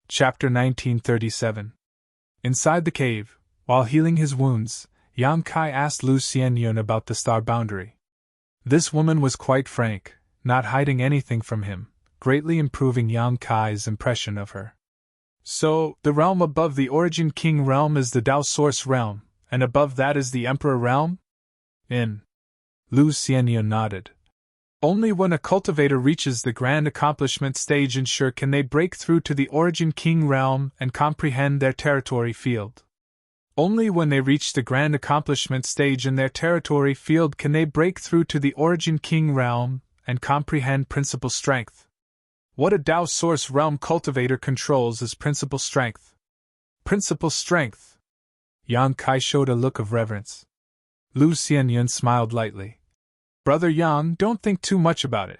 Chapter 1937. Inside the cave, while healing his wounds, Yang Kai asked Lu Xianyun about the star boundary. This woman was quite frank, not hiding anything from him, greatly improving Yang Kai's impression of her. So, the realm above the Origin King realm is the Tao Source realm, and above that is the Emperor realm? Lu Xianyun nodded. Only when a cultivator reaches the grand accomplishment stage ensure can they break through to the Origin King realm and comprehend their territory field. Only when they reach the grand accomplishment stage in their territory field can they break through to the Origin King realm and comprehend principal strength. What a Tao Source realm cultivator controls is principal strength. Principal strength. Yang Kai showed a look of reverence. Lu Xianyun smiled lightly. Brother Yang, don't think too much about it.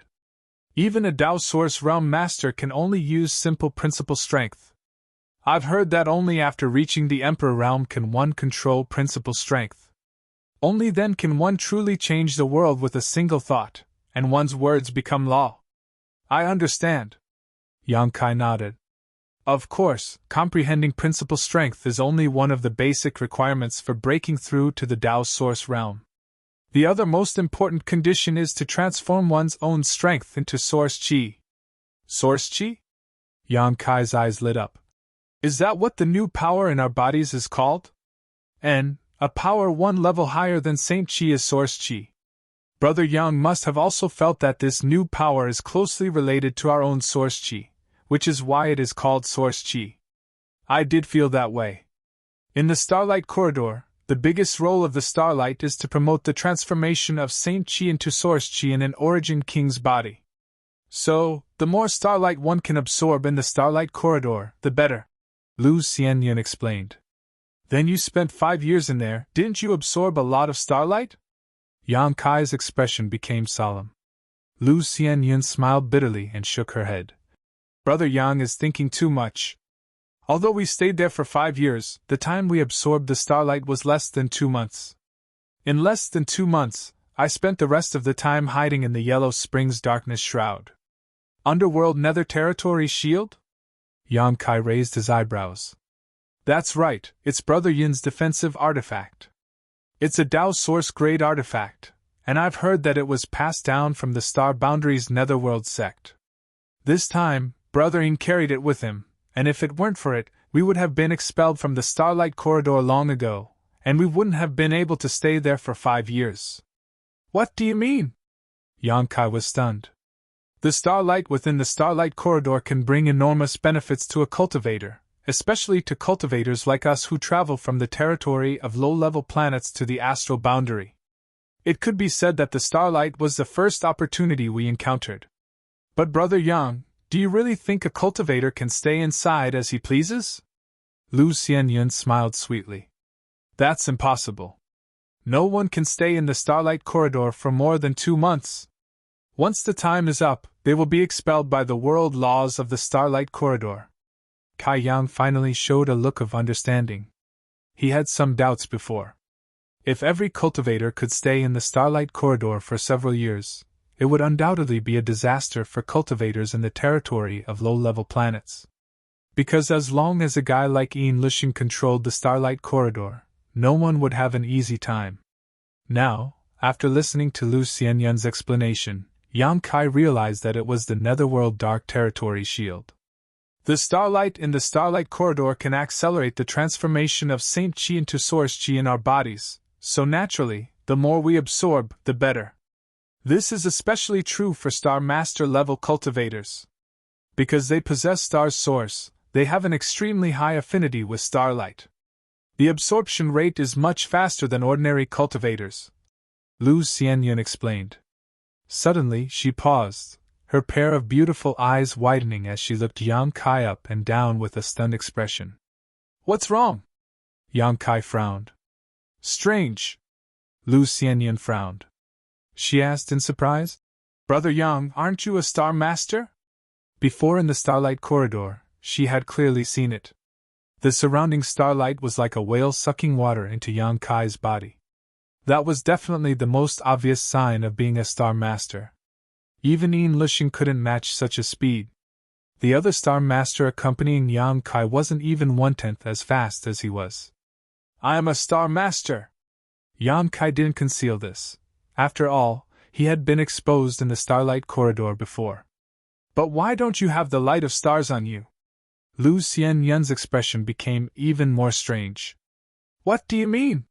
Even a Tao Source realm master can only use simple principal strength. I've heard that only after reaching the Emperor realm can one control principal strength. Only then can one truly change the world with a single thought, and one's words become law. I understand. Yang Kai nodded. Of course, comprehending principal strength is only one of the basic requirements for breaking through to the Tao Source realm. The other most important condition is to transform one's own strength into Source Qi. Source Qi? Yang Kai's eyes lit up. Is that what the new power in our bodies is called? A power one level higher than Saint Qi is Source Qi. Brother Yang must have also felt that this new power is closely related to our own Source Qi, which is why it is called Source Qi. I did feel that way. In the Starlight Corridor, the biggest role of the Starlight is to promote the transformation of Saint Qi into Source Qi in an Origin King's body. So, the more Starlight one can absorb in the Starlight Corridor, the better, Lu Xianyun explained. Then you spent 5 years in there, didn't you absorb a lot of Starlight? Yang Kai's expression became solemn. Lu Xianyun smiled bitterly and shook her head. Brother Yang is thinking too much. Although we stayed there for 5 years, the time we absorbed the Starlight was less than 2 months. In less than 2 months, I spent the rest of the time hiding in the Yellow Springs Darkness Shroud. Underworld Nether Territory Shield? Yang Kai raised his eyebrows. That's right, it's Brother Yin's defensive artifact. It's a Tao Source grade artifact, and I've heard that it was passed down from the Star Boundaries Netherworld sect. This time, Brother Yin carried it with him, and if it weren't for it, we would have been expelled from the Starlight Corridor long ago, and we wouldn't have been able to stay there for 5 years. What do you mean? Yang Kai was stunned. The Starlight within the Starlight Corridor can bring enormous benefits to a cultivator, especially to cultivators like us who travel from the territory of low-level planets to the astral boundary. It could be said that the Starlight was the first opportunity we encountered. But Brother Yang, do you really think a cultivator can stay inside as he pleases? Lu Xianyun smiled sweetly. That's impossible. No one can stay in the Starlight Corridor for more than 2 months. Once the time is up, they will be expelled by the world laws of the Starlight Corridor. Kai Yang finally showed a look of understanding. He had some doubts before. If every cultivator could stay in the Starlight Corridor for several years, it would undoubtedly be a disaster for cultivators in the territory of low-level planets. Because as long as a guy like Yin Lixing controlled the Starlight Corridor, no one would have an easy time. Now, after listening to Lu Xianyun's explanation, Yang Kai realized that it was the Netherworld Dark Territory Shield. The Starlight in the Starlight Corridor can accelerate the transformation of Saint Qi into Source Qi in our bodies, so naturally, the more we absorb, the better. This is especially true for Star Master level cultivators. Because they possess Star's source, they have an extremely high affinity with Starlight. The absorption rate is much faster than ordinary cultivators, Lu Xianyun explained. Suddenly she paused, her pair of beautiful eyes widening as she looked Yang Kai up and down with a stunned expression. What's wrong? Yang Kai frowned. Strange. Lu Xianyun frowned. She asked in surprise. Brother Yang, aren't you a Star Master? Before in the Starlight Corridor, she had clearly seen it. The surrounding starlight was like a whale sucking water into Yang Kai's body. That was definitely the most obvious sign of being a Star Master. Even Yin Lixing couldn't match such a speed. The other Star Master accompanying Yang Kai wasn't even 1/10 as fast as he was. I am a Star Master! Yang Kai didn't conceal this. After all, he had been exposed in the Starlight Corridor before. But why don't you have the light of stars on you? Lu Xianyun's expression became even more strange. What do you mean?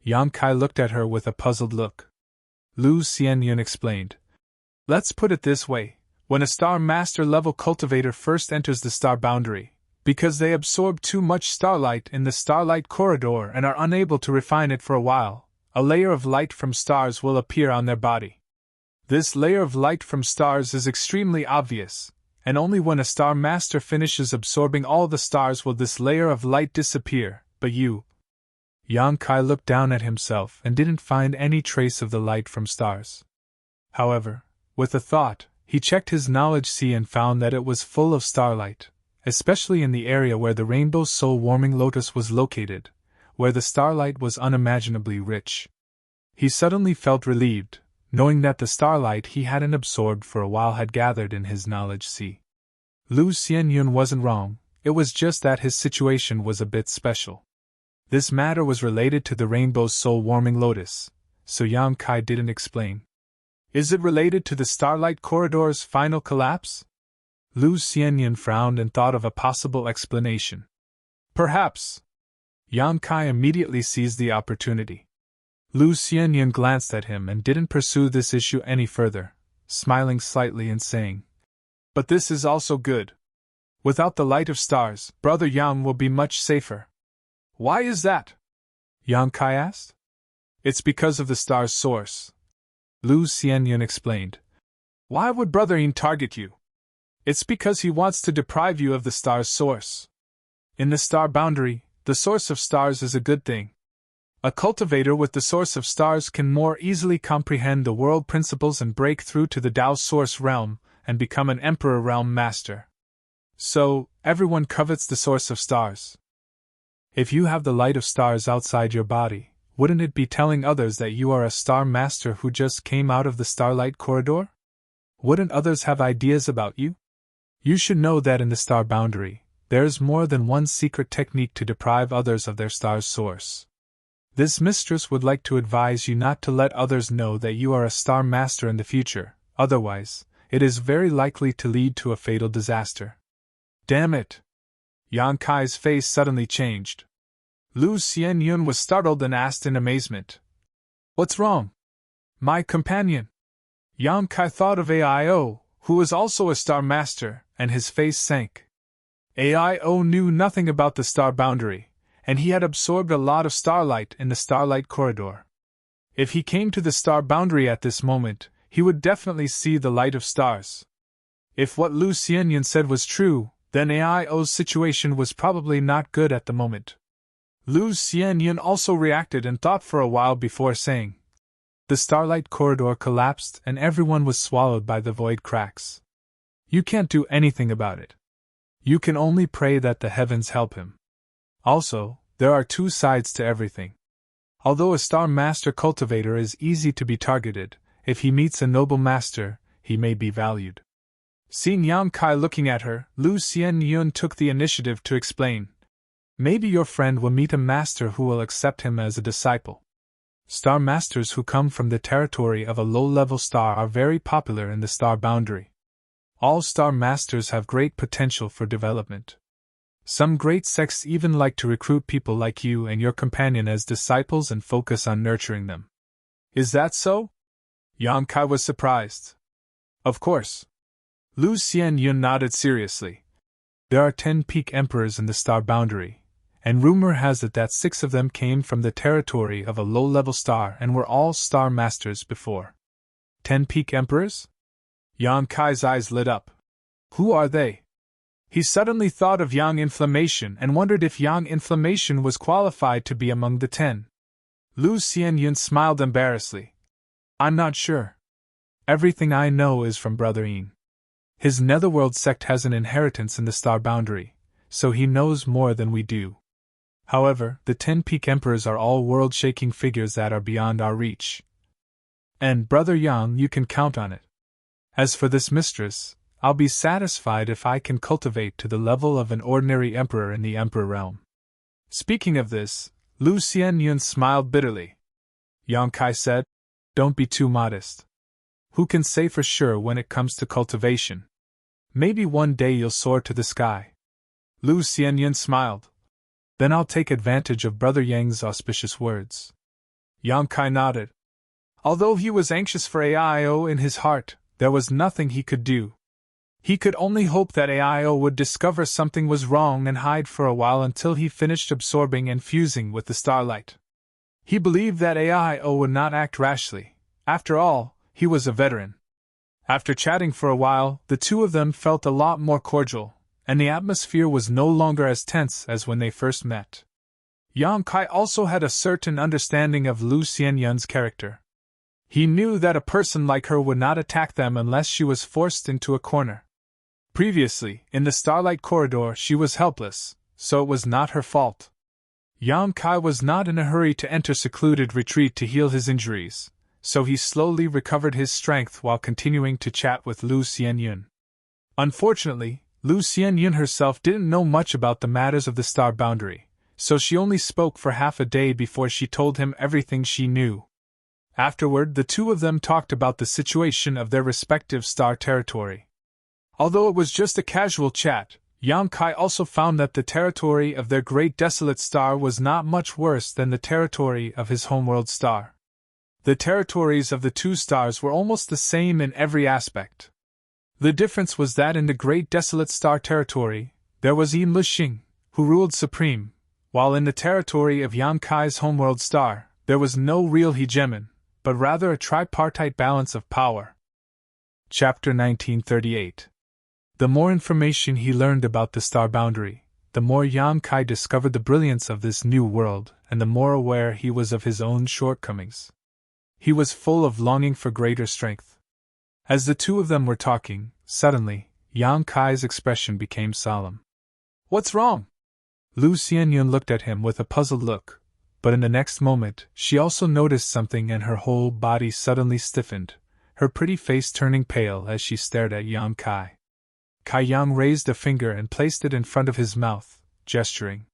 Yang Kai looked at her with a puzzled look. Lu Xianyun explained. Let's put it this way. When a Star Master level cultivator first enters the star boundary, because they absorb too much starlight in the Starlight Corridor and are unable to refine it for a while, a layer of light from stars will appear on their body. This layer of light from stars is extremely obvious, and only when a Star Master finishes absorbing all the stars will this layer of light disappear, but you. Yang Kai looked down at himself and didn't find any trace of the light from stars. However, with a thought, he checked his knowledge sea and found that it was full of starlight, especially in the area where the rainbow soul-warming lotus was located, where the starlight was unimaginably rich. He suddenly felt relieved, knowing that the starlight he hadn't absorbed for a while had gathered in his knowledge sea. Lu Xianyun wasn't wrong, it was just that his situation was a bit special. This matter was related to the rainbow's soul-warming lotus, so Yang Kai didn't explain. Is it related to the Starlight Corridor's final collapse? Lu Xianyun frowned and thought of a possible explanation. Perhaps. Yang Kai immediately seized the opportunity. Lu Xianyun glanced at him and didn't pursue this issue any further, smiling slightly and saying, But this is also good. Without the light of stars, Brother Yang will be much safer. Why is that? Yang Kai asked. It's because of the star's source. Lu Xianyun explained. Why would Brother Yin target you? It's because he wants to deprive you of the star's source. In the star boundary, the source of stars is a good thing. A cultivator with the source of stars can more easily comprehend the world principles and break through to the Tao source realm and become an Emperor realm master. So, everyone covets the source of stars. If you have the light of stars outside your body, wouldn't it be telling others that you are a Star Master who just came out of the Starlight Corridor? Wouldn't others have ideas about you? You should know that in the star boundary, there is more than one secret technique to deprive others of their star's source. This mistress would like to advise you not to let others know that you are a Star Master in the future, otherwise, it is very likely to lead to a fatal disaster. Damn it! Yang Kai's face suddenly changed. Lu Xianyun was startled and asked in amazement. What's wrong? My companion. Yang Kai thought of AIO, who was also a Star Master, and his face sank. AIO knew nothing about the star boundary, and he had absorbed a lot of starlight in the Starlight Corridor. If he came to the star boundary at this moment, he would definitely see the light of stars. If what Lu Xianyun said was true, then AIO's situation was probably not good at the moment. Lu Xianyun also reacted and thought for a while before saying. The Starlight Corridor collapsed and everyone was swallowed by the void cracks. You can't do anything about it. You can only pray that the heavens help him. Also, there are two sides to everything. Although a Star Master cultivator is easy to be targeted, if he meets a noble master, he may be valued. Seeing Yang Kai looking at her, Lu Xianyun took the initiative to explain. Maybe your friend will meet a master who will accept him as a disciple. Star Masters who come from the territory of a low-level star are very popular in the star boundary. All Star Masters have great potential for development. Some great sects even like to recruit people like you and your companion as disciples and focus on nurturing them. Is that so? Yang Kai was surprised. Of course. Lu Xianyun nodded seriously. There are 10 peak emperors in the star boundary, and rumor has it that 6 of them came from the territory of a low-level star and were all Star Masters before. 10 peak emperors? Yang Kai's eyes lit up. Who are they? He suddenly thought of Yang Inflammation and wondered if Yang Inflammation was qualified to be among the 10. Lu Xianyun smiled embarrassedly. I'm not sure. Everything I know is from Brother Yin. His Netherworld sect has an inheritance in the star boundary, so he knows more than we do. However, the 10 peak emperors are all world-shaking figures that are beyond our reach. And, Brother Yang, you can count on it. As for this mistress, I'll be satisfied if I can cultivate to the level of an ordinary emperor in the emperor realm. Speaking of this, Lu Xianyun smiled bitterly. Yang Kai said, don't be too modest. Who can say for sure when it comes to cultivation? Maybe one day you'll soar to the sky. Lu Xianyun smiled. Then I'll take advantage of Brother Yang's auspicious words. Yang Kai nodded. Although he was anxious for Aio in his heart, there was nothing he could do. He could only hope that Aio would discover something was wrong and hide for a while until he finished absorbing and fusing with the starlight. He believed that Aio would not act rashly. After all, he was a veteran. After chatting for a while, the two of them felt a lot more cordial, and the atmosphere was no longer as tense as when they first met. Yang Kai also had a certain understanding of Lu Xianyun's character. He knew that a person like her would not attack them unless she was forced into a corner. Previously, in the Starlight Corridor, she was helpless, so it was not her fault. Yang Kai was not in a hurry to enter secluded retreat to heal his injuries, so he slowly recovered his strength while continuing to chat with Lu Xianyun. Unfortunately, Lu Xianyun herself didn't know much about the matters of the star boundary, so she only spoke for half a day before she told him everything she knew. Afterward, the two of them talked about the situation of their respective star territory. Although it was just a casual chat, Yang Kai also found that the territory of their great desolate star was not much worse than the territory of his homeworld star. The territories of the two stars were almost the same in every aspect. The difference was that in the great desolate star territory, there was Yin Lixing, who ruled supreme, while in the territory of Yang Kai's homeworld star, there was no real hegemon, but rather a tripartite balance of power. Chapter 1938. The more information he learned about the star boundary, the more Yang Kai discovered the brilliance of this new world, and the more aware he was of his own shortcomings. He was full of longing for greater strength. As the two of them were talking, suddenly, Yang Kai's expression became solemn. What's wrong? Lu Xianyun looked at him with a puzzled look, but in the next moment, she also noticed something and her whole body suddenly stiffened, her pretty face turning pale as she stared at Yang Kai. Kai Yang raised a finger and placed it in front of his mouth, gesturing.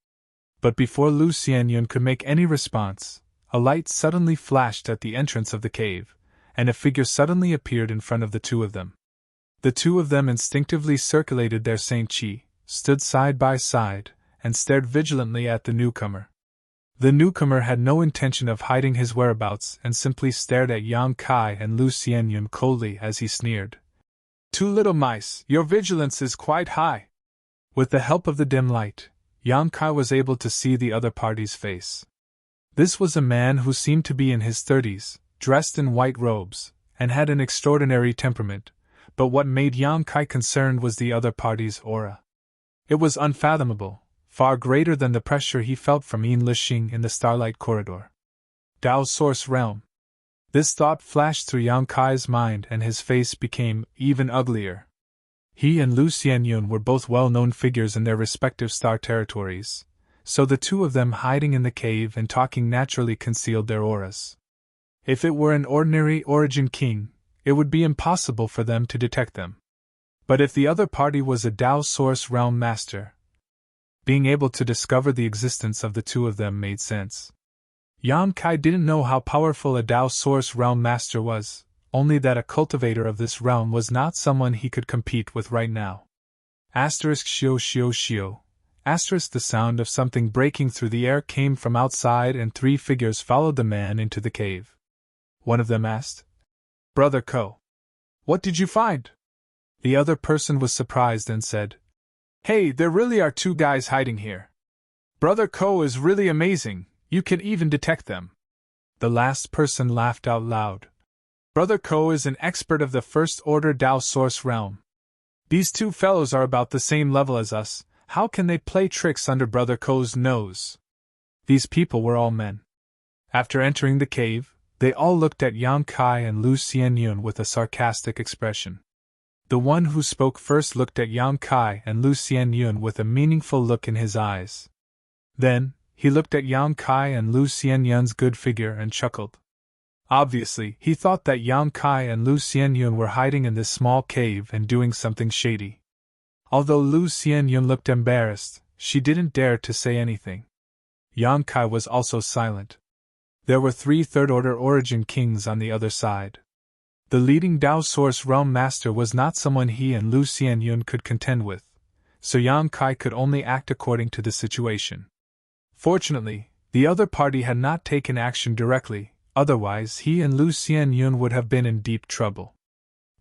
But before Lu Xianyun could make any response, a light suddenly flashed at the entrance of the cave, and a figure suddenly appeared in front of the two of them. The two of them instinctively circulated their Saint Qi, stood side by side, and stared vigilantly at the newcomer. The newcomer had no intention of hiding his whereabouts and simply stared at Yang Kai and Lu Xianyun coldly as he sneered. Two little mice, your vigilance is quite high. With the help of the dim light, Yang Kai was able to see the other party's face. This was a man who seemed to be in his 30s, dressed in white robes, and had an extraordinary temperament, but what made Yang Kai concerned was the other party's aura. It was unfathomable, far greater than the pressure he felt from Yin Lixing in the Starlight Corridor. Dao's Source Realm. This thought flashed through Yang Kai's mind and his face became even uglier. He and Lu Xianyun were both well-known figures in their respective star territories, so the two of them hiding in the cave and talking naturally concealed their auras. If it were an ordinary origin king, it would be impossible for them to detect them. But if the other party was a Dao Source Realm master, being able to discover the existence of the two of them made sense. Yang Kai didn't know how powerful a Dao Source Realm master was, only that a cultivator of this realm was not someone he could compete with right now. Shio shio shio. The sound of something breaking through the air came from outside and three figures followed the man into the cave. One of them asked, Brother Ko, what did you find? The other person was surprised and said, Hey, there really are two guys hiding here. Brother Ko is really amazing, you can even detect them. The last person laughed out loud. Brother Ko is an expert of the First Order Dao Source Realm. These two fellows are about the same level as us, how can they play tricks under Brother Ko's nose? These people were all men. After entering the cave, they all looked at Yang Kai and Lu Xianyun with a sarcastic expression. The one who spoke first looked at Yang Kai and Lu Xianyun with a meaningful look in his eyes. Then, he looked at Yang Kai and Lu Xianyun's good figure and chuckled. Obviously, he thought that Yang Kai and Lu Xianyun were hiding in this small cave and doing something shady. Although Lu Xianyun looked embarrassed, she didn't dare to say anything. Yang Kai was also silent. There were 3 third-order origin kings on the other side. The leading Dao Source Realm Master was not someone he and Lu Xianyun could contend with, so Yang Kai could only act according to the situation. Fortunately, the other party had not taken action directly, otherwise he and Lu Xianyun would have been in deep trouble.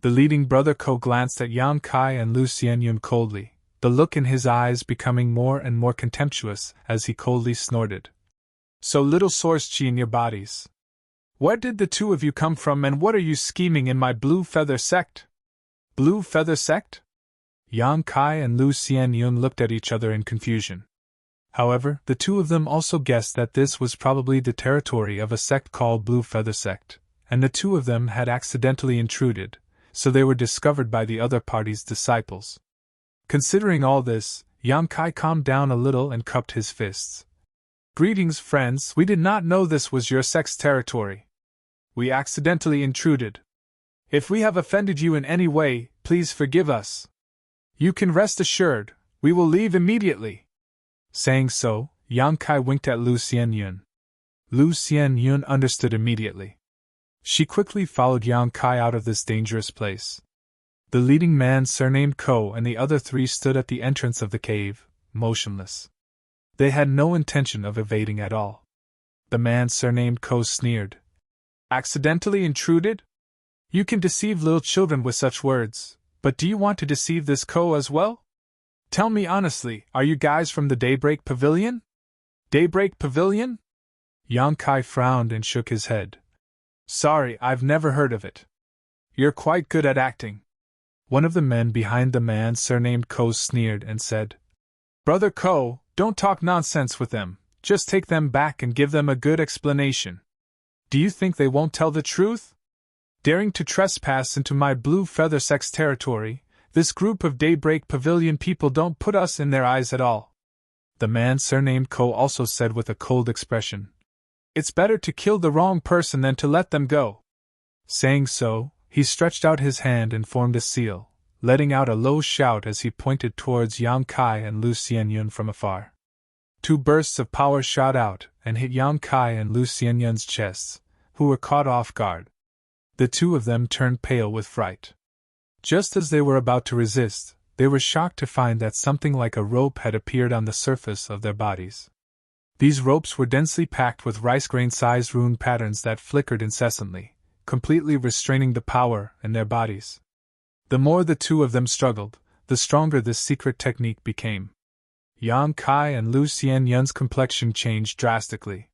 The leading brother Ko glanced at Yang Kai and Lu Xianyun coldly, the look in his eyes becoming more and more contemptuous as he coldly snorted. So little Source Chi in your bodies. Where did the 2 of you come from and what are you scheming in my Blue Feather sect? Blue Feather sect? Yang Kai and Lu Xianyun looked at each other in confusion. However, the 2 of them also guessed that this was probably the territory of a sect called Blue Feather Sect, and the 2 of them had accidentally intruded, so they were discovered by the other party's disciples. Considering all this, Yang Kai calmed down a little and cupped his fists. Greetings, friends, we did not know this was your sect's territory. We accidentally intruded. If we have offended you in any way, please forgive us. You can rest assured, we will leave immediately. Saying so, Yang Kai winked at Lu Xianyun. Lu Xianyun understood immediately. She quickly followed Yang Kai out of this dangerous place. The leading man surnamed Ko and the other 3 stood at the entrance of the cave, motionless. They had no intention of evading at all. The man surnamed Ko sneered. Accidentally intruded? You can deceive little children with such words, but do you want to deceive this Ko as well? Tell me honestly, are you guys from the Daybreak Pavilion? Daybreak Pavilion? Yang Kai frowned and shook his head. Sorry, I've never heard of it. You're quite good at acting. One of the men behind the man surnamed Ko sneered and said, Brother Ko, don't talk nonsense with them, just take them back and give them a good explanation. Do you think they won't tell the truth? Daring to trespass into my Blue Feather Sect's territory, this group of Daybreak Pavilion people don't put us in their eyes at all. The man surnamed Ko also said with a cold expression, It's better to kill the wrong person than to let them go. Saying so, he stretched out his hand and formed a seal, letting out a low shout as he pointed towards Yang Kai and Lu Xianyun from afar. 2 bursts of power shot out and hit Yang Kai and Lu Xianyun's chests, who were caught off guard. The 2 of them turned pale with fright. Just as they were about to resist, they were shocked to find that something like a rope had appeared on the surface of their bodies. These ropes were densely packed with rice grain-sized rune patterns that flickered incessantly, completely restraining the power in their bodies. The more the 2 of them struggled, the stronger this secret technique became. Yang Kai and Lu Xianyun's complexion changed drastically.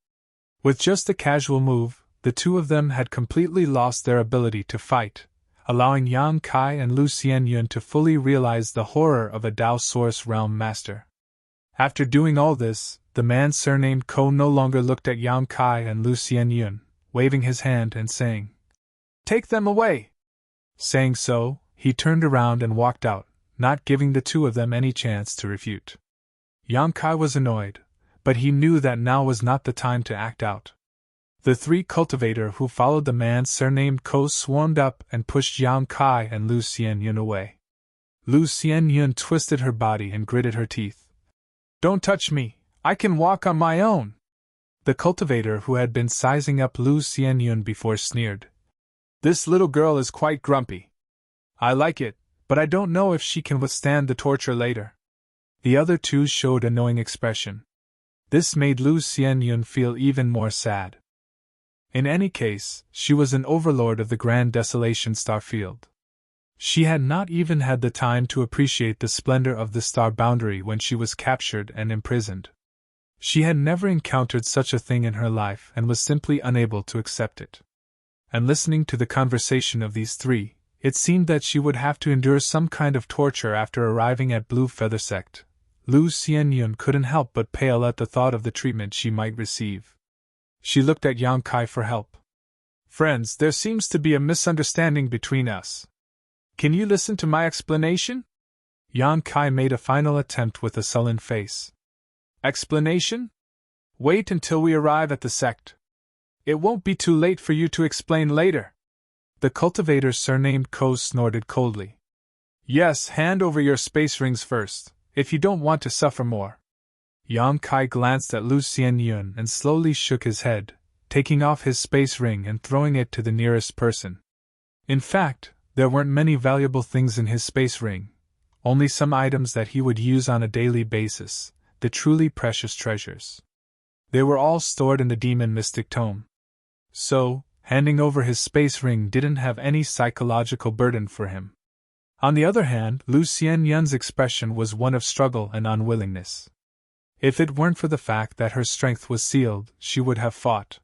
With just a casual move, the 2 of them had completely lost their ability to fight, allowing Yang Kai and Lu Xianyun to fully realize the horror of a Dao Source Realm Master. After doing all this, the man surnamed Ko no longer looked at Yang Kai and Lu Xianyun, waving his hand and saying, Take them away! Saying so, he turned around and walked out, not giving the 2 of them any chance to refute. Yang Kai was annoyed, but he knew that now was not the time to act out. The 3 cultivator who followed the man surnamed Ko swarmed up and pushed Yang Kai and Lu Xianyun away. Lu Xianyun twisted her body and gritted her teeth. Don't touch me, I can walk on my own! The cultivator who had been sizing up Lu Xianyun before sneered. This little girl is quite grumpy. I like it, but I don't know if she can withstand the torture later. The other 2 showed a knowing expression. This made Lu Xianyun feel even more sad. In any case, she was an overlord of the Grand Desolation Starfield. She had not even had the time to appreciate the splendor of the star boundary when she was captured and imprisoned. She had never encountered such a thing in her life and was simply unable to accept it. And listening to the conversation of these 3, it seemed that she would have to endure some kind of torture after arriving at Blue Feather Sect. Lu Xianyun couldn't help but pale at the thought of the treatment she might receive. She looked at Yang Kai for help. Friends, there seems to be a misunderstanding between us. Can you listen to my explanation? Yang Kai made a final attempt with a sullen face. Explanation? Wait until we arrive at the sect. It won't be too late for you to explain later. The cultivator surnamed Ko snorted coldly. Yes, hand over your space rings first, if you don't want to suffer more. Yang Kai glanced at Lu Xianyun and slowly shook his head, taking off his space ring and throwing it to the nearest person. In fact, there weren't many valuable things in his space ring, only some items that he would use on a daily basis, the truly precious treasures. They were all stored in the Demon Mystic Tome. So, handing over his space ring didn't have any psychological burden for him. On the other hand, Lu Xianyun's expression was one of struggle and unwillingness. If it weren't for the fact that her strength was sealed, she would have fought.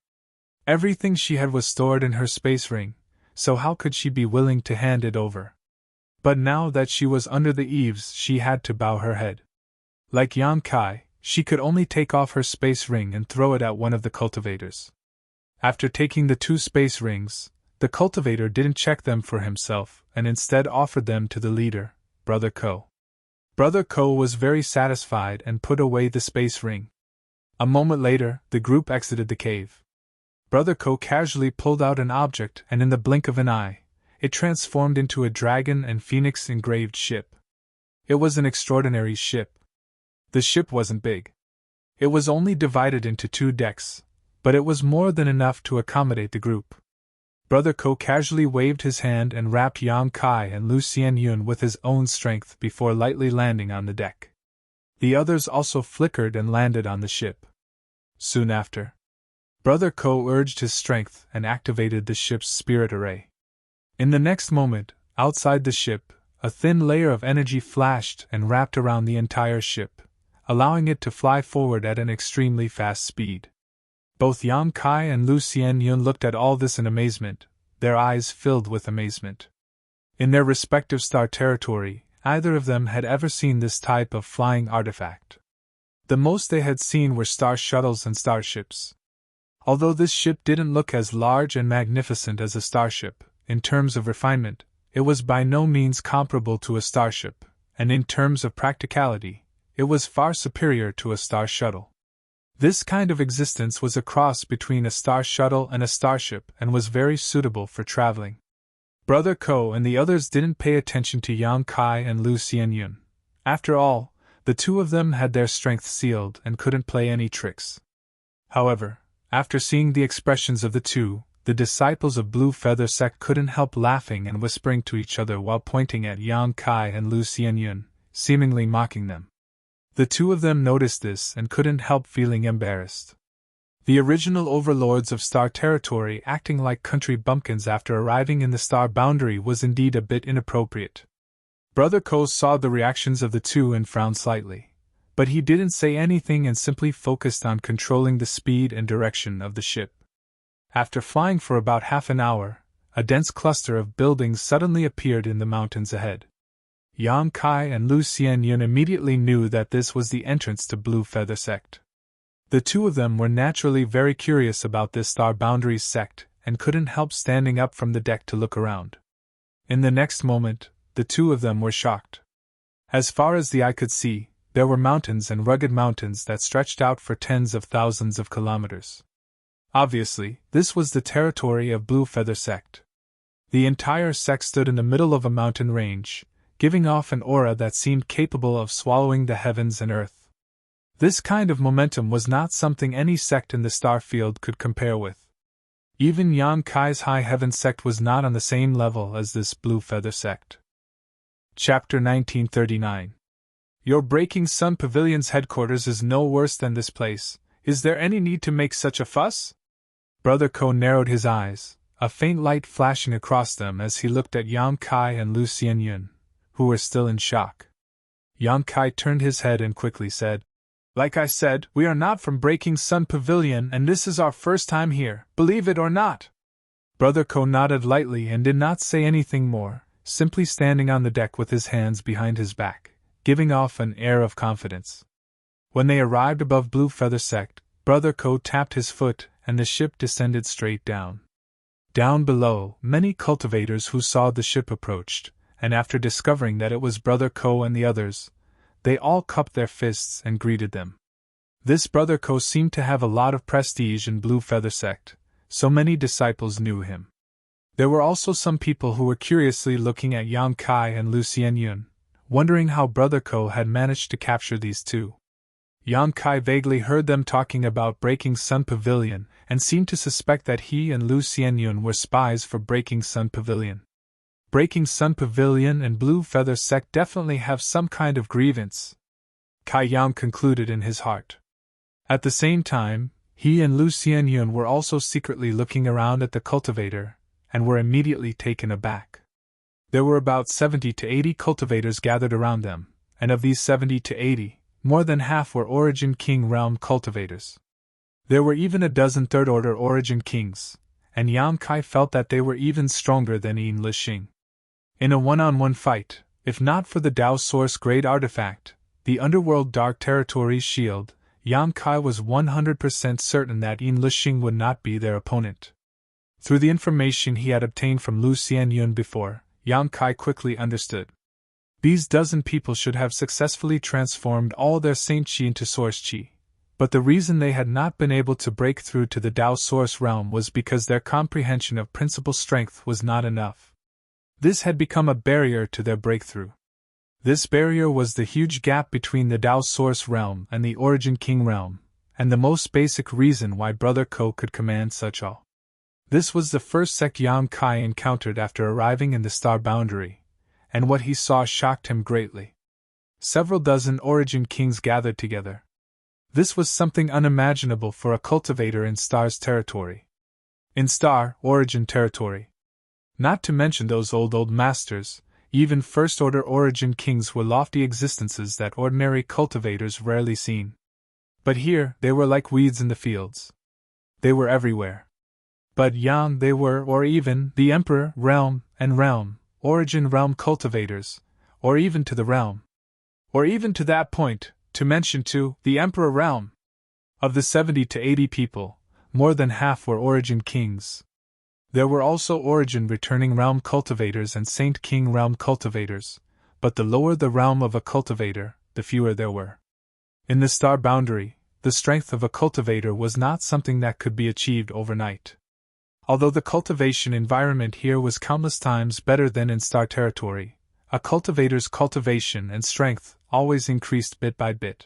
Everything she had was stored in her space ring, so how could she be willing to hand it over? But now that she was under the eaves, she had to bow her head. Like Yang Kai, she could only take off her space ring and throw it at one of the cultivators. After taking the 2 space rings, the cultivator didn't check them for himself and instead offered them to the leader, Brother Ko. Brother Ko was very satisfied and put away the space ring. A moment later, the group exited the cave. Brother Ko casually pulled out an object and in the blink of an eye, it transformed into a dragon and phoenix engraved ship. It was an extraordinary ship. The ship wasn't big. It was only divided into 2 decks, but it was more than enough to accommodate the group. Brother Ko casually waved his hand and wrapped Yang Kai and Lu Xianyun with his own strength before lightly landing on the deck. The others also flickered and landed on the ship. Soon after, Brother Ko urged his strength and activated the ship's spirit array. In the next moment, outside the ship, a thin layer of energy flashed and wrapped around the entire ship, allowing it to fly forward at an extremely fast speed. Both Yang Kai and Lu Xianyun looked at all this in amazement, their eyes filled with amazement. In their respective star territory, neither of them had ever seen this type of flying artifact. The most they had seen were star shuttles and starships. Although this ship didn't look as large and magnificent as a starship, in terms of refinement, it was by no means comparable to a starship, and in terms of practicality, it was far superior to a star shuttle. This kind of existence was a cross between a star shuttle and a starship and was very suitable for traveling. Brother Ko and the others didn't pay attention to Yang Kai and Lu Xianyun. After all, the 2 of them had their strength sealed and couldn't play any tricks. However, after seeing the expressions of the 2, the disciples of Blue Feather Sect couldn't help laughing and whispering to each other while pointing at Yang Kai and Lu Xianyun, seemingly mocking them. The 2 of them noticed this and couldn't help feeling embarrassed. The original overlords of Star Territory acting like country bumpkins after arriving in the star boundary was indeed a bit inappropriate. Brother Ko saw the reactions of the 2 and frowned slightly, but he didn't say anything and simply focused on controlling the speed and direction of the ship. After flying for about half an hour, a dense cluster of buildings suddenly appeared in the mountains ahead. Yang Kai and Lu Xianyun immediately knew that this was the entrance to Blue Feather Sect. The 2 of them were naturally very curious about this Star Boundaries sect and couldn't help standing up from the deck to look around. In the next moment, the 2 of them were shocked. As far as the eye could see, there were mountains and rugged mountains that stretched out for tens of thousands of kilometers. Obviously, this was the territory of Blue Feather Sect. The entire sect stood in the middle of a mountain range, giving off an aura that seemed capable of swallowing the heavens and earth. This kind of momentum was not something any sect in the star field could compare with. Even Yang Kai's High Heaven sect was not on the same level as this Blue Feather sect. Chapter 1939. Your Breaking Sun Pavilion's headquarters is no worse than this place. Is there any need to make such a fuss? Brother Ko narrowed his eyes, a faint light flashing across them as he looked at Yang Kai and Lu Xianyun, who were still in shock. Yang Kai turned his head and quickly said, Like I said, we are not from Breaking Sun Pavilion and this is our first time here, believe it or not. Brother Ko nodded lightly and did not say anything more, simply standing on the deck with his hands behind his back, giving off an air of confidence. When they arrived above Blue Feather Sect, Brother Ko tapped his foot and the ship descended straight down. Down below, many cultivators who saw the ship approached, and after discovering that it was Brother Ko and the others, they all cupped their fists and greeted them. This Brother Ko seemed to have a lot of prestige in Blue Feather Sect, so many disciples knew him. There were also some people who were curiously looking at Yang Kai and Lu Xianyun, wondering how Brother Ko had managed to capture these two. Yang Kai vaguely heard them talking about Breaking Sun Pavilion and seemed to suspect that he and Lu Xianyun were spies for Breaking Sun Pavilion. Breaking Sun Pavilion and Blue Feather Sect definitely have some kind of grievance, Kai Yang concluded in his heart. At the same time, he and Lu Xianyun were also secretly looking around at the cultivator, and were immediately taken aback. There were about 70 to 80 cultivators gathered around them, and of these 70 to 80, more than half were Origin King realm cultivators. There were even a dozen third-order Origin Kings, and Yang Kai felt that they were even stronger than Yin Lixing. In a one-on-one fight, if not for the Dao Source Grade artifact, the Underworld Dark Territory's shield, Yang Kai was 100% certain that Yin Lixing would not be their opponent. Through the information he had obtained from Lu Xianyun before, Yang Kai quickly understood. These dozen people should have successfully transformed all their Saint Qi into Source Qi, but the reason they had not been able to break through to the Dao Source realm was because their comprehension of principal strength was not enough. This had become a barrier to their breakthrough. This barrier was the huge gap between the Dao Source realm and the Origin King realm, and the most basic reason why Brother Ko could command such awe. This was the first sect Yang Kai encountered after arriving in the star boundary, and what he saw shocked him greatly. Several dozen Origin Kings gathered together. This was something unimaginable for a cultivator in Star's territory. In Star, Origin territory. Not to mention those old masters, even first-order Origin Kings were lofty existences that ordinary cultivators rarely seen. But here, they were like weeds in the fields. They were everywhere. But Yang they were, or even the Emperor, Realm, and Realm, Origin Realm cultivators, or even to the Realm. Or even to that point, to mention too, the Emperor Realm. Of the 70 to 80 people, more than half were Origin Kings. There were also Origin Returning Realm cultivators and Saint King Realm cultivators, but the lower the realm of a cultivator, the fewer there were. In the star boundary, the strength of a cultivator was not something that could be achieved overnight. Although the cultivation environment here was countless times better than in star territory, a cultivator's cultivation and strength always increased bit by bit.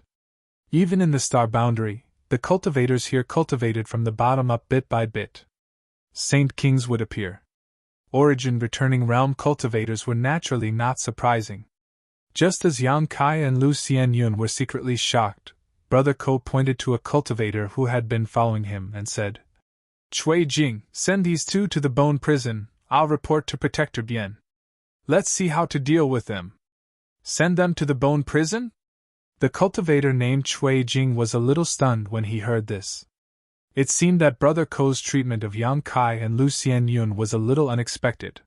Even in the star boundary, the cultivators here cultivated from the bottom up bit by bit. Saint Kings would appear. Origin Returning Realm cultivators were naturally not surprising. Just as Yang Kai and Lu Xianyun were secretly shocked, Brother Ko pointed to a cultivator who had been following him and said, "Chui Jing, send these two to the Bone Prison, I'll report to Protector Bien. Let's see how to deal with them." Send them to the Bone Prison? The cultivator named Chui Jing was a little stunned when he heard this. It seemed that Brother Ko's treatment of Yang Kai and Lu Xianyun was a little unexpected.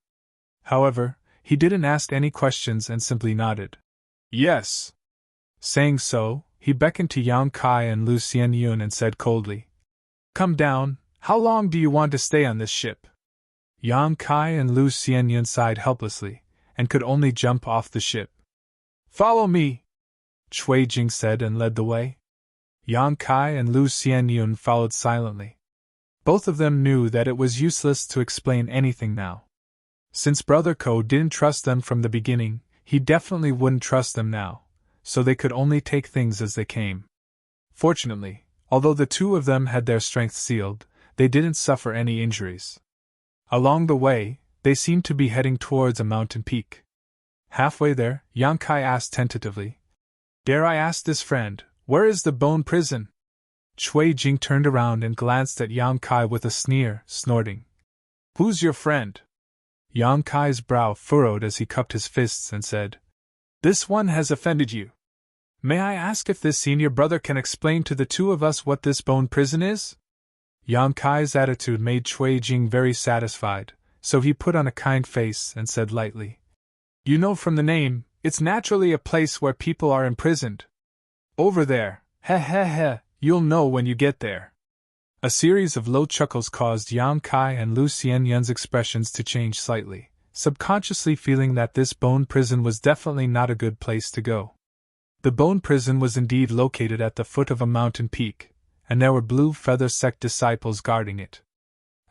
However, he didn't ask any questions and simply nodded. "Yes." Saying so, he beckoned to Yang Kai and Lu Xianyun and said coldly, "Come down, how long do you want to stay on this ship?" Yang Kai and Lu Xianyun sighed helplessly, and could only jump off the ship. "Follow me," Chui Jing said and led the way. Yang Kai and Lu Xianyun followed silently. Both of them knew that it was useless to explain anything now. Since Brother Ko didn't trust them from the beginning, he definitely wouldn't trust them now, so they could only take things as they came. Fortunately, although the two of them had their strength sealed, they didn't suffer any injuries. Along the way, they seemed to be heading towards a mountain peak. Halfway there, Yang Kai asked tentatively, "Dare I ask this friend, where is the Bone Prison?" Chui Jing turned around and glanced at Yang Kai with a sneer, snorting, "Who's your friend?" Yang Kai's brow furrowed as he cupped his fists and said, "This one has offended you. May I ask if this senior brother can explain to the two of us what this Bone Prison is?" Yang Kai's attitude made Chui Jing very satisfied, so he put on a kind face and said lightly, "You know from the name, it's naturally a place where people are imprisoned. Over there, you'll know when you get there." A series of low chuckles caused Yang Kai and Lu Xianyun's expressions to change slightly, subconsciously feeling that this Bone Prison was definitely not a good place to go. The Bone Prison was indeed located at the foot of a mountain peak, and there were Blue Feather Sect disciples guarding it.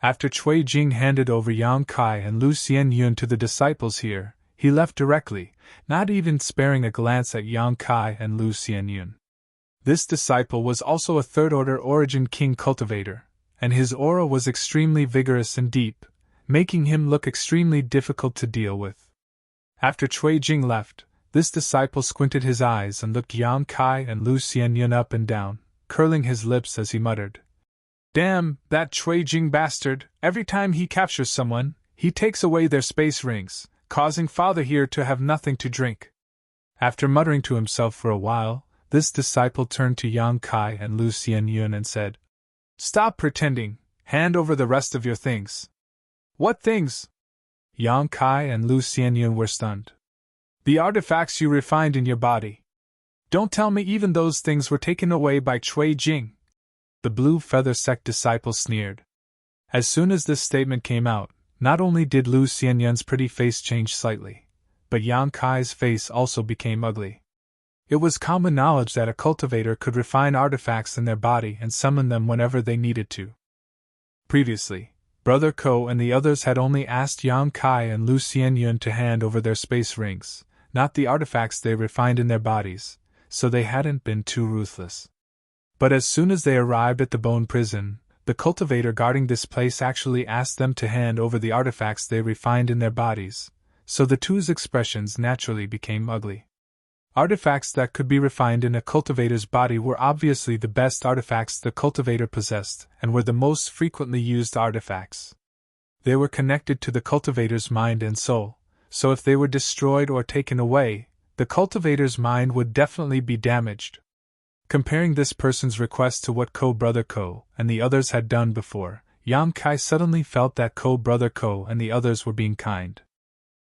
After Cui Jing handed over Yang Kai and Lu Xianyun to the disciples here, he left directly, not even sparing a glance at Yang Kai and Lu Xianyun. This disciple was also a third-order origin king cultivator, and his aura was extremely vigorous and deep, making him look extremely difficult to deal with. After Cui Jing left, this disciple squinted his eyes and looked Yang Kai and Lu Xianyun up and down, curling his lips as he muttered, "Damn, that Cui Jing bastard, every time he captures someone, he takes away their space rings, causing father here to have nothing to drink." After muttering to himself for a while, this disciple turned to Yang Kai and Lu Xianyun and said, "Stop pretending, hand over the rest of your things." "What things?" Yang Kai and Lu Xianyun were stunned. "The artifacts you refined in your body. Don't tell me even those things were taken away by Cui Jing." The blue feather sect disciple sneered. As soon as this statement came out, not only did Lu Xianyun's pretty face change slightly, but Yang Kai's face also became ugly. It was common knowledge that a cultivator could refine artifacts in their body and summon them whenever they needed to. Previously, Brother Ko and the others had only asked Yang Kai and Lu Xianyun to hand over their space rings, not the artifacts they refined in their bodies, so they hadn't been too ruthless. But as soon as they arrived at the bone prison, the cultivator guarding this place actually asked them to hand over the artifacts they refined in their bodies, so the two's expressions naturally became ugly. Artifacts that could be refined in a cultivator's body were obviously the best artifacts the cultivator possessed and were the most frequently used artifacts. They were connected to the cultivator's mind and soul, so if they were destroyed or taken away, the cultivator's mind would definitely be damaged. Comparing this person's request to what Brother Ko and the others had done before, Yang Kai suddenly felt that Brother Ko and the others were being kind.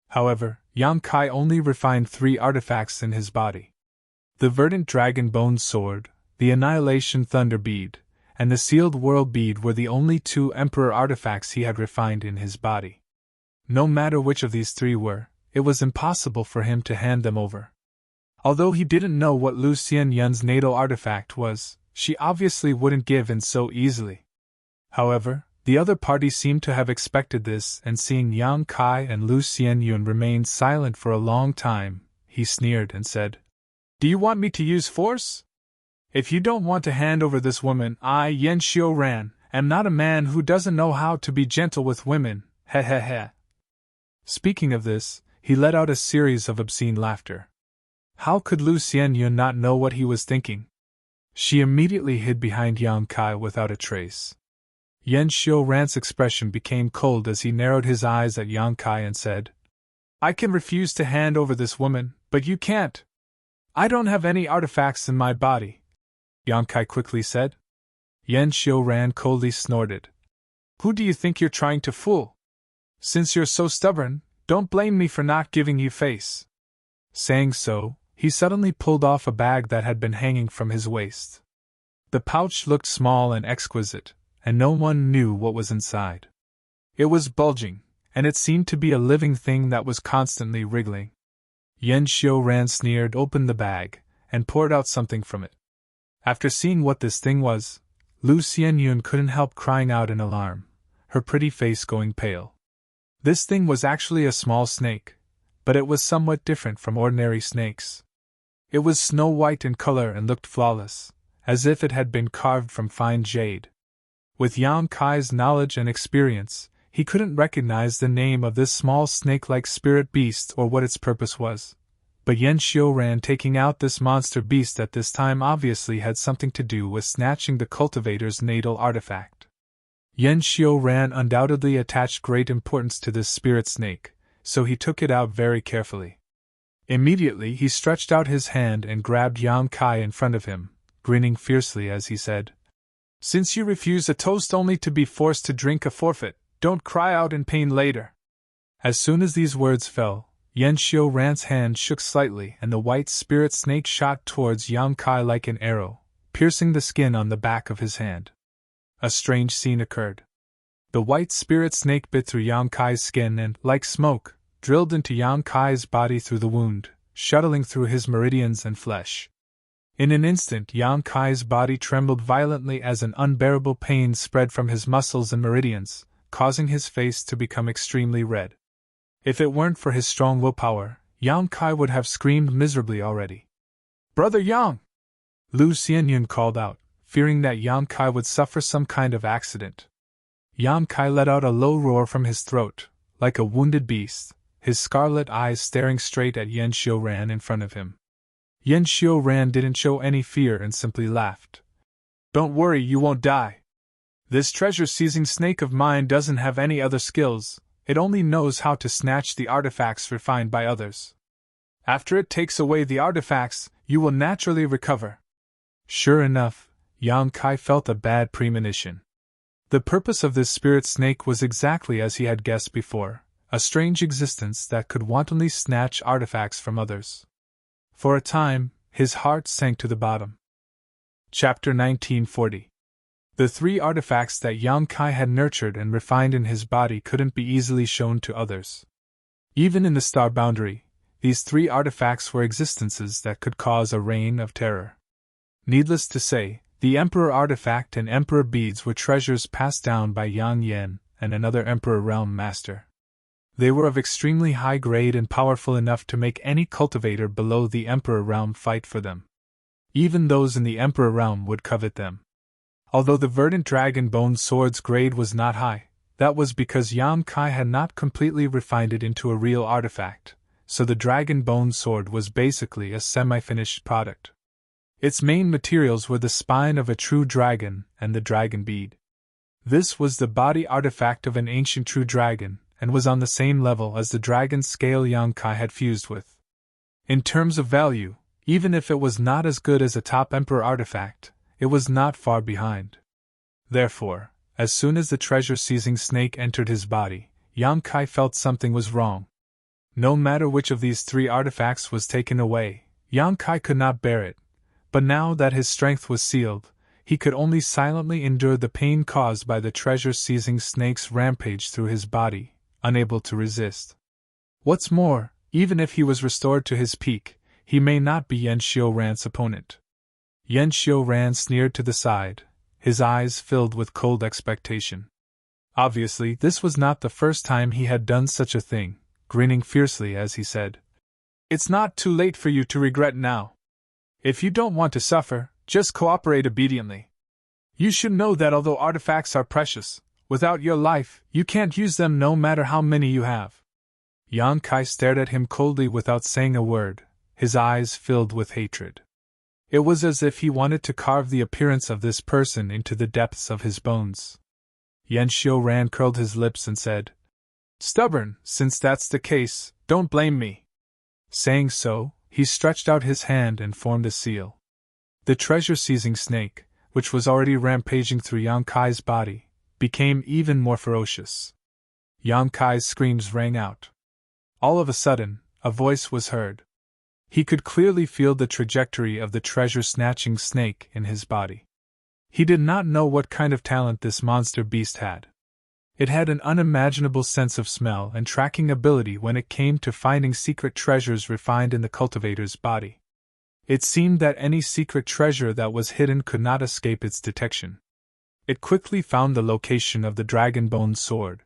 However, Yang Kai only refined 3 artifacts in his body. The Verdant Dragon Bone Sword, the Annihilation Thunder Bead, and the Sealed World Bead were the only 2 Emperor artifacts he had refined in his body. No matter which of these 3 were, it was impossible for him to hand them over. Although he didn't know what Lu Xianyun's natal artifact was, she obviously wouldn't give in so easily. However, the other party seemed to have expected this, and seeing Yang Kai and Lu Xianyun remain silent for a long time, he sneered and said, "Do you want me to use force? If you don't want to hand over this woman, I, Yen Xiuran, am not a man who doesn't know how to be gentle with women, he he he." Speaking of this, he let out a series of obscene laughter. How could Lu Xianyun not know what he was thinking? She immediately hid behind Yang Kai without a trace. Yen Xiuran's expression became cold as he narrowed his eyes at Yang Kai and said, "I can refuse to hand over this woman, but you can't. I don't have any artifacts in my body," Yang Kai quickly said. Yen Xiuran coldly snorted. "Who do you think you're trying to fool? Since you're so stubborn, don't blame me for not giving you face." Saying so, he suddenly pulled off a bag that had been hanging from his waist. The pouch looked small and exquisite, and no one knew what was inside. It was bulging, and it seemed to be a living thing that was constantly wriggling. Yen Xiuran sneered, opened the bag, and poured out something from it. After seeing what this thing was, Lu Xianyun couldn't help crying out in alarm, her pretty face going pale. This thing was actually a small snake, but it was somewhat different from ordinary snakes. It was snow-white in color and looked flawless, as if it had been carved from fine jade. With Yang Kai's knowledge and experience, he couldn't recognize the name of this small snake-like spirit beast or what its purpose was. But Yen Xiuran taking out this monster beast at this time obviously had something to do with snatching the cultivator's natal artifact. Yen Xiuran undoubtedly attached great importance to this spirit snake, so he took it out very carefully. Immediately he stretched out his hand and grabbed Yang Kai in front of him, grinning fiercely as he said, "Since you refuse a toast only to be forced to drink a forfeit, don't cry out in pain later." As soon as these words fell, Yen Xiuran's hand shook slightly and the white spirit snake shot towards Yang Kai like an arrow, piercing the skin on the back of his hand. A strange scene occurred. The white spirit snake bit through Yang Kai's skin and, like smoke, drilled into Yang Kai's body through the wound, shuttling through his meridians and flesh. In an instant Yang Kai's body trembled violently as an unbearable pain spread from his muscles and meridians, causing his face to become extremely red. If it weren't for his strong willpower, Yang Kai would have screamed miserably already. "Brother Yang!" Lu Xianyun called out, fearing that Yang Kai would suffer some kind of accident. Yang Kai let out a low roar from his throat, like a wounded beast, his scarlet eyes staring straight at Yan Xiuran in front of him. Yan Xiuran didn't show any fear and simply laughed. "Don't worry, you won't die. This treasure-seizing snake of mine doesn't have any other skills, it only knows how to snatch the artifacts refined by others. After it takes away the artifacts, you will naturally recover." Sure enough, Yang Kai felt a bad premonition. The purpose of this spirit snake was exactly as he had guessed before, a strange existence that could wantonly snatch artifacts from others. For a time, his heart sank to the bottom. Chapter 1940. The 3 artifacts that Yang Kai had nurtured and refined in his body couldn't be easily shown to others. Even in the star boundary, these 3 artifacts were existences that could cause a reign of terror. Needless to say, the Emperor artifact and Emperor beads were treasures passed down by Yang Yen and another Emperor realm master. They were of extremely high grade and powerful enough to make any cultivator below the Emperor realm fight for them. Even those in the Emperor realm would covet them. Although the verdant dragon bone sword's grade was not high, that was because Yang Kai had not completely refined it into a real artifact, so the dragon bone sword was basically a semi-finished product. Its main materials were the spine of a true dragon and the dragon bead. This was the body artifact of an ancient true dragon, and was on the same level as the dragon scale Yang Kai had fused with. In terms of value, even if it was not as good as a top Emperor artifact, it was not far behind. Therefore, as soon as the treasure-seizing snake entered his body, Yang Kai felt something was wrong. No matter which of these 3 artifacts was taken away, Yang Kai could not bear it, but now that his strength was sealed, he could only silently endure the pain caused by the treasure-seizing snake's rampage through his body, unable to resist. What's more, even if he was restored to his peak, he may not be Yan Xiuran's opponent. Yan Xiuran sneered to the side, his eyes filled with cold expectation. Obviously, this was not the first time he had done such a thing, grinning fiercely as he said, "It's not too late for you to regret now. If you don't want to suffer, just cooperate obediently. You should know that although artifacts are precious, without your life, you can't use them no matter how many you have." Yang Kai stared at him coldly without saying a word, his eyes filled with hatred. It was as if he wanted to carve the appearance of this person into the depths of his bones. Yan Xiuran curled his lips and said, "Stubborn, since that's the case, don't blame me." Saying so, he stretched out his hand and formed a seal. The treasure-seizing snake, which was already rampaging through Yang Kai's body, became even more ferocious. Yang Kai's screams rang out. All of a sudden, a voice was heard. He could clearly feel the trajectory of the treasure-snatching snake in his body. He did not know what kind of talent this monster beast had. It had an unimaginable sense of smell and tracking ability when it came to finding secret treasures refined in the cultivator's body. It seemed that any secret treasure that was hidden could not escape its detection. It quickly found the location of the dragon bone sword.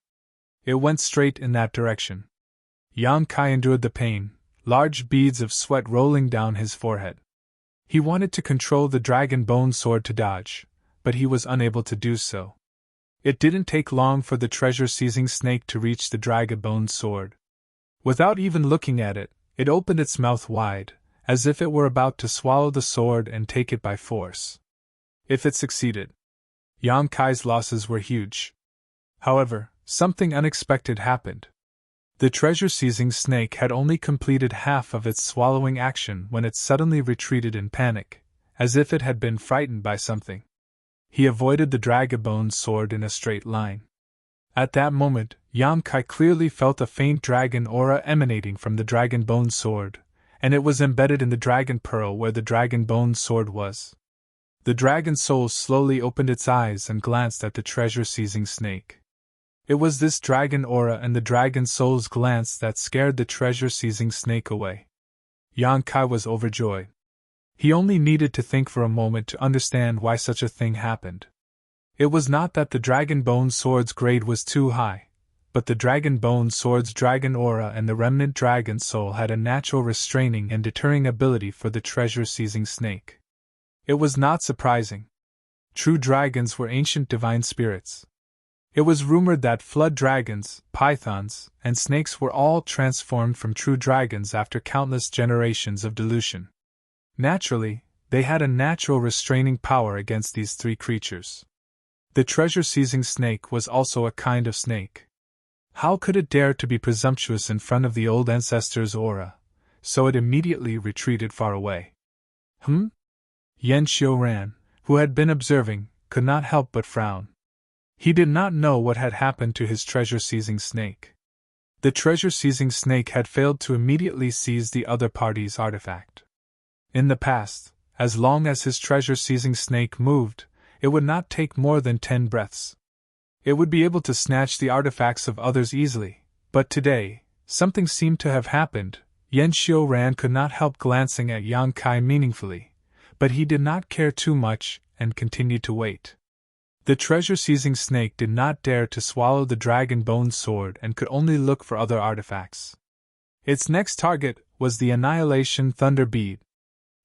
It went straight in that direction. Yang Kai endured the pain, large beads of sweat rolling down his forehead. He wanted to control the dragon bone sword to dodge, but he was unable to do so. It didn't take long for the treasure-seizing snake to reach the dragon bone sword. Without even looking at it, it opened its mouth wide, as if it were about to swallow the sword and take it by force. If it succeeded, Yang Kai's losses were huge. However, something unexpected happened. The treasure-seizing snake had only completed half of its swallowing action when it suddenly retreated in panic, as if it had been frightened by something. He avoided the dragon sword in a straight line. At that moment, Yang Kai clearly felt a faint dragon aura emanating from the dragon bone sword, and it was embedded in the dragon pearl where the dragon bone sword was. The dragon soul slowly opened its eyes and glanced at the treasure-seizing snake. It was this dragon aura and the dragon soul's glance that scared the treasure-seizing snake away. Yang Kai was overjoyed. He only needed to think for a moment to understand why such a thing happened. It was not that the dragon bone sword's grade was too high, but the dragon bone sword's dragon aura and the remnant dragon soul had a natural restraining and deterring ability for the treasure-seizing snake. It was not surprising. True dragons were ancient divine spirits. It was rumored that flood dragons, pythons, and snakes were all transformed from true dragons after countless generations of dilution. Naturally, they had a natural restraining power against these three creatures. The treasure-seizing snake was also a kind of snake. How could it dare to be presumptuous in front of the old ancestor's aura? So it immediately retreated far away. Yan Xiuran, who had been observing, could not help but frown. He did not know what had happened to his treasure-seizing snake. The treasure-seizing snake had failed to immediately seize the other party's artifact. In the past, as long as his treasure-seizing snake moved, it would not take more than 10 breaths. It would be able to snatch the artifacts of others easily, but today, something seemed to have happened. Yan Xiuran could not help glancing at Yang Kai meaningfully, but he did not care too much and continued to wait. The treasure-seizing snake did not dare to swallow the dragon bone sword and could only look for other artifacts. Its next target was the Annihilation Thunder Bead.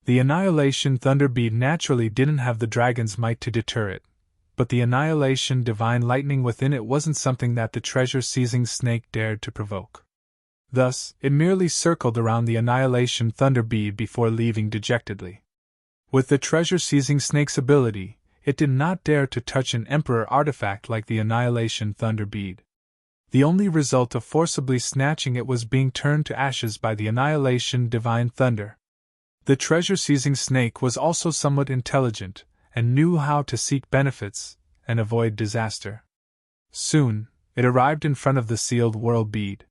The Annihilation Thunder Bead naturally didn't have the dragon's might to deter it, but the Annihilation Divine Lightning within it wasn't something that the treasure-seizing snake dared to provoke. Thus, it merely circled around the Annihilation Thunder Bead before leaving dejectedly. With the treasure-seizing snake's ability, it did not dare to touch an Emperor artifact like the Annihilation Thunder Bead. The only result of forcibly snatching it was being turned to ashes by the Annihilation Divine Thunder. The treasure-seizing snake was also somewhat intelligent, and knew how to seek benefits and avoid disaster. Soon, it arrived in front of the sealed world bead.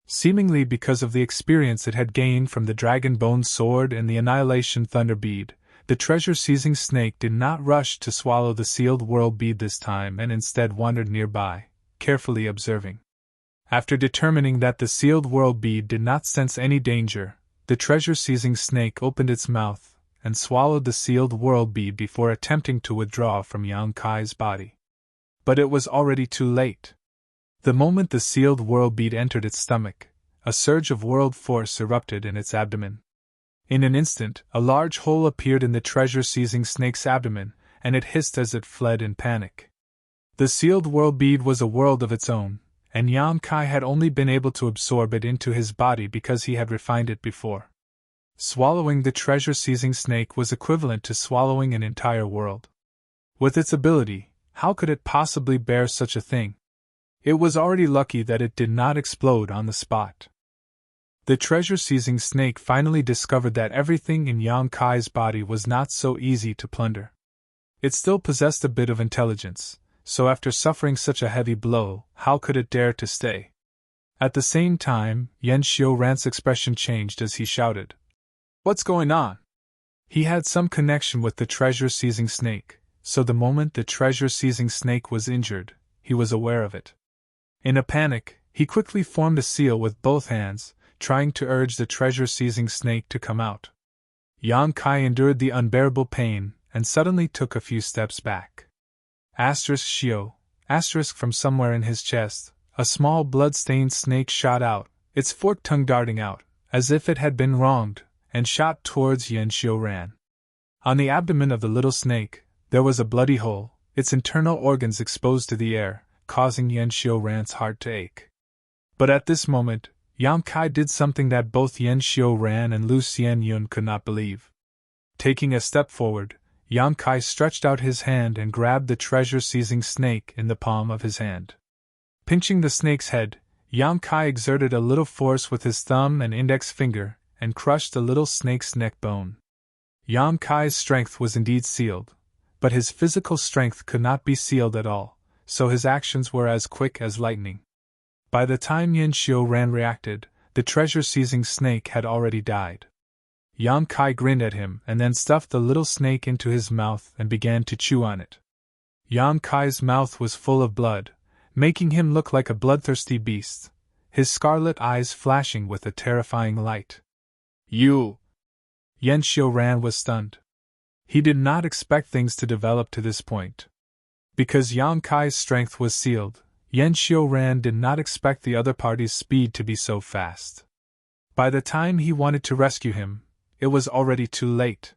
Seemingly because of the experience it had gained from the Dragon Bone Sword and the Annihilation Thunder Bead, the treasure-seizing snake did not rush to swallow the sealed world bead this time and instead wandered nearby, carefully observing. After determining that the sealed world bead did not sense any danger, the treasure-seizing snake opened its mouth and swallowed the sealed world bead before attempting to withdraw from Yang Kai's body. But it was already too late. The moment the sealed world bead entered its stomach, a surge of world force erupted in its abdomen. In an instant, a large hole appeared in the treasure-seizing snake's abdomen, and it hissed as it fled in panic. The sealed world bead was a world of its own, and Yang Kai had only been able to absorb it into his body because he had refined it before. Swallowing the treasure-seizing snake was equivalent to swallowing an entire world. With its ability, how could it possibly bear such a thing? It was already lucky that it did not explode on the spot. The treasure-seizing snake finally discovered that everything in Yang Kai's body was not so easy to plunder. It still possessed a bit of intelligence, so after suffering such a heavy blow, how could it dare to stay? At the same time, Yan Xiuran's expression changed as he shouted, "What's going on?" He had some connection with the treasure-seizing snake, so the moment the treasure-seizing snake was injured, he was aware of it. In a panic, he quickly formed a seal with both hands, trying to urge the treasure-seizing snake to come out. Yang Kai endured the unbearable pain and suddenly took a few steps back. Shio, from somewhere in his chest, a small blood-stained snake shot out, its forked tongue darting out, as if it had been wronged, and shot towards Yan Xiuran. On the abdomen of the little snake, there was a bloody hole, its internal organs exposed to the air, causing Yan Xiuran's heart to ache. But at this moment, Yang Kai did something that both Yan Xiuran and Lu Xianyun could not believe. Taking a step forward, Yang Kai stretched out his hand and grabbed the treasure-seizing snake in the palm of his hand. Pinching the snake's head, Yang Kai exerted a little force with his thumb and index finger and crushed the little snake's neck bone. Yang Kai's strength was indeed sealed, but his physical strength could not be sealed at all, so his actions were as quick as lightning. By the time Yan Xiuran reacted, the treasure-seizing snake had already died. Yang Kai grinned at him and then stuffed the little snake into his mouth and began to chew on it. Yang Kai's mouth was full of blood, making him look like a bloodthirsty beast, his scarlet eyes flashing with a terrifying light. "You!" Yan Xiuran was stunned. He did not expect things to develop to this point. Because Yang Kai's strength was sealed, Yan Xiuran did not expect the other party's speed to be so fast. By the time he wanted to rescue him, it was already too late.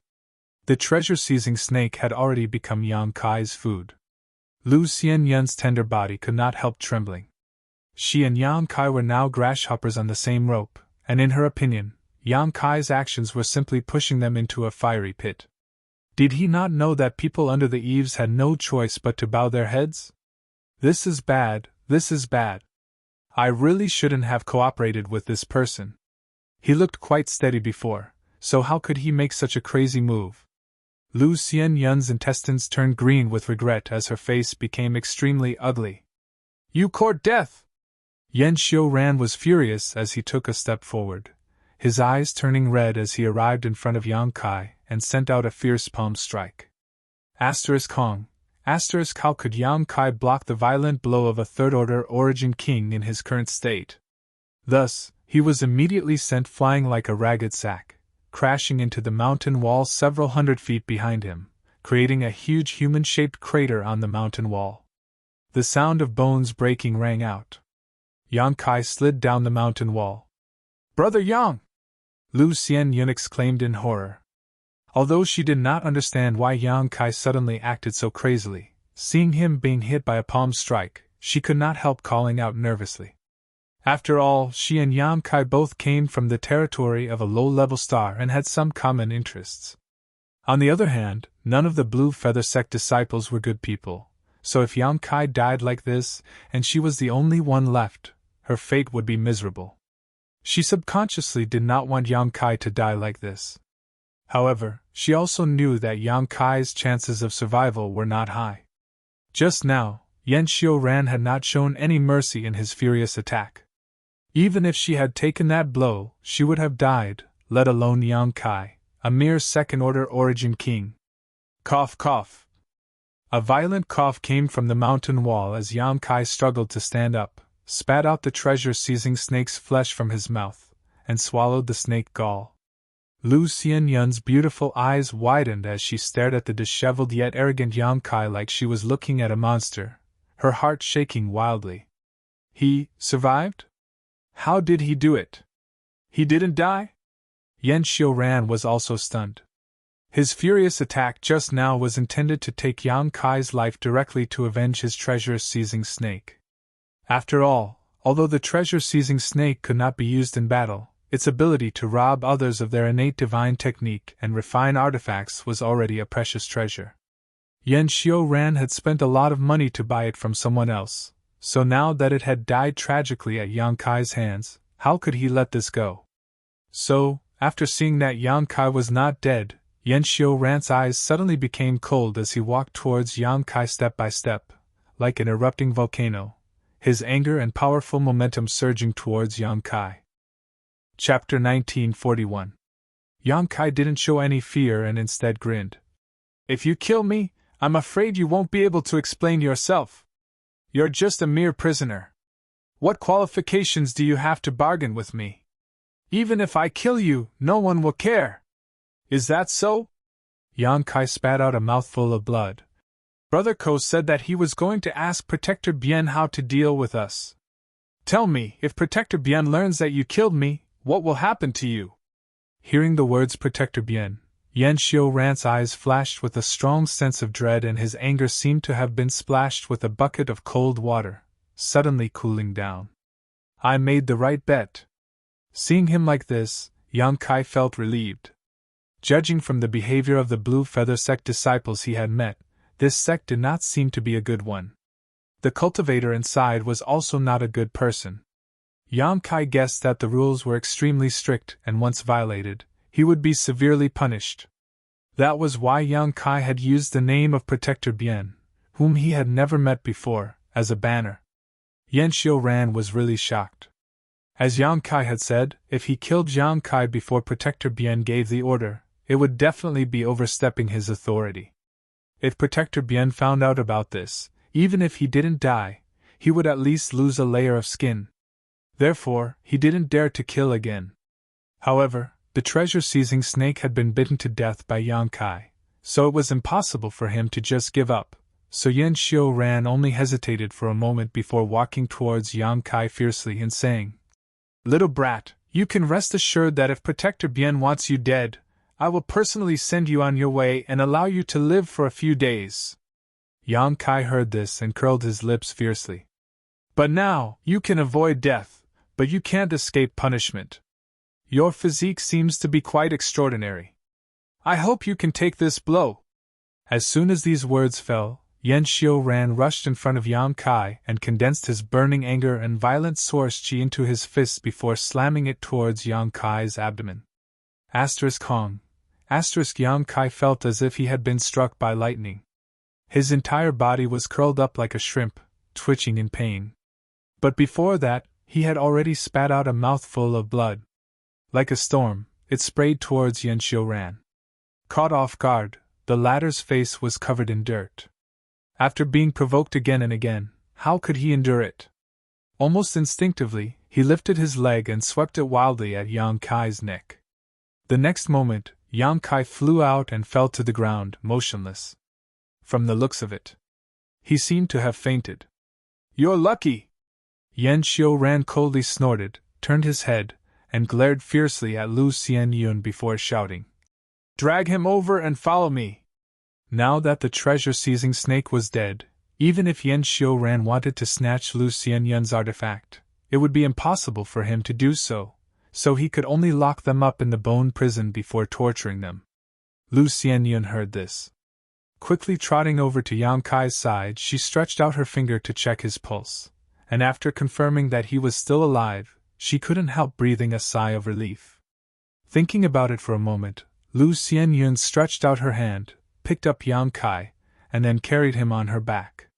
The treasure-seizing snake had already become Yang Kai's food. Lu Xianyun's tender body could not help trembling. She and Yang Kai were now grasshoppers on the same rope, and in her opinion, Yang Kai's actions were simply pushing them into a fiery pit. Did he not know that people under the eaves had no choice but to bow their heads? This is bad, this is bad. I really shouldn't have cooperated with this person. He looked quite steady before, so how could he make such a crazy move? Lu Xianyun's intestines turned green with regret as her face became extremely ugly. You court death! Yan Xiuran was furious as he took a step forward, his eyes turning red as he arrived in front of Yang Kai and sent out a fierce palm strike. Kong. How could Yang Kai block the violent blow of a third-order origin king in his current state? Thus, he was immediately sent flying like a ragged sack, crashing into the mountain wall several hundred feet behind him, creating a huge human-shaped crater on the mountain wall. The sound of bones breaking rang out. Yang Kai slid down the mountain wall. Brother Yang! Lu Xianyun exclaimed in horror. Although she did not understand why Yang Kai suddenly acted so crazily, seeing him being hit by a palm strike, she could not help calling out nervously. After all, she and Yang Kai both came from the territory of a low-level star and had some common interests. On the other hand, none of the Blue Feather Sect disciples were good people, so if Yang Kai died like this, and she was the only one left, her fate would be miserable. She subconsciously did not want Yang Kai to die like this. However, she also knew that Yang Kai's chances of survival were not high. Just now, Yan Xiuran had not shown any mercy in his furious attack. Even if she had taken that blow, she would have died, let alone Yang Kai, a mere second-order origin king. Cough, cough. A violent cough came from the mountain wall as Yang Kai struggled to stand up, spat out the treasure-seizing snake's flesh from his mouth, and swallowed the snake gall. Lu Xianyun's beautiful eyes widened as she stared at the disheveled yet arrogant Yang Kai like she was looking at a monster, her heart shaking wildly. He survived? How did he do it? He didn't die? Yan Xiuran was also stunned. His furious attack just now was intended to take Yang Kai's life directly to avenge his treasure-seizing snake. After all, although the treasure-seizing snake could not be used in battle, its ability to rob others of their innate divine technique and refine artifacts was already a precious treasure. Yan Xiuran had spent a lot of money to buy it from someone else, so now that it had died tragically at Yang Kai's hands, how could he let this go? So, after seeing that Yang Kai was not dead, Yan Xiuran's eyes suddenly became cold as he walked towards Yang Kai step by step, like an erupting volcano, his anger and powerful momentum surging towards Yang Kai. Chapter 1941. Yang Kai didn't show any fear and instead grinned. If you kill me, I'm afraid you won't be able to explain yourself. You're just a mere prisoner. What qualifications do you have to bargain with me? Even if I kill you, no one will care. Is that so? Yang Kai spat out a mouthful of blood. Brother Ko said that he was going to ask Protector Bien how to deal with us. Tell me, if Protector Bien learns that you killed me, what will happen to you? Hearing the words Protector Bien, Yan Xiuran's eyes flashed with a strong sense of dread and his anger seemed to have been splashed with a bucket of cold water, suddenly cooling down. I made the right bet. Seeing him like this, Yang Kai felt relieved. Judging from the behavior of the Blue Feather Sect disciples he had met, this sect did not seem to be a good one. The cultivator inside was also not a good person. Yang Kai guessed that the rules were extremely strict and once violated, he would be severely punished. That was why Yang Kai had used the name of Protector Bien, whom he had never met before, as a banner. Yan Xiuran was really shocked. As Yang Kai had said, if he killed Yang Kai before Protector Bien gave the order, it would definitely be overstepping his authority. If Protector Bien found out about this, even if he didn't die, he would at least lose a layer of skin. Therefore, he didn't dare to kill again. However, the treasure-seizing snake had been bitten to death by Yang Kai, so it was impossible for him to just give up, so Yan Xiu-ran only hesitated for a moment before walking towards Yang Kai fiercely and saying, "Little brat, you can rest assured that if Protector Bien wants you dead, I will personally send you on your way and allow you to live for a few days." Yang Kai heard this and curled his lips fiercely. "But now, you can avoid death, but you can't escape punishment. Your physique seems to be quite extraordinary. I hope you can take this blow." As soon as these words fell, Yan Xiu-ran rushed in front of Yang Kai and condensed his burning anger and violent source chi into his fist before slamming it towards Yang Kai's abdomen. Hong. Yang Kai felt as if he had been struck by lightning. His entire body was curled up like a shrimp, twitching in pain. But before that, he had already spat out a mouthful of blood. Like a storm, it sprayed towards Yan Xiu-ran. Caught off guard, the latter's face was covered in dirt. After being provoked again and again, how could he endure it? Almost instinctively, he lifted his leg and swept it wildly at Yang Kai's neck. The next moment, Yang Kai flew out and fell to the ground, motionless. From the looks of it, he seemed to have fainted. "You're lucky!" Yan Xiu-ran coldly snorted, turned his head, and glared fiercely at Lu Xianyun before shouting, "Drag him over and follow me!" Now that the treasure-seizing snake was dead, even if Yan Xiu-ran wanted to snatch Lu Xianyun's artifact, it would be impossible for him to do so, so he could only lock them up in the bone prison before torturing them. Lu Xianyun heard this. Quickly trotting over to Yang Kai's side, she stretched out her finger to check his pulse, and after confirming that he was still alive, she couldn't help breathing a sigh of relief. Thinking about it for a moment, Lu Xianyun stretched out her hand, picked up Yang Kai, and then carried him on her back.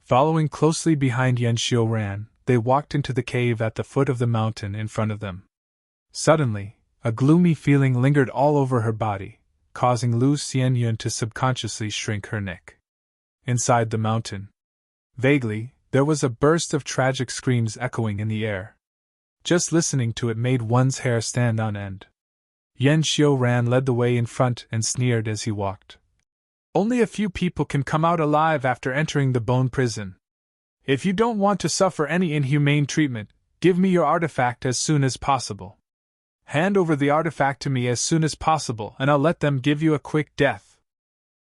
Following closely behind Yan Xiu-ran, they walked into the cave at the foot of the mountain in front of them. Suddenly, a gloomy feeling lingered all over her body, causing Lu Xianyun to subconsciously shrink her neck. Inside the mountain, vaguely, there was a burst of tragic screams echoing in the air. Just listening to it made one's hair stand on end. Yan Xiu-ran led the way in front and sneered as he walked. "Only a few people can come out alive after entering the bone prison. If you don't want to suffer any inhumane treatment, give me your artifact as soon as possible. Hand over the artifact to me as soon as possible and I'll let them give you a quick death.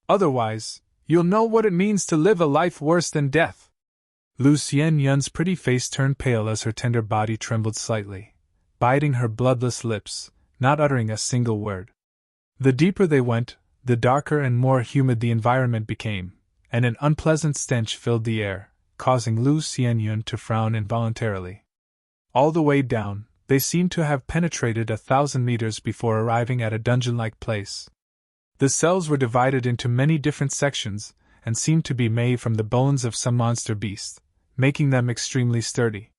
Otherwise, you'll know what it means to live a life worse than death." Lu Xianyun's pretty face turned pale as her tender body trembled slightly, biting her bloodless lips, not uttering a single word. The deeper they went, the darker and more humid the environment became, and an unpleasant stench filled the air, causing Lu Xianyun to frown involuntarily. All the way down, they seemed to have penetrated 1,000 meters before arriving at a dungeon-like place. The cells were divided into many different sections, and seemed to be made from the bones of some monster beast, making them extremely sturdy.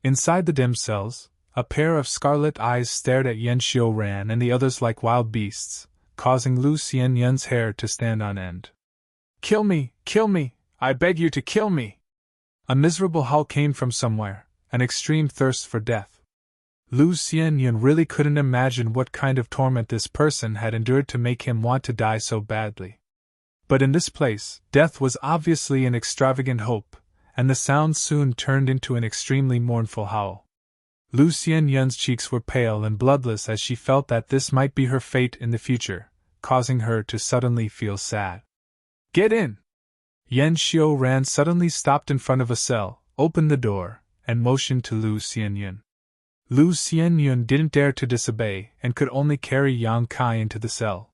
Inside the dim cells, a pair of scarlet eyes stared at Yan Xiu-ran and the others like wild beasts, causing Lu Xianyun's hair to stand on end. Kill me, I beg you to kill me!" A miserable howl came from somewhere, an extreme thirst for death. Lu Xianyun really couldn't imagine what kind of torment this person had endured to make him want to die so badly. But in this place, death was obviously an extravagant hope, and the sound soon turned into an extremely mournful howl. Lu Xianyun's cheeks were pale and bloodless as she felt that this might be her fate in the future, causing her to suddenly feel sad. "Get in!" Yan Xiu-ran suddenly stopped in front of a cell, opened the door, and motioned to Lu Xianyun. Lu Xianyun didn't dare to disobey and could only carry Yang Kai into the cell.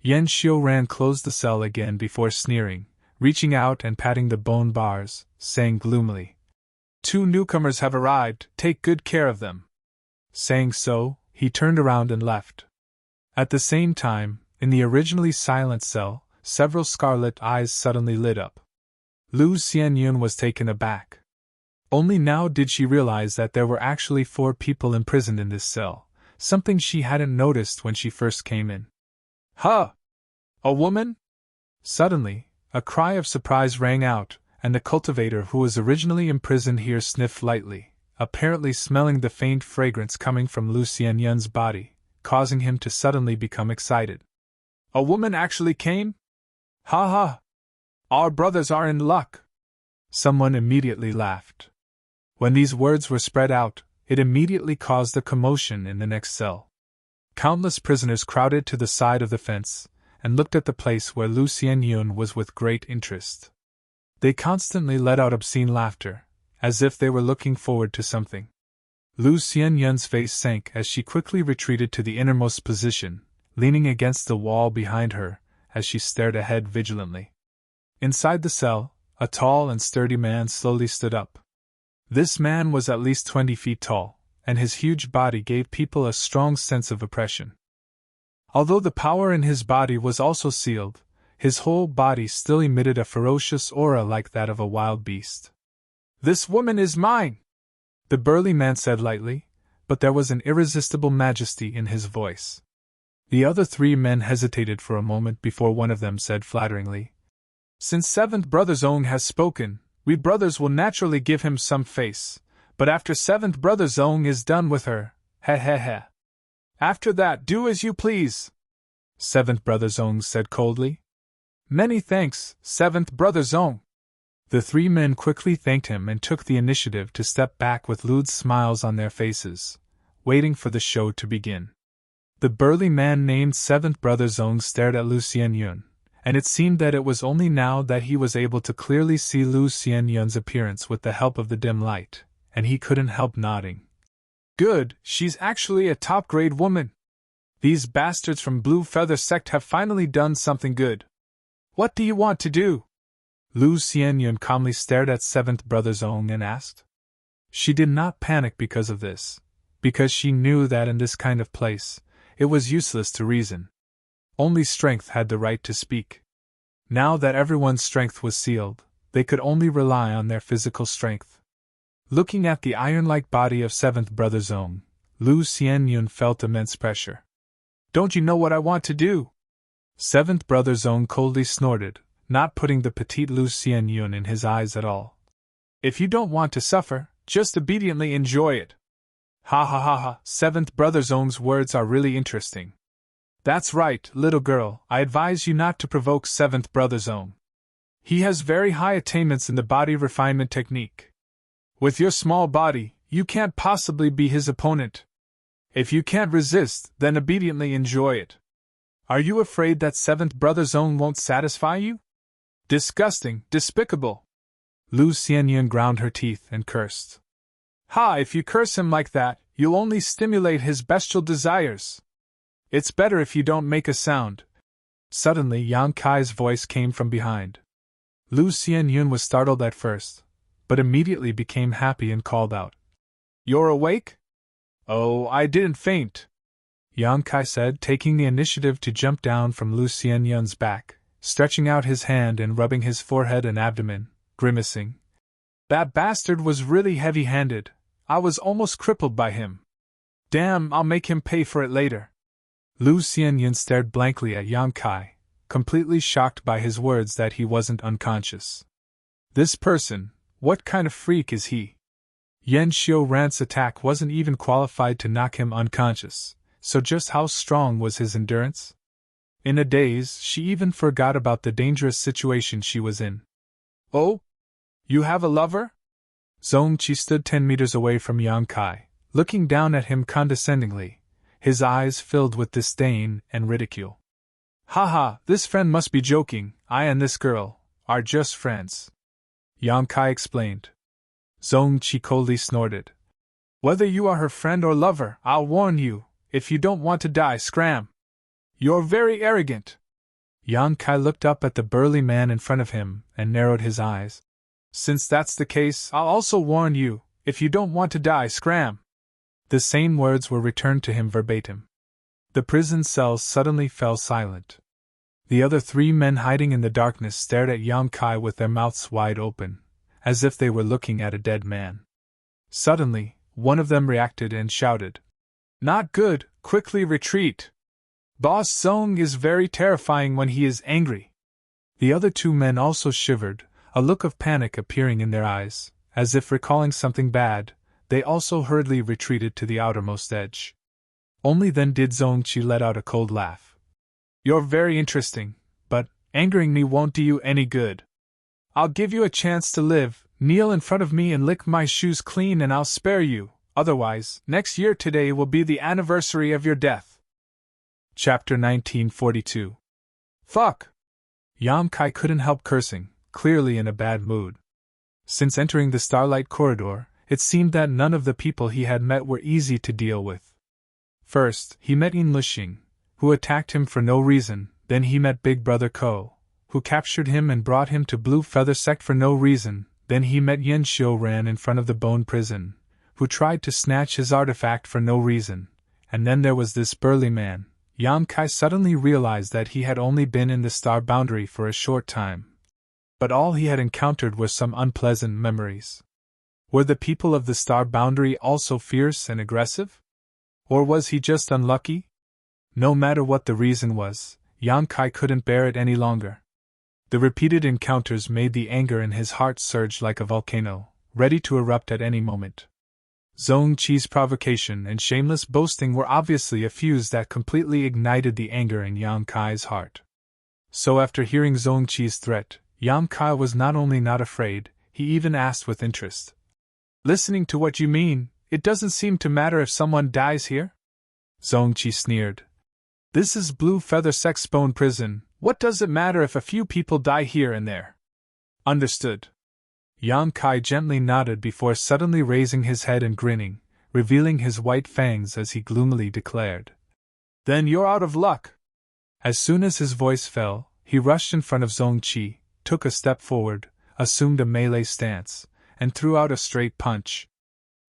Yan Xiu-ran closed the cell again before sneering, reaching out and patting the bone bars, saying gloomily, "2 newcomers have arrived, take good care of them." Saying so, he turned around and left. At the same time, in the originally silent cell, several scarlet eyes suddenly lit up. Lu Xianyun was taken aback. Only now did she realize that there were actually 4 people imprisoned in this cell, something she hadn't noticed when she first came in. "Huh! A woman?" Suddenly, a cry of surprise rang out, and the cultivator who was originally imprisoned here sniffed lightly, apparently smelling the faint fragrance coming from Lu Xianyun's body, causing him to suddenly become excited. "A woman actually came? Ha ha! Our brothers are in luck. Someone immediately laughed. When these words were spread out, it immediately caused a commotion in the next cell. Countless prisoners crowded to the side of the fence and looked at the place where Lu Xianyun was with great interest. They constantly let out obscene laughter, as if they were looking forward to something. Lu Xianyun's face sank as she quickly retreated to the innermost position, leaning against the wall behind her as she stared ahead vigilantly. Inside the cell, a tall and sturdy man slowly stood up. This man was at least 20 feet tall, and his huge body gave people a strong sense of oppression. Although the power in his body was also sealed, his whole body still emitted a ferocious aura like that of a wild beast. "This woman is mine!" the burly man said lightly, but there was an irresistible majesty in his voice. The other three men hesitated for a moment before one of them said flatteringly, "Since Seventh Brother Zong has spoken, we brothers will naturally give him some face, but after Seventh Brother Zong is done with her, he. After that, do as you please," Seventh Brother Zong said coldly. "Many thanks, Seventh Brother Zong." The three men quickly thanked him and took the initiative to step back with lewd smiles on their faces, waiting for the show to begin. The burly man named Seventh Brother Zong stared at Lu Xianyun, and it seemed that it was only now that he was able to clearly see Lu Xianyun's appearance with the help of the dim light, and he couldn't help nodding. "Good, she's actually a top-grade woman. These bastards from Blue Feather Sect have finally done something good. What do you want to do?" Lu Xianyun calmly stared at Seventh Brother Zong and asked. She did not panic because of this, because she knew that in this kind of place, it was useless to reason. Only strength had the right to speak. Now that everyone's strength was sealed, they could only rely on their physical strength. Looking at the iron-like body of Seventh Brother Zong, Lu Xianyun felt immense pressure. "Don't you know what I want to do?" Seventh Brother Zong coldly snorted, not putting the petite Lu Xianyun in his eyes at all. "If you don't want to suffer, just obediently enjoy it." "Ha ha ha ha, Seventh Brother Zong's words are really interesting." "That's right, little girl, I advise you not to provoke Seventh Brother Zong. He has very high attainments in the body refinement technique. With your small body, you can't possibly be his opponent. If you can't resist, then obediently enjoy it. Are you afraid that Seventh Brother Zong won't satisfy you? Disgusting, despicable." Lu Xianyun ground her teeth and cursed. "Ha, if you curse him like that, you'll only stimulate his bestial desires. It's better if you don't make a sound." Suddenly Yang Kai's voice came from behind. Lu Xianyun was startled at first, but immediately became happy and called out, "You're awake?" "Oh, I didn't faint," Yang Kai said, taking the initiative to jump down from Lu Xianyun's back, stretching out his hand and rubbing his forehead and abdomen, grimacing. "That bastard was really heavy-handed. I was almost crippled by him. Damn, I'll make him pay for it later." Lu Xianyun stared blankly at Yang Kai, completely shocked by his words that he wasn't unconscious. This person, what kind of freak is he? Yan Xiu-Ran's attack wasn't even qualified to knock him unconscious, so just how strong was his endurance? In a daze, she even forgot about the dangerous situation she was in. "Oh? You have a lover?" Zong Qi stood 10 meters away from Yang Kai, looking down at him condescendingly, his eyes filled with disdain and ridicule. "Ha ha, this friend must be joking, I and this girl are just friends," Yang Kai explained. Zong Qi coldly snorted. "Whether you are her friend or lover, I'll warn you, if you don't want to die, scram. You're very arrogant." Yang Kai looked up at the burly man in front of him and narrowed his eyes. "Since that's the case, I'll also warn you, if you don't want to die, scram." The same words were returned to him verbatim. The prison cells suddenly fell silent. The other three men hiding in the darkness stared at Yang Kai with their mouths wide open, as if they were looking at a dead man. Suddenly, one of them reacted and shouted, "Not good, quickly retreat. Boss Zong is very terrifying when he is angry." The other two men also shivered, a look of panic appearing in their eyes, as if recalling something bad. They also hurriedly retreated to the outermost edge. Only then did Zong Qi let out a cold laugh. "You're very interesting, but angering me won't do you any good. I'll give you a chance to live. Kneel in front of me and lick my shoes clean and I'll spare you. Otherwise, next year today will be the anniversary of your death. Chapter 1942. Fuck! Yam Kai couldn't help cursing, clearly in a bad mood. Since entering the Starlight Corridor, it seemed that none of the people he had met were easy to deal with. First, he met Yin Lixing, who attacked him for no reason. Then he met Big Brother Ko, who captured him and brought him to Blue Feather Sect for no reason. Then he met Yen Xiuran in front of the Bone Prison, who tried to snatch his artifact for no reason. And then there was this burly man. Yam Kai suddenly realized that he had only been in the Star Boundary for a short time. But all he had encountered were some unpleasant memories. Were the people of the Star Boundary also fierce and aggressive? Or was he just unlucky? No matter what the reason was, Yam Kai couldn't bear it any longer. The repeated encounters made the anger in his heart surge like a volcano, ready to erupt at any moment. Zhong Qi's provocation and shameless boasting were obviously a fuse that completely ignited the anger in Yam Kai's heart. So after hearing Zhong Qi's threat, Yam Kai was not only not afraid, he even asked with interest. Listening to what you mean, it doesn't seem to matter if someone dies here? Zhong Qi sneered. This is Blue Feather Sect's Bone Prison. What does it matter if a few people die here and there? Understood. Yam Kai gently nodded before suddenly raising his head and grinning, revealing his white fangs as he gloomily declared. Then you're out of luck. As soon as his voice fell, he rushed in front of Zhong Qi, took a step forward, assumed a melee stance, and threw out a straight punch.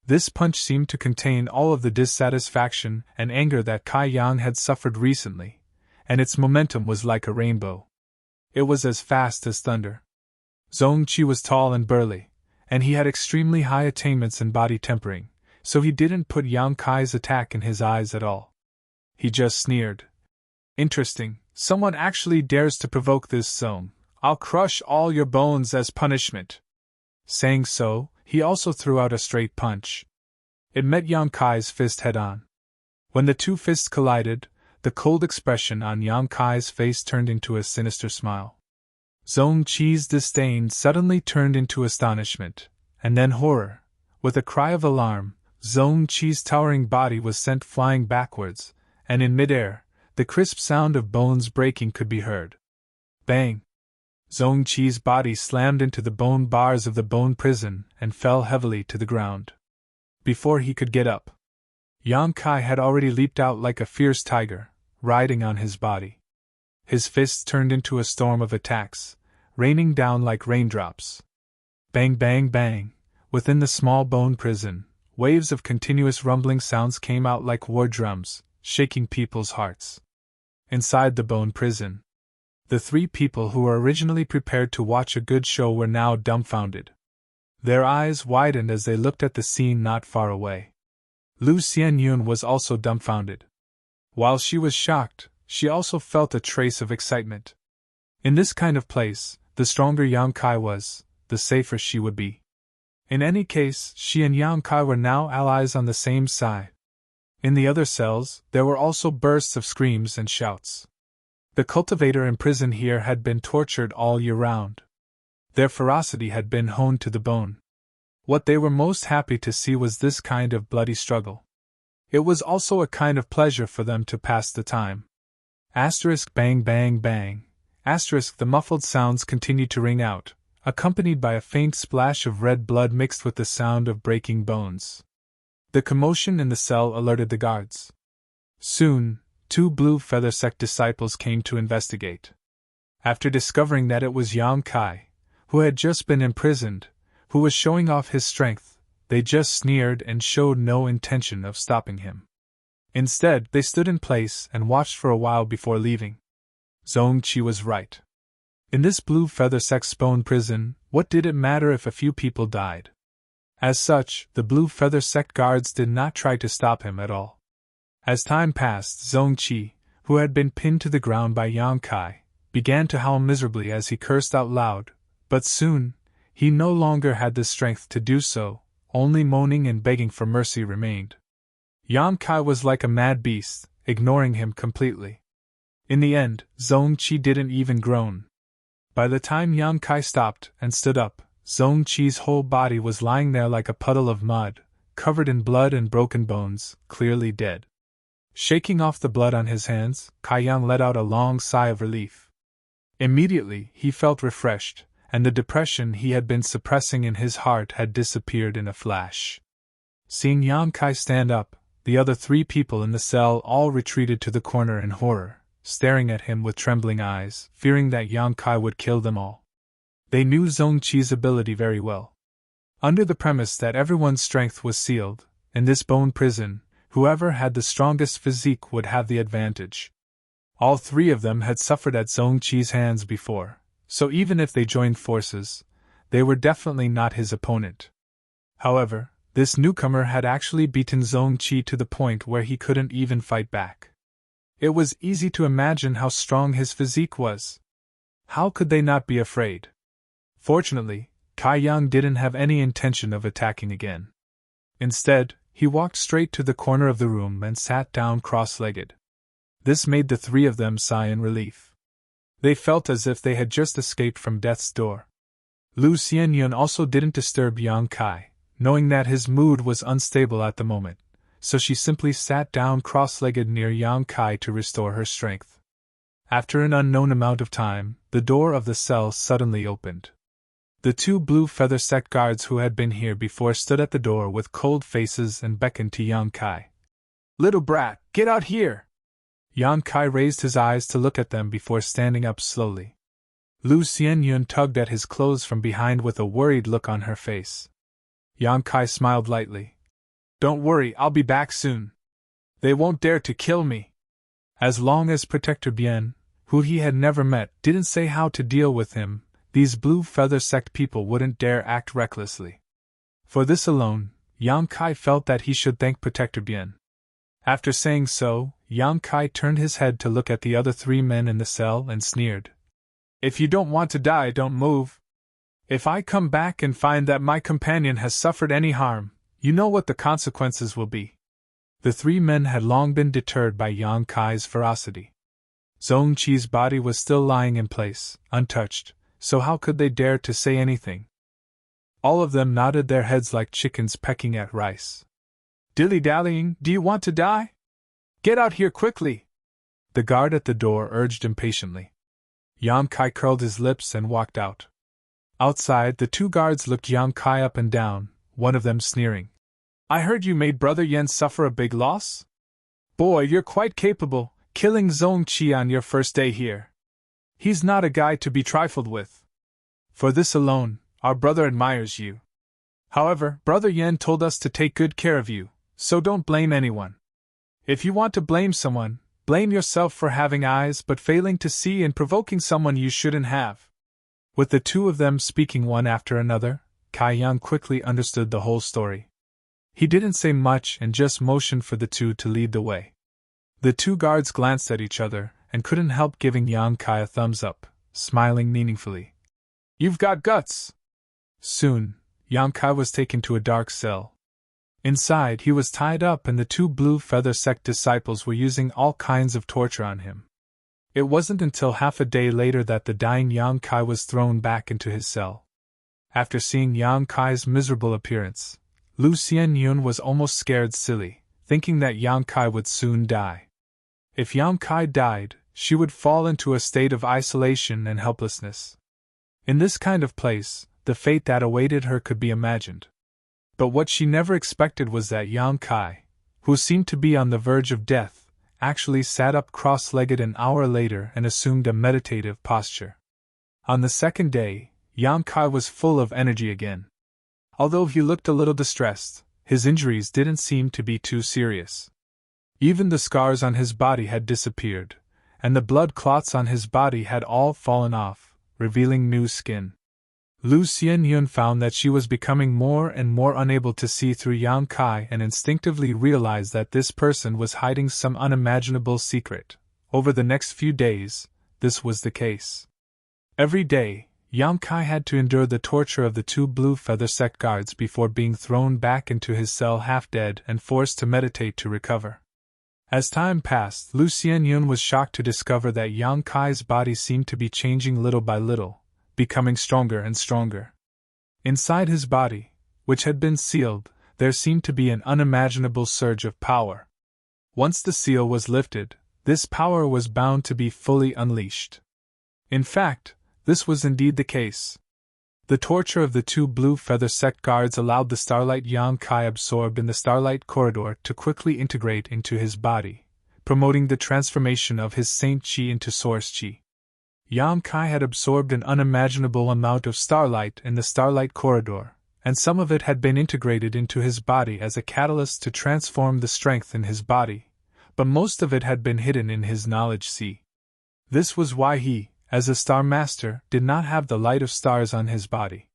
This punch seemed to contain all of the dissatisfaction and anger that Kai Yang had suffered recently, and its momentum was like a rainbow. It was as fast as thunder. Zhong Qi was tall and burly, and he had extremely high attainments in body tempering, so he didn't put Yang Kai's attack in his eyes at all. He just sneered. Interesting, someone actually dares to provoke this zone. I'll crush all your bones as punishment. Saying so, he also threw out a straight punch. It met Yang Kai's fist head-on. When the two fists collided, the cold expression on Yang Kai's face turned into a sinister smile. Zhong Qi's disdain suddenly turned into astonishment, and then horror. With a cry of alarm, Zhong Qi's towering body was sent flying backwards, and in midair, the crisp sound of bones breaking could be heard. Bang! Zhong Qi's body slammed into the bone bars of the bone prison and fell heavily to the ground. Before he could get up, Yam Kai had already leaped out like a fierce tiger, riding on his body. His fists turned into a storm of attacks, raining down like raindrops. Bang, bang, bang! Within the small bone prison, waves of continuous rumbling sounds came out like war drums, shaking people's hearts. Inside the bone prison, the three people who were originally prepared to watch a good show were now dumbfounded. Their eyes widened as they looked at the scene not far away. Lu Xianyun was also dumbfounded. While she was shocked, she also felt a trace of excitement. In this kind of place, the stronger Yang Kai was, the safer she would be. In any case, she and Yang Kai were now allies on the same side. In the other cells, there were also bursts of screams and shouts. The cultivator imprisoned here had been tortured all year round. Their ferocity had been honed to the bone. What they were most happy to see was this kind of bloody struggle. It was also a kind of pleasure for them to pass the time. Asterisk bang bang bang. Asterisk the muffled sounds continued to ring out, accompanied by a faint splash of red blood mixed with the sound of breaking bones. The commotion in the cell alerted the guards. Soon, 2 Blue Feather Sect disciples came to investigate. After discovering that it was Yang Kai, who had just been imprisoned, who was showing off his strength, they just sneered and showed no intention of stopping him. Instead, they stood in place and watched for a while before leaving. Zhong Qi was right. In this Blue Feather Sect's bone prison, what did it matter if a few people died? As such, the Blue Feather Sect guards did not try to stop him at all. As time passed, Zhong Qi, who had been pinned to the ground by Yang Kai, began to howl miserably as he cursed out loud, but soon, he no longer had the strength to do so, only moaning and begging for mercy remained. Yang Kai was like a mad beast, ignoring him completely. In the end, Zhong Qi didn't even groan. By the time Yang Kai stopped and stood up, Zhong Qi's whole body was lying there like a puddle of mud, covered in blood and broken bones, clearly dead. Shaking off the blood on his hands, Kai Yang let out a long sigh of relief. Immediately, he felt refreshed, and the depression he had been suppressing in his heart had disappeared in a flash. Seeing Yang Kai stand up, the other 3 people in the cell all retreated to the corner in horror, staring at him with trembling eyes, fearing that Yang Kai would kill them all. They knew Zhong Qi's ability very well. Under the premise that everyone's strength was sealed, in this bone prison, whoever had the strongest physique would have the advantage. All 3 of them had suffered at Zhong Qi's hands before, so even if they joined forces, they were definitely not his opponent. However, this newcomer had actually beaten Zhong Qi to the point where he couldn't even fight back. It was easy to imagine how strong his physique was. How could they not be afraid? Fortunately, Kai Yang didn't have any intention of attacking again. Instead, he walked straight to the corner of the room and sat down cross-legged. This made the 3 of them sigh in relief. They felt as if they had just escaped from death's door. Lu Xianyun also didn't disturb Yang Kai, knowing that his mood was unstable at the moment, so she simply sat down cross-legged near Yang Kai to restore her strength. After an unknown amount of time, the door of the cell suddenly opened. The 2 blue feather sect guards who had been here before stood at the door with cold faces and beckoned to Yang Kai. "Little brat, get out here!" Yang Kai raised his eyes to look at them before standing up slowly. Lu Xianyun tugged at his clothes from behind with a worried look on her face. Yang Kai smiled lightly. "Don't worry, I'll be back soon. They won't dare to kill me." As long as Protector Bien, who he had never met, didn't say how to deal with him, these blue feather sect people wouldn't dare act recklessly. For this alone, Yang Kai felt that he should thank Protector Bien. After saying so, Yang Kai turned his head to look at the other 3 men in the cell and sneered. "If you don't want to die, don't move. If I come back and find that my companion has suffered any harm, you know what the consequences will be." The 3 men had long been deterred by Yang Kai's ferocity. Zhong Qi's body was still lying in place, untouched, so how could they dare to say anything? All of them nodded their heads like chickens pecking at rice. "Dilly-dallying, do you want to die? Get out here quickly!" The guard at the door urged impatiently. Yang Kai curled his lips and walked out. Outside, the 2 guards looked Yang Kai up and down, one of them sneering. "I heard you made Brother Yen suffer a big loss? Boy, you're quite capable, killing Zhong Qi on your first day here. He's not a guy to be trifled with. For this alone, our brother admires you. However, Brother Yen told us to take good care of you, so don't blame anyone. If you want to blame someone, blame yourself for having eyes but failing to see and provoking someone you shouldn't have." With the 2 of them speaking one after another, Kai Yang quickly understood the whole story. He didn't say much and just motioned for the 2 to lead the way. The 2 guards glanced at each other and couldn't help giving Yang Kai a thumbs up, smiling meaningfully. "You've got guts!" Soon, Yang Kai was taken to a dark cell. Inside, he was tied up and the 2 blue feather sect disciples were using all kinds of torture on him. It wasn't until half a day later that the dying Yang Kai was thrown back into his cell. After seeing Yang Kai's miserable appearance, Lu Xianyun was almost scared silly, thinking that Yang Kai would soon die. If Yang Kai died, she would fall into a state of isolation and helplessness. In this kind of place, the fate that awaited her could be imagined. But what she never expected was that Yang Kai, who seemed to be on the verge of death, actually sat up cross-legged an hour later and assumed a meditative posture. On the second day, Yang Kai was full of energy again. Although he looked a little distressed, his injuries didn't seem to be too serious. Even the scars on his body had disappeared, and the blood clots on his body had all fallen off, revealing new skin. Lu Xianyun found that she was becoming more and more unable to see through Yang Kai and instinctively realized that this person was hiding some unimaginable secret. Over the next few days, this was the case. Every day, Yang Kai had to endure the torture of the 2 blue feather sect guards before being thrown back into his cell half dead and forced to meditate to recover. As time passed, Lu Xianyun was shocked to discover that Yang Kai's body seemed to be changing little by little, becoming stronger and stronger. Inside his body, which had been sealed, there seemed to be an unimaginable surge of power. Once the seal was lifted, this power was bound to be fully unleashed. In fact, this was indeed the case. The torture of the two blue feather sect guards allowed the starlight Yang Kai absorbed in the starlight corridor to quickly integrate into his body, promoting the transformation of his Saint Qi into Source Qi. Yang Kai had absorbed an unimaginable amount of starlight in the starlight corridor, and some of it had been integrated into his body as a catalyst to transform the strength in his body, but most of it had been hidden in his knowledge sea. This was why he, as a star master, did not have the light of stars on his body.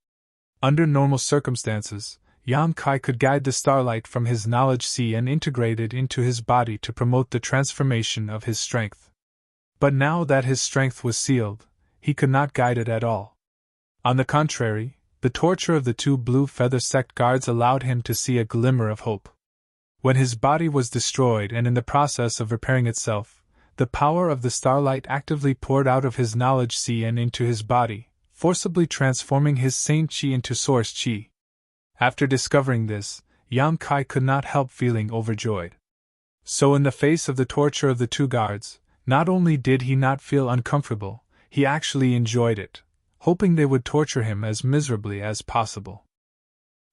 Under normal circumstances, Yang Kai could guide the starlight from his knowledge sea and integrate it into his body to promote the transformation of his strength. But now that his strength was sealed, he could not guide it at all. On the contrary, the torture of the two blue feather sect guards allowed him to see a glimmer of hope. When his body was destroyed and in the process of repairing itself, the power of the starlight actively poured out of his knowledge sea and into his body, forcibly transforming his Saint Qi into Source Qi. After discovering this, Yang Kai could not help feeling overjoyed. So in the face of the torture of the two guards, not only did he not feel uncomfortable, he actually enjoyed it, hoping they would torture him as miserably as possible.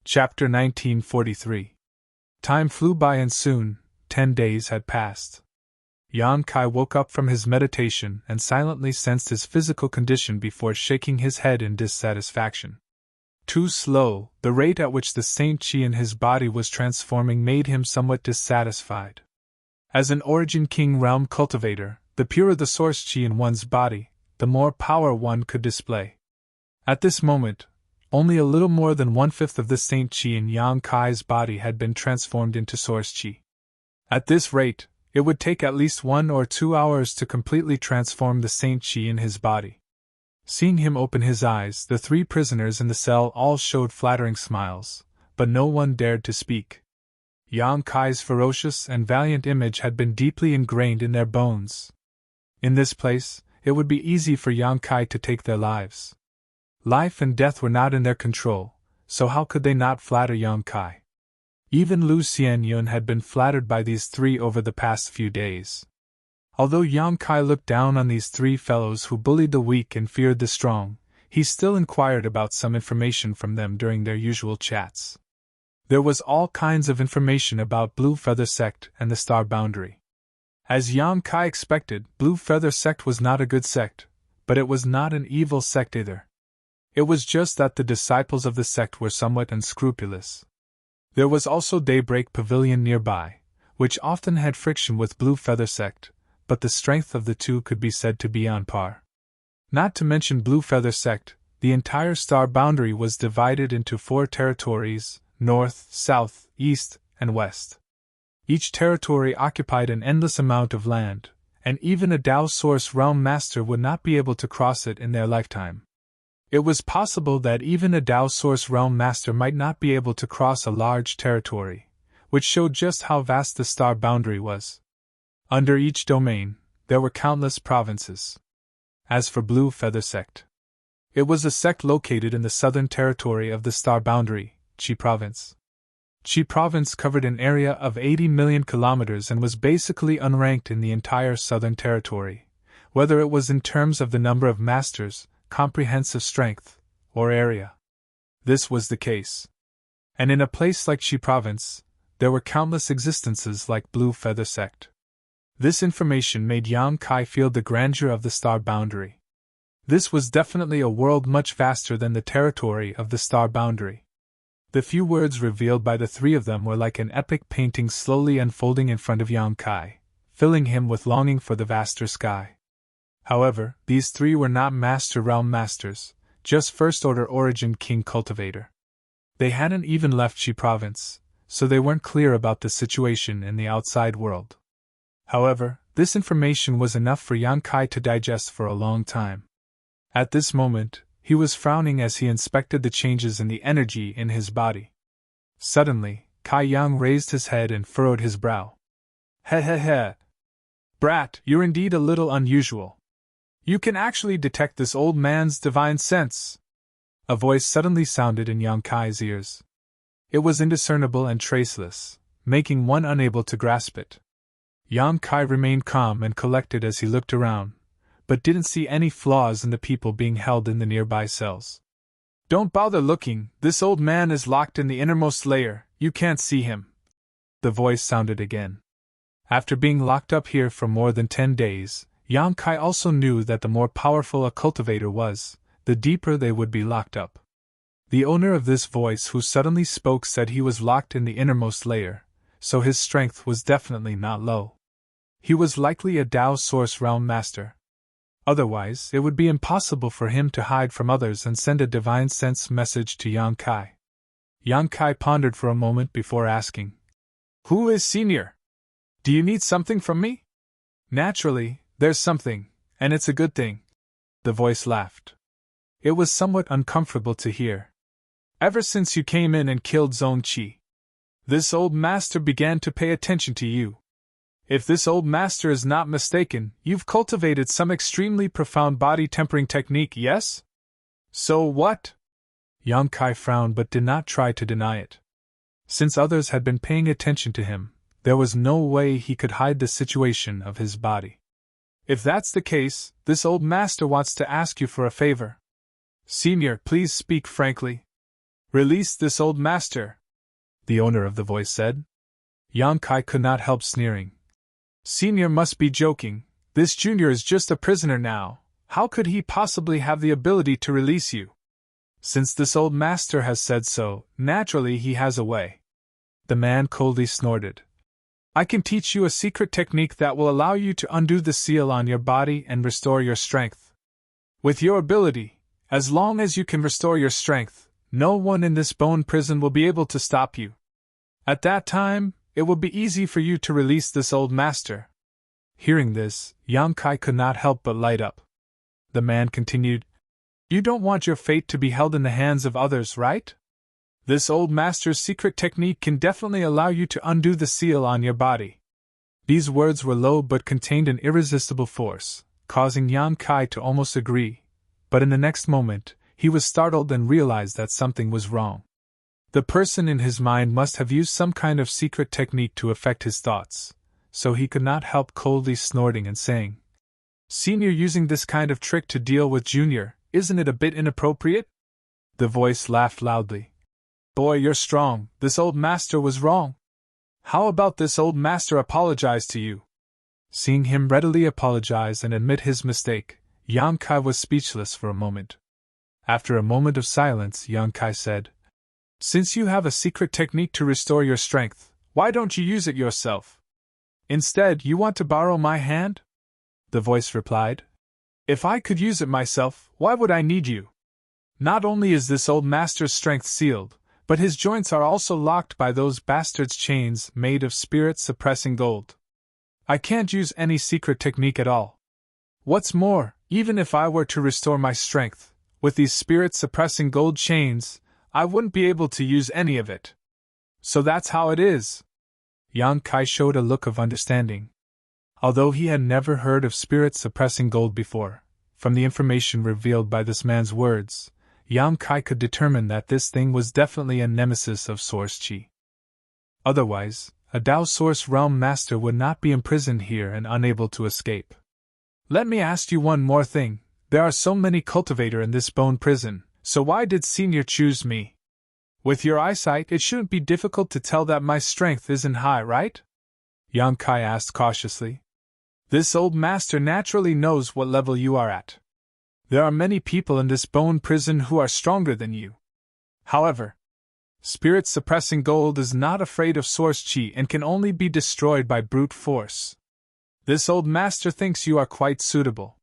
Chapter 1943. Time flew by and soon, 10 days had passed. Yang Kai woke up from his meditation and silently sensed his physical condition before shaking his head in dissatisfaction. Too slow, the rate at which the Saint Qi in his body was transforming made him somewhat dissatisfied. As an Origin King realm cultivator, the purer the Source Qi in one's body, the more power one could display. At this moment, only a little more than 1/5 of the Saint Qi in Yang Kai's body had been transformed into Source Qi. At this rate, it would take at least 1 or 2 hours to completely transform the Saint Qi in his body. Seeing him open his eyes, the 3 prisoners in the cell all showed flattering smiles, but no one dared to speak. Yang Kai's ferocious and valiant image had been deeply ingrained in their bones. In this place, it would be easy for Yang Kai to take their lives. Life and death were not in their control, so how could they not flatter Yang Kai? Even Lu Xianyun had been flattered by these 3 over the past few days. Although Yang Kai looked down on these 3 fellows who bullied the weak and feared the strong, he still inquired about some information from them during their usual chats. There was all kinds of information about Blue Feather Sect and the Star Boundary. As Yang Kai expected, Blue Feather Sect was not a good sect, but it was not an evil sect either. It was just that the disciples of the sect were somewhat unscrupulous. There was also Daybreak Pavilion nearby, which often had friction with Blue Feather Sect, but the strength of the two could be said to be on par. Not to mention Blue Feather Sect, the entire Star Boundary was divided into 4 territories: north, south, east, and west. Each territory occupied an endless amount of land, and even a Tao Source Realm Master would not be able to cross it in their lifetime. It was possible that even a Tao Source Realm Master might not be able to cross a large territory, which showed just how vast the Star Boundary was. Under each domain, there were countless provinces. As for Blue Feather Sect, it was a sect located in the southern territory of the Star Boundary, Qi Province. Qi Province covered an area of 80 million kilometers and was basically unranked in the entire southern territory, whether it was in terms of the number of masters, comprehensive strength, or area. This was the case. And in a place like Qi Province, there were countless existences like Blue Feather Sect. This information made Yang Kai feel the grandeur of the Star Boundary. This was definitely a world much vaster than the territory of the Star Boundary. The few words revealed by the 3 of them were like an epic painting slowly unfolding in front of Yang Kai, filling him with longing for the vaster sky. However, these 3 were not Master Realm Masters, just First-Order Origin King Cultivator. They hadn't even left Qi Province, so they weren't clear about the situation in the outside world. However, this information was enough for Yang Kai to digest for a long time. At this moment, he was frowning as he inspected the changes in the energy in his body. Suddenly, Kai Yang raised his head and furrowed his brow. He. Brat, you're indeed a little unusual. You can actually detect this old man's divine sense. A voice suddenly sounded in Yang Kai's ears. It was indiscernible and traceless, making one unable to grasp it. Yang Kai remained calm and collected as he looked around, but didn't see any flaws in the people being held in the nearby cells. Don't bother looking, this old man is locked in the innermost layer, you can't see him. The voice sounded again. After being locked up here for more than 10 days, Yang Kai also knew that the more powerful a cultivator was, the deeper they would be locked up. The owner of this voice who suddenly spoke said he was locked in the innermost layer, so his strength was definitely not low. He was likely a Tao Source Realm Master. Otherwise, it would be impossible for him to hide from others and send a divine sense message to Yang Kai. Yang Kai pondered for a moment before asking, "Who is Senior? Do you need something from me?" "Naturally, there's something, and it's a good thing." The voice laughed. It was somewhat uncomfortable to hear. "Ever since you came in and killed Zone Qi, this old master began to pay attention to you. If this old master is not mistaken, you've cultivated some extremely profound body tempering technique, yes?" "So what?" Yang Kai frowned but did not try to deny it. Since others had been paying attention to him, there was no way he could hide the situation of his body. "If that's the case, this old master wants to ask you for a favor." "Senior, please speak frankly." "Release this old master," the owner of the voice said. Yang Kai could not help sneering. "Senior must be joking, this junior is just a prisoner now, how could he possibly have the ability to release you? Since this old master has said so, naturally he has a way." The man coldly snorted. "I can teach you a secret technique that will allow you to undo the seal on your body and restore your strength. With your ability, as long as you can restore your strength, no one in this bone prison will be able to stop you. At that time, it will be easy for you to release this old master." Hearing this, Yang Kai could not help but light up. The man continued, "You don't want your fate to be held in the hands of others, right? This old master's secret technique can definitely allow you to undo the seal on your body." These words were low but contained an irresistible force, causing Yang Kai to almost agree, but in the next moment, he was startled and realized that something was wrong. The person in his mind must have used some kind of secret technique to affect his thoughts, so he could not help coldly snorting and saying, "Senior using this kind of trick to deal with Junior, isn't it a bit inappropriate?" The voice laughed loudly. "Boy, you're strong, this old master was wrong. How about this old master apologize to you?" Seeing him readily apologize and admit his mistake, Yang Kai was speechless for a moment. After a moment of silence, Yang Kai said, "Since you have a secret technique to restore your strength, why don't you use it yourself? Instead, you want to borrow my hand?" The voice replied, "If I could use it myself, why would I need you? Not only is this old master's strength sealed, but his joints are also locked by those bastards' chains made of spirit-suppressing gold. I can't use any secret technique at all. What's more, even if I were to restore my strength, with these spirit-suppressing gold chains, I wouldn't be able to use any of it. So that's how it is." Yang Kai showed a look of understanding. Although he had never heard of spirit-suppressing gold before, from the information revealed by this man's words, Yang Kai could determine that this thing was definitely a nemesis of Source Qi. Otherwise, a Tao Source Realm Master would not be imprisoned here and unable to escape. "Let me ask you one more thing. There are so many cultivator in this bone prison, so why did Senior choose me? With your eyesight, it shouldn't be difficult to tell that my strength isn't high, right?" Yang Kai asked cautiously. "This old master naturally knows what level you are at. There are many people in this bone prison who are stronger than you. However, spirit-suppressing gold is not afraid of Source Qi and can only be destroyed by brute force. This old master thinks you are quite suitable."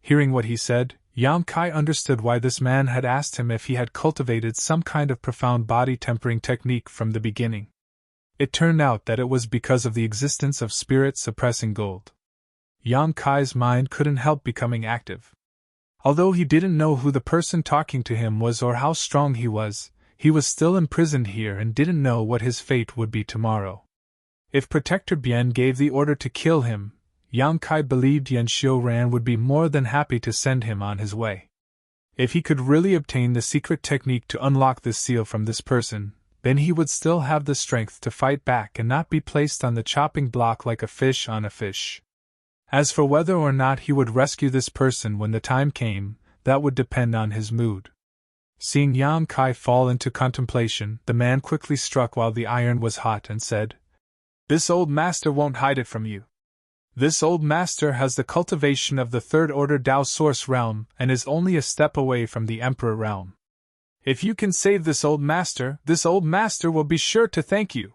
Hearing what he said, Yang Kai understood why this man had asked him if he had cultivated some kind of profound body tempering technique from the beginning. It turned out that it was because of the existence of spirit-suppressing gold. Yang Kai's mind couldn't help becoming active. Although he didn't know who the person talking to him was or how strong he was still imprisoned here and didn't know what his fate would be tomorrow. If Protector Bien gave the order to kill him, Yang Kai believed Yan Xiuran would be more than happy to send him on his way. If he could really obtain the secret technique to unlock this seal from this person, then he would still have the strength to fight back and not be placed on the chopping block like a fish on a fish. As for whether or not he would rescue this person when the time came, that would depend on his mood. Seeing Yang Kai fall into contemplation, the man quickly struck while the iron was hot and said, "This old master won't hide it from you. This old master has the cultivation of the third-order Tao Source realm and is only a step away from the Emperor realm. If you can save this old master will be sure to thank you."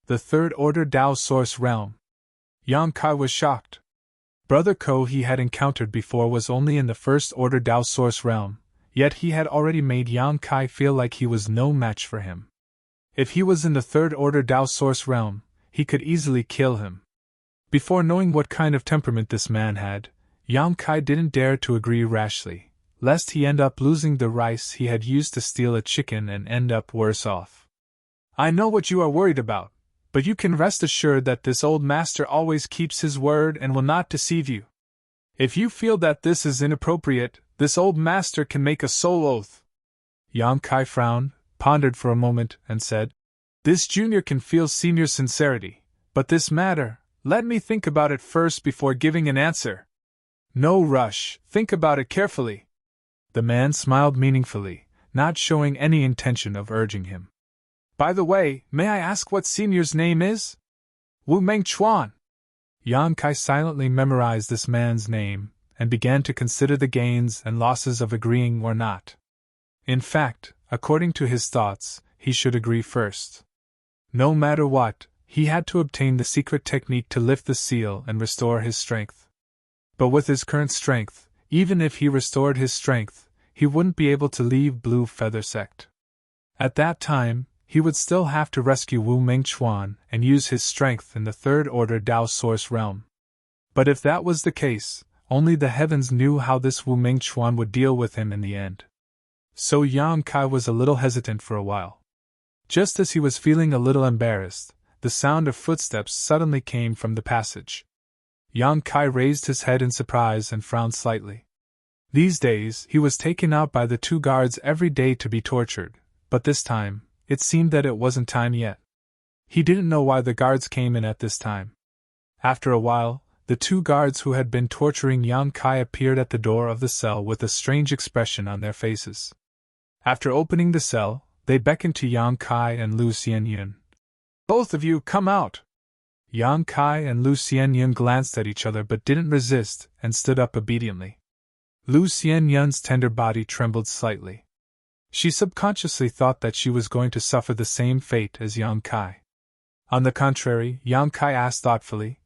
The third-order Tao Source realm. Yang Kai was shocked. Brother Ko he had encountered before was only in the first-order Tao Source realm, yet he had already made Yang Kai feel like he was no match for him. If he was in the third-order Tao Source realm, he could easily kill him. Before knowing what kind of temperament this man had, Yang Kai didn't dare to agree rashly, lest he end up losing the rice he had used to steal a chicken and end up worse off. "I know what you are worried about, but you can rest assured that this old master always keeps his word and will not deceive you. If you feel that this is inappropriate, this old master can make a soul oath." Yang Kai frowned, pondered for a moment, and said, "This junior can feel senior's sincerity, but this matter, let me think about it first before giving an answer." "No rush, think about it carefully." The man smiled meaningfully, not showing any intention of urging him. "By the way, may I ask what senior's name is?" "Wu Mengchuan." Yang Kai silently memorized this man's name, and began to consider the gains and losses of agreeing or not. In fact, according to his thoughts, he should agree first. No matter what, he had to obtain the secret technique to lift the seal and restore his strength. But with his current strength, even if he restored his strength, he wouldn't be able to leave Blue Feather Sect. At that time, he would still have to rescue Wu Mengchuan and use his strength in the third-order Tao Source realm. But if that was the case, only the heavens knew how this Wu Mengchuan would deal with him in the end. So Yang Kai was a little hesitant for a while. Just as he was feeling a little embarrassed, the sound of footsteps suddenly came from the passage. Yang Kai raised his head in surprise and frowned slightly. These days, he was taken out by the two guards every day to be tortured, but this time, it seemed that it wasn't time yet. He didn't know why the guards came in at this time. After a while, the two guards who had been torturing Yang Kai appeared at the door of the cell with a strange expression on their faces. After opening the cell, they beckoned to Yang Kai and Lu Xianyun. "Both of you, come out!" Yang Kai and Lu Xianyun glanced at each other but didn't resist and stood up obediently. Lu Xianyun's tender body trembled slightly. She subconsciously thought that she was going to suffer the same fate as Yang Kai. On the contrary, Yang Kai asked thoughtfully,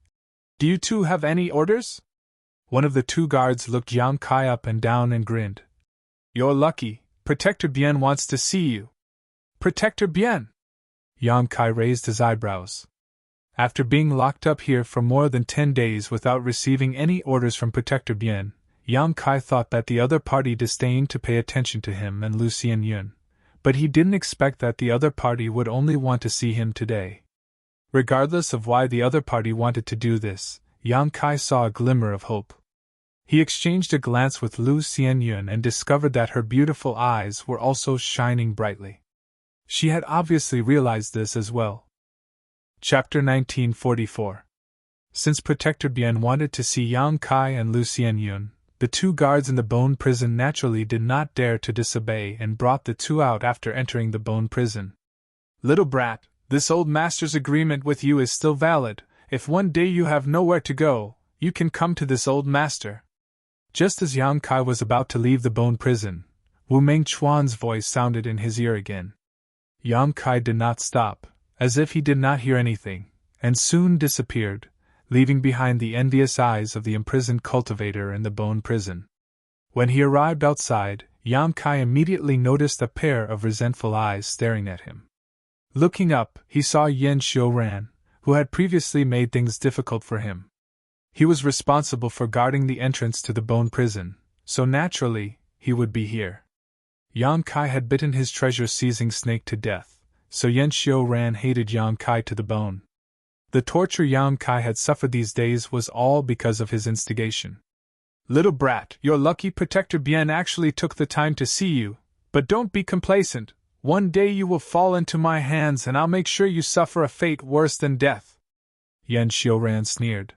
"Do you two have any orders?" One of the two guards looked Yang Kai up and down and grinned. "You're lucky, Protector Bien wants to see you." "Protector Bien?" Yang Kai raised his eyebrows. After being locked up here for more than 10 days without receiving any orders from Protector Bien, Yang Kai thought that the other party disdained to pay attention to him and Lu Xianyun, but he didn't expect that the other party would only want to see him today. Regardless of why the other party wanted to do this, Yang Kai saw a glimmer of hope. He exchanged a glance with Lu Xianyun and discovered that her beautiful eyes were also shining brightly. She had obviously realized this as well. Chapter 1944. Since Protector Bien wanted to see Yang Kai and Lu Xianyun, the two guards in the bone prison naturally did not dare to disobey and brought the two out after entering the bone prison. "Little brat, this old master's agreement with you is still valid. If one day you have nowhere to go, you can come to this old master." Just as Yang Kai was about to leave the bone prison, Wu Mengchuan's voice sounded in his ear again. Yang Kai did not stop, as if he did not hear anything, and soon disappeared, leaving behind the envious eyes of the imprisoned cultivator in the bone prison. When he arrived outside, Yang Kai immediately noticed a pair of resentful eyes staring at him. Looking up, he saw Yan Xiuran, who had previously made things difficult for him. He was responsible for guarding the entrance to the bone prison, so naturally, he would be here. Yang Kai had bitten his treasure-seizing snake to death, so Yan Xiuran hated Yang Kai to the bone. The torture Yang Kai had suffered these days was all because of his instigation. Little brat, your lucky protector Bien actually took the time to see you, but don't be complacent. One day you will fall into my hands and I'll make sure you suffer a fate worse than death. Yan Xiuran sneered.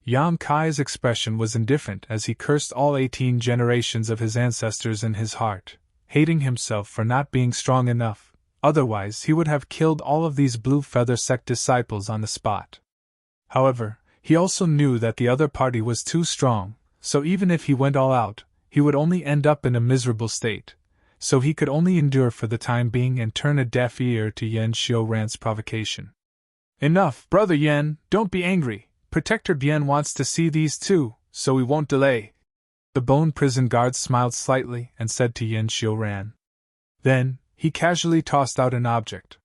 Yang Kai's expression was indifferent as he cursed all 18 generations of his ancestors in his heart, hating himself for not being strong enough, otherwise he would have killed all of these Blue Feather Sect disciples on the spot. However, he also knew that the other party was too strong, so even if he went all out, he would only end up in a miserable state, so he could only endure for the time being and turn a deaf ear to Yan Xiuran's provocation. Enough, Brother Yan, don't be angry. Protector Bien wants to see these too, so we won't delay. The bone prison guard smiled slightly and said to Yan Xiuran. Then, he casually tossed out an object.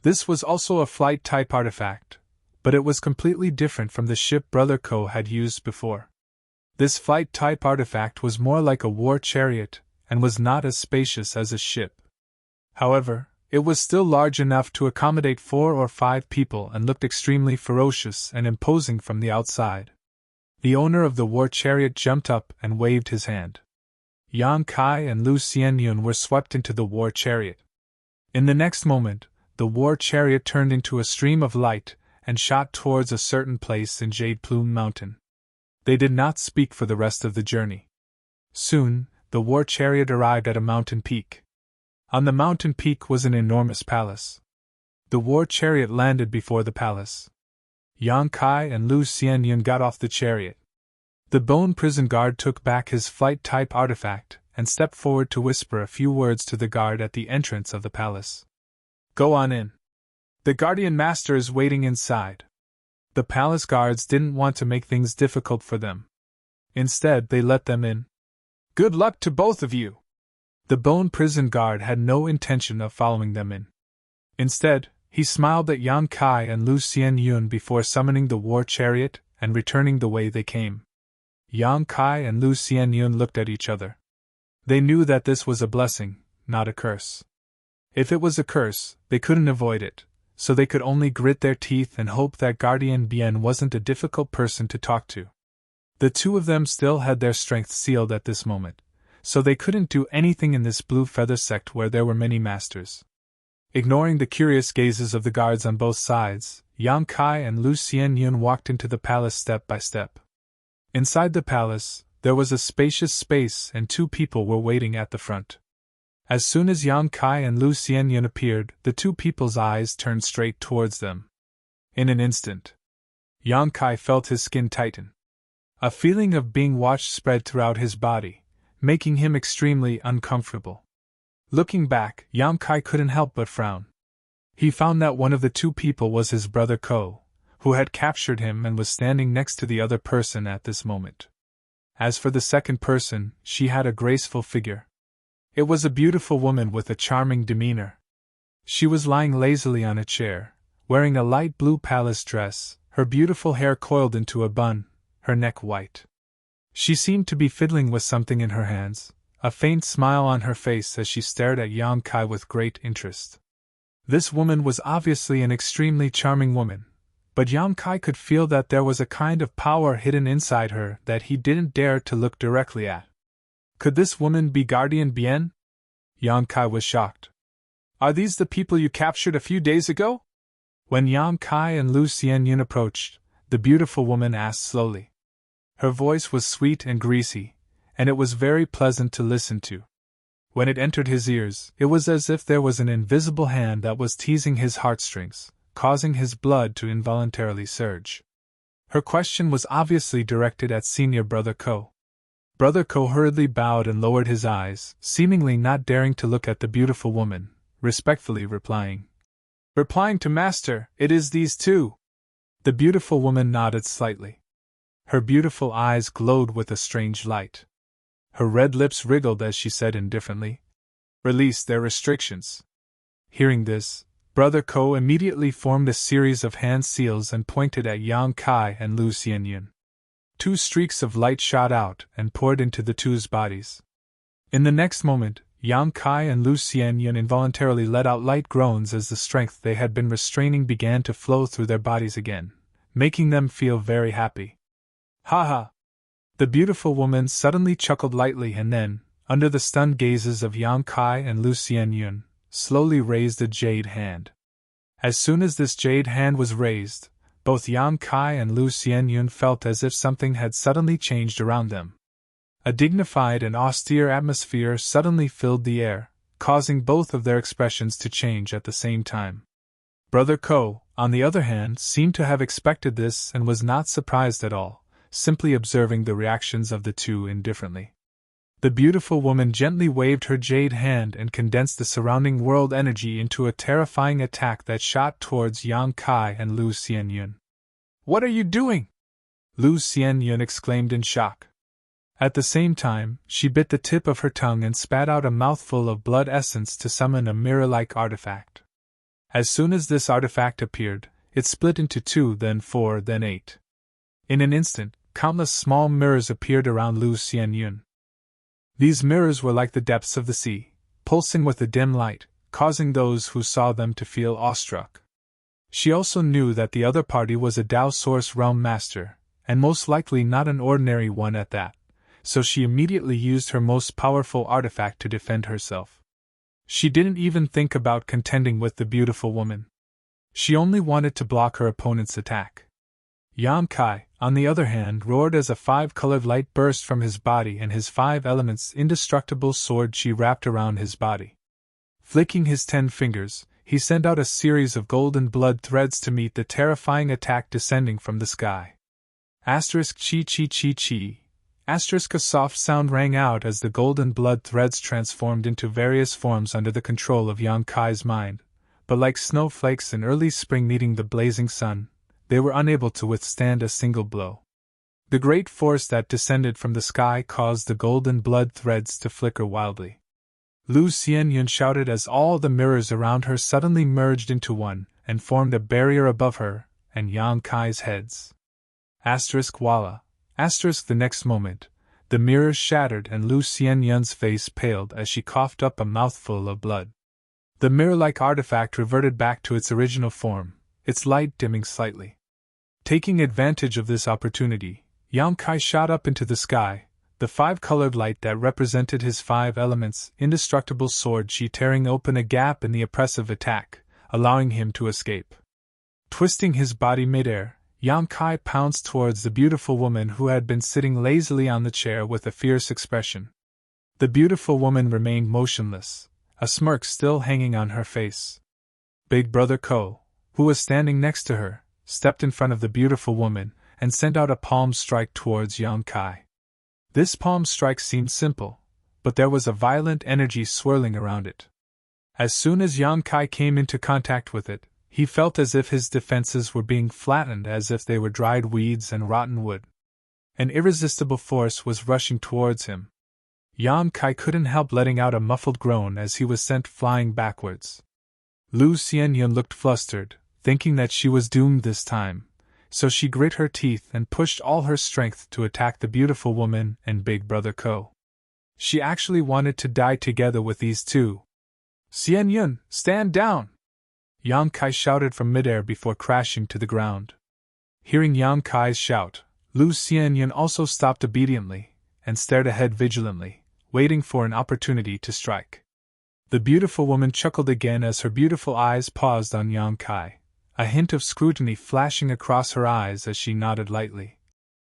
This was also a flight-type artifact, but it was completely different from the ship Brother Ko had used before. This flight-type artifact was more like a war chariot, and was not as spacious as a ship. However, it was still large enough to accommodate 4 or 5 people and looked extremely ferocious and imposing from the outside. The owner of the war chariot jumped up and waved his hand. Yang Kai and Lu Xianyun were swept into the war chariot. In the next moment, the war chariot turned into a stream of light and shot towards a certain place in Jade Plume Mountain. They did not speak for the rest of the journey. Soon, the war chariot arrived at a mountain peak. On the mountain peak was an enormous palace. The war chariot landed before the palace. Yang Kai and Lu Xianyun got off the chariot. The bone prison guard took back his flight-type artifact and stepped forward to whisper a few words to the guard at the entrance of the palace. Go on in. The guardian master is waiting inside. The palace guards didn't want to make things difficult for them. Instead, they let them in. Good luck to both of you. The bone prison guard had no intention of following them in. Instead, he smiled at Yang Kai and Lu Xianyun before summoning the war chariot and returning the way they came. Yang Kai and Lu Xianyun looked at each other. They knew that this was a blessing, not a curse. If it was a curse, they couldn't avoid it, so they could only grit their teeth and hope that Guardian Bien wasn't a difficult person to talk to. The two of them still had their strength sealed at this moment, so they couldn't do anything in this Blue Feather Sect where there were many masters. Ignoring the curious gazes of the guards on both sides, Yang Kai and Lu Xianyun walked into the palace step by step. Inside the palace, there was a spacious space and 2 people were waiting at the front. As soon as Yang Kai and Lu Xianyun appeared, the 2 people's eyes turned straight towards them. In an instant, Yang Kai felt his skin tighten. A feeling of being watched spread throughout his body, making him extremely uncomfortable. Looking back, Yang Kai couldn't help but frown. He found that one of the 2 people was his brother Ko, who had captured him and was standing next to the other person at this moment. As for the second person, she had a graceful figure. It was a beautiful woman with a charming demeanor. She was lying lazily on a chair, wearing a light blue palace dress, her beautiful hair coiled into a bun, her neck white. She seemed to be fiddling with something in her hands, a faint smile on her face as she stared at Yang Kai with great interest. This woman was obviously an extremely charming woman, but Yang Kai could feel that there was a kind of power hidden inside her that he didn't dare to look directly at. Could this woman be Guardian Bien? Yang Kai was shocked. Are these the people you captured a few days ago? When Yang Kai and Lu Xianyun approached, the beautiful woman asked slowly. Her voice was sweet and greasy, and it was very pleasant to listen to. When it entered his ears, it was as if there was an invisible hand that was teasing his heartstrings, causing his blood to involuntarily surge. Her question was obviously directed at senior Brother Ko. Brother Ko hurriedly bowed and lowered his eyes, seemingly not daring to look at the beautiful woman, respectfully replying to Master, it is these 2. The beautiful woman nodded slightly. Her beautiful eyes glowed with a strange light. Her red lips wriggled as she said indifferently, Release their restrictions. Hearing this, Brother Ko immediately formed a series of hand seals and pointed at Yang Kai and Lu Xianyun. 2 streaks of light shot out and poured into the 2's bodies. In the next moment, Yang Kai and Lu Xianyun involuntarily let out light groans as the strength they had been restraining began to flow through their bodies again, making them feel very happy. Ha ha! The beautiful woman suddenly chuckled lightly and then, under the stunned gazes of Yang Kai and Lu Xianyun, slowly raised a jade hand. As soon as this jade hand was raised, both Yang Kai and Lu Xianyun felt as if something had suddenly changed around them. A dignified and austere atmosphere suddenly filled the air, causing both of their expressions to change at the same time. Brother Ko, on the other hand, seemed to have expected this and was not surprised at all, simply observing the reactions of the two indifferently. The beautiful woman gently waved her jade hand and condensed the surrounding world energy into a terrifying attack that shot towards Yang Kai and Lu Xianyun. "What are you doing?" Lu Xianyun exclaimed in shock. At the same time, she bit the tip of her tongue and spat out a mouthful of blood essence to summon a mirror-like artifact. As soon as this artifact appeared, it split into 2, then 4, then 8. In an instant, countless small mirrors appeared around Lu Xianyun. These mirrors were like the depths of the sea, pulsing with a dim light, causing those who saw them to feel awestruck. She also knew that the other party was a Dao Source Realm Master, and most likely not an ordinary one at that, so she immediately used her most powerful artifact to defend herself. She didn't even think about contending with the beautiful woman. She only wanted to block her opponent's attack. Yang Kai, on the other hand, roared as a 5-colored light burst from his body and his 5 elements indestructible sword chi wrapped around his body. Flicking his 10 fingers, he sent out a series of golden blood threads to meet the terrifying attack descending from the sky. Asterisk chi chi chi chi. Asterisk, a soft sound rang out as the golden blood threads transformed into various forms under the control of Yang Kai's mind, but like snowflakes in early spring meeting the blazing sun, they were unable to withstand a single blow. The great force that descended from the sky caused the golden blood threads to flicker wildly. Lu Xianyun shouted as all the mirrors around her suddenly merged into one and formed a barrier above her and Yang Kai's heads. Asterisk voila. Asterisk, the next moment, the mirrors shattered and Lu Xianyun's face paled as she coughed up a mouthful of blood. The mirror-like artifact reverted back to its original form, its light dimming slightly. Taking advantage of this opportunity, Yang Kai shot up into the sky, the 5-colored light that represented his 5 elements indestructible sword chi tearing open a gap in the oppressive attack, allowing him to escape. Twisting his body midair, Yang Kai pounced towards the beautiful woman who had been sitting lazily on the chair with a fierce expression. The beautiful woman remained motionless, a smirk still hanging on her face. Big Brother Ko, who was standing next to her, stepped in front of the beautiful woman and sent out a palm strike towards Yang Kai. This palm strike seemed simple, but there was a violent energy swirling around it. As soon as Yang Kai came into contact with it, he felt as if his defenses were being flattened as if they were dried weeds and rotten wood. An irresistible force was rushing towards him. Yang Kai couldn't help letting out a muffled groan as he was sent flying backwards. Lu Xianyun looked flustered, thinking that she was doomed this time, so she grit her teeth and pushed all her strength to attack the beautiful woman and Big Brother Ko. She actually wanted to die together with these two. "Xianyun, stand down!" Yang Kai shouted from midair before crashing to the ground. Hearing Yang Kai's shout, Lu Xianyun also stopped obediently and stared ahead vigilantly, waiting for an opportunity to strike. The beautiful woman chuckled again as her beautiful eyes paused on Yang Kai, a hint of scrutiny flashing across her eyes as she nodded lightly.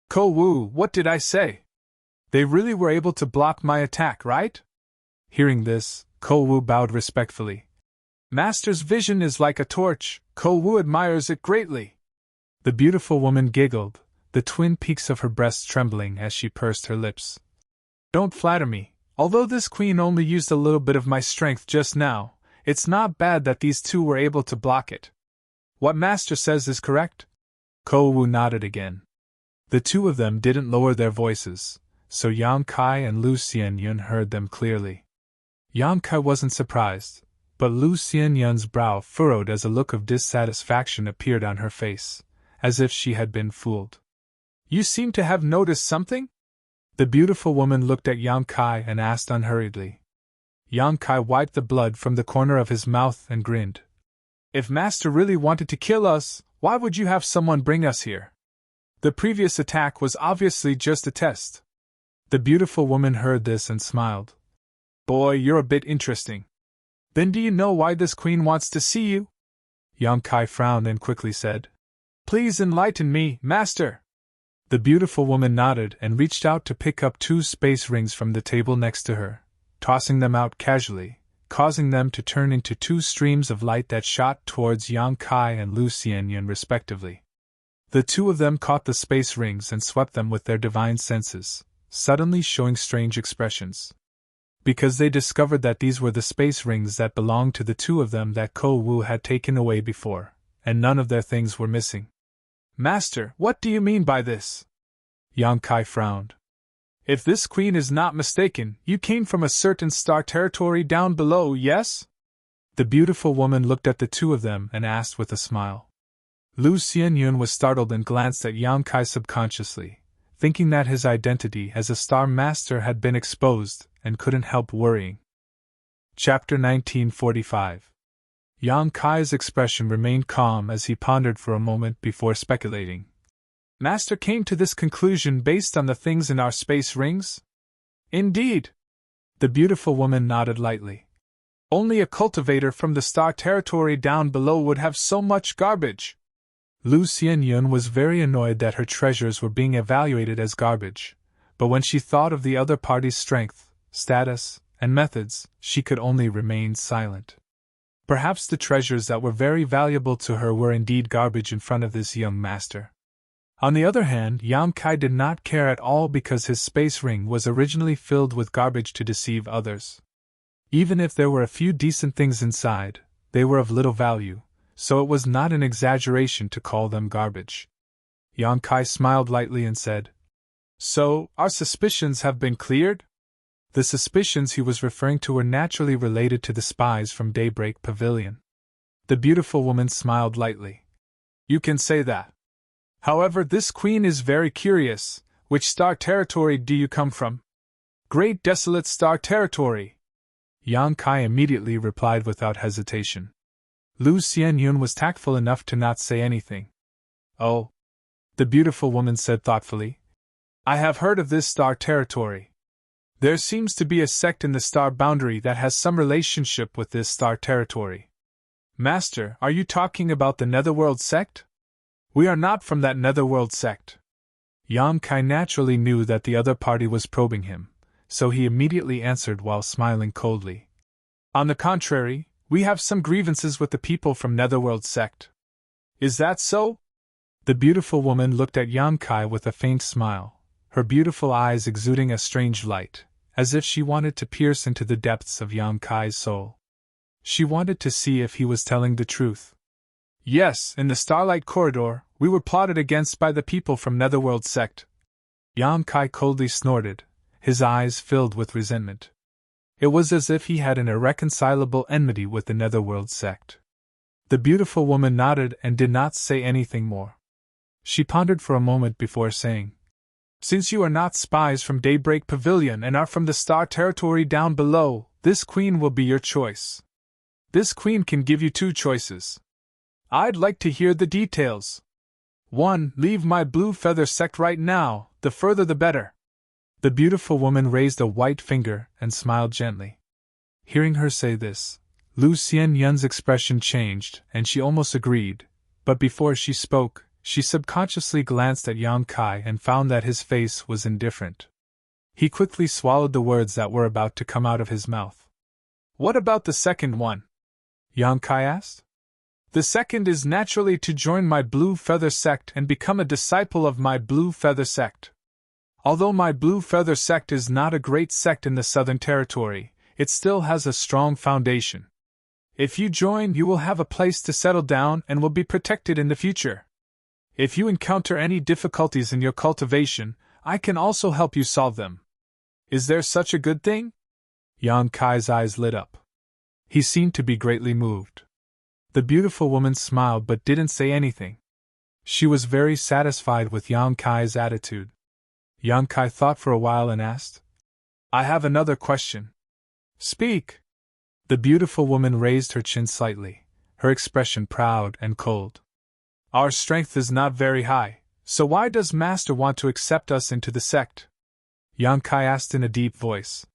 "Ko Wu, what did I say? They really were able to block my attack, right?" Hearing this, Ko Wu bowed respectfully. "Master's vision is like a torch, Ko Wu admires it greatly." The beautiful woman giggled, the twin peaks of her breasts trembling as she pursed her lips. "Don't flatter me, although this queen only used a little bit of my strength just now, it's not bad that these two were able to block it. What master says is correct?" Ko Wu nodded again. The two of them didn't lower their voices, so Yang Kai and Lu Xianyun heard them clearly. Yang Kai wasn't surprised, but Lu Xianyun's brow furrowed as a look of dissatisfaction appeared on her face, as if she had been fooled. "You seem to have noticed something?" The beautiful woman looked at Yang Kai and asked unhurriedly. Yang Kai wiped the blood from the corner of his mouth and grinned. If Master really wanted to kill us, why would you have someone bring us here? The previous attack was obviously just a test. The beautiful woman heard this and smiled. Boy, you're a bit interesting. Then do you know why this queen wants to see you? Yang Kai frowned and quickly said, Please enlighten me, Master. The beautiful woman nodded and reached out to pick up 2 space rings from the table next to her, tossing them out casually, causing them to turn into 2 streams of light that shot towards Yang Kai and Lu Xianyun respectively. The 2 of them caught the space rings and swept them with their divine senses, suddenly showing strange expressions. Because they discovered that these were the space rings that belonged to the 2 of them that Ko Wu had taken away before, and none of their things were missing. Master, what do you mean by this? Yang Kai frowned. If this queen is not mistaken, you came from a certain star territory down below, yes? The beautiful woman looked at the 2 of them and asked with a smile. Lu Xianyun was startled and glanced at Yang Kai subconsciously, thinking that his identity as a star master had been exposed, and couldn't help worrying. Chapter 1945. Yang Kai's expression remained calm as he pondered for a moment before speculating. Master came to this conclusion based on the things in our space rings? Indeed. The beautiful woman nodded lightly. Only a cultivator from the star territory down below would have so much garbage. Lu Xianyun was very annoyed that her treasures were being evaluated as garbage, but when she thought of the other party's strength, status, and methods, she could only remain silent. Perhaps the treasures that were very valuable to her were indeed garbage in front of this young master. On the other hand, Yang Kai did not care at all because his space ring was originally filled with garbage to deceive others. Even if there were a few decent things inside, they were of little value, so it was not an exaggeration to call them garbage. Yang Kai smiled lightly and said, So, our suspicions have been cleared? The suspicions he was referring to were naturally related to the spies from Daybreak Pavilion. The beautiful woman smiled lightly. You can say that. However, this queen is very curious. Which star territory do you come from? Great Desolate Star Territory. Yang Kai immediately replied without hesitation. Lu Xianyun was tactful enough to not say anything. Oh. The beautiful woman said thoughtfully. I have heard of this star territory. There seems to be a sect in the star boundary that has some relationship with this star territory. Master, are you talking about the Netherworld sect? We are not from that Netherworld sect. Yang Kai naturally knew that the other party was probing him, so he immediately answered while smiling coldly. On the contrary, we have some grievances with the people from Netherworld sect. Is that so? The beautiful woman looked at Yang Kai with a faint smile, her beautiful eyes exuding a strange light, as if she wanted to pierce into the depths of Yang Kai's soul. She wanted to see if he was telling the truth. Yes, in the Starlight Corridor, we were plotted against by the people from Netherworld sect. Yang Kai coldly snorted, his eyes filled with resentment. It was as if he had an irreconcilable enmity with the Netherworld sect. The beautiful woman nodded and did not say anything more. She pondered for a moment before saying, Since you are not spies from Daybreak Pavilion and are from the star territory down below, this queen will be your choice. This queen can give you 2 choices. I'd like to hear the details. 1. Leave my blue feather sect right now, the further the better. The beautiful woman raised a white finger and smiled gently. Hearing her say this, Lu Xianyun's expression changed and she almost agreed, but before she spoke, she subconsciously glanced at Yang Kai and found that his face was indifferent. He quickly swallowed the words that were about to come out of his mouth. What about the second one? Yang Kai asked. The second is naturally to join my Blue Feather sect and become a disciple of my Blue Feather sect. Although my Blue Feather sect is not a great sect in the Southern Territory, it still has a strong foundation. If you join, you will have a place to settle down and will be protected in the future. If you encounter any difficulties in your cultivation, I can also help you solve them. Is there such a good thing? Yang Kai's eyes lit up. He seemed to be greatly moved. The beautiful woman smiled but didn't say anything. She was very satisfied with Yang Kai's attitude. Yang Kai thought for a while and asked, I have another question. Speak. The beautiful woman raised her chin slightly, her expression proud and cold. Our strength is not very high, so why does Master want to accept us into the sect? Yang Kai asked in a deep voice.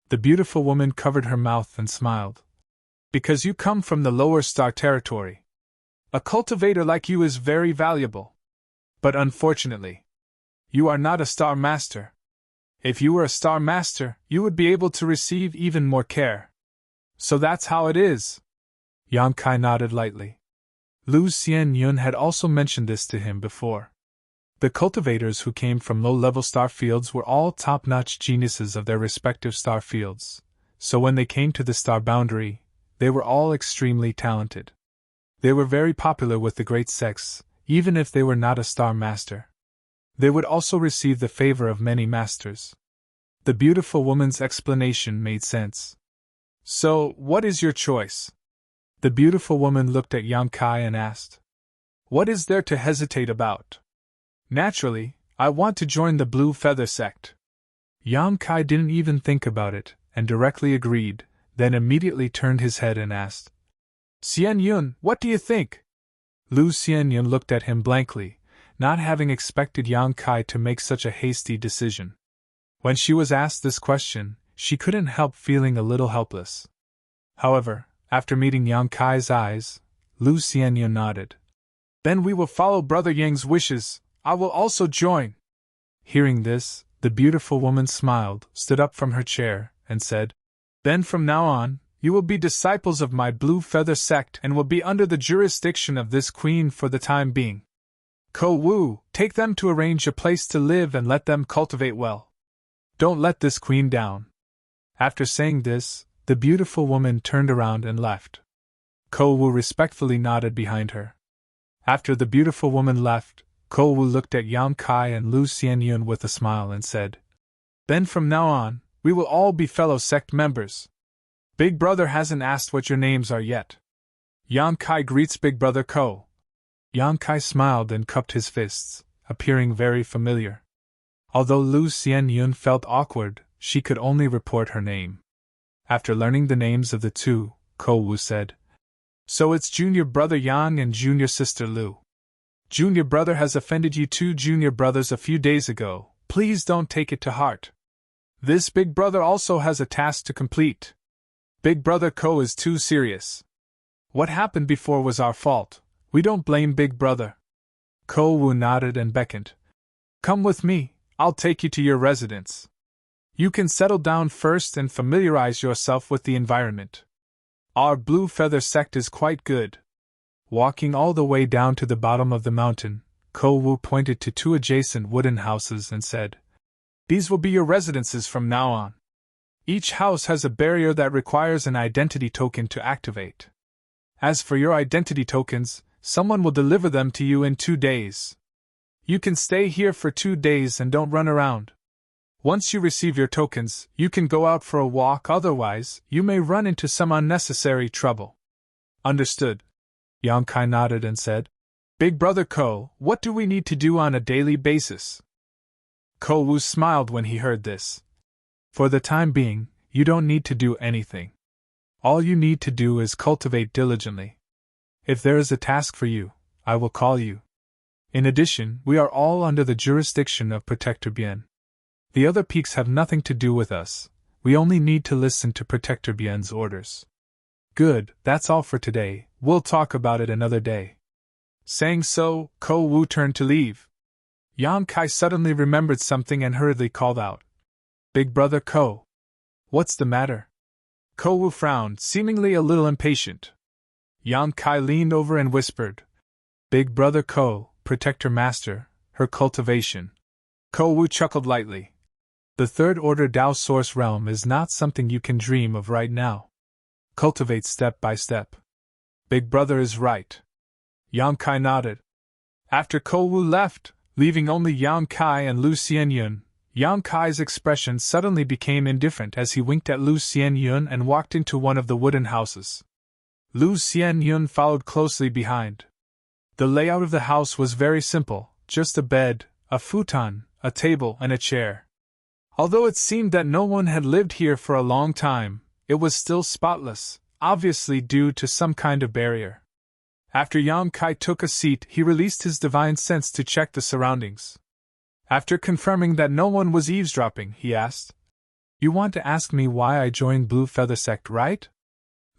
The beautiful woman covered her mouth and smiled. Because you come from the lower star territory. A cultivator like you is very valuable. But unfortunately, you are not a star master. If you were a star master, you would be able to receive even more care. So that's how it is. Yang Kai nodded lightly. Lu Xianyun had also mentioned this to him before. The cultivators who came from low-level star fields were all top-notch geniuses of their respective star fields, so when they came to the star boundary, they were all extremely talented. They were very popular with the great sects, even if they were not a star master. They would also receive the favor of many masters. The beautiful woman's explanation made sense. So, what is your choice? The beautiful woman looked at Yang Kai and asked. What is there to hesitate about? Naturally, I want to join the Blue Feather sect. Yang Kai didn't even think about it, and directly agreed, then immediately turned his head and asked. Xianyun, what do you think? Lu Xianyun looked at him blankly, not having expected Yang Kai to make such a hasty decision. When she was asked this question, she couldn't help feeling a little helpless. However, after meeting Yang Kai's eyes, Lu Xianyun nodded. Then we will follow Brother Yang's wishes. I will also join. Hearing this, the beautiful woman smiled, stood up from her chair, and said, Then from now on, you will be disciples of my Blue Feather sect and will be under the jurisdiction of this queen for the time being. Ko Wu, take them to arrange a place to live and let them cultivate well. Don't let this queen down. After saying this, the beautiful woman turned around and left. Ko Wu respectfully nodded behind her. After the beautiful woman left, Ko Wu looked at Yang Kai and Lu Xianyun with a smile and said, Then from now on, we will all be fellow sect members. Big Brother hasn't asked what your names are yet. Yang Kai greets Big Brother Ko. Yang Kai smiled and cupped his fists, appearing very familiar. Although Lu Xianyun felt awkward, she could only report her name. After learning the names of the two, Ko Wu said, So it's Junior Brother Yang and Junior Sister Lu. Junior Brother has offended you two junior brothers a few days ago. Please don't take it to heart. This Big Brother also has a task to complete. Big Brother Ko is too serious. What happened before was our fault. We don't blame Big Brother. Ko Wu nodded and beckoned. Come with me, I'll take you to your residence. You can settle down first and familiarize yourself with the environment. Our Blue Feather sect is quite good. Walking all the way down to the bottom of the mountain, Ko Wu pointed to two adjacent wooden houses and said, These will be your residences from now on. Each house has a barrier that requires an identity token to activate. As for your identity tokens, someone will deliver them to you in 2 days. You can stay here for 2 days and don't run around. Once you receive your tokens, you can go out for a walk, otherwise, you may run into some unnecessary trouble. Understood. Yang Kai nodded and said, Big Brother Ko, what do we need to do on a daily basis? Ko Wu smiled when he heard this. For the time being, you don't need to do anything. All you need to do is cultivate diligently. If there is a task for you, I will call you. In addition, we are all under the jurisdiction of Protector Bien. The other peaks have nothing to do with us. We only need to listen to Protector Bien's orders. Good, that's all for today. We'll talk about it another day. Saying so, Ko Wu turned to leave. Yang Kai suddenly remembered something and hurriedly called out, Big Brother Ko. What's the matter? Ko Wu frowned, seemingly a little impatient. Yang Kai leaned over and whispered, Big Brother Ko, Protector Master, her cultivation. Ko Wu chuckled lightly. The third order Dao Source Realm is not something you can dream of right now. Cultivate step by step. Big Brother is right. Yang Kai nodded. After Ko Wu left, leaving only Yang Kai and Lu Xianyun, Yang Kai's expression suddenly became indifferent as he winked at Lu Xianyun and walked into one of the wooden houses. Lu Xianyun followed closely behind. The layout of the house was very simple, just a bed, a futon, a table, and a chair. Although it seemed that no one had lived here for a long time, it was still spotless, obviously due to some kind of barrier. After Yang Kai took a seat, he released his divine sense to check the surroundings. After confirming that no one was eavesdropping, he asked, "You want to ask me why I joined Blue Feather Sect, right?"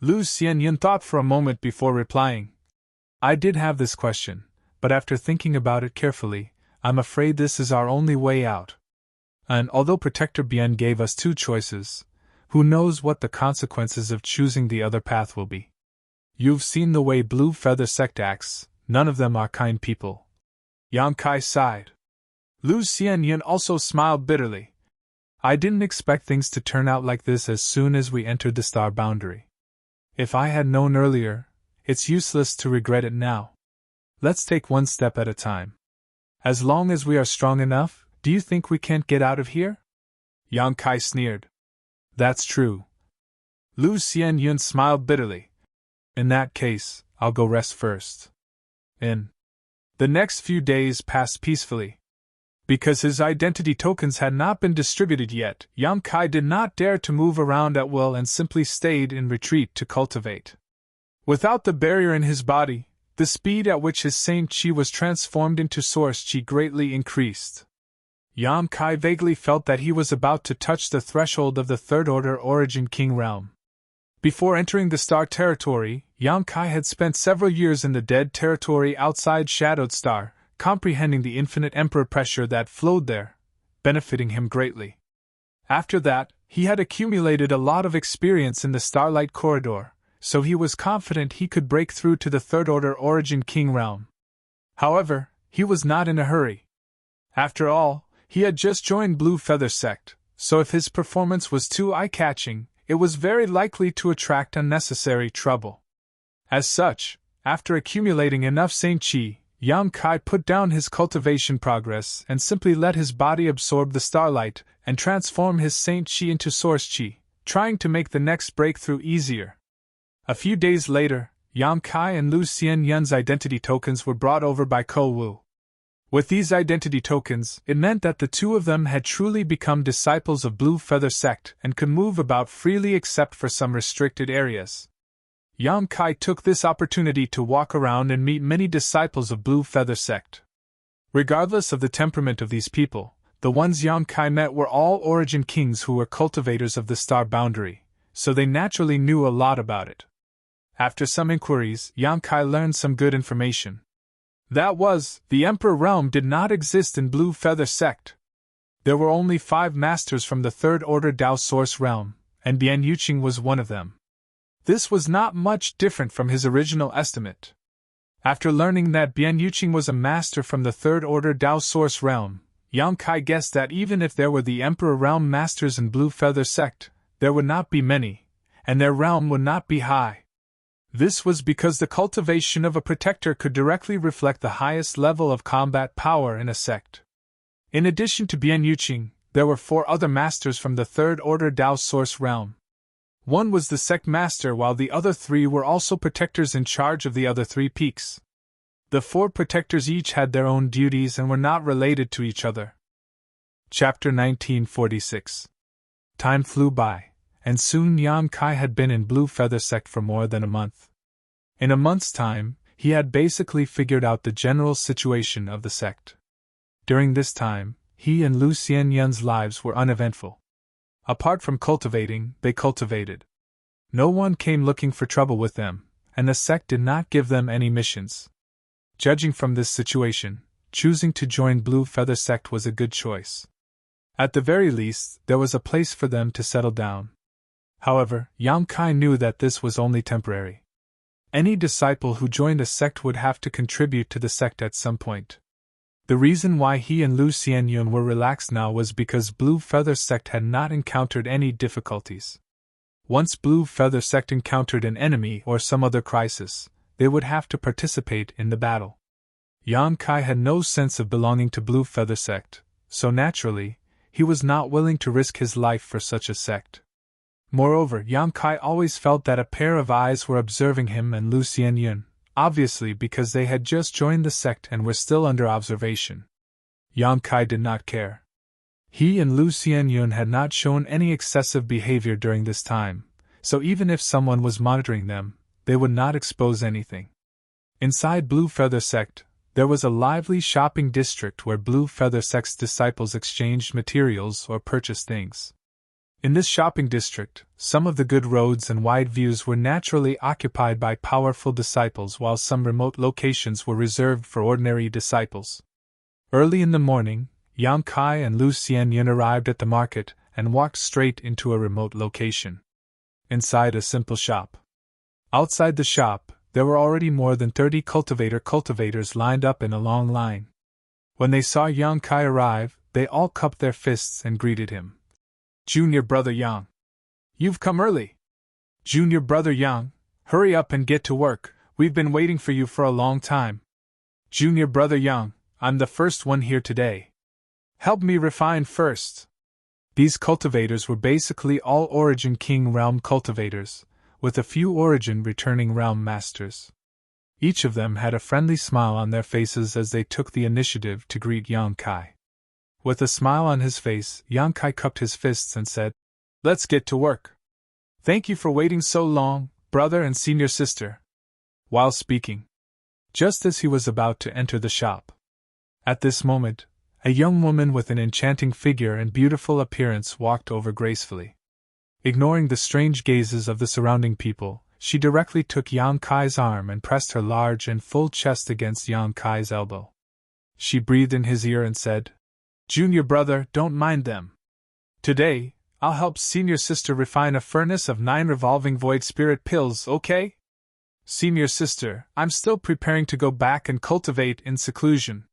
Lu Xianyun thought for a moment before replying. "I did have this question, but after thinking about it carefully, I'm afraid this is our only way out. And although Protector Bien gave us two choices, who knows what the consequences of choosing the other path will be? You've seen the way Blue Feather Sect acts, none of them are kind people." Yang Kai sighed. Lu Xianyun also smiled bitterly. "I didn't expect things to turn out like this as soon as we entered the star boundary. If I had known earlier, it's useless to regret it now. Let's take one step at a time. As long as we are strong enough, do you think we can't get out of here?" Yang Kai sneered. "That's true." Lu Xianyun smiled bitterly. "In that case, I'll go rest first." The next few days passed peacefully. Because his identity tokens had not been distributed yet, Yang Kai did not dare to move around at will and simply stayed in retreat to cultivate. Without the barrier in his body, the speed at which his Saint Chi was transformed into Source Chi greatly increased. Yang Kai vaguely felt that he was about to touch the threshold of the Third Order Origin King realm. Before entering the Star Territory, Yang Kai had spent several years in the Dead Territory outside Shadowed Star, comprehending the infinite emperor pressure that flowed there, benefiting him greatly. After that, he had accumulated a lot of experience in the Starlight Corridor, so he was confident he could break through to the Third Order Origin King realm. However, he was not in a hurry. After all, he had just joined Blue Feather Sect, so if his performance was too eye-catching, it was very likely to attract unnecessary trouble. As such, after accumulating enough Saint Chi, Yang Kai put down his cultivation progress and simply let his body absorb the starlight and transform his Saint Chi into Source Chi, trying to make the next breakthrough easier. A few days later, Yang Kai and Lu Xianyun's identity tokens were brought over by Ko Wu. With these identity tokens, it meant that the two of them had truly become disciples of Blue Feather Sect and could move about freely except for some restricted areas. Yang Kai took this opportunity to walk around and meet many disciples of Blue Feather Sect. Regardless of the temperament of these people, the ones Yang Kai met were all Origin Kings who were cultivators of the star boundary, so they naturally knew a lot about it. After some inquiries, Yang Kai learned some good information. That was, the Emperor Realm did not exist in Blue Feather Sect. There were only 5 masters from the Third Order Dao Source Realm, and Bian Yuqing was one of them. This was not much different from his original estimate. After learning that Bian Yuqing was a master from the Third Order Dao Source Realm, Yang Kai guessed that even if there were the Emperor Realm masters in Blue Feather Sect, there would not be many, and their realm would not be high. This was because the cultivation of a protector could directly reflect the highest level of combat power in a sect. In addition to Bian Yuqing, there were 4 other masters from the Third Order Dao Source Realm. One was the sect master, while the other 3 were also protectors in charge of the other 3 peaks. The 4 protectors each had their own duties and were not related to each other. Chapter 1946. Time flew by, and soon Yang Kai had been in Blue Feather Sect for more than a month. In a month's time, he had basically figured out the general situation of the sect. During this time, he and Lu Xianyun's lives were uneventful. Apart from cultivating, they cultivated. No one came looking for trouble with them, and the sect did not give them any missions. Judging from this situation, choosing to join Blue Feather Sect was a good choice. At the very least, there was a place for them to settle down. However, Yang Kai knew that this was only temporary. Any disciple who joined a sect would have to contribute to the sect at some point. The reason why he and Lu Xianyun were relaxed now was because Blue Feather Sect had not encountered any difficulties. Once Blue Feather Sect encountered an enemy or some other crisis, they would have to participate in the battle. Yang Kai had no sense of belonging to Blue Feather Sect, so naturally, he was not willing to risk his life for such a sect. Moreover, Yang Kai always felt that a pair of eyes were observing him and Lu Xianyun, obviously because they had just joined the sect and were still under observation. Yang Kai did not care. He and Lu Xianyun had not shown any excessive behavior during this time, so even if someone was monitoring them, they would not expose anything. Inside Blue Feather Sect, there was a lively shopping district where Blue Feather Sect's disciples exchanged materials or purchased things. In this shopping district, some of the good roads and wide views were naturally occupied by powerful disciples, while some remote locations were reserved for ordinary disciples. Early in the morning, Yang Kai and Lu Xianyun arrived at the market and walked straight into a remote location. Inside a simple shop. Outside the shop, there were already more than 30 cultivators lined up in a long line. When they saw Yang Kai arrive, they all cupped their fists and greeted him. "Junior Brother Yang. You've come early. Junior Brother Yang, hurry up and get to work, we've been waiting for you for a long time. Junior Brother Yang, I'm the first one here today. Help me refine first." These cultivators were basically all Origin King Realm cultivators, with a few Origin Returning Realm Masters. Each of them had a friendly smile on their faces as they took the initiative to greet Yang Kai. With a smile on his face, Yang Kai cupped his fists and said, "Let's get to work. Thank you for waiting so long, brother and senior sister." While speaking, just as he was about to enter the shop. At this moment, a young woman with an enchanting figure and beautiful appearance walked over gracefully. Ignoring the strange gazes of the surrounding people, she directly took Yang Kai's arm and pressed her large and full chest against Yang Kai's elbow. She breathed in his ear and said, "Junior brother, don't mind them. Today, I'll help senior sister refine a furnace of 9 revolving void spirit pills, okay? Senior sister, I'm still preparing to go back and cultivate in seclusion."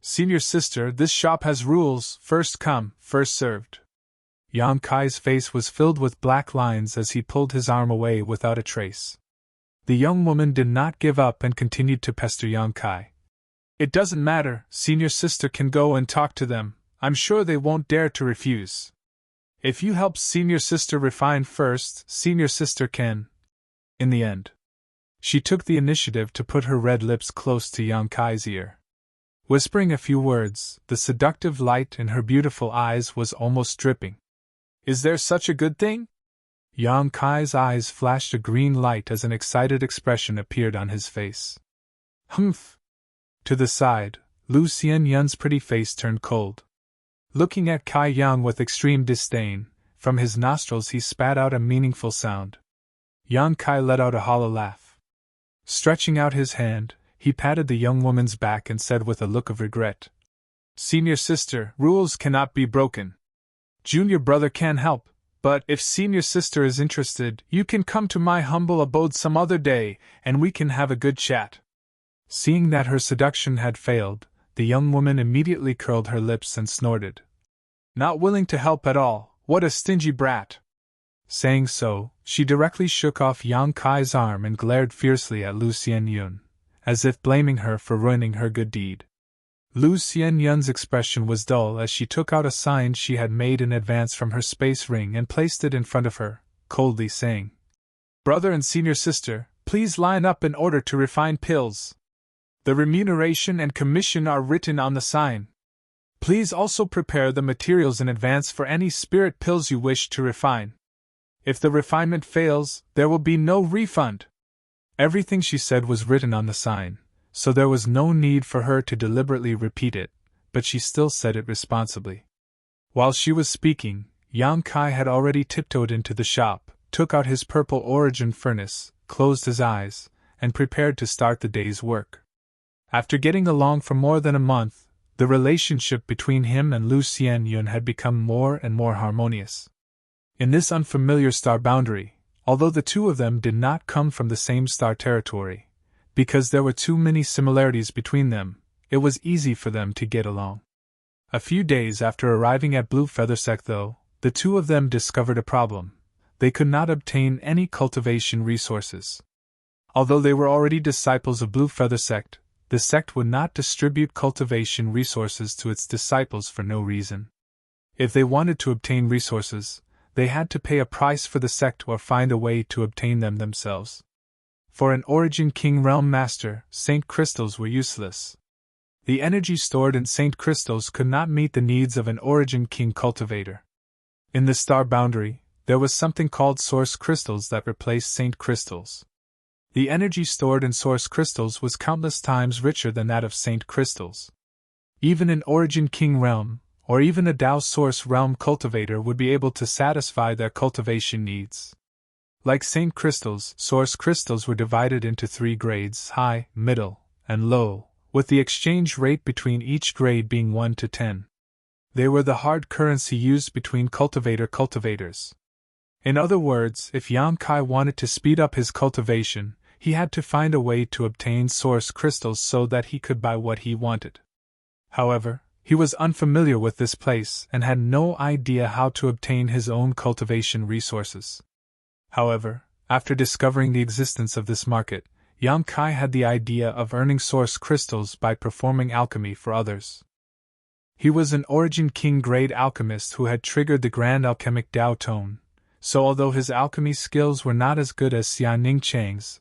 Senior sister, this shop has rules, first come, first served." Yang Kai's face was filled with black lines as he pulled his arm away without a trace. The young woman did not give up and continued to pester Yang Kai. "It doesn't matter, senior sister can go and talk to them, I'm sure they won't dare to refuse. If you help senior sister refine first, senior sister can." In the end, she took the initiative to put her red lips close to Yang Kai's ear. Whispering a few words, the seductive light in her beautiful eyes was almost dripping. "Is there such a good thing?" Yang Kai's eyes flashed a green light as an excited expression appeared on his face. "Humph!" To the side, Lu Xianyun's pretty face turned cold. Looking at Kai Yang with extreme disdain, from his nostrils he spat out a meaningful sound. Yang Kai let out a hollow laugh. Stretching out his hand, he patted the young woman's back and said with a look of regret, "Senior sister, rules cannot be broken. Junior brother can help, but if senior sister is interested, you can come to my humble abode some other day, and we can have a good chat." Seeing that her seduction had failed, the young woman immediately curled her lips and snorted. "Not willing to help at all, what a stingy brat!" Saying so, she directly shook off Yang Kai's arm and glared fiercely at Lu Xianyun, as if blaming her for ruining her good deed. Lu Xianyun's expression was dull as she took out a sign she had made in advance from her space ring and placed it in front of her, coldly saying, "Brother and senior sister, please line up in order to refine pills. The remuneration and commission are written on the sign. Please also prepare the materials in advance for any spirit pills you wish to refine. If the refinement fails, there will be no refund." Everything she said was written on the sign, so there was no need for her to deliberately repeat it, but she still said it responsibly. While she was speaking, Yang Kai had already tiptoed into the shop, took out his purple origin furnace, closed his eyes, and prepared to start the day's work. After getting along for more than a month, the relationship between him and Lu Xianyun had become more and more harmonious. In this unfamiliar star boundary, although the two of them did not come from the same star territory, because there were too many similarities between them, it was easy for them to get along. A few days after arriving at Blue Feather Sect, though, the two of them discovered a problem. They could not obtain any cultivation resources. Although they were already disciples of Blue Feather Sect, the sect would not distribute cultivation resources to its disciples for no reason. If they wanted to obtain resources, they had to pay a price for the sect or find a way to obtain them themselves. For an Origin King Realm Master, Saint Crystals were useless. The energy stored in Saint Crystals could not meet the needs of an Origin King cultivator. In the star boundary, there was something called source crystals that replaced saint crystals. The energy stored in source crystals was countless times richer than that of saint crystals. Even an Origin King realm, or even a Tao Source realm cultivator would be able to satisfy their cultivation needs. Like saint crystals, source crystals were divided into 3 grades: high, middle, and low, with the exchange rate between each grade being 1 to 10. They were the hard currency used between cultivators. In other words, if Yang Kai wanted to speed up his cultivation, he had to find a way to obtain source crystals so that he could buy what he wanted. However, he was unfamiliar with this place and had no idea how to obtain his own cultivation resources. However, after discovering the existence of this market, Yang Kai had the idea of earning source crystals by performing alchemy for others. He was an Origin King grade alchemist who had triggered the Grand Alchemic Tao Tone, so although his alchemy skills were not as good as Xiaoning Chang's,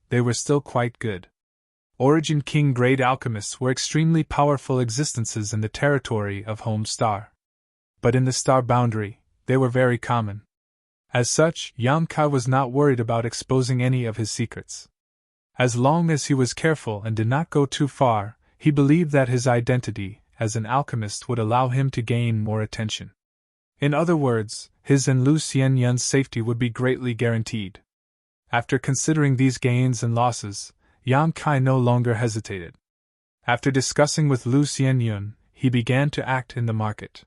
they were still quite good. Origin King grade alchemists were extremely powerful existences in the territory of Home Star. But in the star boundary, they were very common. As such, Yang Kai was not worried about exposing any of his secrets. As long as he was careful and did not go too far, he believed that his identity as an alchemist would allow him to gain more attention. In other words, his and Lu Xianyun's safety would be greatly guaranteed. After considering these gains and losses, Yang Kai no longer hesitated. After discussing with Lu Xianyun, he began to act in the market.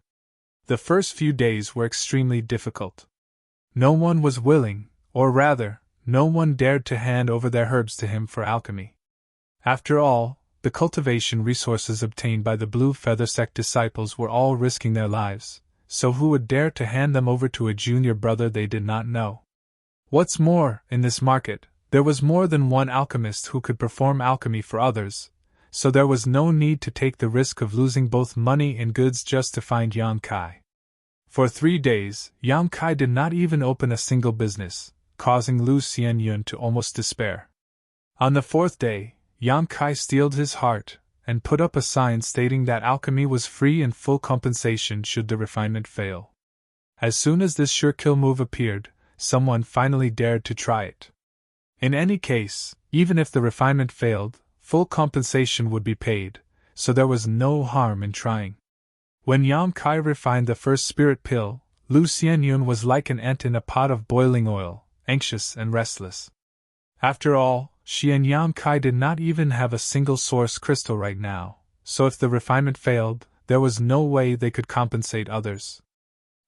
The first few days were extremely difficult. No one was willing, or rather, no one dared to hand over their herbs to him for alchemy. After all, the cultivation resources obtained by the Blue Feather Sect disciples were all risking their lives, so who would dare to hand them over to a junior brother they did not know? What's more, in this market, there was more than one alchemist who could perform alchemy for others, so there was no need to take the risk of losing both money and goods just to find Yang Kai. For 3 days, Yang Kai did not even open a single business, causing Lu Xianyun to almost despair. On the 4th day, Yang Kai steeled his heart and put up a sign stating that alchemy was free and full compensation should the refinement fail. As soon as this sure-kill move appeared, someone finally dared to try it. In any case, even if the refinement failed, full compensation would be paid, so there was no harm in trying. When Yang Kai refined the first spirit pill, Lu Xianyun was like an ant in a pot of boiling oil, anxious and restless. After all, she and Yang Kai did not even have a single source crystal right now, so if the refinement failed, there was no way they could compensate others.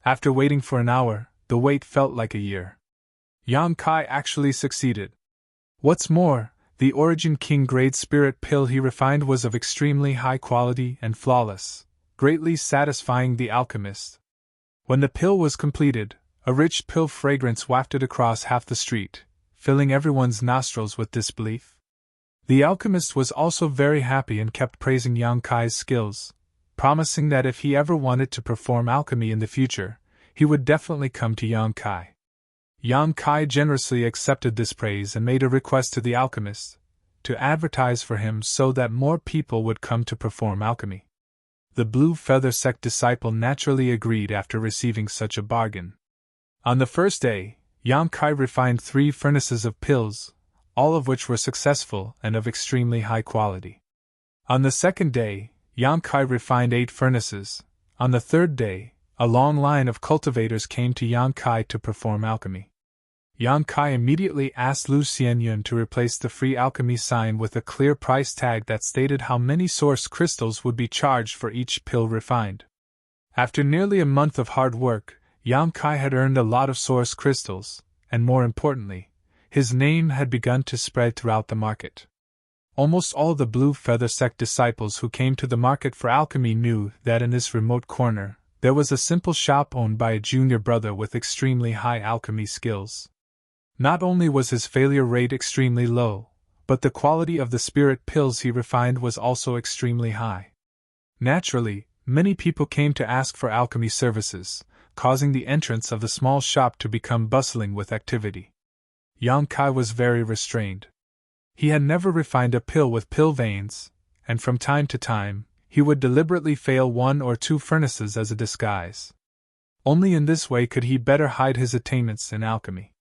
After waiting for an hour, the wait felt like a year. Yang Kai actually succeeded. What's more, the Origin King grade spirit pill he refined was of extremely high quality and flawless, greatly satisfying the alchemist. When the pill was completed, a rich pill fragrance wafted across half the street, filling everyone's nostrils with disbelief. The alchemist was also very happy and kept praising Yang Kai's skills, promising that if he ever wanted to perform alchemy in the future, he would definitely come to Yang Kai. Yang Kai generously accepted this praise and made a request to the alchemist to advertise for him so that more people would come to perform alchemy. The Blue Feather Sect disciple naturally agreed after receiving such a bargain. On the first day, Yang Kai refined 3 furnaces of pills, all of which were successful and of extremely high quality. On the second day, Yang Kai refined 8 furnaces. On the third day, a long line of cultivators came to Yang Kai to perform alchemy. Yang Kai immediately asked Lu Xianyun to replace the free alchemy sign with a clear price tag that stated how many source crystals would be charged for each pill refined. After nearly a month of hard work, Yang Kai had earned a lot of source crystals, and more importantly, his name had begun to spread throughout the market. Almost all the Blue Feather Sect disciples who came to the market for alchemy knew that in this remote corner, there was a simple shop owned by a junior brother with extremely high alchemy skills. Not only was his failure rate extremely low, but the quality of the spirit pills he refined was also extremely high. Naturally, many people came to ask for alchemy services, causing the entrance of the small shop to become bustling with activity. Yang Kai was very restrained. He had never refined a pill with pill veins, and from time to time, he would deliberately fail 1 or 2 furnaces as a disguise. Only in this way could he better hide his attainments in alchemy.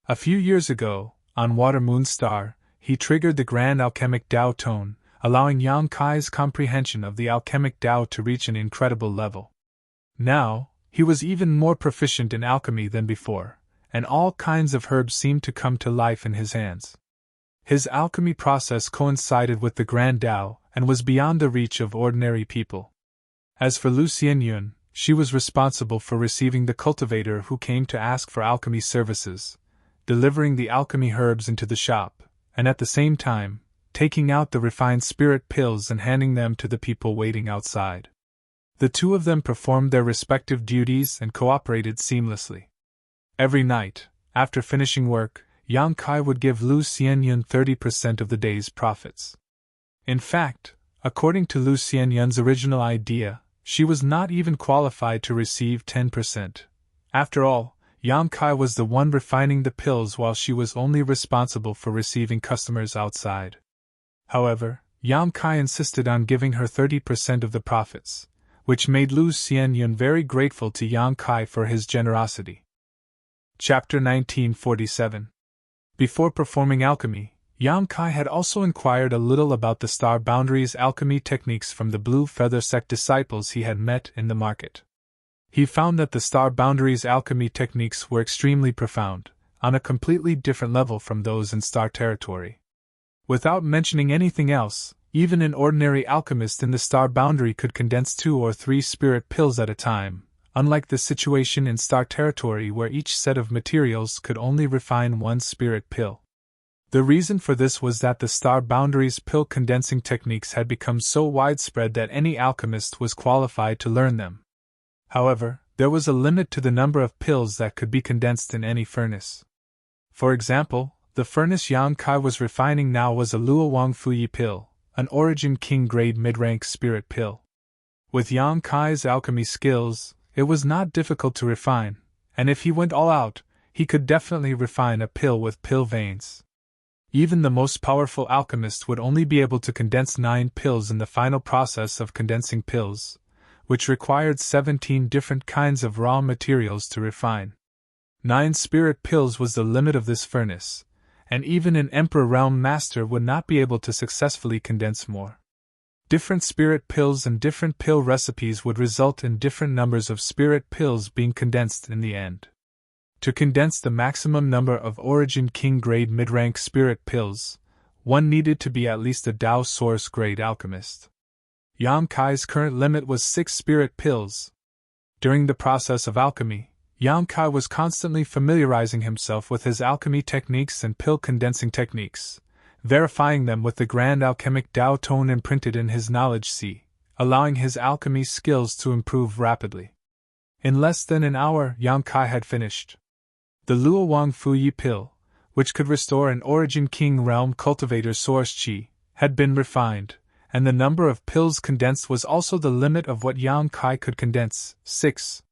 A few years ago, on Water Moon Star, he triggered the Grand Alchemic Tao Tone, allowing Yang Kai's comprehension of the alchemic Tao to reach an incredible level. Now, he was even more proficient in alchemy than before, and all kinds of herbs seemed to come to life in his hands. His alchemy process coincided with the Grand Tao and was beyond the reach of ordinary people. As for Lu Xianyun, she was responsible for receiving the cultivator who came to ask for alchemy services, delivering the alchemy herbs into the shop, and at the same time, taking out the refined spirit pills and handing them to the people waiting outside. The two of them performed their respective duties and cooperated seamlessly. Every night, after finishing work, Yang Kai would give Lu Xianyun 30% of the day's profits. In fact, according to Lu Xianyun's original idea, she was not even qualified to receive 10%. After all, Yang Kai was the one refining the pills while she was only responsible for receiving customers outside. However, Yang Kai insisted on giving her 30% of the profits, which made Lu Xianyun very grateful to Yang Kai for his generosity. Chapter 1947. Before performing alchemy, Yang Kai had also inquired a little about the Star Boundaries alchemy techniques from the Blue Feather Sect disciples he had met in the market. He found that the Star Boundaries alchemy techniques were extremely profound, on a completely different level from those in Star Territory. Without mentioning anything else, even an ordinary alchemist in the Star Boundary could condense 2 or 3 spirit pills at a time, unlike the situation in Star Territory where each set of materials could only refine 1 spirit pill. The reason for this was that the Star Boundaries pill condensing techniques had become so widespread that any alchemist was qualified to learn them. However, there was a limit to the number of pills that could be condensed in any furnace. For example, the furnace Yang Kai was refining now was a Luo Wang Fuyi pill, an Origin King grade mid-rank spirit pill. With Yang Kai's alchemy skills, it was not difficult to refine, and if he went all out, he could definitely refine a pill with pill veins. Even the most powerful alchemist would only be able to condense 9 pills in the final process of condensing pills, which required 17 different kinds of raw materials to refine. 9 spirit pills was the limit of this furnace, and even an Emperor Realm Master would not be able to successfully condense more. Different spirit pills and different pill recipes would result in different numbers of spirit pills being condensed in the end. To condense the maximum number of Origin King grade mid-rank spirit pills, one needed to be at least a Tao Source grade alchemist. Yang Kai's current limit was 6 spirit pills. During the process of alchemy, Yang Kai was constantly familiarizing himself with his alchemy techniques and pill condensing techniques, verifying them with the Grand Alchemic Tao Tone imprinted in his knowledge sea, allowing his alchemy skills to improve rapidly. In less than an hour, Yang Kai had finished. The Luo Wang Fuyi pill, which could restore an Origin King realm cultivator's source chi, had been refined, and the number of pills condensed was also the limit of what Yang Kai could condense, 6.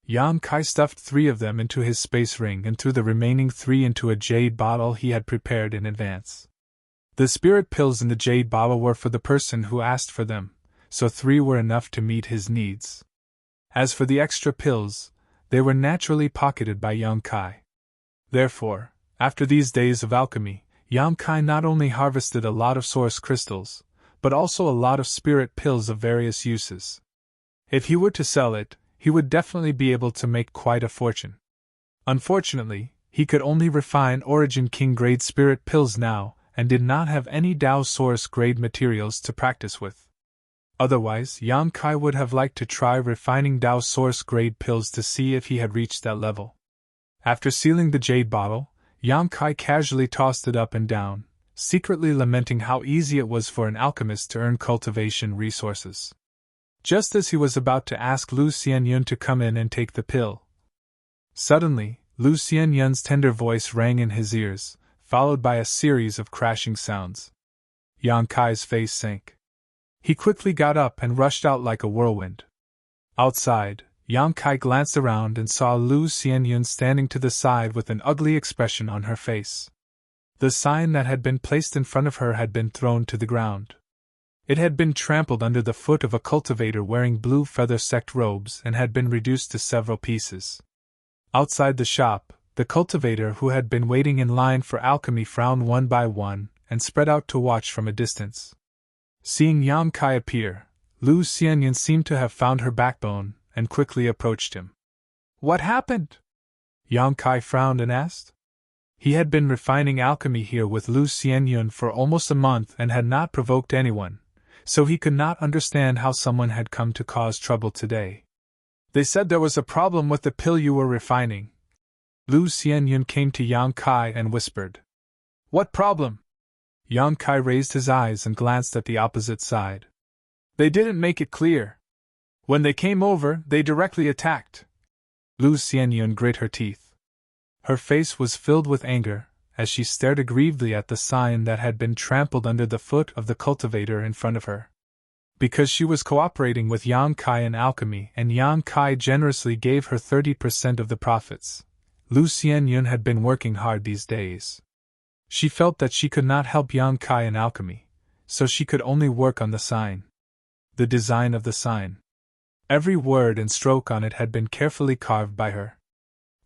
Yang Kai stuffed 3 of them into his space ring and threw the remaining 3 into a jade bottle he had prepared in advance. The spirit pills in the jade bottle were for the person who asked for them, so 3 were enough to meet his needs. As for the extra pills, they were naturally pocketed by Yang Kai. Therefore, after these days of alchemy, Yang Kai not only harvested a lot of source crystals, but also a lot of spirit pills of various uses. If he were to sell it, he would definitely be able to make quite a fortune. Unfortunately, he could only refine Origin King grade spirit pills now, and did not have any Tao Source grade materials to practice with. Otherwise, Yang Kai would have liked to try refining Tao Source grade pills to see if he had reached that level. After sealing the jade bottle, Yang Kai casually tossed it up and down, secretly lamenting how easy it was for an alchemist to earn cultivation resources. Just as he was about to ask Lu Xianyun to come in and take the pill, suddenly, Lu Xianyun's tender voice rang in his ears, followed by a series of crashing sounds. Yang Kai's face sank. He quickly got up and rushed out like a whirlwind. Outside, Yang Kai glanced around and saw Lu Xianyun standing to the side with an ugly expression on her face. The sign that had been placed in front of her had been thrown to the ground. It had been trampled under the foot of a cultivator wearing blue feather sect robes and had been reduced to several pieces. Outside the shop, the cultivator who had been waiting in line for alchemy frowned one by one and spread out to watch from a distance. Seeing Yang Kai appear, Lu Xianyan seemed to have found her backbone and quickly approached him. "What happened?" Yang Kai frowned and asked. He had been refining alchemy here with Lu Xianyun for almost a month and had not provoked anyone, so he could not understand how someone had come to cause trouble today. "They said there was a problem with the pill you were refining." Lu Xianyun came to Yang Kai and whispered. "What problem?" Yang Kai raised his eyes and glanced at the opposite side. "They didn't make it clear. When they came over, they directly attacked." Lu Xianyun grit her teeth. Her face was filled with anger, as she stared aggrievedly at the sign that had been trampled under the foot of the cultivator in front of her. Because she was cooperating with Yang Kai in alchemy and Yang Kai generously gave her 30% of the profits, Lu Xianyun had been working hard these days. She felt that she could not help Yang Kai in alchemy, so she could only work on the sign. The design of the sign. Every word and stroke on it had been carefully carved by her.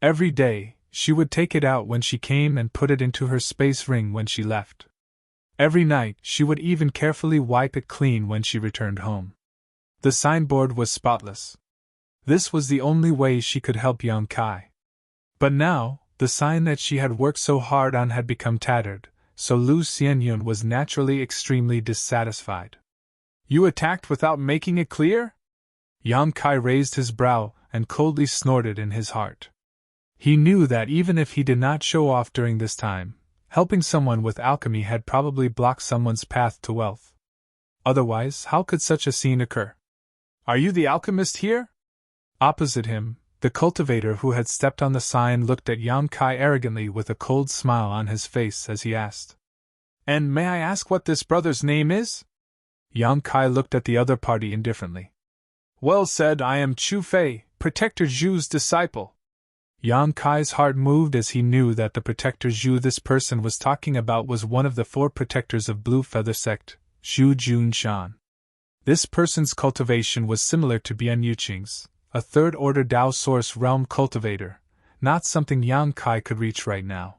Every day, she would take it out when she came and put it into her space ring when she left. Every night, she would even carefully wipe it clean when she returned home. The signboard was spotless. This was the only way she could help Yang Kai. But now, the sign that she had worked so hard on had become tattered, so Lu Xianyun was naturally extremely dissatisfied. "You attacked without making it clear?" Yang Kai raised his brow and coldly snorted in his heart. He knew that even if he did not show off during this time, helping someone with alchemy had probably blocked someone's path to wealth. Otherwise, how could such a scene occur? "Are you the alchemist here?" Opposite him, the cultivator who had stepped on the sign looked at Yang Kai arrogantly with a cold smile on his face as he asked. "And may I ask what this brother's name is?" Yang Kai looked at the other party indifferently. "Well said, I am Chu Fei, Protector Zhu's disciple." Yang Kai's heart moved as he knew that the Protector Zhu this person was talking about was one of the 4 protectors of Blue Feather Sect, Zhu Junshan. This person's cultivation was similar to Bian Yuqing's, a third-order Dao Source Realm cultivator, not something Yang Kai could reach right now.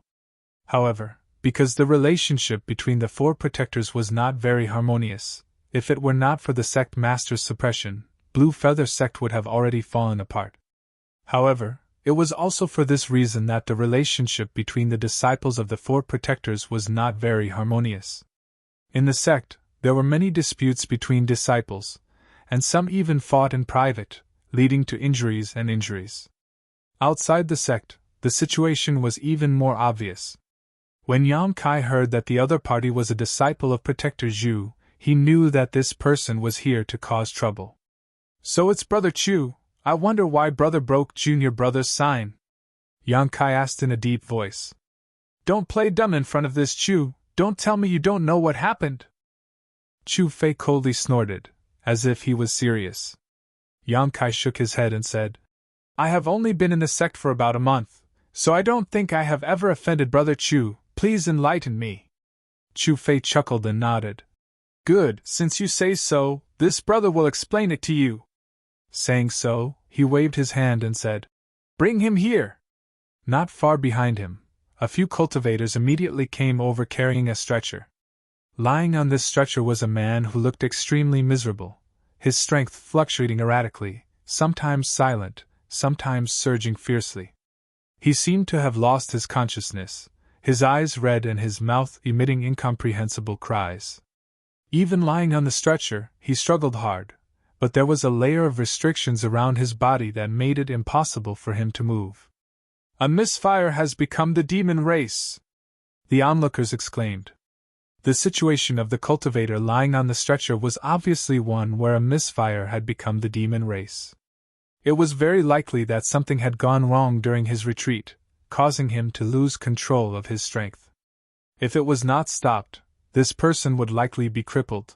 However, because the relationship between the 4 protectors was not very harmonious, if it were not for the sect master's suppression, Blue Feather Sect would have already fallen apart. However, it was also for this reason that the relationship between the disciples of the 4 protectors was not very harmonious. In the sect, there were many disputes between disciples, and some even fought in private, leading to injuries and injuries. Outside the sect, the situation was even more obvious. When Yang Kai heard that the other party was a disciple of Protector Zhu, he knew that this person was here to cause trouble. "So it's Brother Chu. I wonder why Brother broke Junior Brother's sign?" Yang Kai asked in a deep voice. "Don't play dumb in front of this Chu, don't tell me you don't know what happened." Chu Fei coldly snorted, as if he was serious. Yang Kai shook his head and said, "I have only been in the sect for about a month, so I don't think I have ever offended Brother Chu, please enlighten me." Chu Fei chuckled and nodded. "Good, since you say so, this brother will explain it to you." Saying so, he waved his hand and said, "Bring him here." Not far behind him, a few cultivators immediately came over carrying a stretcher. Lying on this stretcher was a man who looked extremely miserable, his strength fluctuating erratically, sometimes silent, sometimes surging fiercely. He seemed to have lost his consciousness, his eyes red and his mouth emitting incomprehensible cries. Even lying on the stretcher, he struggled hard, but there was a layer of restrictions around his body that made it impossible for him to move. "A misfire has become the demon race!" the onlookers exclaimed. The situation of the cultivator lying on the stretcher was obviously one where a misfire had become the demon race. It was very likely that something had gone wrong during his retreat, causing him to lose control of his strength. If it was not stopped, this person would likely be crippled.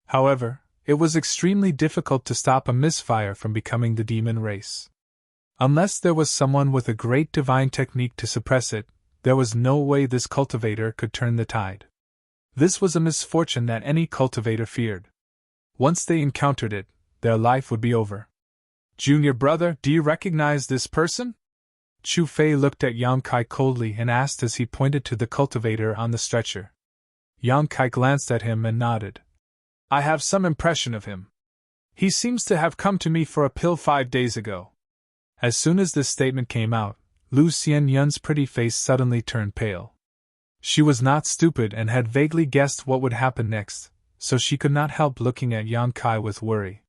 However, it was extremely difficult to stop a misfire from becoming the demon race. Unless there was someone with a great divine technique to suppress it, there was no way this cultivator could turn the tide. This was a misfortune that any cultivator feared. Once they encountered it, their life would be over. Junior brother, do you recognize this person? Chu Fei looked at Yang Kai coldly and asked as he pointed to the cultivator on the stretcher. Yang Kai glanced at him and nodded. I have some impression of him. He seems to have come to me for a pill 5 days ago. As soon as this statement came out, Lu Xianyun's pretty face suddenly turned pale. She was not stupid and had vaguely guessed what would happen next, so she could not help looking at Yang Kai with worry.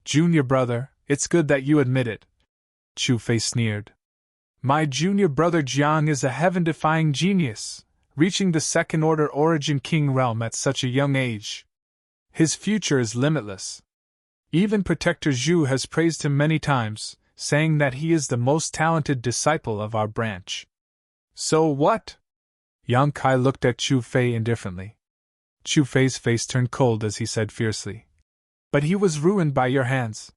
Junior brother, it's good that you admit it. Chu Fei sneered. My junior brother Jiang is a heaven-defying genius, reaching the second-order origin king realm at such a young age. His future is limitless. Even Protector Zhu has praised him many times, saying that he is the most talented disciple of our branch. So what? Yang Kai looked at Chu Fei indifferently. Chu Fei's face turned cold as he said fiercely. But he was ruined by your hands.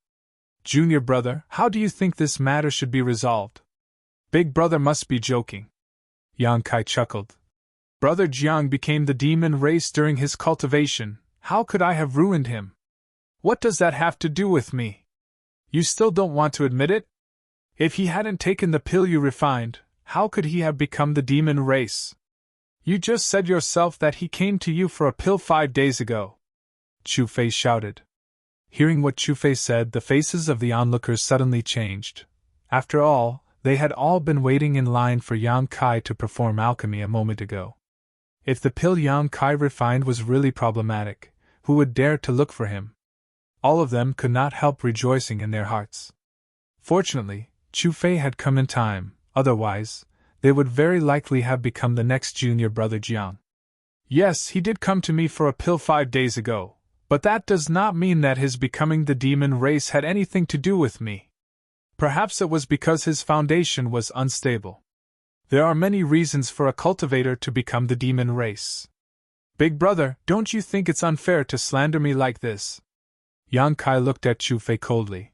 Junior brother, how do you think this matter should be resolved? Big brother must be joking. Yang Kai chuckled. Brother Jiang became the demon race during his cultivation. How could I have ruined him? What does that have to do with me? You still don't want to admit it? If he hadn't taken the pill you refined, how could he have become the demon race? You just said yourself that he came to you for a pill 5 days ago. Chu Fei shouted. Hearing what Chu Fei said, the faces of the onlookers suddenly changed. After all, they had all been waiting in line for Yang Kai to perform alchemy a moment ago. If the pill Yang Kai refined was really problematic, who would dare to look for him? All of them could not help rejoicing in their hearts. Fortunately, Chu Fei had come in time, otherwise, they would very likely have become the next junior brother Jiang. Yes, he did come to me for a pill 5 days ago, but that does not mean that his becoming the demon race had anything to do with me. Perhaps it was because his foundation was unstable. There are many reasons for a cultivator to become the demon race. Big brother, don't you think it's unfair to slander me like this? Yang Kai looked at Chu Fei coldly.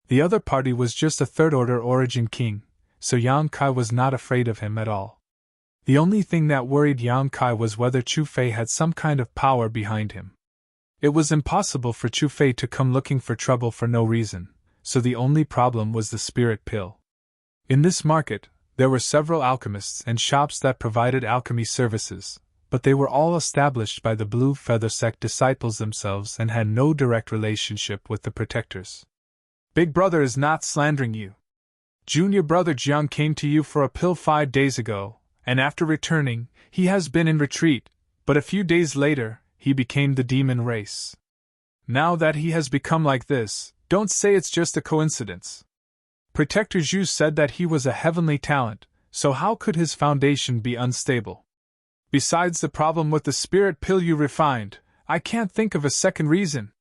The other party was just a third-order origin king, so Yang Kai was not afraid of him at all. The only thing that worried Yang Kai was whether Chu Fei had some kind of power behind him. It was impossible for Chu Fei to come looking for trouble for no reason, so the only problem was the spirit pill. In this market, there were several alchemists and shops that provided alchemy services, but they were all established by the Blue Feather Sect disciples themselves and had no direct relationship with the protectors. Big brother is not slandering you. Junior brother Jiang came to you for a pill 5 days ago, and after returning, he has been in retreat, but a few days later, he became the demon race. Now that he has become like this, don't say it's just a coincidence. Protector Zhu said that he was a heavenly talent, so how could his foundation be unstable? Besides the problem with the spirit pill you refined, I can't think of a second reason.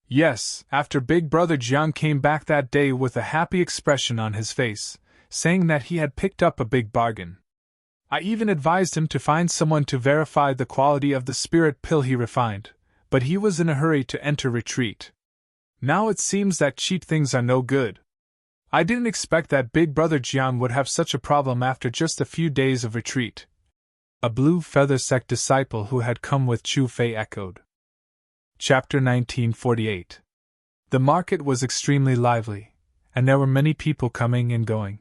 Yes, after Big Brother Jiang came back that day with a happy expression on his face, saying that he had picked up a big bargain. I even advised him to find someone to verify the quality of the spirit pill he refined, but he was in a hurry to enter retreat. Now it seems that cheap things are no good. I didn't expect that Big Brother Jiang would have such a problem after just a few days of retreat. A Blue Feather Sect disciple who had come with Chu Fei echoed. Chapter 1948. The market was extremely lively, and there were many people coming and going.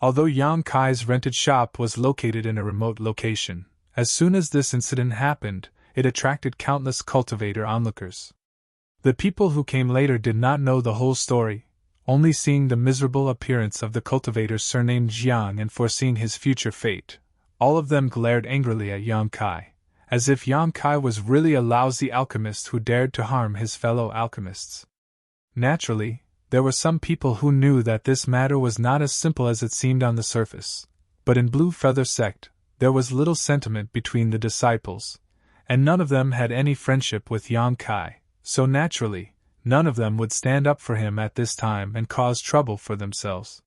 Although Yang Kai's rented shop was located in a remote location, as soon as this incident happened, it attracted countless cultivator onlookers. The people who came later did not know the whole story, only seeing the miserable appearance of the cultivator surnamed Jiang and foreseeing his future fate. All of them glared angrily at Yang Kai, as if Yang Kai was really a lousy alchemist who dared to harm his fellow alchemists. Naturally, there were some people who knew that this matter was not as simple as it seemed on the surface, but in Blue Feather Sect, there was little sentiment between the disciples, and none of them had any friendship with Yang Kai, so naturally, none of them would stand up for him at this time and cause trouble for themselves.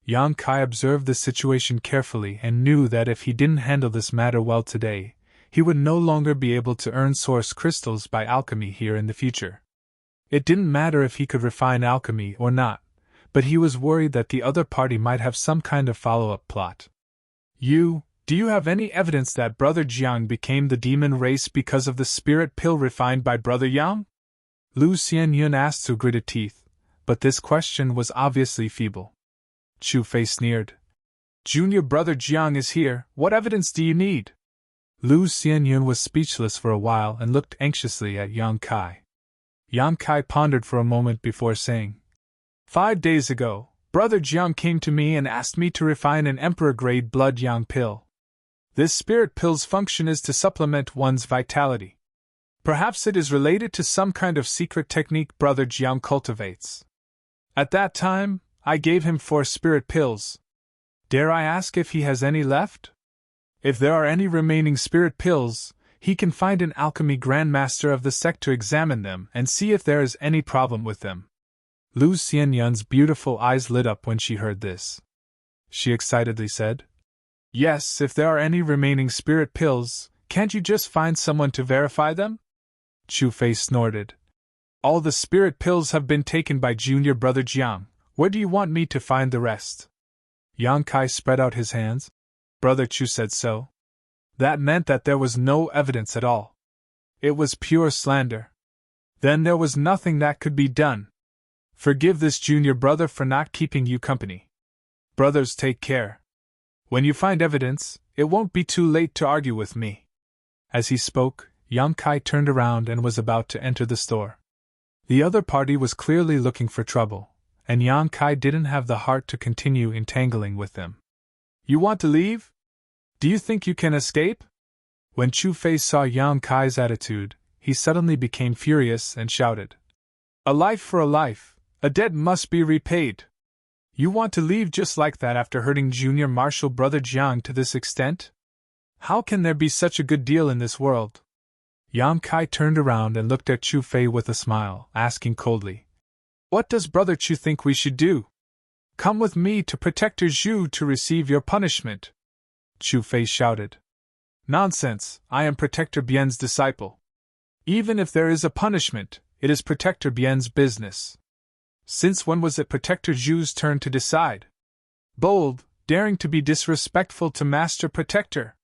Yang Kai observed the situation carefully and knew that if he didn't handle this matter well today, he would no longer be able to earn source crystals by alchemy here in the future. It didn't matter if he could refine alchemy or not, but he was worried that the other party might have some kind of follow-up plot. Do you have any evidence that Brother Jiang became the demon race because of the spirit pill refined by Brother Yang? Lu Xianyun asked through gritted teeth, but this question was obviously feeble. Chu Fei sneered. Junior brother Jiang is here, what evidence do you need? Lu Xianyun was speechless for a while and looked anxiously at Yang Kai. Yang Kai pondered for a moment before saying, 5 days ago, Brother Jiang came to me and asked me to refine an emperor-grade blood yang pill. This spirit pill's function is to supplement one's vitality. Perhaps it is related to some kind of secret technique Brother Jiang cultivates. At that time, I gave him 4 spirit pills. Dare I ask if he has any left? If there are any remaining spirit pills, he can find an alchemy grandmaster of the sect to examine them and see if there is any problem with them. Lu Xianyun's beautiful eyes lit up when she heard this. She excitedly said, Yes, if there are any remaining spirit pills, can't you just find someone to verify them? Chu Fei snorted. All the spirit pills have been taken by junior brother Jiang. Where do you want me to find the rest? Yang Kai spread out his hands. Brother Chu said so. That meant that there was no evidence at all. It was pure slander. Then there was nothing that could be done. Forgive this junior brother for not keeping you company. Brothers, take care. When you find evidence, it won't be too late to argue with me. As he spoke, Yang Kai turned around and was about to enter the store. The other party was clearly looking for trouble, and Yang Kai didn't have the heart to continue entangling with them. You want to leave? Do you think you can escape? When Chu Fei saw Yang Kai's attitude, he suddenly became furious and shouted. A life for a life, a debt must be repaid. You want to leave just like that after hurting junior marshal brother Jiang to this extent? How can there be such a good deal in this world? Yang Kai turned around and looked at Chu Fei with a smile, asking coldly, What does brother Chu think we should do? Come with me to Protector Zhu to receive your punishment. Chu Fei shouted. Nonsense, I am Protector Bian's disciple. Even if there is a punishment, it is Protector Bian's business. Since when was it Protector Zhu's turn to decide? Bold, daring to be disrespectful to Master Protector.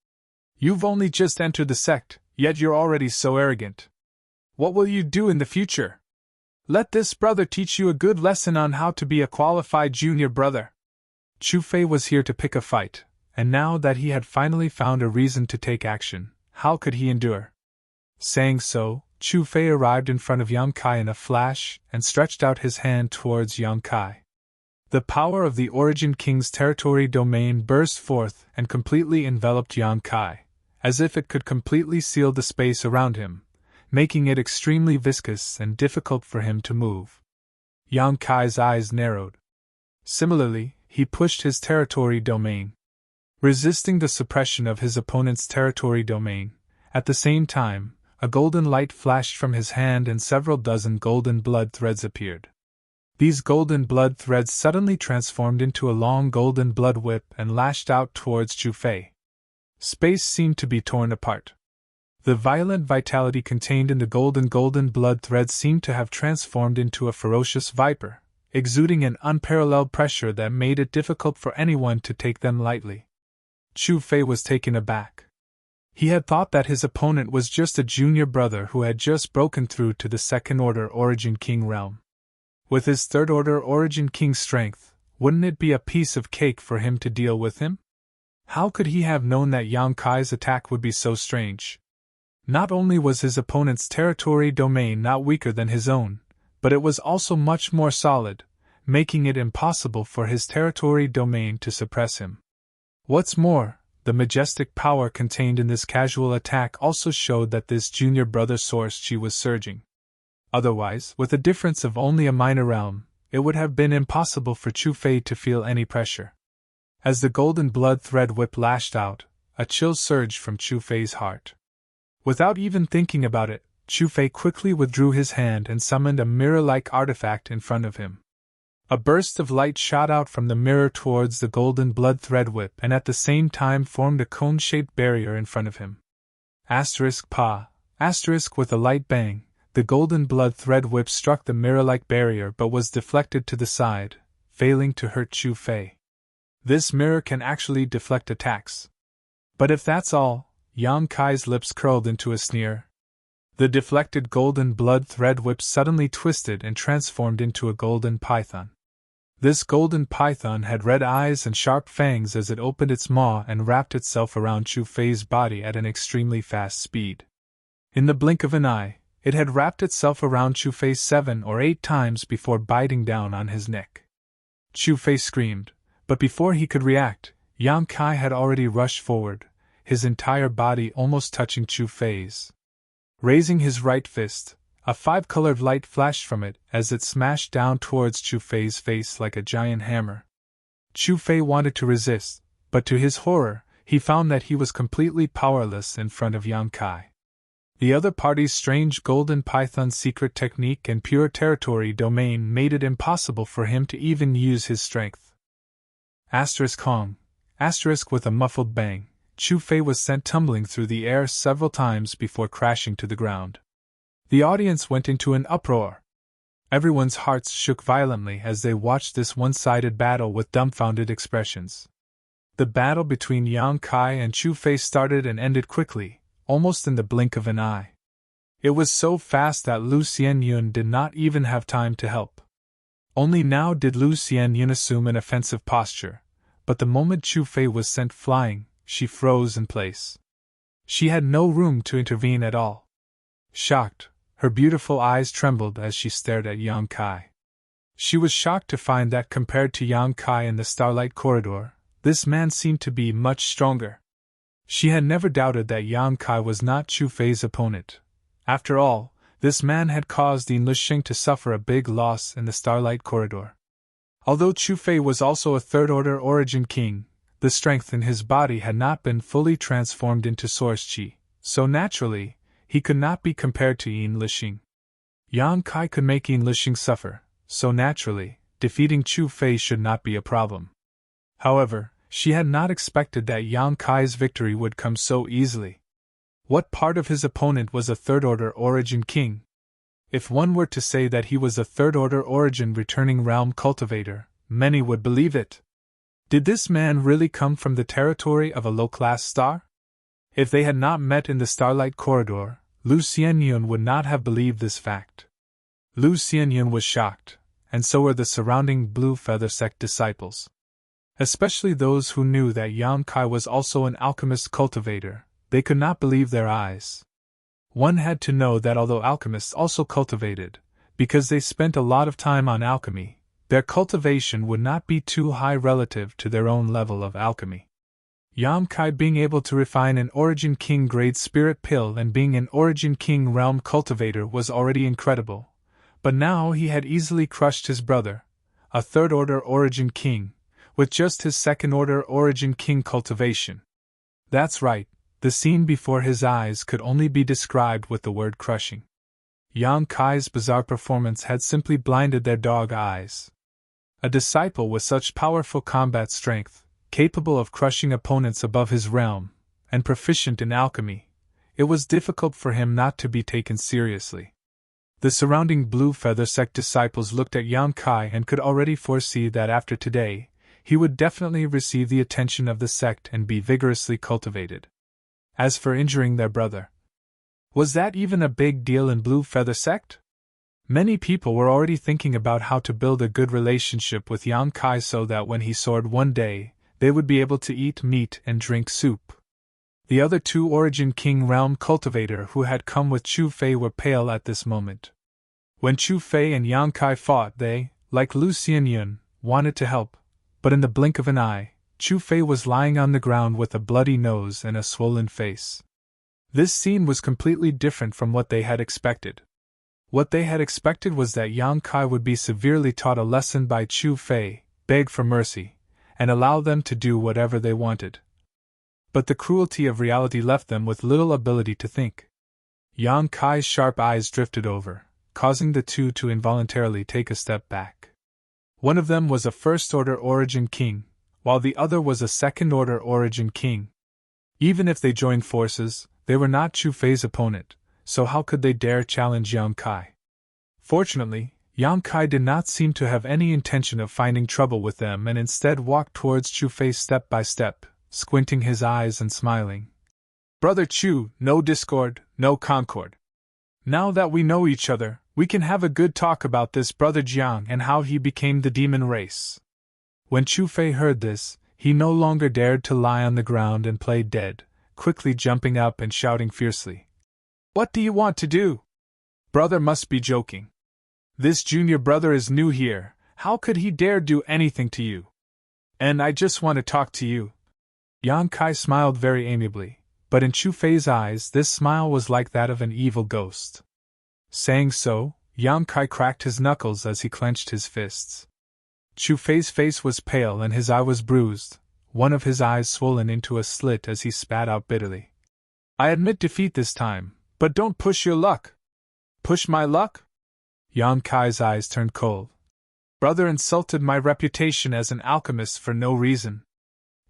You've only just entered the sect, yet you're already so arrogant. What will you do in the future? Let this brother teach you a good lesson on how to be a qualified junior brother. Chu Fei was here to pick a fight, and now that he had finally found a reason to take action, how could he endure? Saying so, Chu Fei arrived in front of Yang Kai in a flash and stretched out his hand towards Yang Kai. The power of the Origin King's territory domain burst forth and completely enveloped Yang Kai, as if it could completely seal the space around him, making it extremely viscous and difficult for him to move. Yang Kai's eyes narrowed. Similarly, he pushed his territory domain, resisting the suppression of his opponent's territory domain. At the same time, a golden light flashed from his hand and several dozen golden blood threads appeared. These golden blood threads suddenly transformed into a long golden blood whip and lashed out towards Chu Fei. Space seemed to be torn apart. The violent vitality contained in the golden blood threads seemed to have transformed into a ferocious viper, exuding an unparalleled pressure that made it difficult for anyone to take them lightly. Chu Fei was taken aback. He had thought that his opponent was just a junior brother who had just broken through to the second-order Origin King realm. With his third-order Origin King strength, wouldn't it be a piece of cake for him to deal with him? How could he have known that Yang Kai's attack would be so strange? Not only was his opponent's territory domain not weaker than his own, but it was also much more solid, making it impossible for his territory domain to suppress him. What's more, the majestic power contained in this casual attack also showed that this junior brother source chi was surging. Otherwise, with a difference of only a minor realm, it would have been impossible for Chu Fei to feel any pressure. As the golden blood thread whip lashed out, a chill surged from Chu Fei's heart. Without even thinking about it, Chu Fei quickly withdrew his hand and summoned a mirror-like artifact in front of him. A burst of light shot out from the mirror towards the golden blood thread whip and at the same time formed a cone-shaped barrier in front of him. With a light bang, the golden blood thread whip struck the mirror-like barrier but was deflected to the side, failing to hurt Chu Fei. This mirror can actually deflect attacks. But if that's all, Yang Kai's lips curled into a sneer. The deflected golden blood thread whip suddenly twisted and transformed into a golden python. This golden python had red eyes and sharp fangs as it opened its maw and wrapped itself around Chu Fei's body at an extremely fast speed. In the blink of an eye, it had wrapped itself around Chu Fei 7 or 8 times before biting down on his neck. Chu Fei screamed, but before he could react, Yang Kai had already rushed forward, his entire body almost touching Chu Fei's. Raising his right fist, a 5-colored light flashed from it as it smashed down towards Chu Fei's face like a giant hammer. Chu Fei wanted to resist, but to his horror, he found that he was completely powerless in front of Yang Kai. The other party's strange golden python secret technique and pure territory domain made it impossible for him to even use his strength. Hong. With a muffled bang, Chu Fei was sent tumbling through the air several times before crashing to the ground. The audience went into an uproar. Everyone's hearts shook violently as they watched this one-sided battle with dumbfounded expressions. The battle between Yang Kai and Chu Fei started and ended quickly, almost in the blink of an eye. It was so fast that Lu Xianyun did not even have time to help. Only now did Lu Xianyun assume an offensive posture, but the moment Chu Fei was sent flying, she froze in place. She had no room to intervene at all. Shocked, her beautiful eyes trembled as she stared at Yang Kai. She was shocked to find that compared to Yang Kai in the Starlight Corridor, this man seemed to be much stronger. She had never doubted that Yang Kai was not Chu Fei's opponent. After all, this man had caused Yin Lixing to suffer a big loss in the Starlight Corridor. Although Chu Fei was also a third-order origin king, the strength in his body had not been fully transformed into source qi, so naturally, he could not be compared to Yin Lixing. Yang Kai could make Yin Lixing suffer, so naturally, defeating Chu Fei should not be a problem. However, she had not expected that Yang Kai's victory would come so easily. What part of his opponent was a third-order origin king? If one were to say that he was a third-order origin returning realm cultivator, many would believe it. Did this man really come from the territory of a low-class star? If they had not met in the Starlight Corridor, Lu Xianyun would not have believed this fact. Lu Xianyun was shocked, and so were the surrounding Blue Feather Sect disciples. Especially those who knew that Yang Kai was also an alchemist cultivator, they could not believe their eyes. One had to know that although alchemists also cultivated, because they spent a lot of time on alchemy, their cultivation would not be too high relative to their own level of alchemy. Yang Kai being able to refine an Origin King grade spirit pill and being an Origin King realm cultivator was already incredible, but now he had easily crushed his brother, a third-order Origin King, with just his second-order Origin King cultivation. That's right, the scene before his eyes could only be described with the word crushing. Yang Kai's bizarre performance had simply blinded their dog eyes. A disciple with such powerful combat strength, capable of crushing opponents above his realm, and proficient in alchemy, it was difficult for him not to be taken seriously. The surrounding Blue Feather Sect disciples looked at Yang Kai and could already foresee that after today, he would definitely receive the attention of the sect and be vigorously cultivated. As for injuring their brother, was that even a big deal in Blue Feather Sect? Many people were already thinking about how to build a good relationship with Yang Kai so that when he soared one day, they would be able to eat meat and drink soup. The other two Origin King realm cultivator who had come with Chu Fei were pale at this moment. When Chu Fei and Yang Kai fought, they, like Lu Xianyun, wanted to help, but in the blink of an eye, Chu Fei was lying on the ground with a bloody nose and a swollen face. This scene was completely different from what they had expected. What they had expected was that Yang Kai would be severely taught a lesson by Chu Fei, beg for mercy, and allow them to do whatever they wanted. But the cruelty of reality left them with little ability to think. Yang Kai's sharp eyes drifted over, causing the two to involuntarily take a step back. One of them was a first-order Origin King, while the other was a second-order Origin King. Even if they joined forces, they were not Chu Fei's opponent, so how could they dare challenge Yang Kai? Fortunately, Yang Kai did not seem to have any intention of finding trouble with them and instead walked towards Chu Fei step by step, squinting his eyes and smiling. "Brother Chu, no discord, no concord. Now that we know each other, we can have a good talk about this brother Jiang and how he became the demon race. When Chu Fei heard this, he no longer dared to lie on the ground and play dead, quickly jumping up and shouting fiercely. What do you want to do? Brother must be joking. This junior brother is new here, how could he dare do anything to you? And I just want to talk to you. Yang Kai smiled very amiably, but in Chu Fei's eyes this smile was like that of an evil ghost. Saying so, Yang Kai cracked his knuckles as he clenched his fists. Chu Fei's face was pale and his eye was bruised, one of his eyes swollen into a slit as he spat out bitterly. I admit defeat this time, but don't push your luck. Push my luck? Yang Kai's eyes turned cold. Brother insulted my reputation as an alchemist for no reason.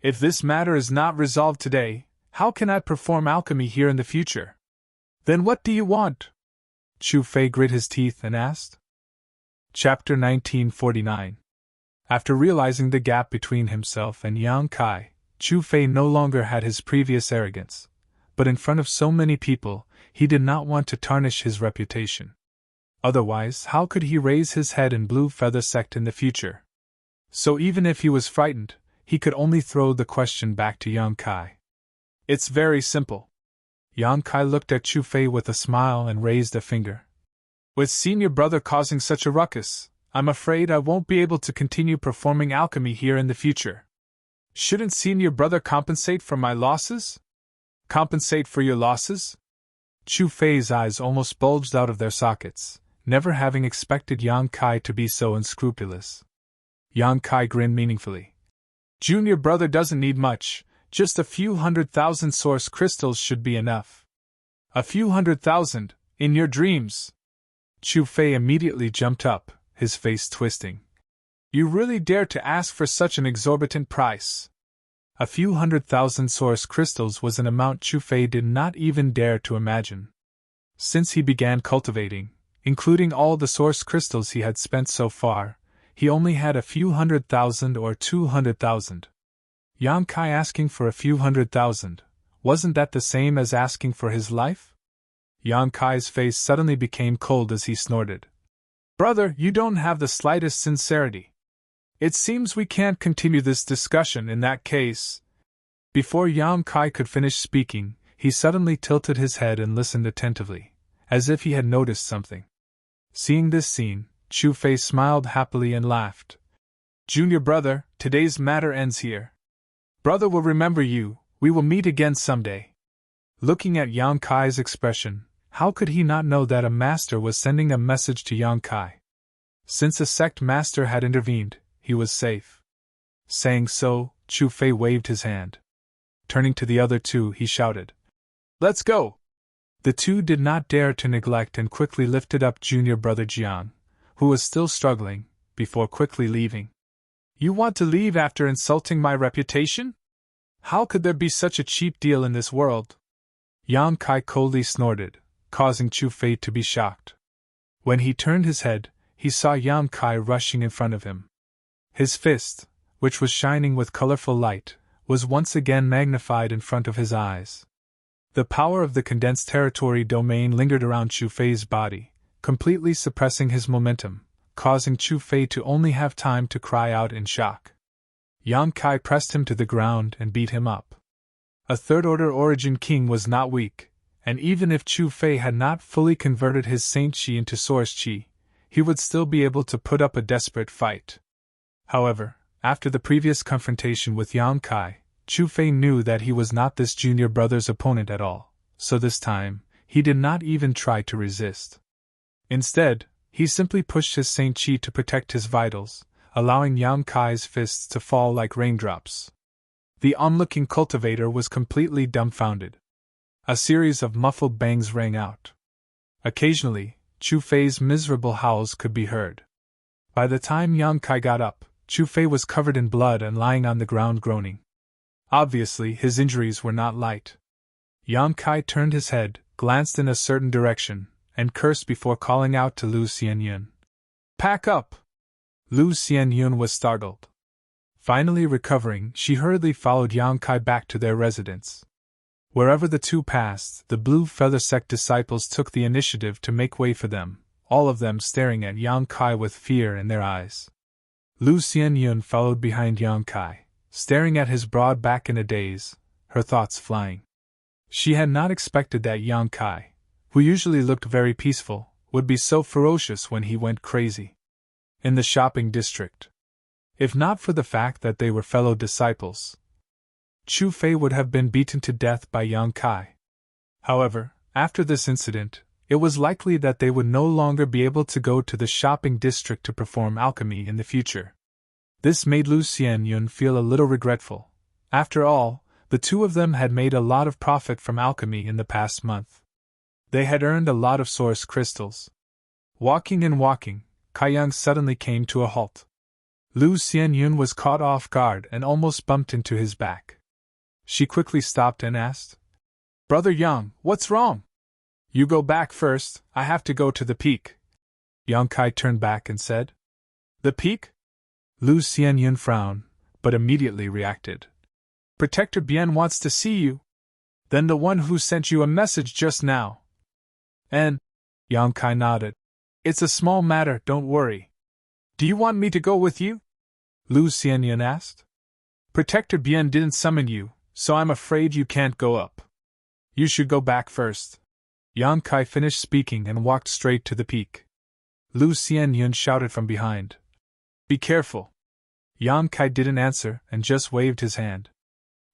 If this matter is not resolved today, how can I perform alchemy here in the future? Then what do you want? Chu Fei grit his teeth and asked. Chapter 1949. After realizing the gap between himself and Yang Kai, Chu Fei no longer had his previous arrogance, but in front of so many people, he did not want to tarnish his reputation. Otherwise, how could he raise his head in Blue Feather Sect in the future? So even if he was frightened, he could only throw the question back to Yang Kai. It's very simple. Yang Kai looked at Chu Fei with a smile and raised a finger. With senior brother causing such a ruckus, I'm afraid I won't be able to continue performing alchemy here in the future. Shouldn't senior brother compensate for my losses? Compensate for your losses? Chu Fei's eyes almost bulged out of their sockets, never having expected Yang Kai to be so unscrupulous. Yang Kai grinned meaningfully. Junior brother doesn't need much, just a few 100,000 source crystals should be enough. A few 100,000, in your dreams. Chu Fei immediately jumped up, his face twisting. You really dare to ask for such an exorbitant price? A few 100,000 source crystals was an amount Chu Fei did not even dare to imagine. Since he began cultivating, including all the source crystals he had spent so far, he only had a few 100,000 or 200,000. Yang Kai asking for a few 100,000, wasn't that the same as asking for his life? Yang Kai's face suddenly became cold as he snorted. Brother, you don't have the slightest sincerity. It seems we can't continue this discussion in that case. Before Yang Kai could finish speaking, he suddenly tilted his head and listened attentively, as if he had noticed something. Seeing this scene, Chu Fei smiled happily and laughed. Junior brother, today's matter ends here. Brother will remember you, we will meet again someday. Looking at Yang Kai's expression, how could he not know that a master was sending a message to Yang Kai? Since a sect master had intervened, he was safe. Saying so, Chu Fei waved his hand. Turning to the other two, he shouted, Let's go! The two did not dare to neglect and quickly lifted up junior brother Jiang, who was still struggling, before quickly leaving. You want to leave after insulting my reputation? How could there be such a cheap deal in this world? Yang Kai coldly snorted, causing Chu Fei to be shocked. When he turned his head, he saw Yang Kai rushing in front of him. His fist, which was shining with colorful light, was once again magnified in front of his eyes. The power of the condensed territory domain lingered around Chu Fei's body, completely suppressing his momentum, causing Chu Fei to only have time to cry out in shock. Yang Kai pressed him to the ground and beat him up. A third-order origin king was not weak, and even if Chu Fei had not fully converted his Saint Qi into Source Qi, he would still be able to put up a desperate fight. However, after the previous confrontation with Yang Kai, Chu Fei knew that he was not this junior brother's opponent at all, so this time, he did not even try to resist. Instead, he simply pushed his Saint Qi to protect his vitals, allowing Yang Kai's fists to fall like raindrops. The onlooking cultivator was completely dumbfounded. A series of muffled bangs rang out. Occasionally, Chu Fei's miserable howls could be heard. By the time Yang Kai got up, Chu Fei was covered in blood and lying on the ground groaning. Obviously, his injuries were not light. Yang Kai turned his head, glanced in a certain direction, and cursed before calling out to Lu Xianyun. Pack up! Lu Xianyun was startled. Finally recovering, she hurriedly followed Yang Kai back to their residence. Wherever the two passed, the blue feather sect disciples took the initiative to make way for them, all of them staring at Yang Kai with fear in their eyes. Lu Xianyun followed behind Yang Kai, staring at his broad back in a daze, her thoughts flying. She had not expected that Yang Kai, who usually looked very peaceful, would be so ferocious when he went crazy. In the shopping district, if not for the fact that they were fellow disciples, Chu Fei would have been beaten to death by Yang Kai. However, after this incident, it was likely that they would no longer be able to go to the shopping district to perform alchemy in the future. This made Lu Xianyun feel a little regretful. After all, the two of them had made a lot of profit from alchemy in the past month. They had earned a lot of source crystals. Walking and walking, Kaiyang suddenly came to a halt. Lu Xianyun was caught off guard and almost bumped into his back. She quickly stopped and asked, "Brother Yang, what's wrong?" "You go back first, I have to go to the peak." Yang Kai turned back and said, "The peak?" Lu Xianyun frowned, but immediately reacted. "Protector Bien wants to see you. Then the one who sent you a message just now." "And?" Yang Kai nodded. "It's a small matter, don't worry." "Do you want me to go with you?" Lu Xianyun asked. "Protector Bien didn't summon you, so I'm afraid you can't go up. You should go back first." Yang Kai finished speaking and walked straight to the peak. Lu Xianyun shouted from behind, "Be careful." Yang Kai didn't answer and just waved his hand.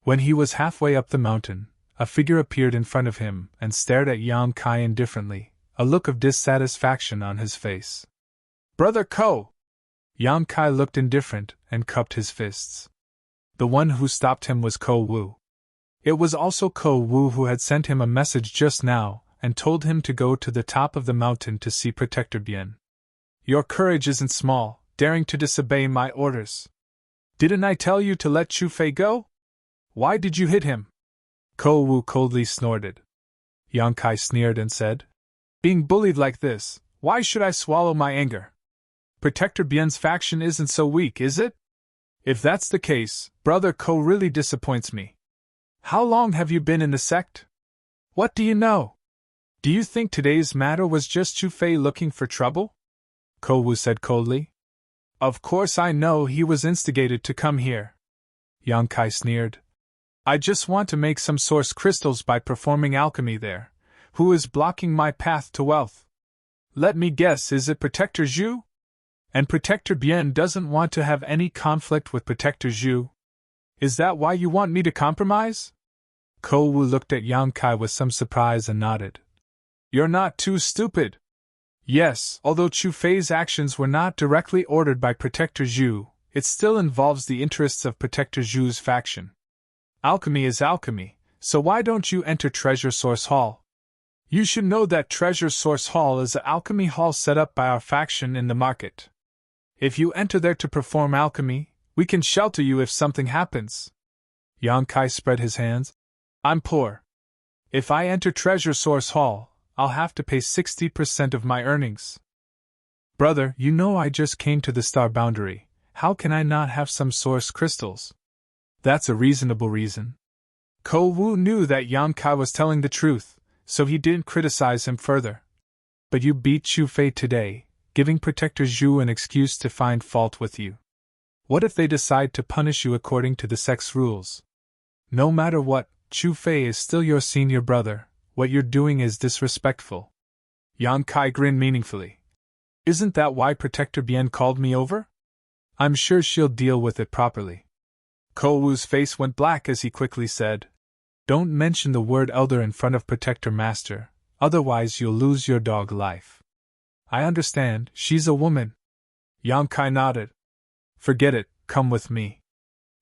When he was halfway up the mountain, a figure appeared in front of him and stared at Yang Kai indifferently, a look of dissatisfaction on his face. "Brother Ko!" Yang Kai looked indifferent and cupped his fists. The one who stopped him was Ko Wu. It was also Ko Wu who had sent him a message just now and told him to go to the top of the mountain to see Protector Bien. "Your courage isn't small, daring to disobey my orders. Didn't I tell you to let Chu Fei go? Why did you hit him?" Ko Wu coldly snorted. Yang Kai sneered and said, "Being bullied like this, why should I swallow my anger? Protector Bien's faction isn't so weak, is it? If that's the case, Brother Ko really disappoints me. How long have you been in the sect? What do you know? Do you think today's matter was just Chu Fei looking for trouble?" Ko Wu said coldly. "Of course I know he was instigated to come here." Yang Kai sneered. "I just want to make some source crystals by performing alchemy there. Who is blocking my path to wealth? Let me guess, is it Protector Zhu? And Protector Bien doesn't want to have any conflict with Protector Zhu? Is that why you want me to compromise?" Ko Wu looked at Yang Kai with some surprise and nodded. "You're not too stupid. Yes, although Chu Fei's actions were not directly ordered by Protector Zhu, it still involves the interests of Protector Zhu's faction. Alchemy is alchemy, so why don't you enter Treasure Source Hall? You should know that Treasure Source Hall is an alchemy hall set up by our faction in the market. If you enter there to perform alchemy, we can shelter you if something happens." Yang Kai spread his hands. "I'm poor. If I enter Treasure Source Hall, I'll have to pay 60% of my earnings." "Brother, you know I just came to the star boundary. How can I not have some source crystals?" "That's a reasonable reason." Ko Wu knew that Yang Kai was telling the truth, so he didn't criticize him further. "But you beat Chu Fei today, giving Protector Zhu an excuse to find fault with you. What if they decide to punish you according to the sect's rules? No matter what, Chu Fei is still your senior brother. What you're doing is disrespectful." Yang Kai grinned meaningfully. "Isn't that why Protector Bien called me over? I'm sure she'll deal with it properly." Ko Wu's face went black as he quickly said, "Don't mention the word elder in front of Protector Master, otherwise you'll lose your dog life." "I understand, she's a woman." Yang Kai nodded. "Forget it, come with me.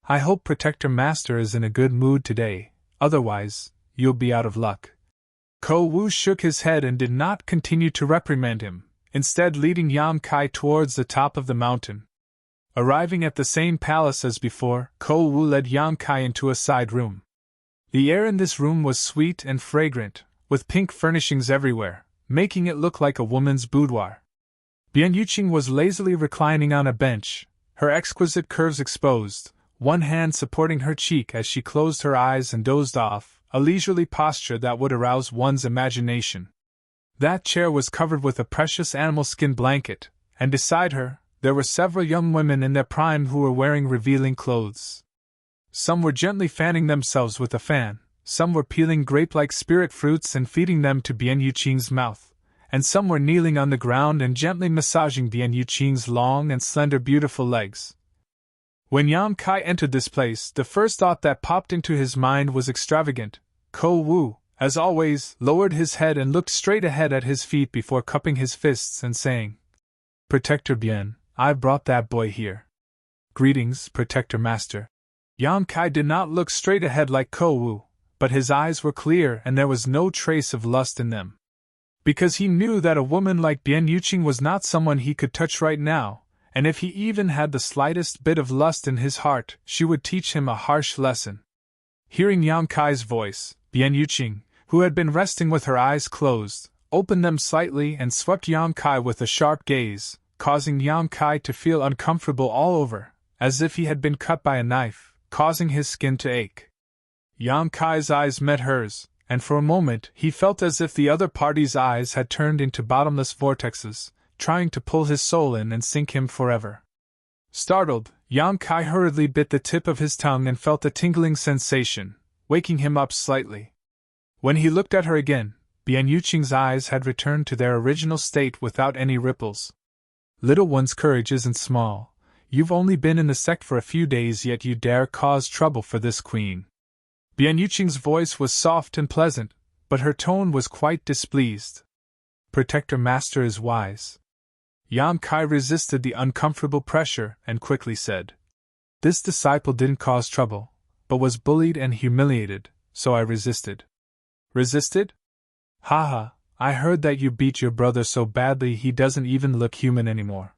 I hope Protector Master is in a good mood today, otherwise, you'll be out of luck." Ko Wu shook his head and did not continue to reprimand him, instead leading Yang Kai towards the top of the mountain. Arriving at the same palace as before, Ko Wu led Yang Kai into a side room. The air in this room was sweet and fragrant, with pink furnishings everywhere, making it look like a woman's boudoir. Bian Yuqing was lazily reclining on a bench, her exquisite curves exposed, one hand supporting her cheek as she closed her eyes and dozed off, a leisurely posture that would arouse one's imagination. That chair was covered with a precious animal skin blanket, and beside her, there were several young women in their prime who were wearing revealing clothes. Some were gently fanning themselves with a fan, some were peeling grape-like spirit fruits and feeding them to Bian Yuqing's mouth, and some were kneeling on the ground and gently massaging Bian Yuqing's long and slender beautiful legs. When Yang Kai entered this place, the first thought that popped into his mind was extravagant. Ko Wu, as always, lowered his head and looked straight ahead at his feet before cupping his fists and saying, "Protector Bian, I brought that boy here." "Greetings, Protector Master." Yang Kai did not look straight ahead like Ko Wu, but his eyes were clear and there was no trace of lust in them. Because he knew that a woman like Bian Yuqing was not someone he could touch right now, and if he even had the slightest bit of lust in his heart, she would teach him a harsh lesson. Hearing Yang Kai's voice, Bian Yuqing, who had been resting with her eyes closed, opened them slightly and swept Yang Kai with a sharp gaze, causing Yang Kai to feel uncomfortable all over, as if he had been cut by a knife, causing his skin to ache. Yang Kai's eyes met hers, and for a moment he felt as if the other party's eyes had turned into bottomless vortexes, trying to pull his soul in and sink him forever. Startled, Yang Kai hurriedly bit the tip of his tongue and felt a tingling sensation, waking him up slightly. When he looked at her again, Bian Yuqing's eyes had returned to their original state without any ripples. "Little one's courage isn't small. You've only been in the sect for a few days, yet you dare cause trouble for this queen." Bian Yuqing's voice was soft and pleasant, but her tone was quite displeased. "Protector Master is wise." Yang Kai resisted the uncomfortable pressure and quickly said, "This disciple didn't cause trouble, but was bullied and humiliated, so I resisted." "Resisted? Haha, I heard that you beat your brother so badly he doesn't even look human anymore.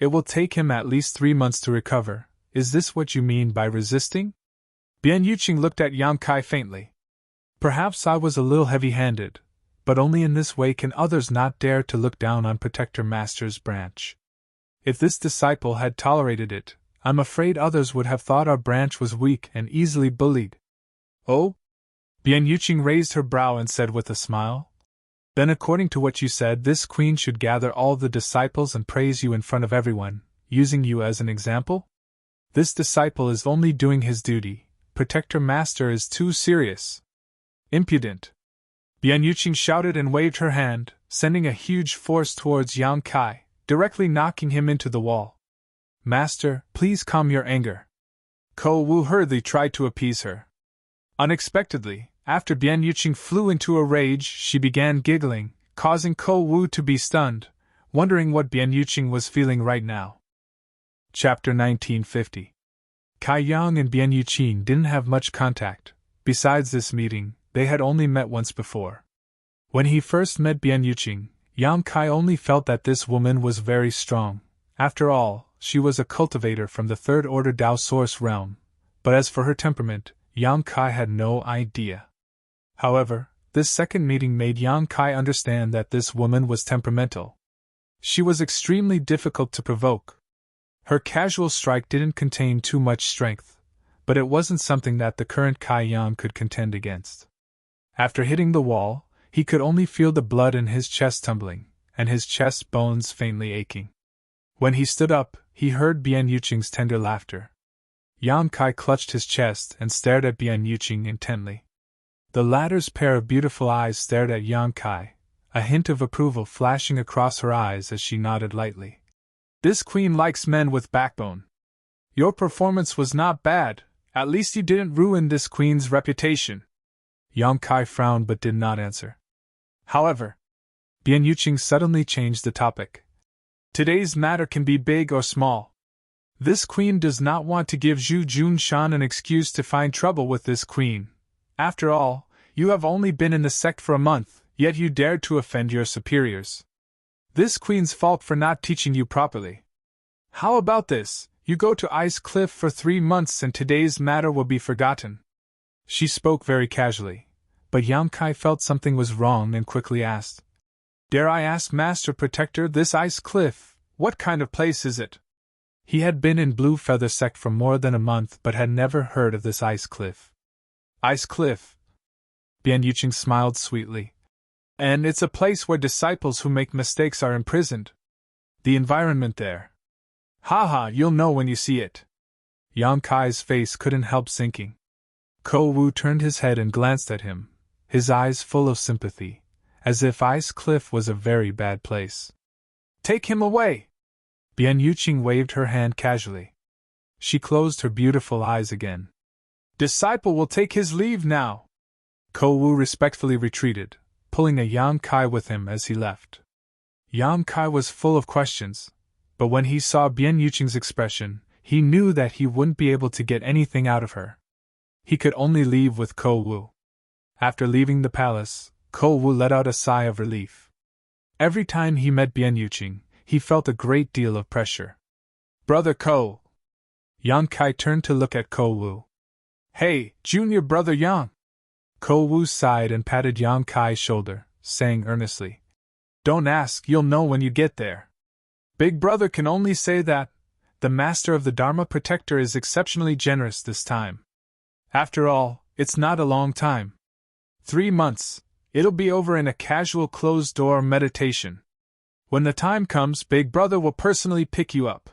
It will take him at least 3 months to recover. Is this what you mean by resisting?" Bian Yuqing looked at Yang Kai faintly. "Perhaps I was a little heavy-handed, but only in this way can others not dare to look down on Protector Master's branch. If this disciple had tolerated it, I'm afraid others would have thought our branch was weak and easily bullied." "Oh?" Bian Yuqing raised her brow and said with a smile, "Then according to what you said, this queen should gather all the disciples and praise you in front of everyone, using you as an example? This disciple is only doing his duty. Protector Master is too serious." "Impudent!" Bian Yuqing shouted and waved her hand, sending a huge force towards Yang Kai, directly knocking him into the wall. "Master, please calm your anger." Ko Wu hurriedly tried to appease her. Unexpectedly, after Bian Yuqing flew into a rage, she began giggling, causing Ko Wu to be stunned, wondering what Bian Yuqing was feeling right now. Chapter 1950. Kai Yang and Bian Yuqing didn't have much contact. Besides this meeting, they had only met once before. When he first met Bian Yuqing, Yang Kai only felt that this woman was very strong. After all, she was a cultivator from the third-order Dao source realm, but as for her temperament, Yang Kai had no idea. However, this second meeting made Yang Kai understand that this woman was temperamental. She was extremely difficult to provoke. Her casual strike didn't contain too much strength, but it wasn't something that the current Kai Yang could contend against. After hitting the wall, he could only feel the blood in his chest tumbling, and his chest bones faintly aching. When he stood up, he heard Bian Yuqing's tender laughter. Yang Kai clutched his chest and stared at Bian Yuqing intently. The latter's pair of beautiful eyes stared at Yang Kai, a hint of approval flashing across her eyes as she nodded lightly. "This queen likes men with backbone. Your performance was not bad, at least you didn't ruin this queen's reputation." Yang Kai frowned but did not answer. However, Bian Yuqing suddenly changed the topic. "Today's matter can be big or small. This queen does not want to give Zhu Junshan an excuse to find trouble with this queen. After all, you have only been in the sect for a month, yet you dared to offend your superiors. This queen's fault for not teaching you properly. How about this? You go to Ice Cliff for 3 months and today's matter will be forgotten." She spoke very casually, but Yang Kai felt something was wrong and quickly asked, "Dare I ask, Master Protector, this Ice Cliff, what kind of place is it?" He had been in Blue Feather Sect for more than a month but had never heard of this Ice Cliff. "Ice Cliff?" Bian Yuqing smiled sweetly. And it's a place where disciples who make mistakes are imprisoned. The environment there. Haha, you'll know when you see it. Yang Kai's face couldn't help sinking. Ko Wu turned his head and glanced at him, his eyes full of sympathy, as if Ice Cliff was a very bad place. Take him away! Bian Yuqing waved her hand casually. She closed her beautiful eyes again. Disciple will take his leave now. Ko Wu respectfully retreated, pulling a Yang Kai with him as he left. Yang Kai was full of questions, but when he saw Bian Yuqing's expression, he knew that he wouldn't be able to get anything out of her. He could only leave with Ko Wu. After leaving the palace, Ko Wu let out a sigh of relief. Every time he met Bian Yuqing, he felt a great deal of pressure. Brother Ko! Yang Kai turned to look at Ko Wu. Hey, junior brother Yang! Ko Wu sighed and patted Yang Kai's shoulder, saying earnestly, Don't ask, you'll know when you get there. Big brother can only say that the master of the Dharma protector is exceptionally generous this time. After all, it's not a long time. 3 months, it'll be over in a casual closed-door meditation. When the time comes, Big Brother will personally pick you up.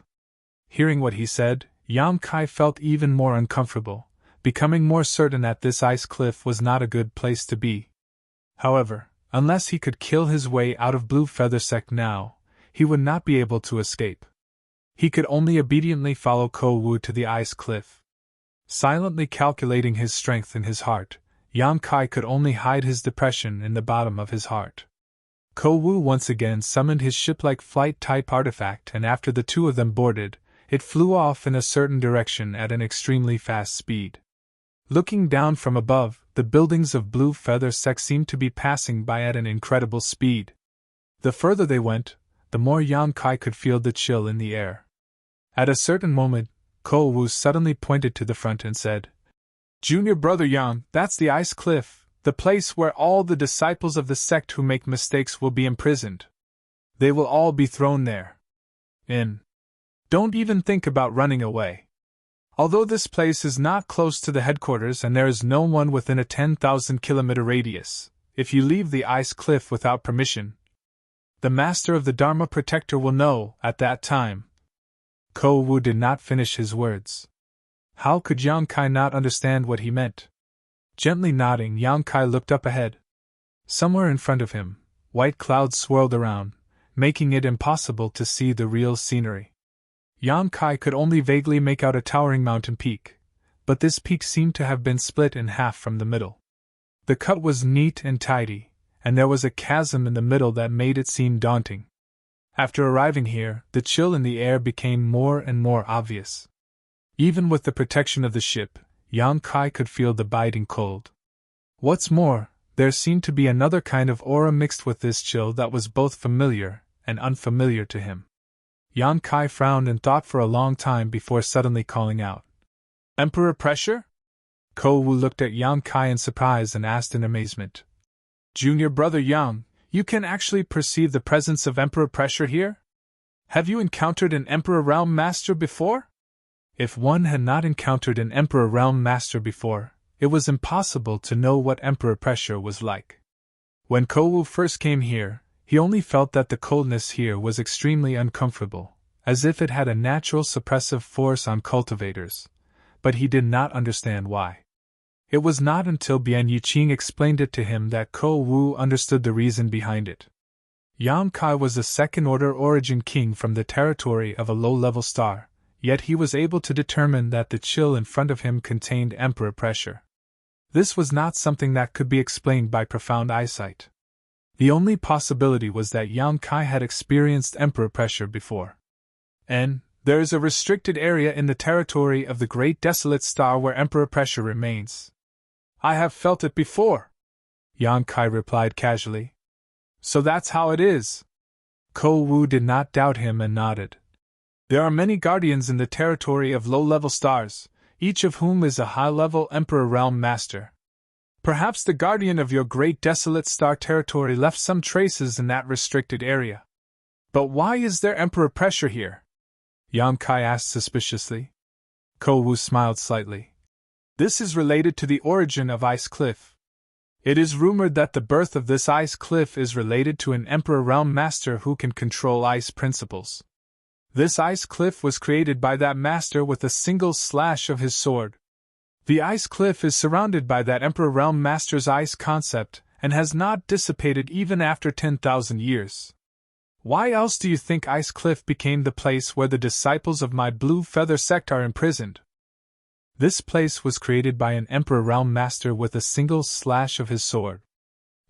Hearing what he said, Yang Kai felt even more uncomfortable, becoming more certain that this ice cliff was not a good place to be. However, unless he could kill his way out of Blue Feather Sect now, he would not be able to escape. He could only obediently follow Ko Wu to the ice cliff. Silently calculating his strength in his heart, Yang Kai could only hide his depression in the bottom of his heart. Ko Wu once again summoned his ship-like flight-type artifact, and after the two of them boarded, it flew off in a certain direction at an extremely fast speed. Looking down from above, the buildings of Blue Feather Sect seemed to be passing by at an incredible speed. The further they went, the more Yang Kai could feel the chill in the air. At a certain moment, Ko Wu suddenly pointed to the front and said, Junior brother Yang, that's the ice cliff, the place where all the disciples of the sect who make mistakes will be imprisoned. They will all be thrown there. Don't even think about running away. Although this place is not close to the headquarters and there is no one within a 10,000-kilometer radius, if you leave the ice cliff without permission, the master of the Dharma protector will know at that time. Ko Wu did not finish his words. How could Yang Kai not understand what he meant? Gently nodding, Yang Kai looked up ahead. Somewhere in front of him, white clouds swirled around, making it impossible to see the real scenery. Yang Kai could only vaguely make out a towering mountain peak, but this peak seemed to have been split in half from the middle. The cut was neat and tidy, and there was a chasm in the middle that made it seem daunting. After arriving here, the chill in the air became more and more obvious. Even with the protection of the ship, Yang Kai could feel the biting cold. What's more, there seemed to be another kind of aura mixed with this chill that was both familiar and unfamiliar to him. Yang Kai frowned and thought for a long time before suddenly calling out, Emperor pressure? Ko Wu looked at Yang Kai in surprise and asked in amazement, Junior brother Yang, you can actually perceive the presence of Emperor pressure here? Have you encountered an Emperor Realm Master before? If one had not encountered an Emperor Realm Master before, it was impossible to know what Emperor pressure was like. When Ko Wu first came here, he only felt that the coldness here was extremely uncomfortable, as if it had a natural suppressive force on cultivators, but he did not understand why. It was not until Bian Yuqing explained it to him that Ko Wu understood the reason behind it. Yang Kai was a second-order origin king from the territory of a low-level star, yet he was able to determine that the chill in front of him contained Emperor pressure. This was not something that could be explained by profound eyesight. The only possibility was that Yang Kai had experienced Emperor pressure before. And there is a restricted area in the territory of the Great Desolate Star where Emperor pressure remains. I have felt it before, Yang Kai replied casually. So that's how it is. Ko Wu did not doubt him and nodded. There are many guardians in the territory of low-level stars, each of whom is a high-level Emperor Realm Master. Perhaps the guardian of your Great Desolate Star territory left some traces in that restricted area. But why is there Emperor pressure here? Yang Kai asked suspiciously. Ko Wu smiled slightly. This is related to the origin of Ice Cliff. It is rumored that the birth of this ice cliff is related to an Emperor Realm Master who can control ice principles. This ice cliff was created by that master with a single slash of his sword. The ice cliff is surrounded by that Emperor Realm Master's ice concept and has not dissipated even after 10,000 years. Why else do you think Ice Cliff became the place where the disciples of my Blue Feather sect are imprisoned? This place was created by an Emperor Realm Master with a single slash of his sword.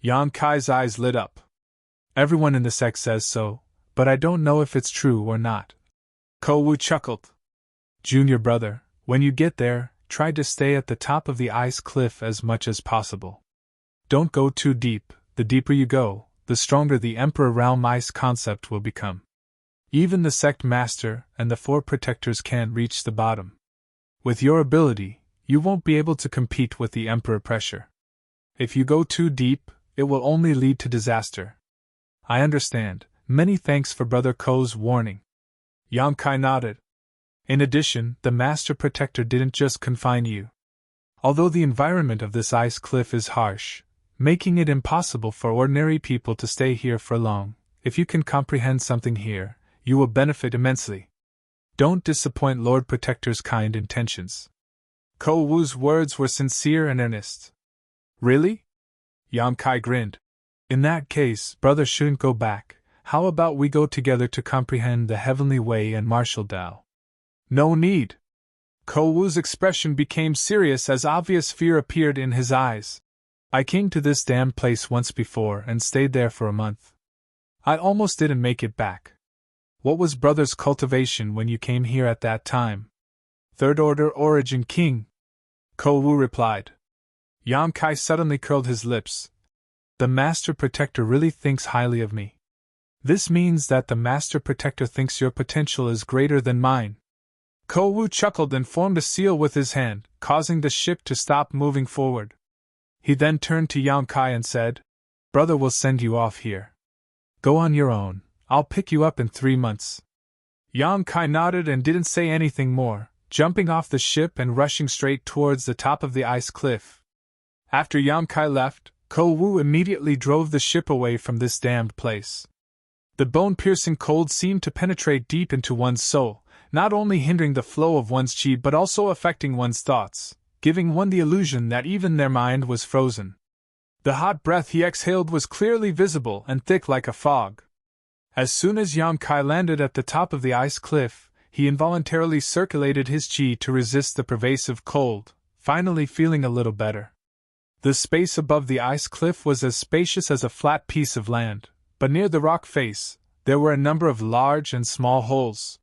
Yang Kai's eyes lit up. Everyone in the sect says so, but I don't know if it's true or not. Ko Wu chuckled. Junior brother, when you get there, try to stay at the top of the ice cliff as much as possible. Don't go too deep. The deeper you go, the stronger the Emperor Realm Ice concept will become. Even the sect master and the 4 protectors can't reach the bottom. With your ability, you won't be able to compete with the Emperor pressure. If you go too deep, it will only lead to disaster. I understand. Many thanks for Brother Ko's warning. Yang Kai nodded. In addition, the Master Protector didn't just confine you. Although the environment of this ice cliff is harsh, making it impossible for ordinary people to stay here for long, if you can comprehend something here, you will benefit immensely. Don't disappoint Lord Protector's kind intentions. Ko Wu's words were sincere and earnest. Really? Yang Kai grinned. In that case, brother shouldn't go back. How about we go together to comprehend the Heavenly Way and Martial Tao? No need. Ko Wu's expression became serious as obvious fear appeared in his eyes. I came to this damned place once before and stayed there for a month. I almost didn't make it back. What was brother's cultivation when you came here at that time? Third Order Origin King. Ko Wu replied. Yang Kai suddenly curled his lips. The Master Protector really thinks highly of me. This means that the Master Protector thinks your potential is greater than mine. Ko Wu chuckled and formed a seal with his hand, causing the ship to stop moving forward. He then turned to Yang Kai and said, Brother will send you off here. Go on your own, I'll pick you up in 3 months. Yang Kai nodded and didn't say anything more, jumping off the ship and rushing straight towards the top of the ice cliff. After Yang Kai left, Ko Wu immediately drove the ship away from this damned place. The bone-piercing cold seemed to penetrate deep into one's soul, not only hindering the flow of one's chi but also affecting one's thoughts, giving one the illusion that even their mind was frozen. The hot breath he exhaled was clearly visible and thick like a fog. As soon as Yang Kai landed at the top of the ice cliff, he involuntarily circulated his chi to resist the pervasive cold, finally feeling a little better. The space above the ice cliff was as spacious as a flat piece of land, but near the rock face, there were a number of large and small holes.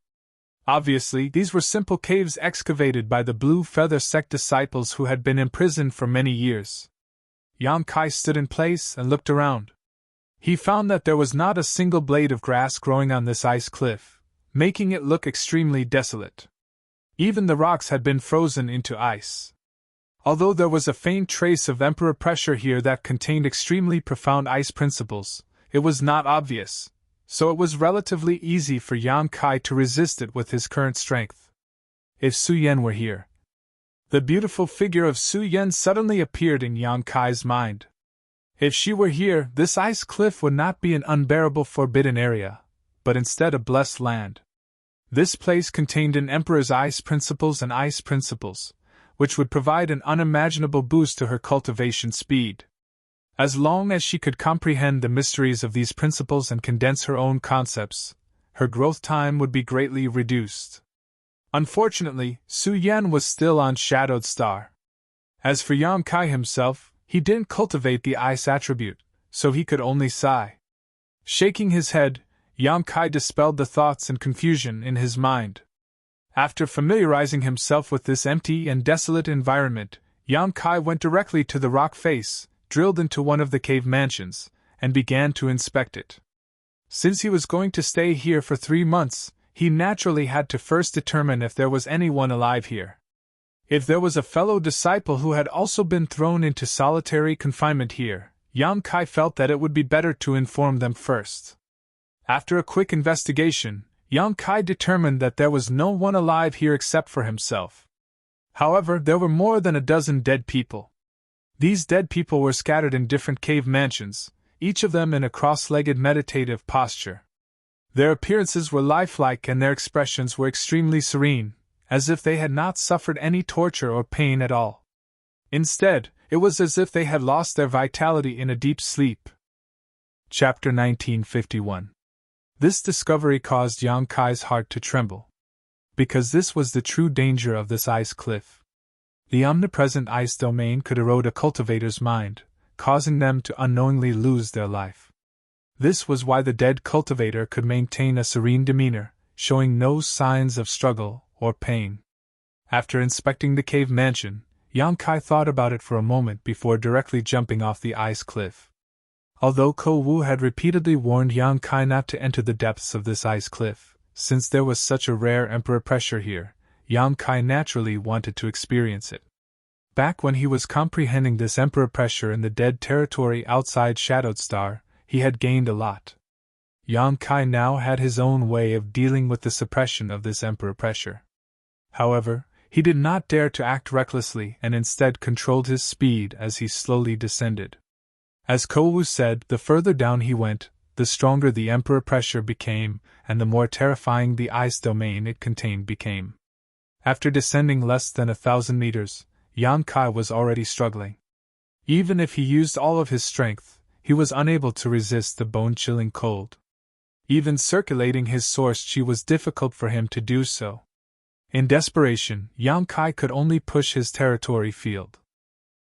Obviously, these were simple caves excavated by the Blue Feather sect disciples who had been imprisoned for many years. Yang Kai stood in place and looked around. He found that there was not a single blade of grass growing on this ice cliff, making it look extremely desolate. Even the rocks had been frozen into ice. Although there was a faint trace of Emperor pressure here that contained extremely profound ice principles, it was not obvious, so it was relatively easy for Yang Kai to resist it with his current strength. If Su Yan were here. The beautiful figure of Su Yan suddenly appeared in Yang Kai's mind. If she were here, this ice cliff would not be an unbearable forbidden area, but instead a blessed land. This place contained an Emperor's ice principles and ice principles, which would provide an unimaginable boost to her cultivation speed. As long as she could comprehend the mysteries of these principles and condense her own concepts, her growth time would be greatly reduced. Unfortunately, Su Yan was still on Shadowed Star. As for Yang Kai himself, he didn't cultivate the ice attribute, so he could only sigh. Shaking his head, Yang Kai dispelled the thoughts and confusion in his mind. After familiarizing himself with this empty and desolate environment, Yang Kai went directly to the rock face, drilled into one of the cave mansions, and began to inspect it. Since he was going to stay here for 3 months, he naturally had to first determine if there was anyone alive here. If there was a fellow disciple who had also been thrown into solitary confinement here, Yang Kai felt that it would be better to inform them first. After a quick investigation, Yang Kai determined that there was no one alive here except for himself. However, there were more than a dozen dead people. These dead people were scattered in different cave mansions, each of them in a cross-legged meditative posture. Their appearances were lifelike and their expressions were extremely serene, as if they had not suffered any torture or pain at all. Instead, it was as if they had lost their vitality in a deep sleep. Chapter 1951. This discovery caused Yang Kai's heart to tremble. Because this was the true danger of this ice cliff. The omnipresent ice domain could erode a cultivator's mind, causing them to unknowingly lose their life. This was why the dead cultivator could maintain a serene demeanor, showing no signs of struggle or pain. After inspecting the cave mansion, Yang Kai thought about it for a moment before directly jumping off the ice cliff. Although Ko Wu had repeatedly warned Yang Kai not to enter the depths of this ice cliff, since there was such a rare emperor pressure here, Yang Kai naturally wanted to experience it. Back when he was comprehending this emperor pressure in the dead territory outside Shadowed Star, he had gained a lot. Yang Kai now had his own way of dealing with the suppression of this emperor pressure. However, he did not dare to act recklessly and instead controlled his speed as he slowly descended. As Ko Wu said, the further down he went, the stronger the emperor pressure became, and the more terrifying the ice domain it contained became. After descending less than 1,000 meters, Yang Kai was already struggling. Even if he used all of his strength, he was unable to resist the bone-chilling cold. Even circulating his source chi was difficult for him to do so. In desperation, Yang Kai could only push his territory field.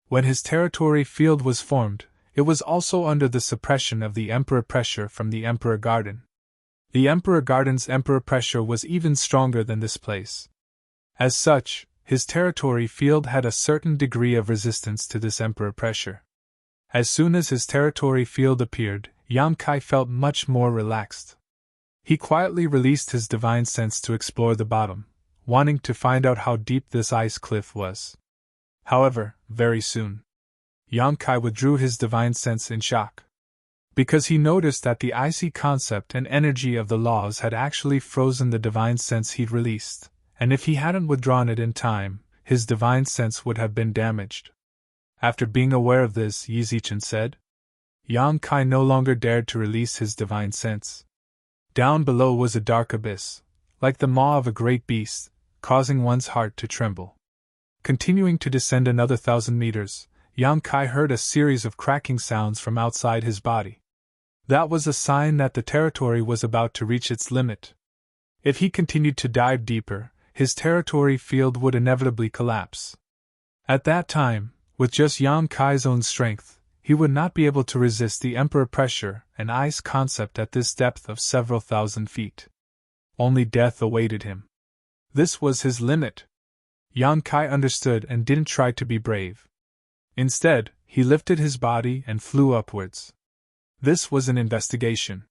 When his territory field was formed, it was also under the suppression of the Emperor pressure from the Emperor Garden. The Emperor Garden's Emperor pressure was even stronger than this place. As such, his territory field had a certain degree of resistance to this Emperor pressure. As soon as his territory field appeared, Yang Kai felt much more relaxed. He quietly released his divine sense to explore the bottom, wanting to find out how deep this ice cliff was. However, very soon, Yang Kai withdrew his divine sense in shock. Because he noticed that the icy concept and energy of the laws had actually frozen the divine sense he'd released, and if he hadn't withdrawn it in time, his divine sense would have been damaged. After being aware of this, Yi Zichen said, Yang Kai no longer dared to release his divine sense. Down below was a dark abyss, like the maw of a great beast, causing one's heart to tremble. Continuing to descend another 1,000 meters, Yang Kai heard a series of cracking sounds from outside his body. That was a sign that the territory was about to reach its limit. If he continued to dive deeper, his territory field would inevitably collapse. At that time, with just Yang Kai's own strength, he would not be able to resist the Emperor pressure and ice concept at this depth of several thousand feet. Only death awaited him. This was his limit. Yang Kai understood and didn't try to be brave. Instead, he lifted his body and flew upwards. This was an investigation.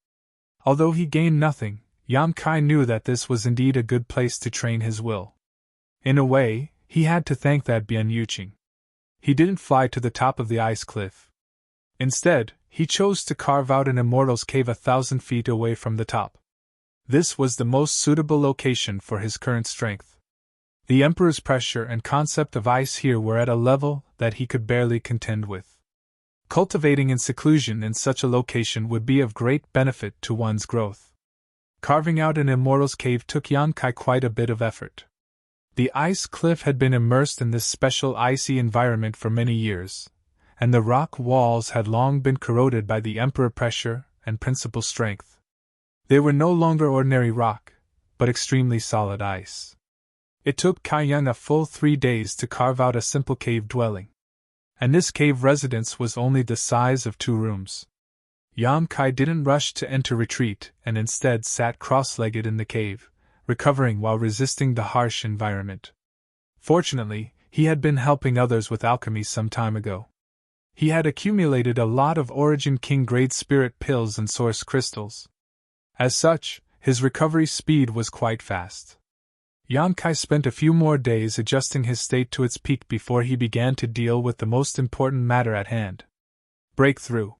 Although he gained nothing, Yang Kai knew that this was indeed a good place to train his will. In a way, he had to thank that Bian Yuqing. He didn't fly to the top of the ice cliff. Instead, he chose to carve out an immortal's cave 1,000 feet away from the top. This was the most suitable location for his current strength. The Emperor's pressure and concept of ice here were at a level that he could barely contend with. Cultivating in seclusion in such a location would be of great benefit to one's growth. Carving out an immortal's cave took Yang Kai quite a bit of effort. The ice cliff had been immersed in this special icy environment for many years, and the rock walls had long been corroded by the Emperor pressure and principal strength. They were no longer ordinary rock, but extremely solid ice. It took Kai Yang a full 3 days to carve out a simple cave dwelling. And this cave residence was only the size of 2 rooms. Yang Kai didn't rush to enter retreat and instead sat cross-legged in the cave, recovering while resisting the harsh environment. Fortunately, he had been helping others with alchemy some time ago. He had accumulated a lot of Origin King grade spirit pills and source crystals. As such, his recovery speed was quite fast. Yang Kai spent a few more days adjusting his state to its peak before he began to deal with the most important matter at hand. Breakthrough.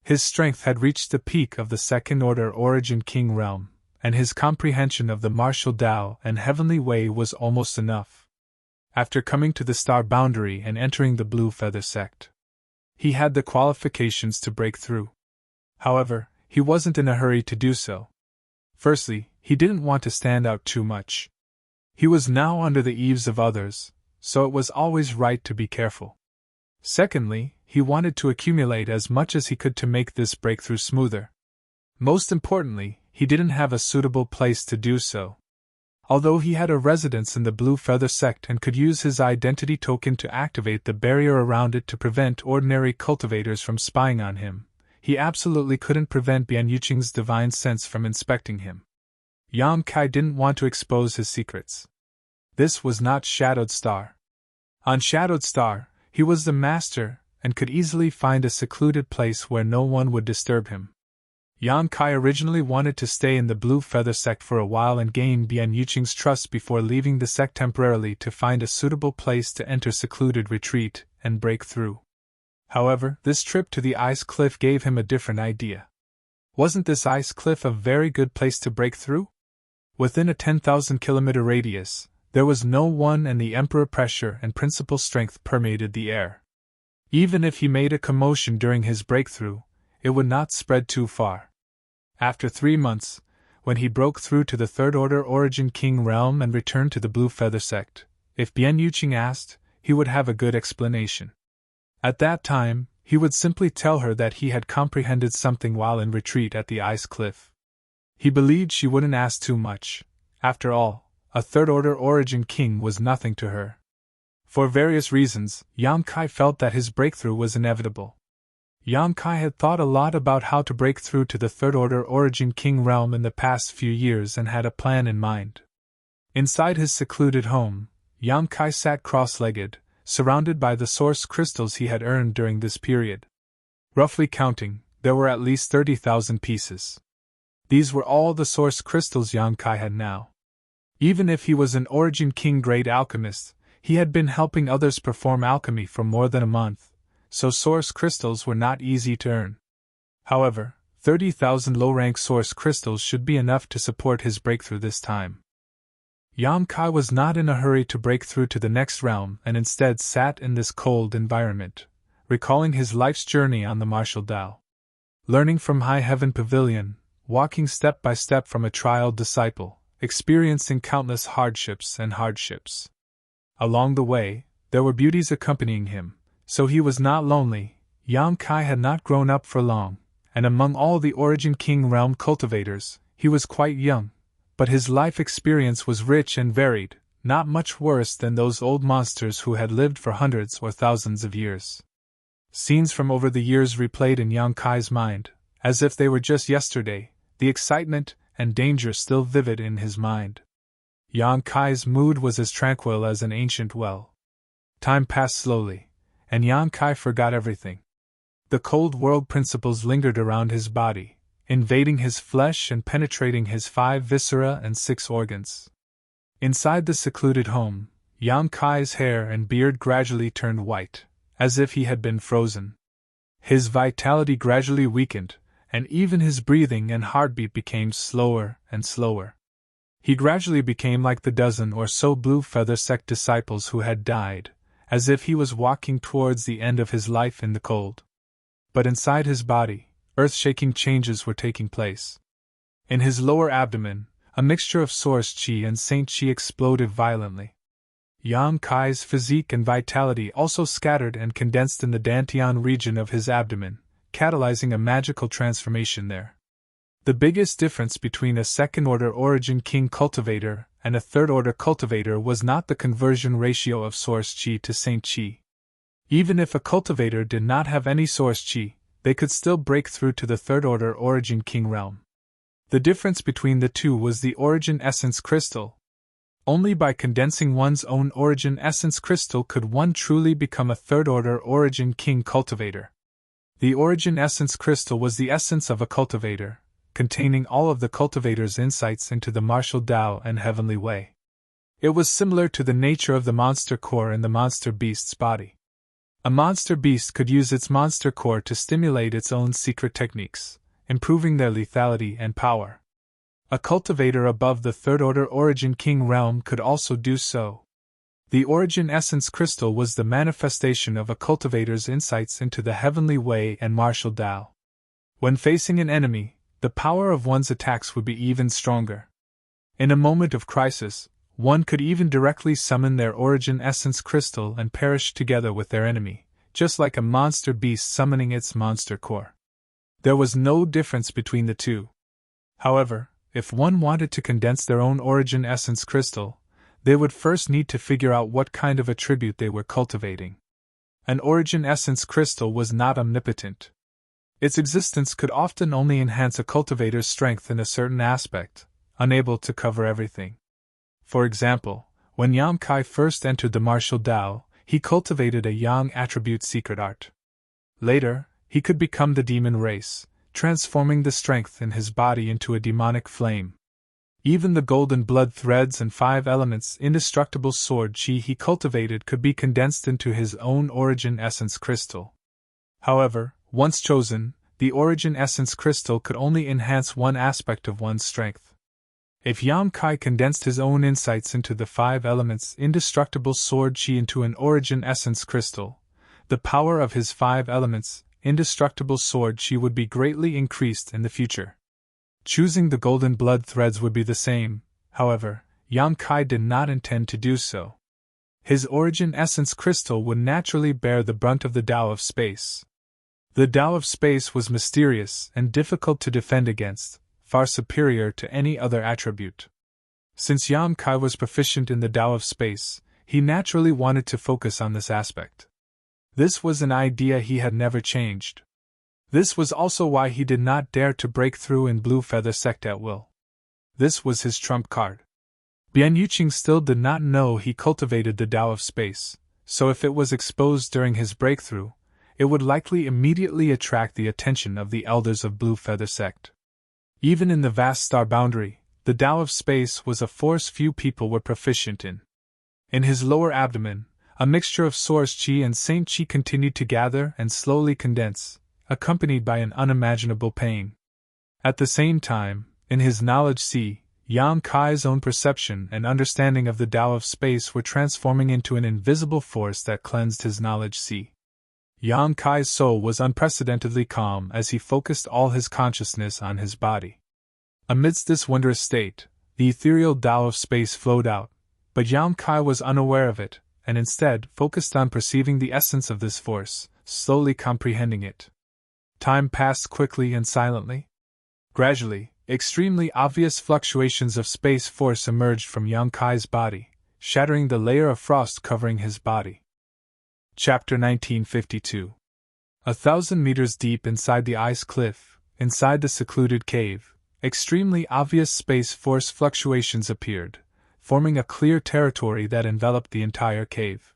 His strength had reached the peak of the second-order Origin King realm, and his comprehension of the martial Tao and heavenly way was almost enough. After coming to the star boundary and entering the Blue Feather sect, He had the qualifications to break through. However, he wasn't in a hurry to do so. Firstly, he didn't want to stand out too much. He was now under the eaves of others, so it was always right to be careful. Secondly, he wanted to accumulate as much as he could to make this breakthrough smoother. Most importantly, he didn't have a suitable place to do so. Although he had a residence in the Blue Feather sect and could use his identity token to activate the barrier around it to prevent ordinary cultivators from spying on him, he absolutely couldn't prevent Bian Yuqing's divine sense from inspecting him. Yang Kai didn't want to expose his secrets. This was not Shadowed Star. On Shadowed Star, he was the master and could easily find a secluded place where no one would disturb him. Yang Kai originally wanted to stay in the Blue Feather sect for a while and gain Bian Yuqing's trust before leaving the sect temporarily to find a suitable place to enter secluded retreat and break through. However, this trip to the ice cliff gave him a different idea. Wasn't this ice cliff a very good place to break through? Within a 10,000-kilometer radius, there was no one and the Emperor pressure and principal strength permeated the air. Even if he made a commotion during his breakthrough, it would not spread too far. After 3 months, when he broke through to the Third Order Origin King realm and returned to the Blue Feather sect, if Bian Yuqing asked, he would have a good explanation. At that time, he would simply tell her that he had comprehended something while in retreat at the ice cliff. He believed she wouldn't ask too much. After all, a Third Order Origin King was nothing to her. For various reasons, Yang Kai felt that his breakthrough was inevitable. Yang Kai had thought a lot about how to break through to the Third Order Origin King realm in the past few years and had a plan in mind. Inside his secluded home, Yang Kai sat cross-legged, surrounded by the source crystals he had earned during this period. Roughly counting, there were at least 30,000 pieces. These were all the source crystals Yang Kai had now. Even if he was an Origin King grade alchemist, he had been helping others perform alchemy for more than a month, so source crystals were not easy to earn. However, 30,000 low-rank source crystals should be enough to support his breakthrough this time. Yang Kai was not in a hurry to break through to the next realm and instead sat in this cold environment, recalling his life's journey on the martial Tao. Learning from High Heaven Pavilion, walking step by step from a trialed disciple, experiencing countless hardships. Along the way, there were beauties accompanying him, so he was not lonely. Yang Kai had not grown up for long, and among all the Origin King realm cultivators, he was quite young, but his life experience was rich and varied, not much worse than those old monsters who had lived for hundreds or thousands of years. Scenes from over the years replayed in Yang Kai's mind, as if they were just yesterday, the excitement and danger still vivid in his mind. Yang Kai's mood was as tranquil as an ancient well. Time passed slowly, and Yang Kai forgot everything. The cold world principles lingered around his body, invading his flesh and penetrating his 5 viscera and 6 organs. Inside the secluded home, Yang Kai's hair and beard gradually turned white, as if he had been frozen. His vitality gradually weakened, and even his breathing and heartbeat became slower and slower. He gradually became like the dozen or so Blue Feather sect disciples who had died, as if he was walking towards the end of his life in the cold. But inside his body, earth-shaking changes were taking place. In his lower abdomen, a mixture of Source Qi and Saint Qi exploded violently. Yang Kai's physique and vitality also scattered and condensed in the Dantian region of his abdomen, catalyzing a magical transformation there. The biggest difference between a second-order Origin King cultivator and a third-order cultivator was not the conversion ratio of Source Qi to Saint Qi. Even if a cultivator did not have any Source Qi, they could still break through to the third-order Origin King realm. The difference between the two was the Origin Essence Crystal. Only by condensing one's own Origin Essence Crystal could one truly become a third-order Origin King cultivator. The Origin Essence Crystal was the essence of a cultivator, containing all of the cultivator's insights into the martial Tao and heavenly way. It was similar to the nature of the monster core in the monster beast's body. A monster beast could use its monster core to stimulate its own secret techniques, improving their lethality and power. A cultivator above the third-order Origin King realm could also do so. The origin essence crystal was the manifestation of a cultivator's insights into the heavenly way and martial Tao. When facing an enemy, the power of one's attacks would be even stronger. In a moment of crisis, one could even directly summon their origin essence crystal and perish together with their enemy, just like a monster beast summoning its monster core. There was no difference between the two. However, if one wanted to condense their own origin essence crystal, they would first need to figure out what kind of attribute they were cultivating. An origin essence crystal was not omnipotent. Its existence could often only enhance a cultivator's strength in a certain aspect, unable to cover everything. For example, when Yang Kai first entered the martial Tao, he cultivated a Yang attribute secret art. Later, he could become the demon race, transforming the strength in his body into a demonic flame. Even the golden blood threads and 5 elements indestructible sword chi he cultivated could be condensed into his own origin essence crystal. However, once chosen, the origin essence crystal could only enhance one aspect of one's strength. If Yang Kai condensed his own insights into the 5 elements indestructible sword chi into an origin essence crystal, the power of his 5 elements indestructible sword chi would be greatly increased in the future. Choosing the golden blood threads would be the same, however, Yang Kai did not intend to do so. His origin essence crystal would naturally bear the brunt of the Tao of space. The Tao of space was mysterious and difficult to defend against, far superior to any other attribute. Since Yang Kai was proficient in the Tao of space, he naturally wanted to focus on this aspect. This was an idea he had never changed. This was also why he did not dare to break through in Blue Feather Sect at will. This was his trump card. Bian Yuqing still did not know he cultivated the Tao of space, so if it was exposed during his breakthrough, it would likely immediately attract the attention of the elders of Blue Feather Sect. Even in the vast star boundary, the Tao of space was a force few people were proficient in. In his lower abdomen, a mixture of Source Chi and Saint Chi continued to gather and slowly condense, accompanied by an unimaginable pain. At the same time, in his knowledge sea, Yang Kai's own perception and understanding of the Tao of space were transforming into an invisible force that cleansed his knowledge sea. Yang Kai's soul was unprecedentedly calm as he focused all his consciousness on his body. Amidst this wondrous state, the ethereal Tao of space flowed out, but Yang Kai was unaware of it, and instead focused on perceiving the essence of this force, slowly comprehending it. Time passed quickly and silently. Gradually, extremely obvious fluctuations of space force emerged from Yang Kai's body, shattering the layer of frost covering his body. Chapter 1952. 1,000 meters deep inside the ice cliff, inside the secluded cave, extremely obvious space force fluctuations appeared, forming a clear territory that enveloped the entire cave.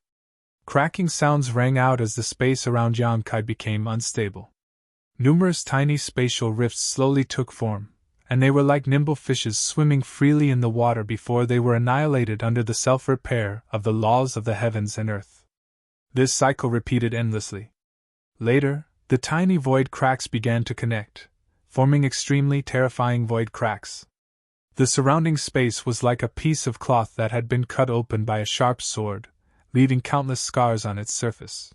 Cracking sounds rang out as the space around Yang Kai became unstable. Numerous tiny spatial rifts slowly took form, and they were like nimble fishes swimming freely in the water before they were annihilated under the self-repair of the laws of the heavens and earth. This cycle repeated endlessly. Later, the tiny void cracks began to connect, forming extremely terrifying void cracks. The surrounding space was like a piece of cloth that had been cut open by a sharp sword, leaving countless scars on its surface.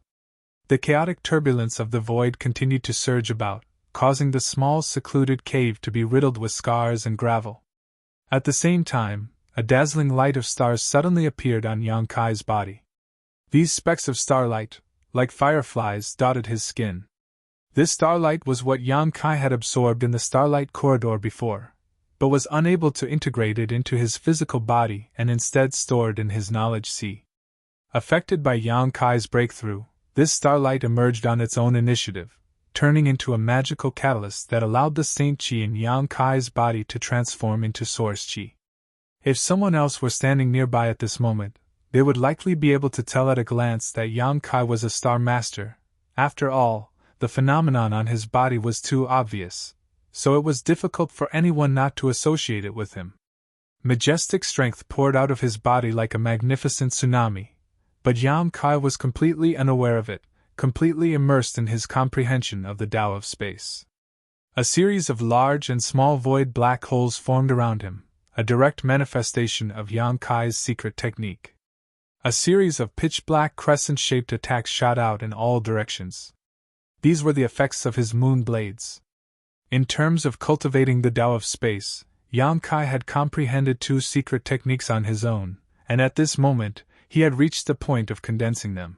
The chaotic turbulence of the void continued to surge about, causing the small secluded cave to be riddled with scars and gravel. At the same time, a dazzling light of stars suddenly appeared on Yang Kai's body. These specks of starlight, like fireflies, dotted his skin. This starlight was what Yang Kai had absorbed in the starlight corridor before, but was unable to integrate it into his physical body and instead stored in his knowledge sea. Affected by Yang Kai's breakthrough, this starlight emerged on its own initiative, turning into a magical catalyst that allowed the Saint Chi in Yang Kai's body to transform into Source Chi. If someone else were standing nearby at this moment, they would likely be able to tell at a glance that Yang Kai was a Star Master. After all, the phenomenon on his body was too obvious, so it was difficult for anyone not to associate it with him. Majestic strength poured out of his body like a magnificent tsunami, but Yang Kai was completely unaware of it, completely immersed in his comprehension of the Tao of space. A series of large and small void black holes formed around him, a direct manifestation of Yang Kai's secret technique. A series of pitch-black crescent-shaped attacks shot out in all directions. These were the effects of his moon blades. In terms of cultivating the Tao of space, Yang Kai had comprehended 2 secret techniques on his own, and at this moment, he had reached the point of condensing them.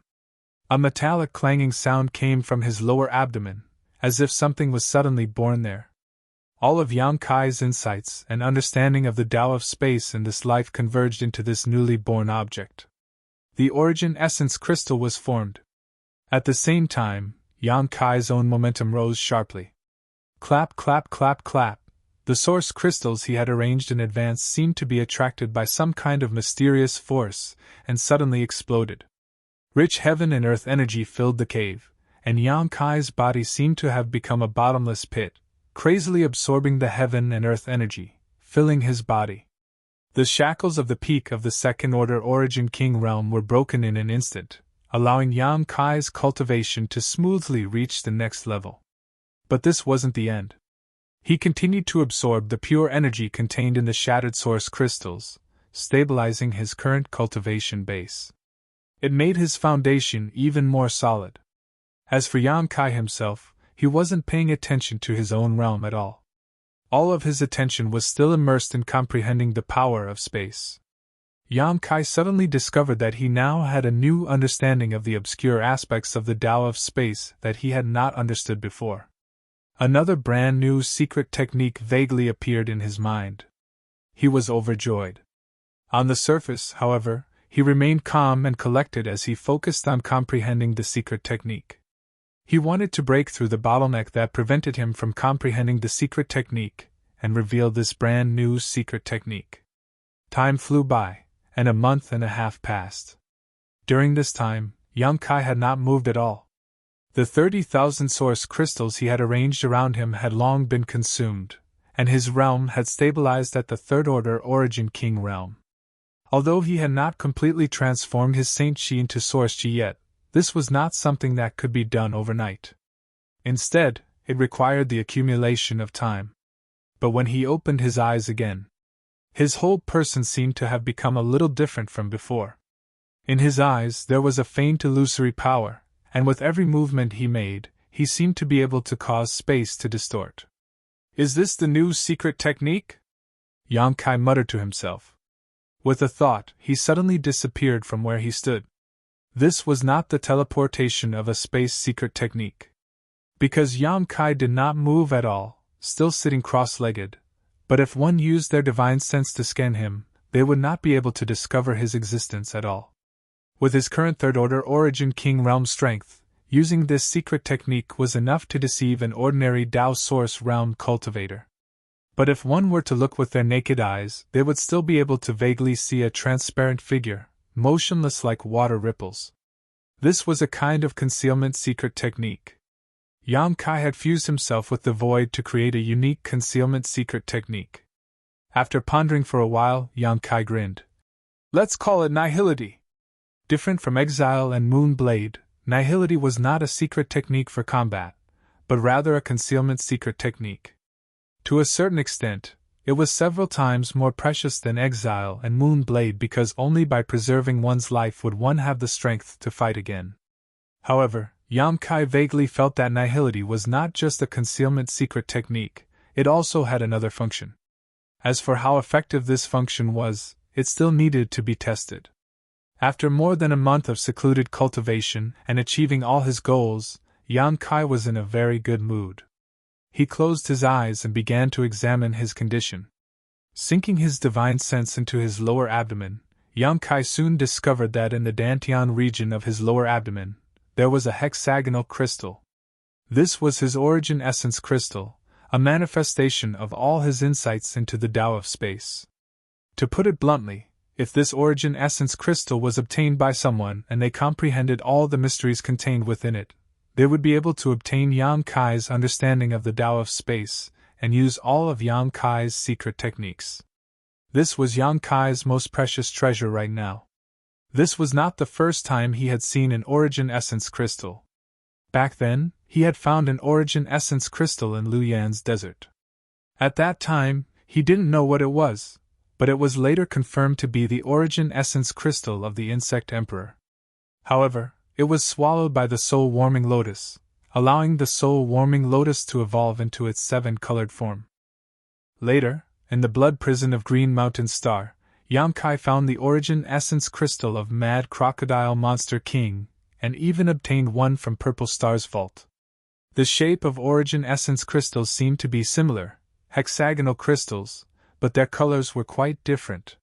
A metallic clanging sound came from his lower abdomen, as if something was suddenly born there. All of Yang Kai's insights and understanding of the Tao of space in this life converged into this newly born object. The origin essence crystal was formed. At the same time, Yang Kai's own momentum rose sharply. Clap, clap, clap, clap. The source crystals he had arranged in advance seemed to be attracted by some kind of mysterious force, and suddenly exploded. Rich heaven and earth energy filled the cave, and Yang Kai's body seemed to have become a bottomless pit, crazily absorbing the heaven and earth energy, filling his body. The shackles of the peak of the second-order Origin King realm were broken in an instant, allowing Yang Kai's cultivation to smoothly reach the next level. But this wasn't the end. He continued to absorb the pure energy contained in the shattered source crystals, stabilizing his current cultivation base. It made his foundation even more solid. As for Yang Kai himself, he wasn't paying attention to his own realm at all. All of his attention was still immersed in comprehending the power of space. Yang Kai suddenly discovered that he now had a new understanding of the obscure aspects of the Tao of space that he had not understood before. Another brand new secret technique vaguely appeared in his mind. He was overjoyed. On the surface, however, he remained calm and collected as he focused on comprehending the secret technique. He wanted to break through the bottleneck that prevented him from comprehending the secret technique and reveal this brand new secret technique. Time flew by, and a month and a half passed. During this time, Yang Kai had not moved at all. The 30,000 source crystals he had arranged around him had long been consumed, and his realm had stabilized at the third-order Origin King realm. Although he had not completely transformed his Saint Chi into Source Chi yet, this was not something that could be done overnight. Instead, it required the accumulation of time. But when he opened his eyes again, his whole person seemed to have become a little different from before. In his eyes there was a faint illusory power, and with every movement he made, he seemed to be able to cause space to distort. "Is this the new secret technique?" Yang Kai muttered to himself. With a thought, he suddenly disappeared from where he stood. This was not the teleportation of a space secret technique. Because Yang Kai did not move at all, still sitting cross-legged, but if one used their divine sense to scan him, they would not be able to discover his existence at all. With his current third-order Origin King realm strength, using this secret technique was enough to deceive an ordinary Tao Source realm cultivator. But if one were to look with their naked eyes, they would still be able to vaguely see a transparent figure, motionless like water ripples. This was a kind of concealment secret technique. Yang Kai had fused himself with the void to create a unique concealment secret technique. After pondering for a while, Yang Kai grinned. "Let's call it nihility." Different from exile and moonblade, nihility was not a secret technique for combat, but rather a concealment secret technique. To a certain extent, it was several times more precious than exile and moonblade because only by preserving one's life would one have the strength to fight again. However, Yang Kai vaguely felt that nihility was not just a concealment secret technique, it also had another function. As for how effective this function was, it still needed to be tested. After more than a month of secluded cultivation and achieving all his goals, Yang Kai was in a very good mood. He closed his eyes and began to examine his condition. Sinking his divine sense into his lower abdomen, Yang Kai soon discovered that in the Dantian region of his lower abdomen, there was a hexagonal crystal. This was his origin essence crystal, a manifestation of all his insights into the Tao of space. To put it bluntly, if this origin essence crystal was obtained by someone and they comprehended all the mysteries contained within it, they would be able to obtain Yang Kai's understanding of the Tao of space and use all of Yang Kai's secret techniques. This was Yang Kai's most precious treasure right now. This was not the first time he had seen an origin essence crystal. Back then, he had found an origin essence crystal in Luyan's desert. At that time, he didn't know what it was, but it was later confirmed to be the origin essence crystal of the insect emperor. However, it was swallowed by the soul-warming lotus, allowing the soul-warming lotus to evolve into its seven-colored form. Later, in the blood prison of Green Mountain Star, Yamkai found the origin essence crystal of Mad Crocodile Monster King, and even obtained one from Purple Star's vault. The shape of origin essence crystals seemed to be similar, hexagonal crystals, but their colors were quite different.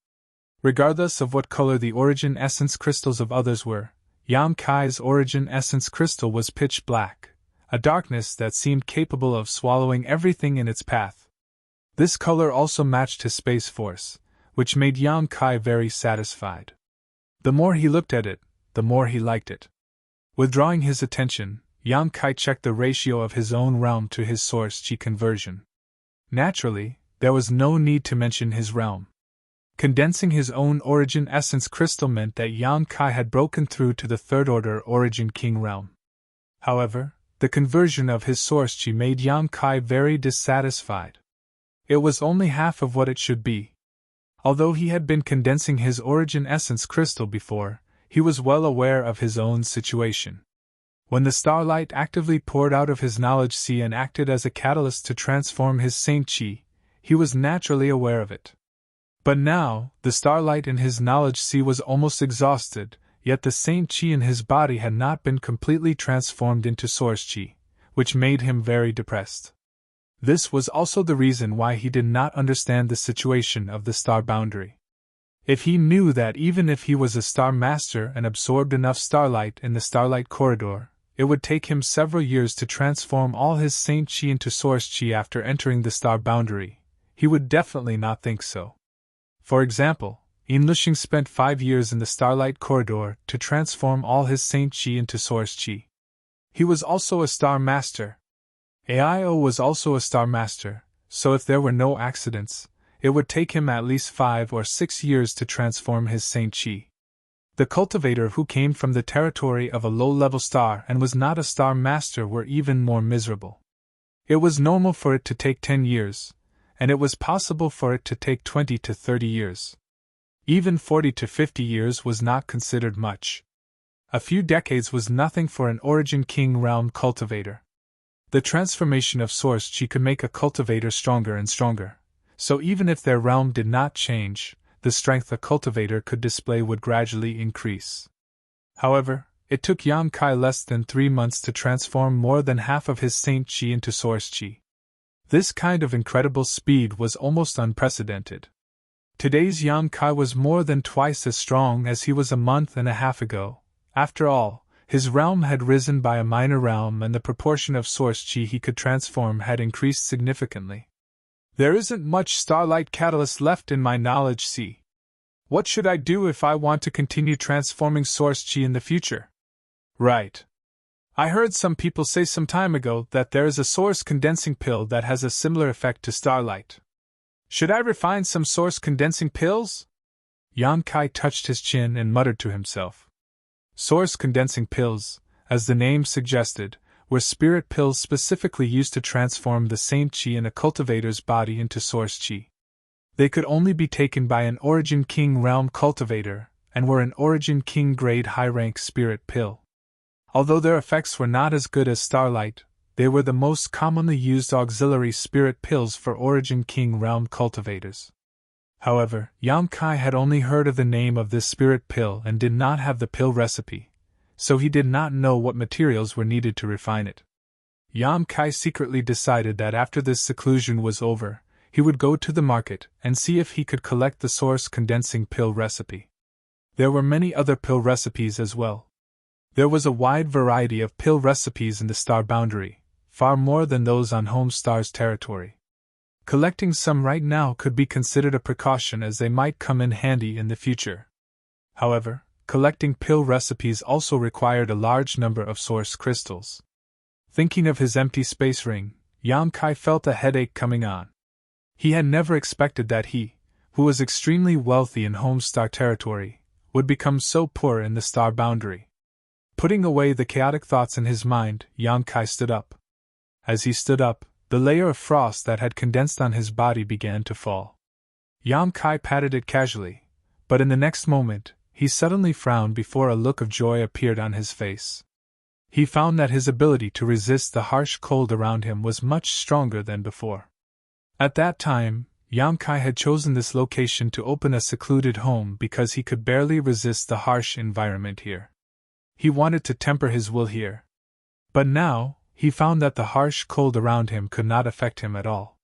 Regardless of what color the origin essence crystals of others were, Yamkai's origin essence crystal was pitch black, a darkness that seemed capable of swallowing everything in its path. This color also matched his space force, which made Yamkai very satisfied. The more he looked at it, the more he liked it. Withdrawing his attention, Yamkai checked the ratio of his own realm to his source chi conversion. Naturally, there was no need to mention his realm. Condensing his own origin essence crystal meant that Yamkai had broken through to the third order origin king realm. However, the conversion of his source chi made Yamkai very dissatisfied. It was only half of what it should be. Although he had been condensing his origin essence crystal before, he was well aware of his own situation. When the starlight actively poured out of his knowledge sea and acted as a catalyst to transform his saint chi, he was naturally aware of it. But now, the starlight in his knowledge sea was almost exhausted, yet the saint chi in his body had not been completely transformed into source chi, which made him very depressed. This was also the reason why he did not understand the situation of the star boundary. If he knew that even if he was a star master and absorbed enough starlight in the starlight corridor, it would take him several years to transform all his saint chi into source chi after entering the star boundary, he would definitely not think so. For example, Yin Luxing spent 5 years in the starlight corridor to transform all his saint chi into source chi. He was also a star master. Aio was also a star master, so if there were no accidents, it would take him at least 5 or 6 years to transform his saint chi. The cultivator who came from the territory of a low-level star and was not a star master were even more miserable. It was normal for it to take 10 years, and it was possible for it to take 20 to 30 years. Even 40 to 50 years was not considered much. A few decades was nothing for an origin king realm cultivator. The transformation of source chi could make a cultivator stronger and stronger, so even if their realm did not change, the strength a cultivator could display would gradually increase. However, it took Yamkai less than 3 months to transform more than half of his saint chi into source chi. This kind of incredible speed was almost unprecedented. Today's Yamkai was more than twice as strong as he was a month and a half ago. After all, his realm had risen by a minor realm and the proportion of source chi he could transform had increased significantly. There isn't much starlight catalyst left in my knowledge sea. What should I do if I want to continue transforming source chi in the future? Right. I heard some people say some time ago that there is a source condensing pill that has a similar effect to starlight. Should I refine some source condensing pills? Yamkai touched his chin and muttered to himself. Source condensing pills, as the name suggested, were spirit pills specifically used to transform the saint chi in a cultivator's body into source chi. They could only be taken by an origin king realm cultivator, and were an origin king grade high-rank spirit pill. Although their effects were not as good as starlight, they were the most commonly used auxiliary spirit pills for origin king realm cultivators. However, Yamkai had only heard of the name of this spirit pill and did not have the pill recipe, so he did not know what materials were needed to refine it. Yamkai secretly decided that after this seclusion was over, he would go to the market and see if he could collect the source condensing pill recipe. There were many other pill recipes as well. There was a wide variety of pill recipes in the star boundary, far more than those on Homestar's territory. Collecting some right now could be considered a precaution as they might come in handy in the future. However, collecting pill recipes also required a large number of source crystals. Thinking of his empty space ring, Yamkai felt a headache coming on. He had never expected that he, who was extremely wealthy in Homestar territory, would become so poor in the star boundary. Putting away the chaotic thoughts in his mind, Yamkai stood up. As he stood up, the layer of frost that had condensed on his body began to fall. Yang Kai patted it casually, but in the next moment, he suddenly frowned before a look of joy appeared on his face. He found that his ability to resist the harsh cold around him was much stronger than before. At that time, Yang Kai had chosen this location to open a secluded home because he could barely resist the harsh environment here. He wanted to temper his will here. But now, he found that the harsh cold around him could not affect him at all.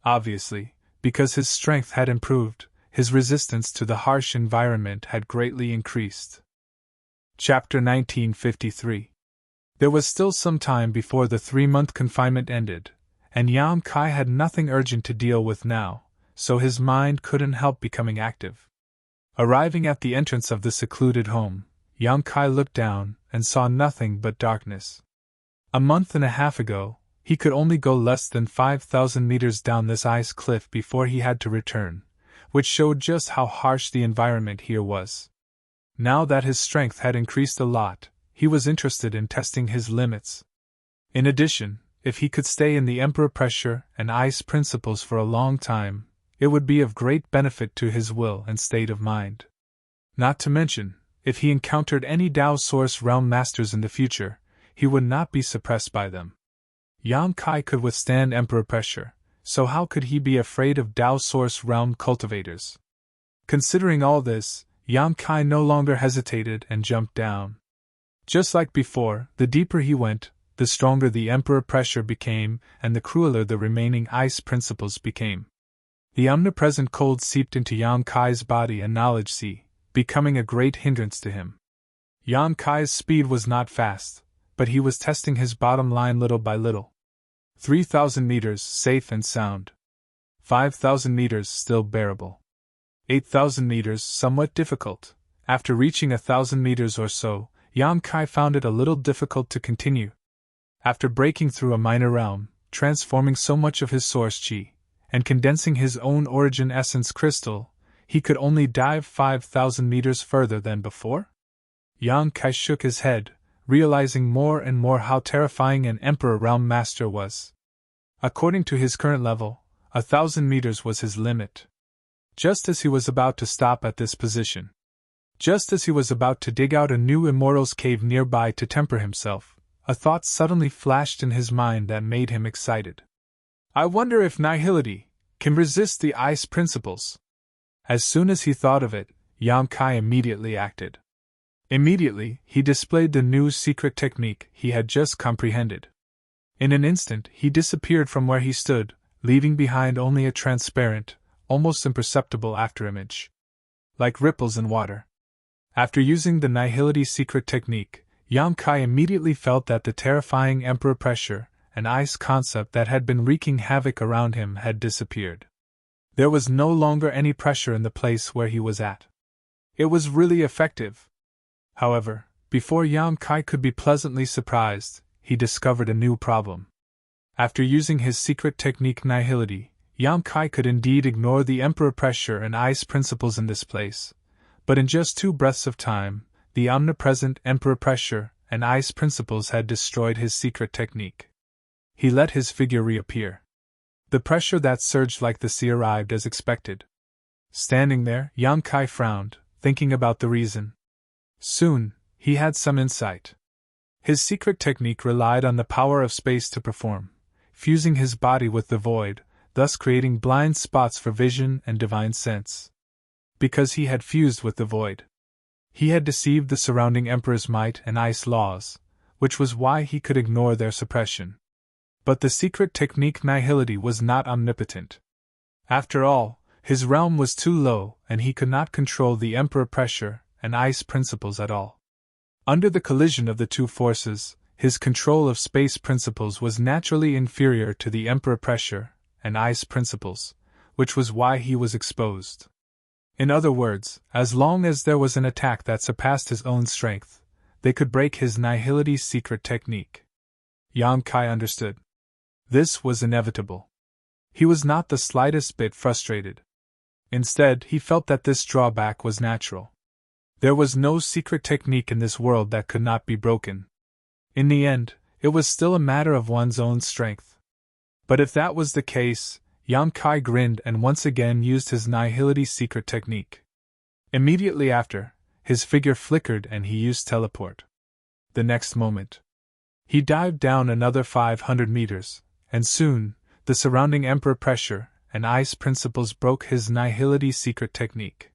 Obviously, because his strength had improved, his resistance to the harsh environment had greatly increased. Chapter 1953. There was still some time before the 3-month confinement ended, and Yang Kai had nothing urgent to deal with now, so his mind couldn't help becoming active. Arriving at the entrance of the secluded home, Yang Kai looked down and saw nothing but darkness. A month and a half ago, he could only go less than 5,000 meters down this ice cliff before he had to return, which showed just how harsh the environment here was. Now that his strength had increased a lot, he was interested in testing his limits. In addition, if he could stay in the Emperor pressure and ice principles for a long time, it would be of great benefit to his will and state of mind. Not to mention, if he encountered any Tao Source Realm Masters in the future, he would not be suppressed by them. Yang Kai could withstand Emperor pressure, so how could he be afraid of Tao Source Realm cultivators? Considering all this, Yang Kai no longer hesitated and jumped down. Just like before, the deeper he went, the stronger the Emperor pressure became and the crueler the remaining ice principles became. The omnipresent cold seeped into Yang Kai's body and knowledge sea, becoming a great hindrance to him. Yang Kai's speed was not fast, but he was testing his bottom line little by little. 3,000 meters, safe and sound. 5,000 meters, still bearable. 8,000 meters, somewhat difficult. After reaching 1,000 meters or so, Yang Kai found it a little difficult to continue. After breaking through a minor realm, transforming so much of his source chi, and condensing his own origin essence crystal, he could only dive 5,000 meters further than before? Yang Kai shook his head, realizing more and more how terrifying an Emperor Realm Master was. According to his current level, 1,000 meters was his limit. Just as he was about to stop at this position, just as he was about to dig out a new Immortal's Cave nearby to temper himself, a thought suddenly flashed in his mind that made him excited. I wonder if Nihility can resist the ice principles. As soon as he thought of it, Yang Kai immediately acted. Immediately, he displayed the new secret technique he had just comprehended. In an instant, he disappeared from where he stood, leaving behind only a transparent, almost imperceptible afterimage. Like ripples in water. After using the Nihility secret technique, Yang Kai immediately felt that the terrifying Emperor pressure and ice concept that had been wreaking havoc around him had disappeared. There was no longer any pressure in the place where he was at. It was really effective. However, before Yang Kai could be pleasantly surprised, he discovered a new problem. After using his secret technique Nihility, Yang Kai could indeed ignore the Emperor pressure and ice principles in this place, but in just 2 breaths of time, the omnipresent Emperor pressure and ice principles had destroyed his secret technique. He let his figure reappear. The pressure that surged like the sea arrived as expected. Standing there, Yang Kai frowned, thinking about the reason. Soon, he had some insight. His secret technique relied on the power of space to perform, fusing his body with the void, thus creating blind spots for vision and divine sense. Because he had fused with the void, he had deceived the surrounding Emperor's might and ice laws, which was why he could ignore their suppression. But the secret technique Nihility was not omnipotent. After all, his realm was too low and he could not control the Emperor pressure and ice principles at all. Under the collision of the two forces, his control of space principles was naturally inferior to the Emperor pressure and ice principles, which was why he was exposed. In other words, as long as there was an attack that surpassed his own strength, they could break his Nihility secret technique. Yang Kai understood. This was inevitable. He was not the slightest bit frustrated. Instead, he felt that this drawback was natural. There was no secret technique in this world that could not be broken. In the end, it was still a matter of one's own strength. But if that was the case, Yang Kai grinned and once again used his nihility secret technique. Immediately after, his figure flickered and he used teleport. The next moment, he dived down another 500 meters, and soon, the surrounding emperor pressure and ice principles broke his nihility secret technique.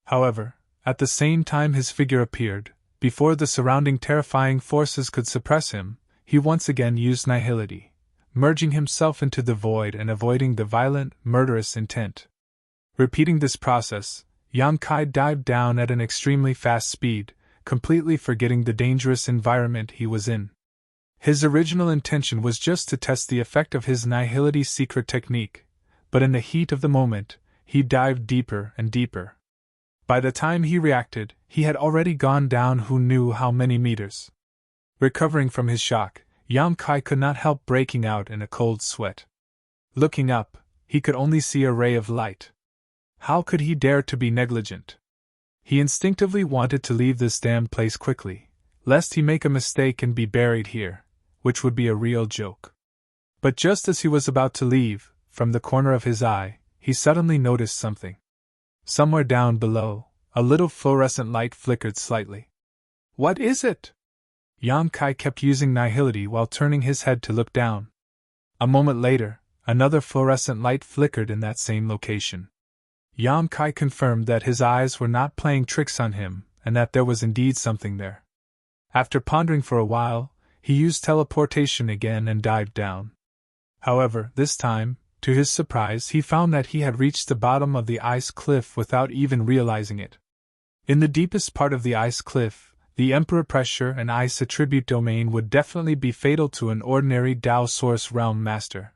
However, at the same time his figure appeared, before the surrounding terrifying forces could suppress him, he once again used nihility, merging himself into the void and avoiding the violent, murderous intent. Repeating this process, Yang Kai dived down at an extremely fast speed, completely forgetting the dangerous environment he was in. His original intention was just to test the effect of his nihility secret technique, but in the heat of the moment, he dived deeper and deeper. By the time he reacted, he had already gone down who knew how many meters. Recovering from his shock, Yang Kai could not help breaking out in a cold sweat. Looking up, he could only see a ray of light. How could he dare to be negligent? He instinctively wanted to leave this damned place quickly, lest he make a mistake and be buried here, which would be a real joke. But just as he was about to leave, from the corner of his eye, he suddenly noticed something. Somewhere down below, a little fluorescent light flickered slightly. What is it? Yang Kai kept using nihility while turning his head to look down. A moment later, another fluorescent light flickered in that same location. Yang Kai confirmed that his eyes were not playing tricks on him, and that there was indeed something there. After pondering for a while, he used teleportation again and dived down. However, this time, to his surprise, he found that he had reached the bottom of the ice cliff without even realizing it. In the deepest part of the ice cliff, the emperor pressure and ice attribute domain would definitely be fatal to an ordinary Dao Source Realm master.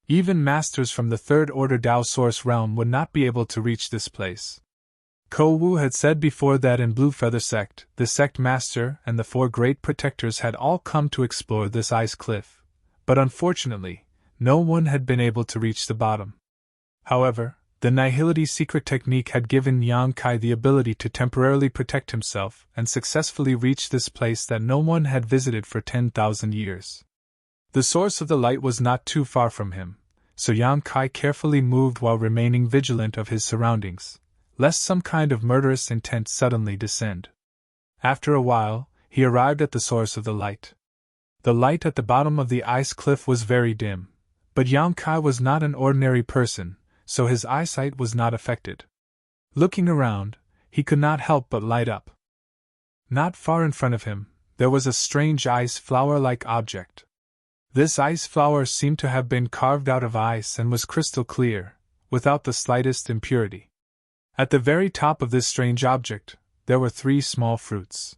Even masters from the third order Dao Source Realm would not be able to reach this place. Ko Wu had said before that in Blue Feather Sect, the sect master and the 4 great protectors had all come to explore this ice cliff, but unfortunately, no one had been able to reach the bottom. However, the nihility secret technique had given Yang Kai the ability to temporarily protect himself and successfully reach this place that no one had visited for 10,000 years. The source of the light was not too far from him, so Yang Kai carefully moved while remaining vigilant of his surroundings, lest some kind of murderous intent suddenly descend. After a while, he arrived at the source of the light. The light at the bottom of the ice cliff was very dim, but Yang Kai was not an ordinary person, so his eyesight was not affected. Looking around, he could not help but light up. Not far in front of him, there was a strange ice flower-like object. This ice flower seemed to have been carved out of ice and was crystal clear, without the slightest impurity. At the very top of this strange object, there were 3 small fruits.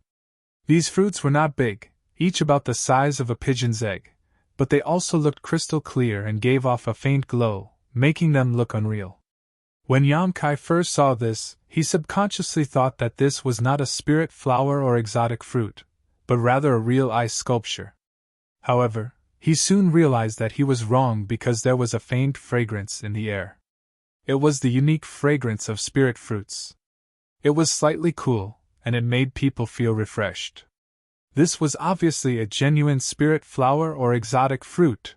These fruits were not big, each about the size of a pigeon's egg, but they also looked crystal clear and gave off a faint glow, making them look unreal. When Yang Kai first saw this, he subconsciously thought that this was not a spirit flower or exotic fruit, but rather a real ice sculpture. However, he soon realized that he was wrong because there was a faint fragrance in the air. It was the unique fragrance of spirit fruits. It was slightly cool, and it made people feel refreshed. This was obviously a genuine spirit flower or exotic fruit.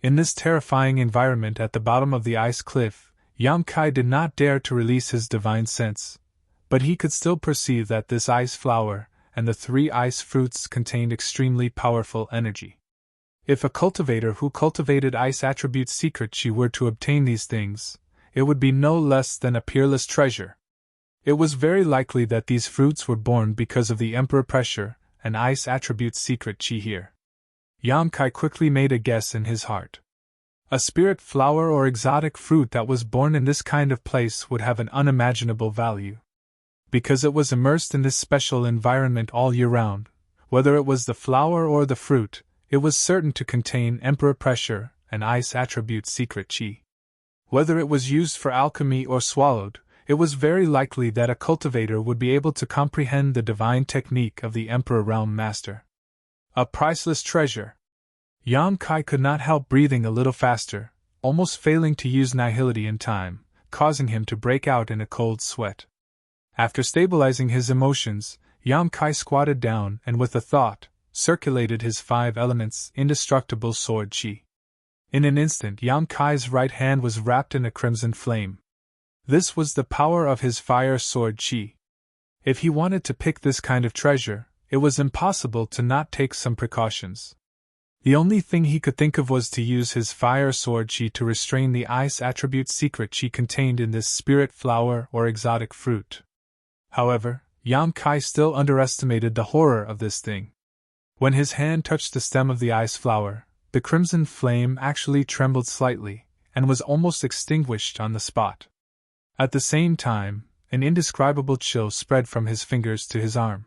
In this terrifying environment at the bottom of the ice cliff, Yang Kai did not dare to release his divine sense, but he could still perceive that this ice flower and the 3 ice fruits contained extremely powerful energy. If a cultivator who cultivated ice attribute secret chi were to obtain these things, it would be no less than a peerless treasure. It was very likely that these fruits were born because of the emperor pressure and ice attribute secret chi here. Yang Kai quickly made a guess in his heart. A spirit flower or exotic fruit that was born in this kind of place would have an unimaginable value. Because it was immersed in this special environment all year round, whether it was the flower or the fruit, it was certain to contain emperor pressure and ice attribute secret chi. Whether it was used for alchemy or swallowed, it was very likely that a cultivator would be able to comprehend the divine technique of the Emperor Realm Master. A priceless treasure. Yang Kai could not help breathing a little faster, almost failing to use nihility in time, causing him to break out in a cold sweat. After stabilizing his emotions, Yang Kai squatted down and with a thought, circulated his 5 elements indestructible sword chi. In an instant, Yang Kai's right hand was wrapped in a crimson flame. This was the power of his fire sword Qi. If he wanted to pick this kind of treasure, it was impossible to not take some precautions. The only thing he could think of was to use his fire sword Qi to restrain the ice attribute secret Qi contained in this spirit flower or exotic fruit. However, Yang Kai still underestimated the horror of this thing. When his hand touched the stem of the ice flower, the crimson flame actually trembled slightly, and was almost extinguished on the spot. At the same time, an indescribable chill spread from his fingers to his arm.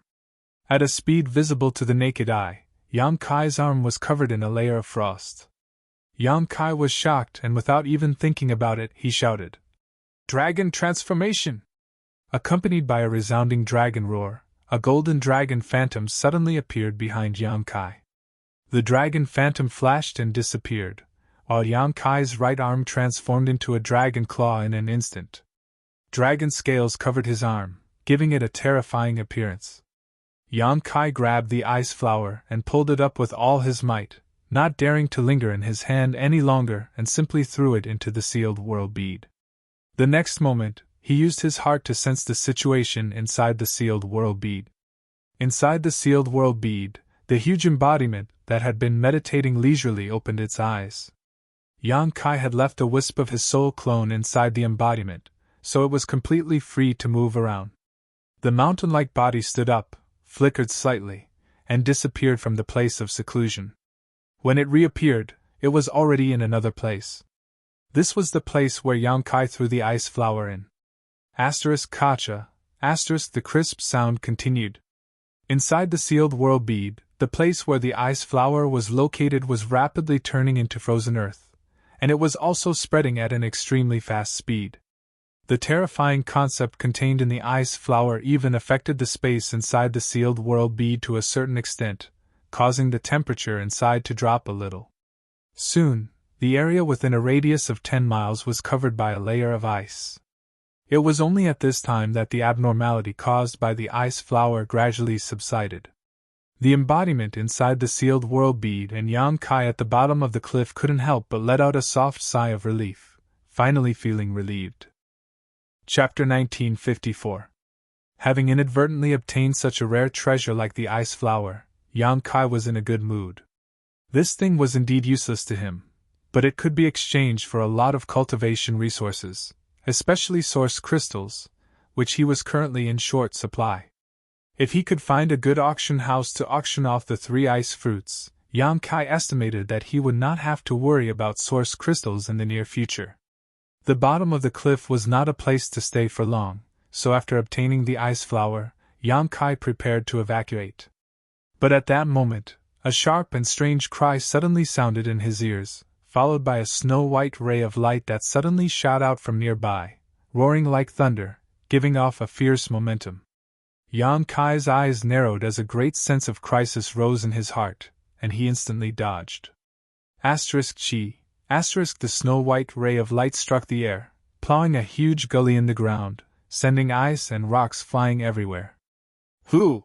At a speed visible to the naked eye, Yang Kai's arm was covered in a layer of frost. Yang Kai was shocked, and without even thinking about it, he shouted, "Dragon transformation!" Accompanied by a resounding dragon roar, a golden dragon phantom suddenly appeared behind Yang Kai. The dragon phantom flashed and disappeared, while Yang Kai's right arm transformed into a dragon claw in an instant. Dragon scales covered his arm, giving it a terrifying appearance. Yang Kai grabbed the ice flower and pulled it up with all his might, not daring to linger in his hand any longer, and simply threw it into the sealed world bead. The next moment, he used his heart to sense the situation inside the sealed world bead. Inside the sealed world bead, the huge embodiment that had been meditating leisurely opened its eyes. Yang Kai had left a wisp of his soul clone inside the embodiment, so it was completely free to move around. The mountain-like body stood up, flickered slightly, and disappeared from the place of seclusion. When it reappeared, it was already in another place. This was the place where Yang Kai threw the ice flower in. Kacha, the crisp sound continued. Inside the sealed world bead, the place where the ice flower was located was rapidly turning into frozen earth, and it was also spreading at an extremely fast speed. The terrifying concept contained in the ice flower even affected the space inside the sealed world bead to a certain extent, causing the temperature inside to drop a little. Soon, the area within a radius of 10 miles was covered by a layer of ice. It was only at this time that the abnormality caused by the ice flower gradually subsided. The embodiment inside the sealed world bead and Yang Kai at the bottom of the cliff couldn't help but let out a soft sigh of relief, finally feeling relieved. Chapter 1954. Having inadvertently obtained such a rare treasure like the ice flower, Yang Kai was in a good mood. This thing was indeed useless to him, but it could be exchanged for a lot of cultivation resources, especially source crystals, which he was currently in short supply. If he could find a good auction house to auction off the 3 ice fruits, Yang Kai estimated that he would not have to worry about source crystals in the near future. The bottom of the cliff was not a place to stay for long, so after obtaining the ice flower, Yang Kai prepared to evacuate. But at that moment, a sharp and strange cry suddenly sounded in his ears, followed by a snow-white ray of light that suddenly shot out from nearby, roaring like thunder, giving off a fierce momentum. Yang Kai's eyes narrowed as a great sense of crisis rose in his heart, and he instantly dodged. Chi. The snow-white ray of light struck the air, plowing a huge gully in the ground, sending ice and rocks flying everywhere. Who?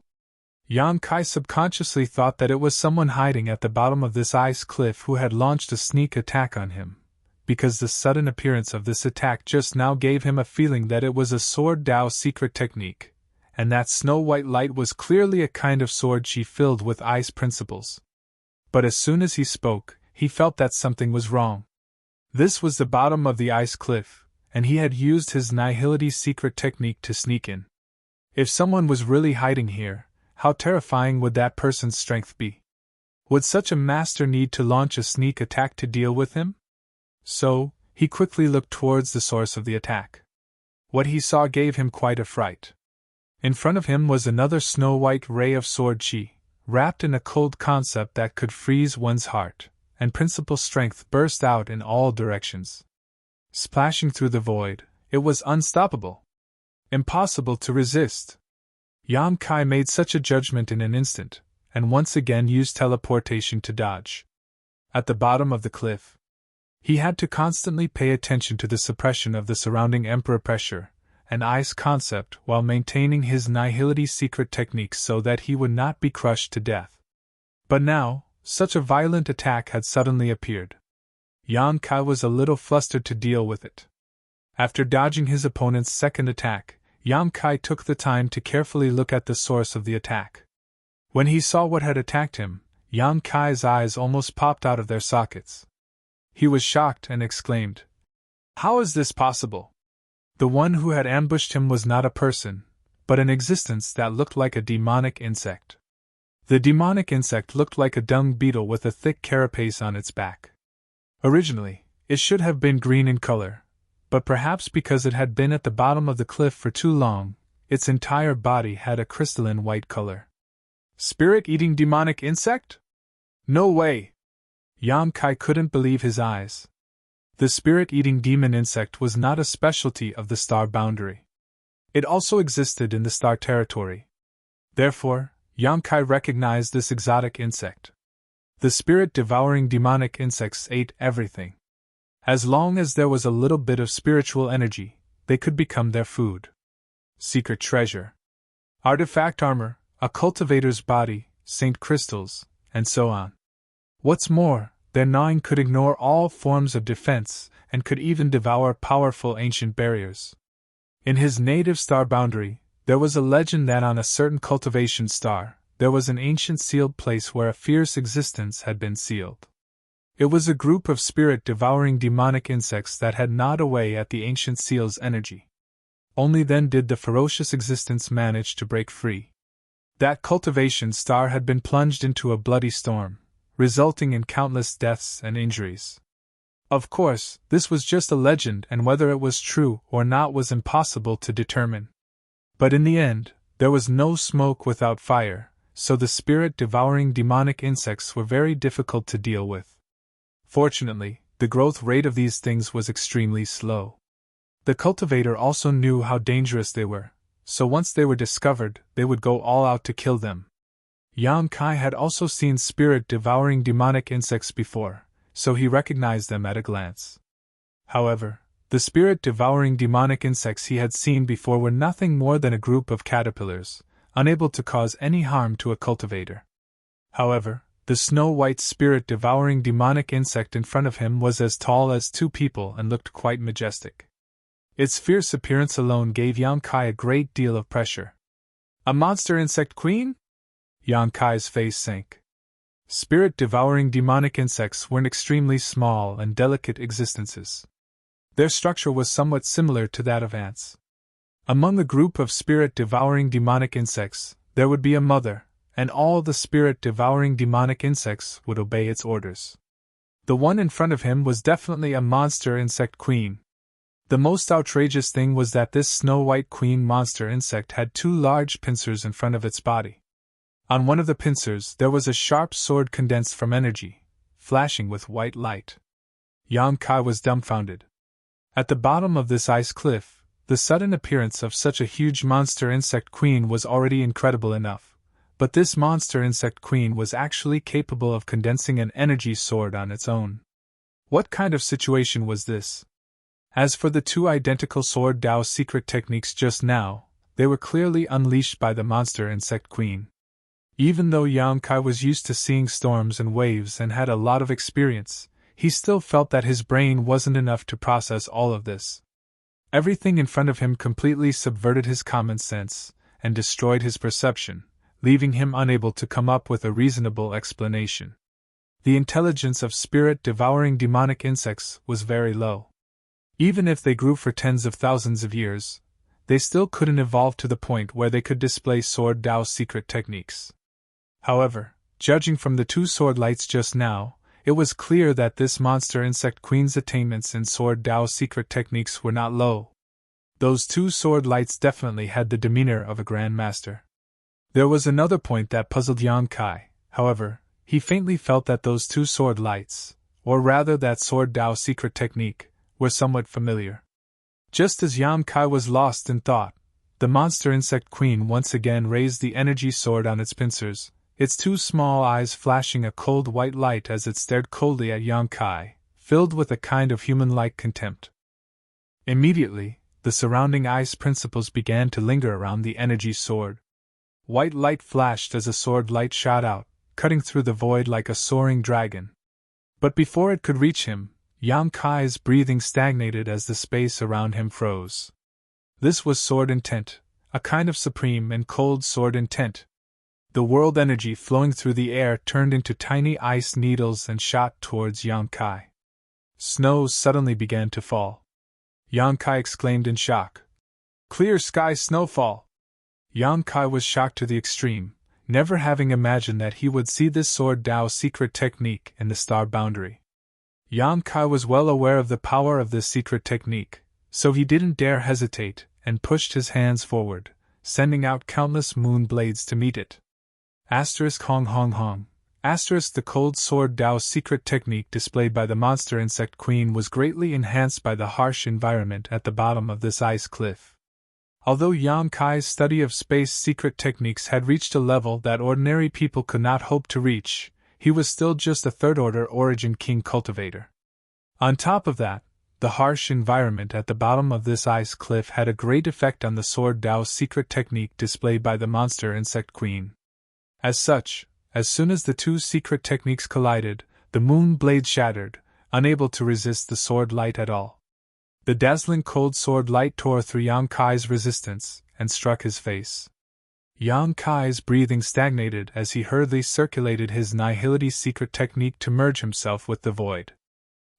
Yang Kai subconsciously thought that it was someone hiding at the bottom of this ice cliff who had launched a sneak attack on him, because the sudden appearance of this attack just now gave him a feeling that it was a sword Dao secret technique, and that snow-white light was clearly a kind of sword Qi filled with ice principles. But as soon as he spoke, he felt that something was wrong. This was the bottom of the ice cliff, and he had used his nihility secret technique to sneak in. If someone was really hiding here, how terrifying would that person's strength be? Would such a master need to launch a sneak attack to deal with him? So, he quickly looked towards the source of the attack. What he saw gave him quite a fright. In front of him was another snow-white ray of sword Qi, wrapped in a cold concept that could freeze one's heart, and principal strength burst out in all directions. Splashing through the void, it was unstoppable. Impossible to resist. Yang Kai made such a judgment in an instant, and once again used teleportation to dodge. At the bottom of the cliff, he had to constantly pay attention to the suppression of the surrounding emperor pressure and ice concept while maintaining his nihility secret techniques so that he would not be crushed to death. But now, such a violent attack had suddenly appeared. Yan Kai was a little flustered to deal with it. After dodging his opponent's second attack, Yan Kai took the time to carefully look at the source of the attack. When he saw what had attacked him, Yan Kai's eyes almost popped out of their sockets. He was shocked and exclaimed, "How is this possible?" The one who had ambushed him was not a person, but an existence that looked like a demonic insect. The demonic insect looked like a dung beetle with a thick carapace on its back. Originally, it should have been green in color, but perhaps because it had been at the bottom of the cliff for too long, its entire body had a crystalline white color. Spirit-eating demonic insect? No way! Yan Kai couldn't believe his eyes. The spirit-eating demon insect was not a specialty of the star boundary. It also existed in the star territory. Therefore, Yan Kai recognized this exotic insect. The spirit-devouring demonic insects ate everything. As long as there was a little bit of spiritual energy, they could become their food. Secret treasure. Artifact armor, a cultivator's body, saint crystals, and so on. What's more, their gnawing could ignore all forms of defense and could even devour powerful ancient barriers. In his native star boundary, there was a legend that on a certain cultivation star, there was an ancient sealed place where a fierce existence had been sealed. It was a group of spirit-devouring demonic insects that had gnawed away at the ancient seal's energy. Only then did the ferocious existence manage to break free. That cultivation star had been plunged into a bloody storm, resulting in countless deaths and injuries. Of course, this was just a legend, and whether it was true or not was impossible to determine. But in the end, there was no smoke without fire, so the spirit-devouring demonic insects were very difficult to deal with. Fortunately, the growth rate of these things was extremely slow. The cultivator also knew how dangerous they were, so once they were discovered, they would go all out to kill them. Yan Kai had also seen spirit-devouring demonic insects before, so he recognized them at a glance. However, the spirit-devouring demonic insects he had seen before were nothing more than a group of caterpillars, unable to cause any harm to a cultivator. However, the snow-white spirit-devouring demonic insect in front of him was as tall as two people and looked quite majestic. Its fierce appearance alone gave Yan Kai a great deal of pressure. A monster insect queen? Yan Kai's face sank. Spirit-devouring demonic insects were extremely small and delicate existences. Their structure was somewhat similar to that of ants. Among the group of spirit-devouring demonic insects, there would be a mother, and all the spirit-devouring demonic insects would obey its orders. The one in front of him was definitely a monster insect queen. The most outrageous thing was that this snow-white queen monster insect had two large pincers in front of its body. On one of the pincers there was a sharp sword condensed from energy, flashing with white light. Yan Kai was dumbfounded. At the bottom of this ice cliff, the sudden appearance of such a huge monster insect queen was already incredible enough, but this monster insect queen was actually capable of condensing an energy sword on its own. What kind of situation was this? As for the two identical Sword Dao secret techniques just now, they were clearly unleashed by the monster insect queen. Even though Yan Kai was used to seeing storms and waves and had a lot of experience, he still felt that his brain wasn't enough to process all of this. Everything in front of him completely subverted his common sense and destroyed his perception, leaving him unable to come up with a reasonable explanation. The intelligence of spirit-devouring demonic insects was very low. Even if they grew for tens of thousands of years, they still couldn't evolve to the point where they could display Sword Dao secret techniques. However, judging from the two sword lights just now, it was clear that this monster insect queen's attainments in Sword Dao secret techniques were not low. Those two sword lights definitely had the demeanor of a grandmaster. There was another point that puzzled Yan Kai, however, he faintly felt that those two sword lights, or rather that Sword Dao secret technique, were somewhat familiar. Just as Yan Kai was lost in thought, the monster insect queen once again raised the energy sword on its pincers, its two small eyes flashing a cold white light as it stared coldly at Yan Kai, filled with a kind of human-like contempt. Immediately, the surrounding ice principles began to linger around the energy sword. White light flashed as a sword light shot out, cutting through the void like a soaring dragon. But before it could reach him, Yang Kai's breathing stagnated as the space around him froze. This was sword intent, a kind of supreme and cold sword intent. The world energy flowing through the air turned into tiny ice needles and shot towards Yang Kai. Snow suddenly began to fall. Yang Kai exclaimed in shock. Clear sky snowfall! Yang Kai was shocked to the extreme, never having imagined that he would see this sword Dao secret technique in the star boundary. Yang Kai was well aware of the power of this secret technique, so he didn't dare hesitate and pushed his hands forward, sending out countless moon blades to meet it. Hong Hong Hong. The cold sword Dao secret technique displayed by the monster insect queen was greatly enhanced by the harsh environment at the bottom of this ice cliff. Although Yang Kai's study of space secret techniques had reached a level that ordinary people could not hope to reach, he was still just a third-order origin king cultivator. On top of that, the harsh environment at the bottom of this ice cliff had a great effect on the sword Dao secret technique displayed by the monster insect queen. As such, as soon as the two secret techniques collided, the moon blade shattered, unable to resist the sword light at all. The dazzling cold sword light tore through Yang Kai's resistance and struck his face. Yang Kai's breathing stagnated as he hurriedly circulated his nihility secret technique to merge himself with the void.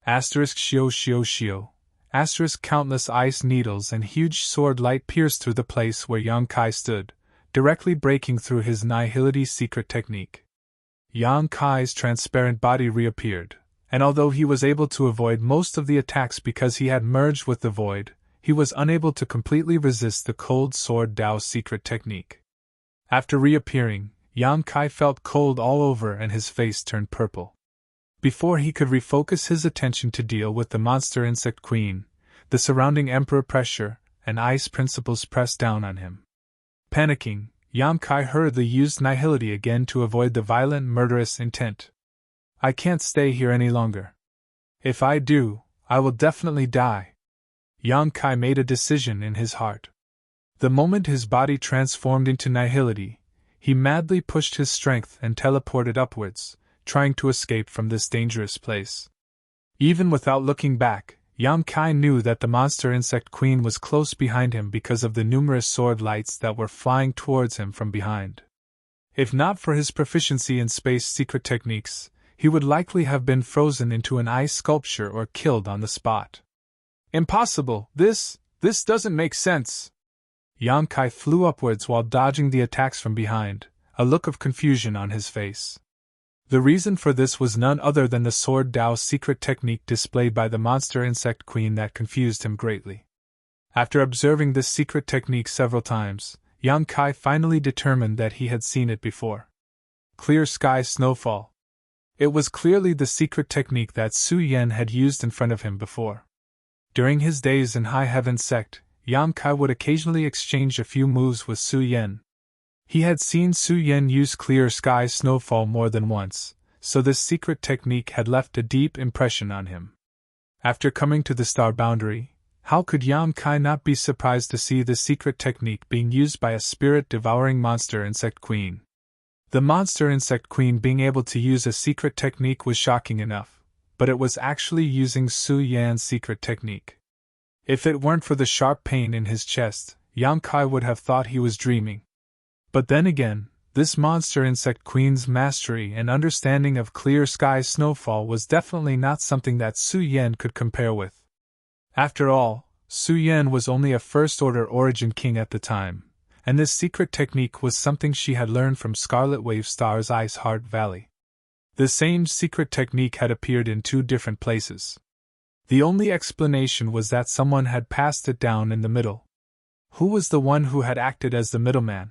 Shio. Countless ice needles and huge sword light pierced through the place where Yang Kai stood, directly breaking through his nihility secret technique. Yang Kai's transparent body reappeared, and although he was able to avoid most of the attacks because he had merged with the void, he was unable to completely resist the cold sword Dao secret technique. After reappearing, Yang Kai felt cold all over and his face turned purple. Before he could refocus his attention to deal with the monster insect queen, the surrounding emperor pressure and ice principles pressed down on him. Panicking, Yang Kai hurriedly used nihility again to avoid the violent murderous intent. I can't stay here any longer. If I do, I will definitely die. Yang Kai made a decision in his heart. The moment his body transformed into nihility, he madly pushed his strength and teleported upwards, trying to escape from this dangerous place. Even without looking back, Yang Kai knew that the monster insect queen was close behind him because of the numerous sword lights that were flying towards him from behind. If not for his proficiency in space secret techniques, he would likely have been frozen into an ice sculpture or killed on the spot. Impossible! This doesn't make sense! Yang Kai flew upwards while dodging the attacks from behind, a look of confusion on his face. The reason for this was none other than the sword Dao secret technique displayed by the monster insect queen that confused him greatly. After observing this secret technique several times, Yang Kai finally determined that he had seen it before. Clear sky snowfall. It was clearly the secret technique that Su Yan had used in front of him before. During his days in High Heaven Sect, Yang Kai would occasionally exchange a few moves with Su Yan. He had seen Su Yan use clear sky snowfall more than once, so this secret technique had left a deep impression on him. After coming to the star boundary, how could Yang Kai not be surprised to see the secret technique being used by a spirit-devouring monster insect queen? The monster insect queen being able to use a secret technique was shocking enough, but it was actually using Su Yan's secret technique. If it weren't for the sharp pain in his chest, Yang Kai would have thought he was dreaming. But then again, this monster insect queen's mastery and understanding of clear sky snowfall was definitely not something that Su Yan could compare with. After all, Su Yan was only a first-order origin king at the time, and this secret technique was something she had learned from Scarlet Wave Star's Ice Heart Valley. The same secret technique had appeared in two different places. The only explanation was that someone had passed it down in the middle. Who was the one who had acted as the middleman?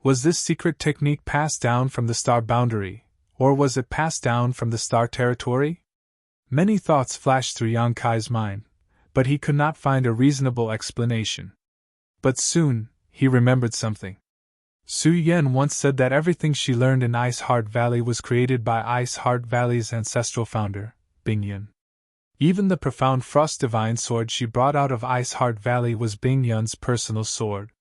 Was this secret technique passed down from the star boundary, or was it passed down from the star territory? Many thoughts flashed through Yang Kai's mind, but he could not find a reasonable explanation. But soon, he remembered something. Su Yan once said that everything she learned in Ice Heart Valley was created by Ice Heart Valley's ancestral founder, Bing Yun. Even the profound Frost Divine sword she brought out of Ice Heart Valley was Bing Yun's personal sword.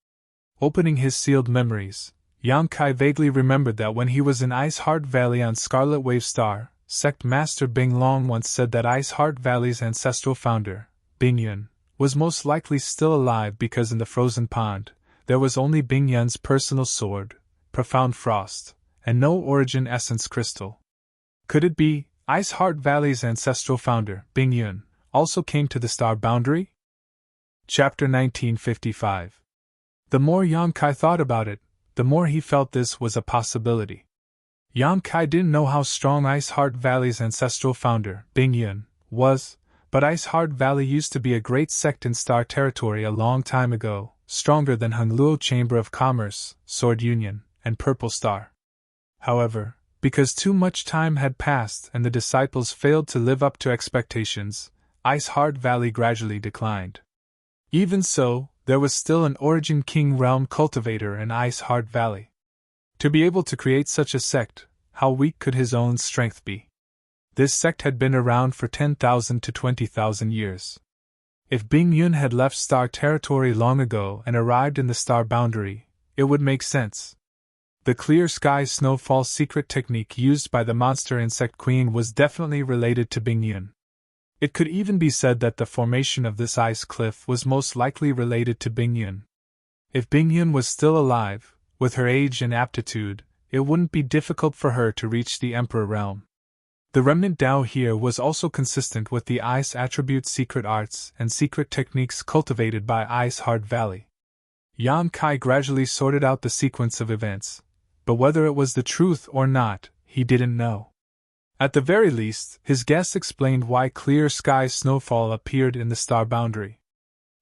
Opening his sealed memories, Yang Kai vaguely remembered that when he was in Ice Heart Valley on Scarlet Wave Star, Sect Master Bing Long once said that Ice Heart Valley's ancestral founder, Bing Yun, was most likely still alive because in the frozen pond, there was only Bing Yun's personal sword, Profound Frost, and no origin essence crystal. Could it be, Ice Heart Valley's ancestral founder, Bing Yun, also came to the star boundary? Chapter 1955. The more Yang Kai thought about it, the more he felt this was a possibility. Yang Kai didn't know how strong Ice Heart Valley's ancestral founder, Bing Yun, was, but Ice Heart Valley used to be a great sect in Star Territory a long time ago, stronger than Hungluo Chamber of Commerce, Sword Union, and Purple Star. However, because too much time had passed and the disciples failed to live up to expectations, Ice Heart Valley gradually declined. Even so, there was still an Origin King Realm cultivator in Ice Heart Valley. To be able to create such a sect, how weak could his own strength be? This sect had been around for 10,000 to 20,000 years. If Bing Yun had left Star Territory long ago and arrived in the star boundary, it would make sense. The clear sky snowfall secret technique used by the monster insect queen was definitely related to Bing Yun. It could even be said that the formation of this ice cliff was most likely related to Bing Yun. If Bing Yun was still alive, with her age and aptitude, it wouldn't be difficult for her to reach the Emperor Realm. The remnant Dao here was also consistent with the ice attribute secret arts and secret techniques cultivated by Ice Heart Valley. Yang Kai gradually sorted out the sequence of events, but whether it was the truth or not, he didn't know. At the very least, his guess explained why clear sky snowfall appeared in the star boundary.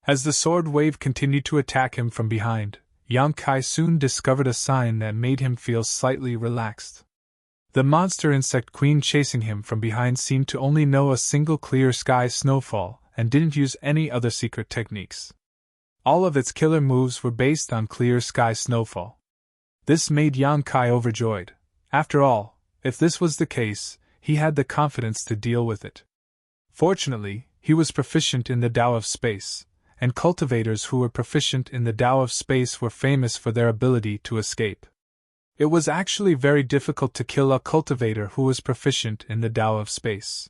As the sword wave continued to attack him from behind, Yang Kai soon discovered a sign that made him feel slightly relaxed. The monster insect queen chasing him from behind seemed to only know a single clear sky snowfall and didn't use any other secret techniques. All of its killer moves were based on clear sky snowfall. This made Yang Kai overjoyed. After all, if this was the case, he had the confidence to deal with it. Fortunately, he was proficient in the Tao of Space, and cultivators who were proficient in the Tao of Space were famous for their ability to escape. It was actually very difficult to kill a cultivator who was proficient in the Tao of Space.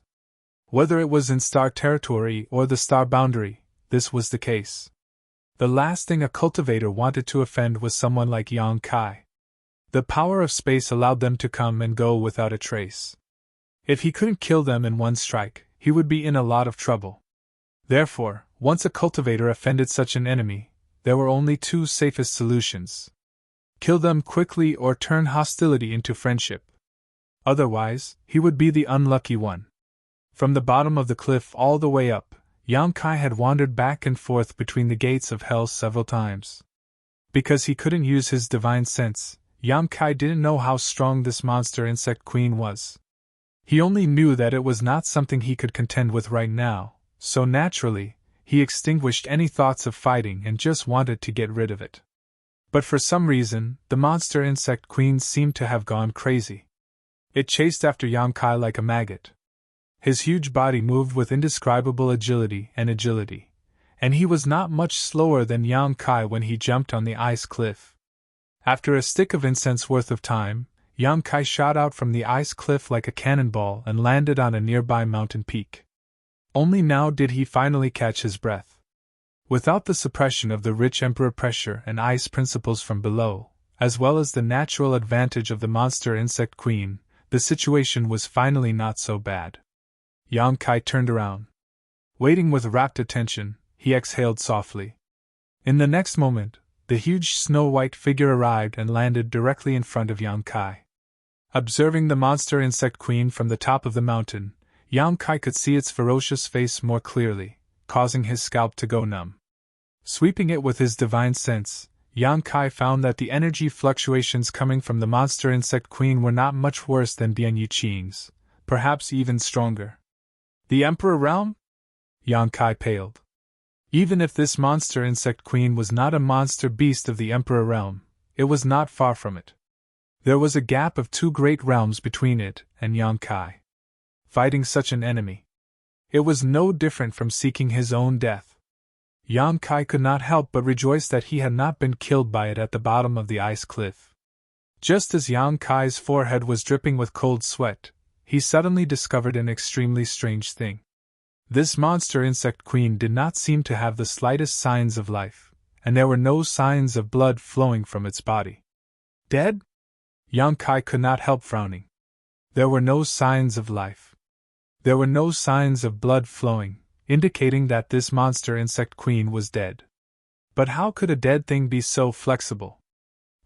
Whether it was in Star Territory or the Star Boundary, this was the case. The last thing a cultivator wanted to offend was someone like Yang Kai. The power of space allowed them to come and go without a trace. If he couldn't kill them in one strike, he would be in a lot of trouble. Therefore, once a cultivator offended such an enemy, there were only two safest solutions: kill them quickly or turn hostility into friendship. Otherwise, he would be the unlucky one. From the bottom of the cliff all the way up, Yang Kai had wandered back and forth between the gates of hell several times. Because he couldn't use his divine sense, Yang Kai didn't know how strong this monster insect queen was. He only knew that it was not something he could contend with right now, so naturally, he extinguished any thoughts of fighting and just wanted to get rid of it. But for some reason, the monster insect queen seemed to have gone crazy. It chased after Yang Kai like a maggot. His huge body moved with indescribable agility, and he was not much slower than Yang Kai when he jumped on the ice cliff. After a stick of incense worth of time, Yang Kai shot out from the ice cliff like a cannonball and landed on a nearby mountain peak. Only now did he finally catch his breath. Without the suppression of the rich emperor pressure and ice principles from below, as well as the natural advantage of the monster insect queen, the situation was finally not so bad. Yang Kai turned around. Waiting with rapt attention, he exhaled softly. In the next moment, the huge snow-white figure arrived and landed directly in front of Yang Kai. Observing the monster insect queen from the top of the mountain, Yang Kai could see its ferocious face more clearly, causing his scalp to go numb. Sweeping it with his divine sense, Yang Kai found that the energy fluctuations coming from the monster insect queen were not much worse than Bian Yuqing's, perhaps even stronger. The Emperor Realm? Yang Kai paled. Even if this monster insect queen was not a monster beast of the Emperor Realm, it was not far from it. There was a gap of 2 great realms between it and Yang Kai. Fighting such an enemy, it was no different from seeking his own death. Yang Kai could not help but rejoice that he had not been killed by it at the bottom of the ice cliff. Just as Yang Kai's forehead was dripping with cold sweat, he suddenly discovered an extremely strange thing. This monster insect queen did not seem to have the slightest signs of life, and there were no signs of blood flowing from its body. Dead? Yang Kai could not help frowning. There were no signs of life. There were no signs of blood flowing, indicating that this monster insect queen was dead. But how could a dead thing be so flexible?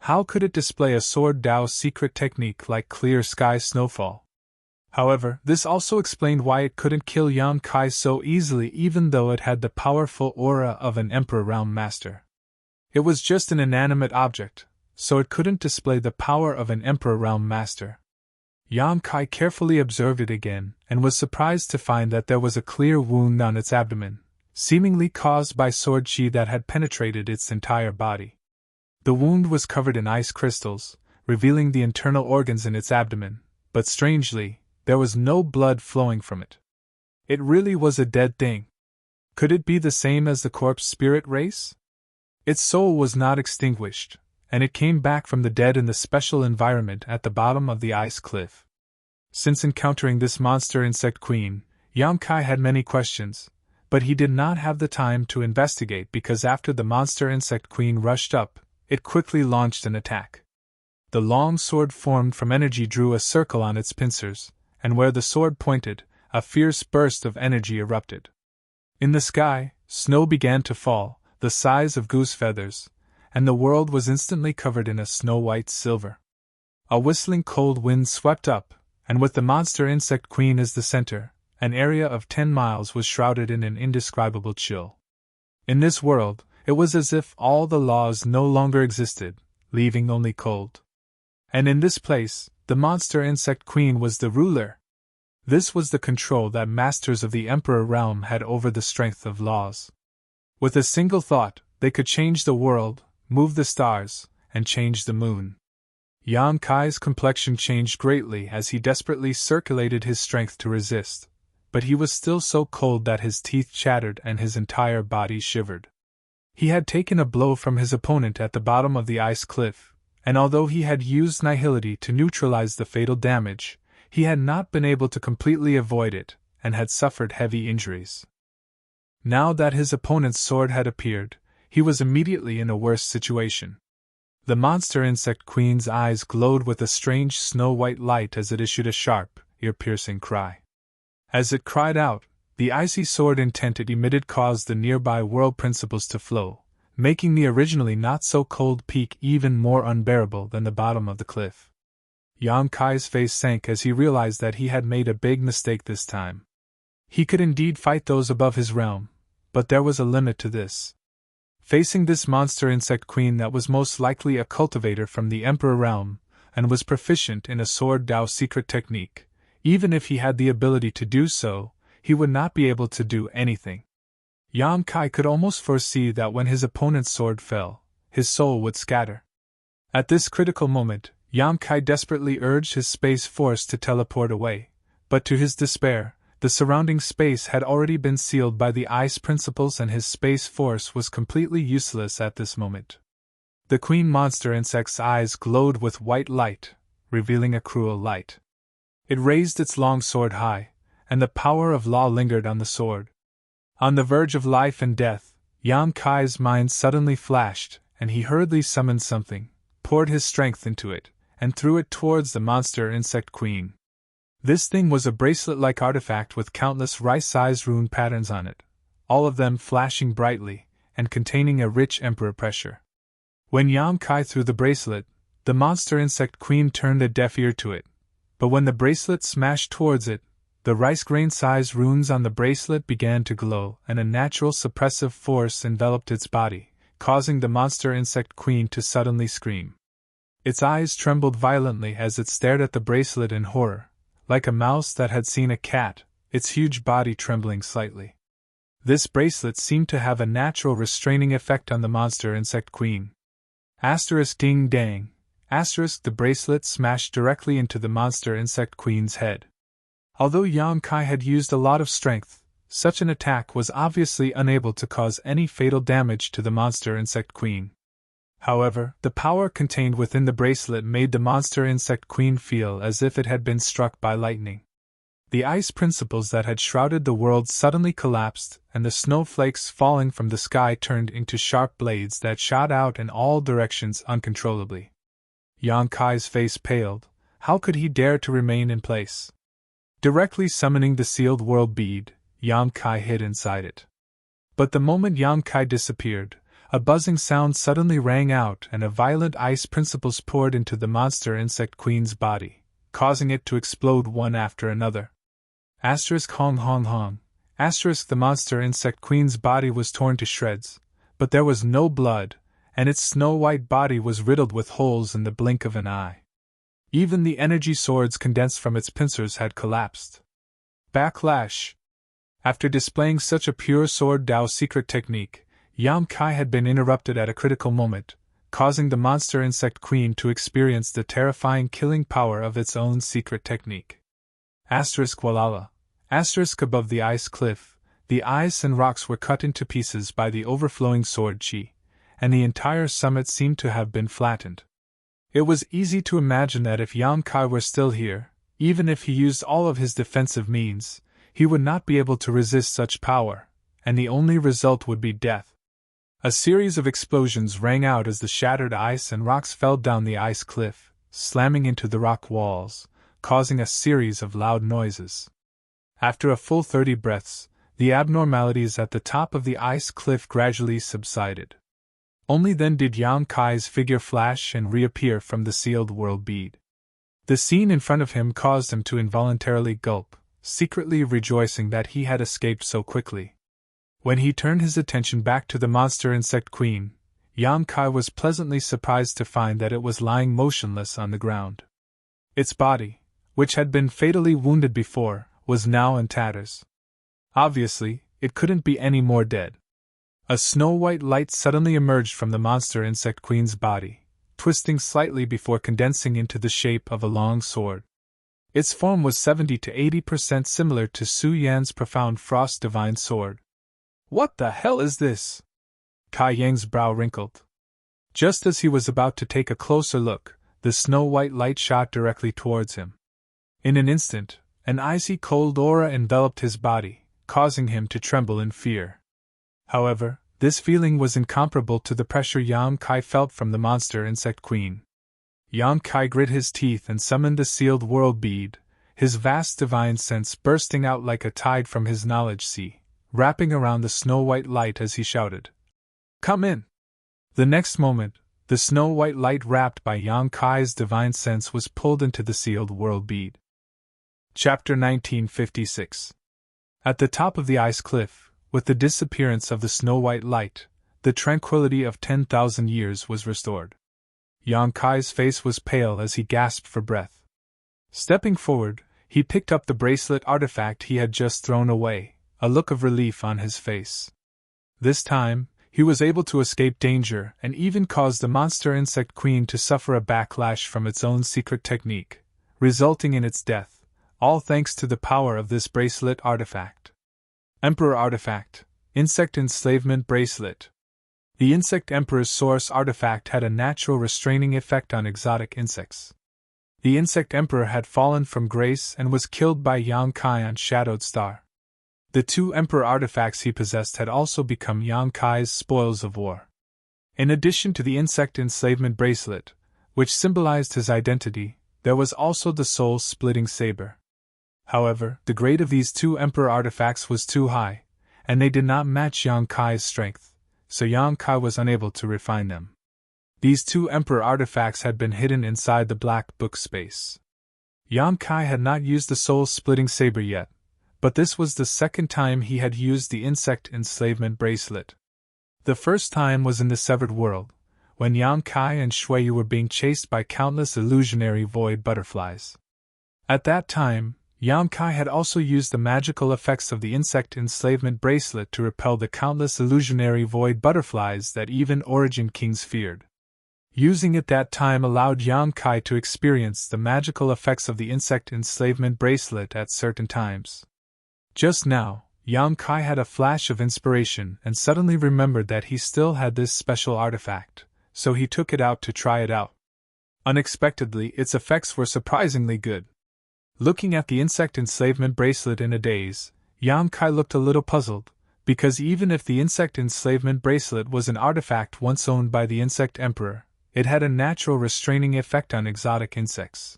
How could it display a sword Dao secret technique like clear sky snowfall? However, this also explained why it couldn't kill Yang Kai so easily even though it had the powerful aura of an Emperor Realm Master. It was just an inanimate object, so it couldn't display the power of an Emperor Realm Master. Yang Kai carefully observed it again and was surprised to find that there was a clear wound on its abdomen, seemingly caused by sword chi that had penetrated its entire body. The wound was covered in ice crystals, revealing the internal organs in its abdomen, but strangely, there was no blood flowing from it. It really was a dead thing. Could it be the same as the corpse spirit race? Its soul was not extinguished, and it came back from the dead in the special environment at the bottom of the ice cliff. Since encountering this monster insect queen, Yang Kai had many questions, but he did not have the time to investigate because after the monster insect queen rushed up, it quickly launched an attack. The long sword formed from energy drew a circle on its pincers, and where the sword pointed, a fierce burst of energy erupted. In the sky, snow began to fall, the size of goose feathers, and the world was instantly covered in a snow-white silver. A whistling cold wind swept up, and with the monster insect queen as the center, an area of 10 miles was shrouded in an indescribable chill. In this world, it was as if all the laws no longer existed, leaving only cold. And in this place, the monster insect queen was the ruler. This was the control that masters of the Emperor realm had over the strength of laws. With a single thought, they could change the world, move the stars, and change the moon. Yang Kai's complexion changed greatly as he desperately circulated his strength to resist, but he was still so cold that his teeth chattered and his entire body shivered. He had taken a blow from his opponent at the bottom of the ice cliff, and although he had used nihility to neutralize the fatal damage, he had not been able to completely avoid it, and had suffered heavy injuries. Now that his opponent's sword had appeared, he was immediately in a worse situation. The monster insect queen's eyes glowed with a strange snow-white light as it issued a sharp, ear-piercing cry. As it cried out, the icy sword intent it emitted caused the nearby world principles to flow, making the originally not-so-cold peak even more unbearable than the bottom of the cliff. Yang Kai's face sank as he realized that he had made a big mistake this time. He could indeed fight those above his realm, but there was a limit to this. Facing this monster insect queen that was most likely a cultivator from the Emperor realm, and was proficient in a sword Dao secret technique, even if he had the ability to do so, he would not be able to do anything. Yang Kai could almost foresee that when his opponent's sword fell, his soul would scatter. At this critical moment, Yang Kai desperately urged his space force to teleport away, but to his despair, the surrounding space had already been sealed by the ice principles and his space force was completely useless at this moment. The queen monster insect's eyes glowed with white light, revealing a cruel light. It raised its long sword high, and the power of law lingered on the sword. On the verge of life and death, Yang Kai's mind suddenly flashed, and he hurriedly summoned something, poured his strength into it, and threw it towards the monster insect queen. This thing was a bracelet-like artifact with countless rice-sized rune patterns on it, all of them flashing brightly, and containing a rich emperor pressure. When Yang Kai threw the bracelet, the monster insect queen turned a deaf ear to it, but when the bracelet smashed towards it, the rice-grain-sized runes on the bracelet began to glow and a natural suppressive force enveloped its body, causing the monster insect queen to suddenly scream. Its eyes trembled violently as it stared at the bracelet in horror, like a mouse that had seen a cat, its huge body trembling slightly. This bracelet seemed to have a natural restraining effect on the monster insect queen. Asterisk ding dang, asterisk the bracelet smashed directly into the monster insect queen's head. Although Yang Kai had used a lot of strength, such an attack was obviously unable to cause any fatal damage to the monster insect queen. However, the power contained within the bracelet made the monster insect queen feel as if it had been struck by lightning. The ice principles that had shrouded the world suddenly collapsed, and the snowflakes falling from the sky turned into sharp blades that shot out in all directions uncontrollably. Yang Kai's face paled. How could he dare to remain in place? Directly summoning the sealed world bead, Yang Kai hid inside it. But the moment Yang Kai disappeared, a buzzing sound suddenly rang out and a violent ice principles poured into the monster insect queen's body, causing it to explode one after another. Hong hong hong. The monster insect queen's body was torn to shreds, but there was no blood, and its snow-white body was riddled with holes in the blink of an eye. Even the energy swords condensed from its pincers had collapsed. Backlash! After displaying such a pure sword Dao secret technique, Yang Kai had been interrupted at a critical moment, causing the monster insect queen to experience the terrifying killing power of its own secret technique. Walala. Above the ice cliff, the ice and rocks were cut into pieces by the overflowing sword chi, and the entire summit seemed to have been flattened. It was easy to imagine that if Yang Kai were still here, even if he used all of his defensive means, he would not be able to resist such power, and the only result would be death. A series of explosions rang out as the shattered ice and rocks fell down the ice cliff, slamming into the rock walls, causing a series of loud noises. After a full 30 breaths, the abnormalities at the top of the ice cliff gradually subsided. Only then did Yang Kai's figure flash and reappear from the sealed world bead. The scene in front of him caused him to involuntarily gulp, secretly rejoicing that he had escaped so quickly. When he turned his attention back to the monster insect queen, Yang Kai was pleasantly surprised to find that it was lying motionless on the ground. Its body, which had been fatally wounded before, was now in tatters. Obviously, it couldn't be any more dead. A snow-white light suddenly emerged from the monster insect queen's body, twisting slightly before condensing into the shape of a long sword. Its form was 70 to 80% similar to Su Yan's profound frost divine sword. What the hell is this? Kai Yang's brow wrinkled. Just as he was about to take a closer look, the snow-white light shot directly towards him. In an instant, an icy cold aura enveloped his body, causing him to tremble in fear. However, this feeling was incomparable to the pressure Yang Kai felt from the monster insect queen. Yang Kai grit his teeth and summoned the sealed world bead, his vast divine sense bursting out like a tide from his knowledge sea, wrapping around the snow-white light as he shouted, "Come in!" The next moment, the snow-white light wrapped by Yang Kai's divine sense was pulled into the sealed world bead. Chapter 1956. At the top of the ice cliff, with the disappearance of the snow-white light, the tranquility of 10,000 years was restored. Yang Kai's face was pale as he gasped for breath. Stepping forward, he picked up the bracelet artifact he had just thrown away, a look of relief on his face. This time, he was able to escape danger and even cause the monster insect queen to suffer a backlash from its own secret technique, resulting in its death, all thanks to the power of this bracelet artifact. Emperor Artifact, Insect Enslavement Bracelet. The Insect Emperor's Source artifact had a natural restraining effect on exotic insects. The Insect Emperor had fallen from grace and was killed by Yang Kai on Shadowed Star. The two Emperor artifacts he possessed had also become Yang Kai's spoils of war. In addition to the Insect Enslavement Bracelet, which symbolized his identity, there was also the soul-splitting saber. However, the grade of these two Emperor artifacts was too high, and they did not match Yang Kai's strength, so Yang Kai was unable to refine them. These two Emperor artifacts had been hidden inside the Black Book space. Yang Kai had not used the soul-splitting saber yet, but this was the second time he had used the Insect Enslavement Bracelet. The first time was in the Severed World, when Yang Kai and Shuiyu were being chased by countless illusionary void butterflies. At that time, Yang Kai had also used the magical effects of the Insect Enslavement Bracelet to repel the countless illusionary void butterflies that even Origin Kings feared. Using it that time allowed Yang Kai to experience the magical effects of the Insect Enslavement Bracelet at certain times. Just now, Yang Kai had a flash of inspiration and suddenly remembered that he still had this special artifact, so he took it out to try it out. Unexpectedly, its effects were surprisingly good. Looking at the insect enslavement bracelet in a daze, Yang Kai looked a little puzzled, because even if the insect enslavement bracelet was an artifact once owned by the insect emperor, it had a natural restraining effect on exotic insects.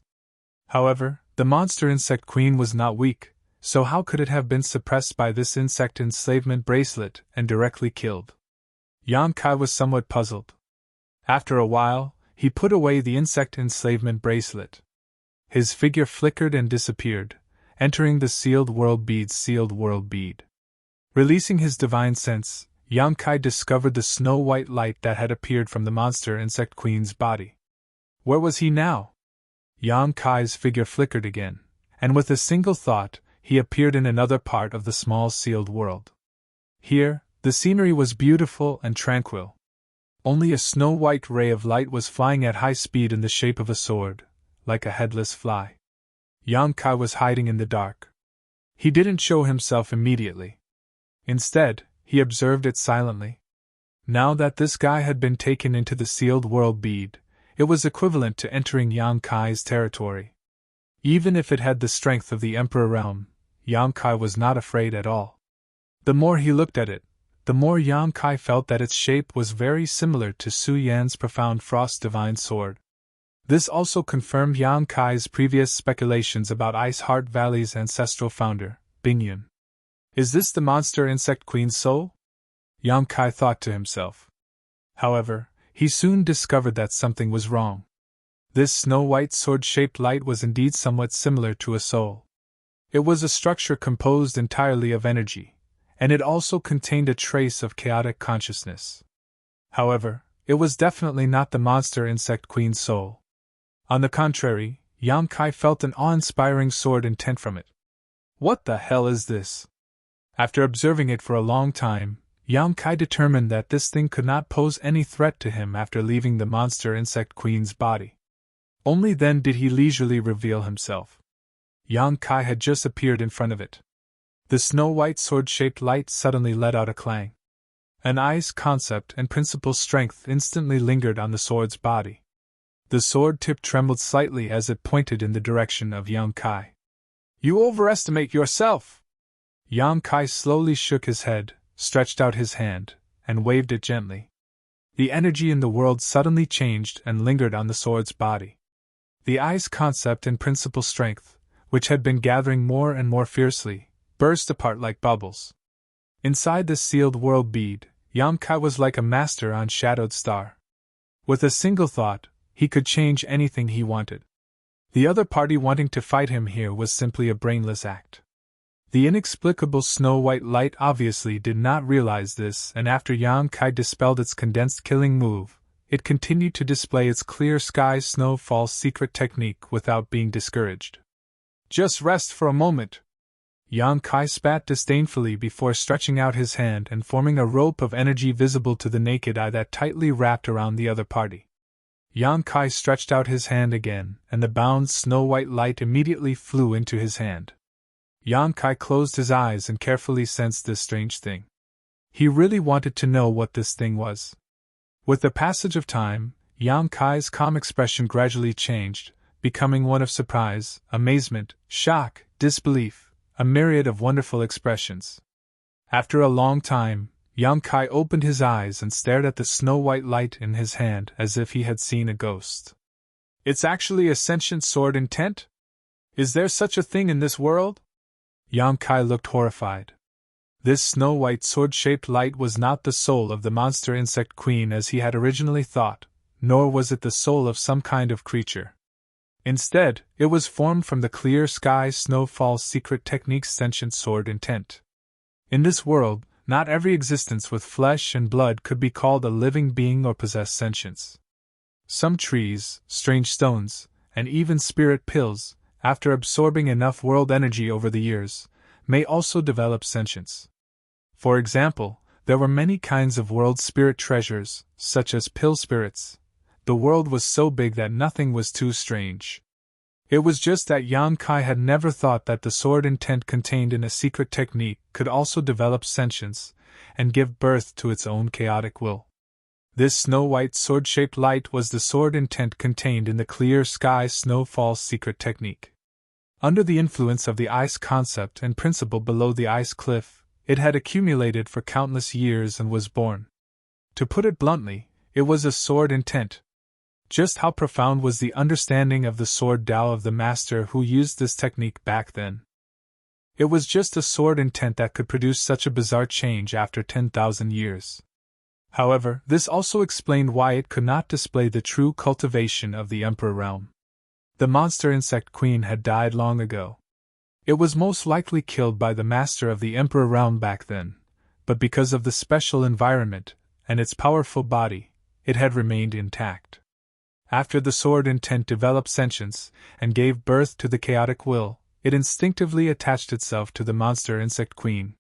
However, the monster insect queen was not weak, so how could it have been suppressed by this insect enslavement bracelet and directly killed? Yang Kai was somewhat puzzled. After a while, he put away the insect enslavement bracelet. His figure flickered and disappeared, entering the sealed world bead. Releasing his divine sense, Yang Kai discovered the snow-white light that had appeared from the monster insect queen's body. Where was he now? Yang Kai's figure flickered again, and with a single thought, he appeared in another part of the small sealed world. Here, the scenery was beautiful and tranquil. Only a snow-white ray of light was flying at high speed in the shape of a sword, like a headless fly. Yang Kai was hiding in the dark. He didn't show himself immediately. Instead, he observed it silently. Now that this guy had been taken into the sealed world bead, it was equivalent to entering Yang Kai's territory. Even if it had the strength of the Emperor realm, Yang Kai was not afraid at all. The more he looked at it, the more Yang Kai felt that its shape was very similar to Su Yan's profound frost divine sword. This also confirmed Yang Kai's previous speculations about Ice Heart Valley's ancestral founder, Bingyun. Is this the monster insect queen's soul? Yang Kai thought to himself. However, he soon discovered that something was wrong. This snow-white sword-shaped light was indeed somewhat similar to a soul. It was a structure composed entirely of energy, and it also contained a trace of chaotic consciousness. However, it was definitely not the monster insect queen's soul. On the contrary, Yang Kai felt an awe-inspiring sword intent from it. What the hell is this? After observing it for a long time, Yang Kai determined that this thing could not pose any threat to him after leaving the monster insect queen's body. Only then did he leisurely reveal himself. Yang Kai had just appeared in front of it. The snow-white sword-shaped light suddenly let out a clang. An ice concept and principle strength instantly lingered on the sword's body. The sword tip trembled slightly as it pointed in the direction of Yang Kai. You overestimate yourself! Yang Kai slowly shook his head, stretched out his hand, and waved it gently. The energy in the world suddenly changed and lingered on the sword's body. The ice concept and principle strength, which had been gathering more and more fiercely, burst apart like bubbles. Inside the sealed world bead, Yang Kai was like a master on Shadowed Star. With a single thought, he could change anything he wanted. The other party wanting to fight him here was simply a brainless act. The inexplicable snow-white light obviously did not realize this, and after Yang Kai dispelled its condensed killing move, it continued to display its clear sky snowfall secret technique without being discouraged. Just rest for a moment. Yang Kai spat disdainfully before stretching out his hand and forming a rope of energy visible to the naked eye that tightly wrapped around the other party. Yang Kai stretched out his hand again, and the bound snow-white light immediately flew into his hand. Yang Kai closed his eyes and carefully sensed this strange thing. He really wanted to know what this thing was. With the passage of time, Yang Kai's calm expression gradually changed, becoming one of surprise, amazement, shock, disbelief, a myriad of wonderful expressions. After a long time, Yang Kai opened his eyes and stared at the snow-white light in his hand as if he had seen a ghost. It's actually a sentient sword intent? Is there such a thing in this world? Yang Kai looked horrified. This snow-white sword-shaped light was not the soul of the monster insect queen as he had originally thought, nor was it the soul of some kind of creature. Instead, it was formed from the clear sky snowfall secret technique's sentient sword intent. In this world, not every existence with flesh and blood could be called a living being or possess sentience. Some trees, strange stones, and even spirit pills, after absorbing enough world energy over the years, may also develop sentience. For example, there were many kinds of world spirit treasures, such as pill spirits. The world was so big that nothing was too strange. It was just that Yang Kai had never thought that the sword intent contained in a secret technique could also develop sentience and give birth to its own chaotic will. This snow-white sword-shaped light was the sword intent contained in the clear sky snowfall secret technique. Under the influence of the ice concept and principle below the ice cliff, it had accumulated for countless years and was born. To put it bluntly, it was a sword intent. Just how profound was the understanding of the sword Tao of the master who used this technique back then? It was just a sword intent that could produce such a bizarre change after 10,000 years. However, this also explained why it could not display the true cultivation of the Emperor realm. The monster insect queen had died long ago. It was most likely killed by the master of the Emperor realm back then, but because of the special environment and its powerful body, it had remained intact. After the sword intent developed sentience and gave birth to the chaotic will, it instinctively attached itself to the monster insect queen.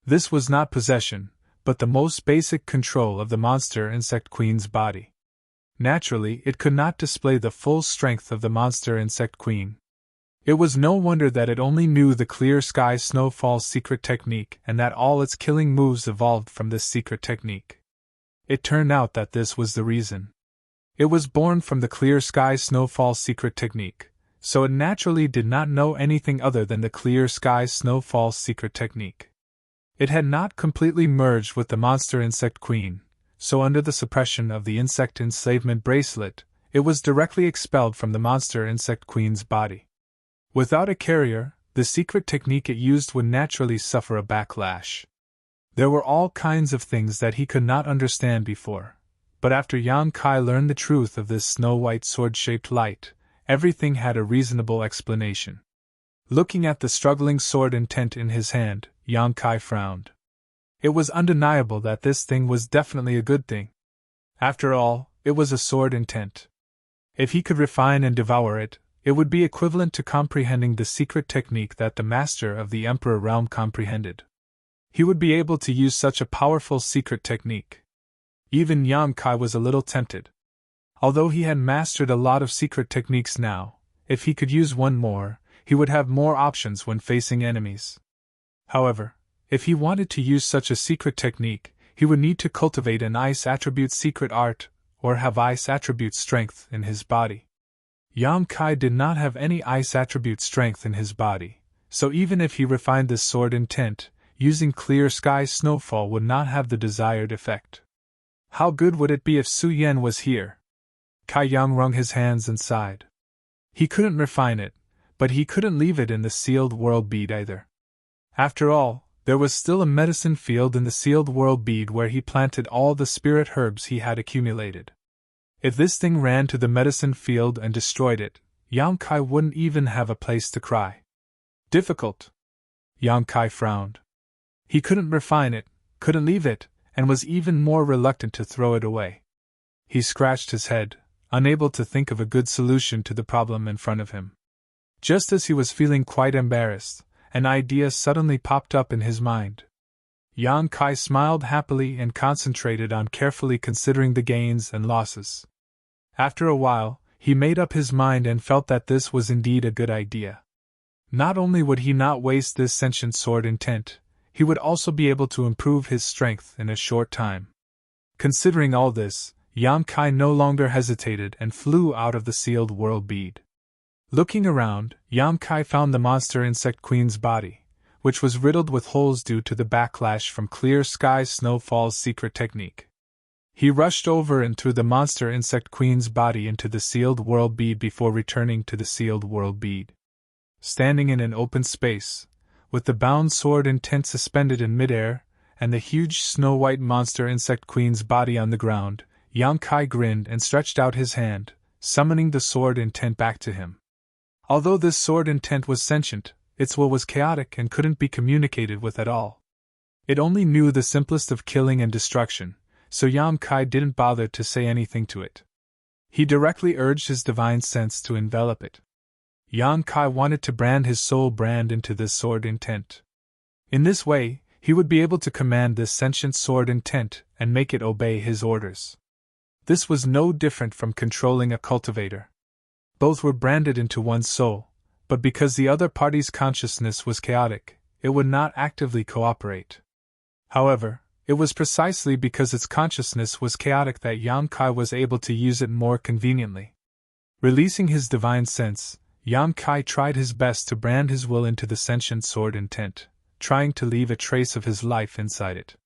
This was not possession, but the most basic control of the monster insect queen's body. Naturally, it could not display the full strength of the monster insect queen. It was no wonder that it only knew the clear sky snowfall secret technique and that all its killing moves evolved from this secret technique. It turned out that this was the reason. It was born from the clear sky snowfall secret technique, so it naturally did not know anything other than the clear sky snowfall secret technique. It had not completely merged with the monster insect queen, so under the suppression of the insect enslavement bracelet, it was directly expelled from the monster insect queen's body. Without a carrier, the secret technique it used would naturally suffer a backlash. There were all kinds of things that he could not understand before, but after Yang Kai learned the truth of this snow-white sword-shaped light, everything had a reasonable explanation. Looking at the struggling sword intent in his hand, Yang Kai frowned. It was undeniable that this thing was definitely a good thing. After all, it was a sword intent. If he could refine and devour it, it would be equivalent to comprehending the secret technique that the master of the Emperor realm comprehended. He would be able to use such a powerful secret technique. Even Yang Kai was a little tempted. Although he had mastered a lot of secret techniques now, if he could use one more, he would have more options when facing enemies. However, if he wanted to use such a secret technique, he would need to cultivate an ice attribute secret art, or have ice attribute strength in his body. Yang Kai did not have any ice attribute strength in his body, so even if he refined this sword intent, using clear sky snowfall would not have the desired effect. How good would it be if Su Yan was here? Kai Yang wrung his hands and sighed. He couldn't refine it, but he couldn't leave it in the sealed world bead either. After all, there was still a medicine field in the sealed world bead where he planted all the spirit herbs he had accumulated. If this thing ran to the medicine field and destroyed it, Yang Kai wouldn't even have a place to cry. Difficult. Yang Kai frowned. He couldn't refine it, couldn't leave it, and was even more reluctant to throw it away. He scratched his head, unable to think of a good solution to the problem in front of him. Just as he was feeling quite embarrassed, an idea suddenly popped up in his mind. Yang Kai smiled happily and concentrated on carefully considering the gains and losses. After a while, he made up his mind and felt that this was indeed a good idea. Not only would he not waste this sentient sword intent, he would also be able to improve his strength in a short time. Considering all this, Yang Kai no longer hesitated and flew out of the sealed world bead. Looking around, Yang Kai found the monster insect queen's body, which was riddled with holes due to the backlash from clear sky snowfall's secret technique. He rushed over and threw the monster insect queen's body into the sealed world bead before returning to the sealed world bead. Standing in an open space, with the bound sword intent suspended in midair, and the huge snow-white monster insect queen's body on the ground, Yang Kai grinned and stretched out his hand, summoning the sword intent back to him. Although this sword intent was sentient, its will was chaotic and couldn't be communicated with at all. It only knew the simplest of killing and destruction, so Yang Kai didn't bother to say anything to it. He directly urged his divine sense to envelop it. Yang Kai wanted to brand his soul brand into this sword intent. In this way, he would be able to command this sentient sword intent and make it obey his orders. This was no different from controlling a cultivator. Both were branded into one's soul, but because the other party's consciousness was chaotic, it would not actively cooperate. However, it was precisely because its consciousness was chaotic that Yang Kai was able to use it more conveniently. Releasing his divine sense, Yang Kai tried his best to brand his will into the sentient sword intent, trying to leave a trace of his life inside it.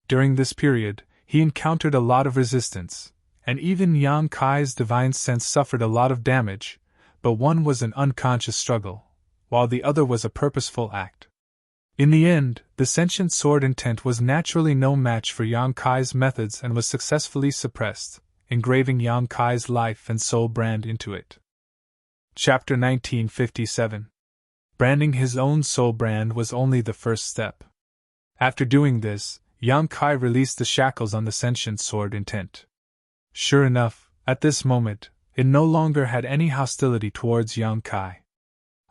During this period, he encountered a lot of resistance, and even Yang Kai's divine sense suffered a lot of damage, but one was an unconscious struggle, while the other was a purposeful act. In the end, the sentient sword intent was naturally no match for Yang Kai's methods and was successfully suppressed, engraving Yang Kai's life and soul brand into it. Chapter 1957. Branding his own soul brand was only the first step. After doing this, Yang Kai released the shackles on the sentient sword intent. Sure enough, at this moment, it no longer had any hostility towards Yang Kai.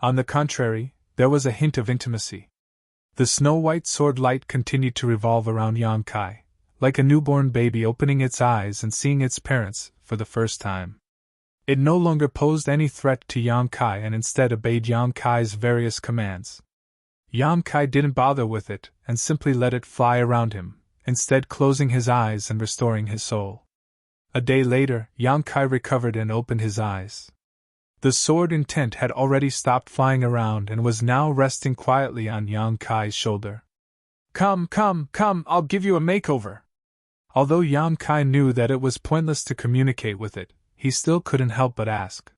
On the contrary, there was a hint of intimacy. The snow-white sword light continued to revolve around Yang Kai, like a newborn baby opening its eyes and seeing its parents for the first time. It no longer posed any threat to Yang Kai and instead obeyed Yang Kai's various commands. Yang Kai didn't bother with it and simply let it fly around him, instead closing his eyes and restoring his soul. A day later, Yang Kai recovered and opened his eyes. The sword intent had already stopped flying around and was now resting quietly on Yang Kai's shoulder. Come, I'll give you a makeover. Although Yang Kai knew that it was pointless to communicate with it, he still couldn't help but ask.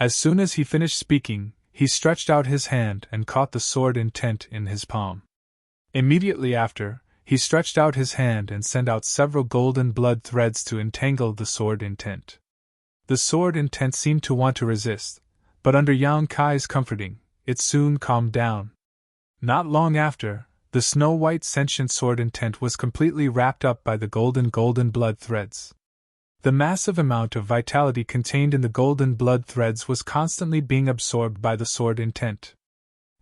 As soon as he finished speaking, he stretched out his hand and caught the sword intent in his palm. Immediately after, he stretched out his hand and sent out several golden blood threads to entangle the sword intent. The sword intent seemed to want to resist, but under Yang Kai's comforting, it soon calmed down. Not long after, the snow-white sentient sword intent was completely wrapped up by the golden blood threads. The massive amount of vitality contained in the golden blood threads was constantly being absorbed by the sword intent.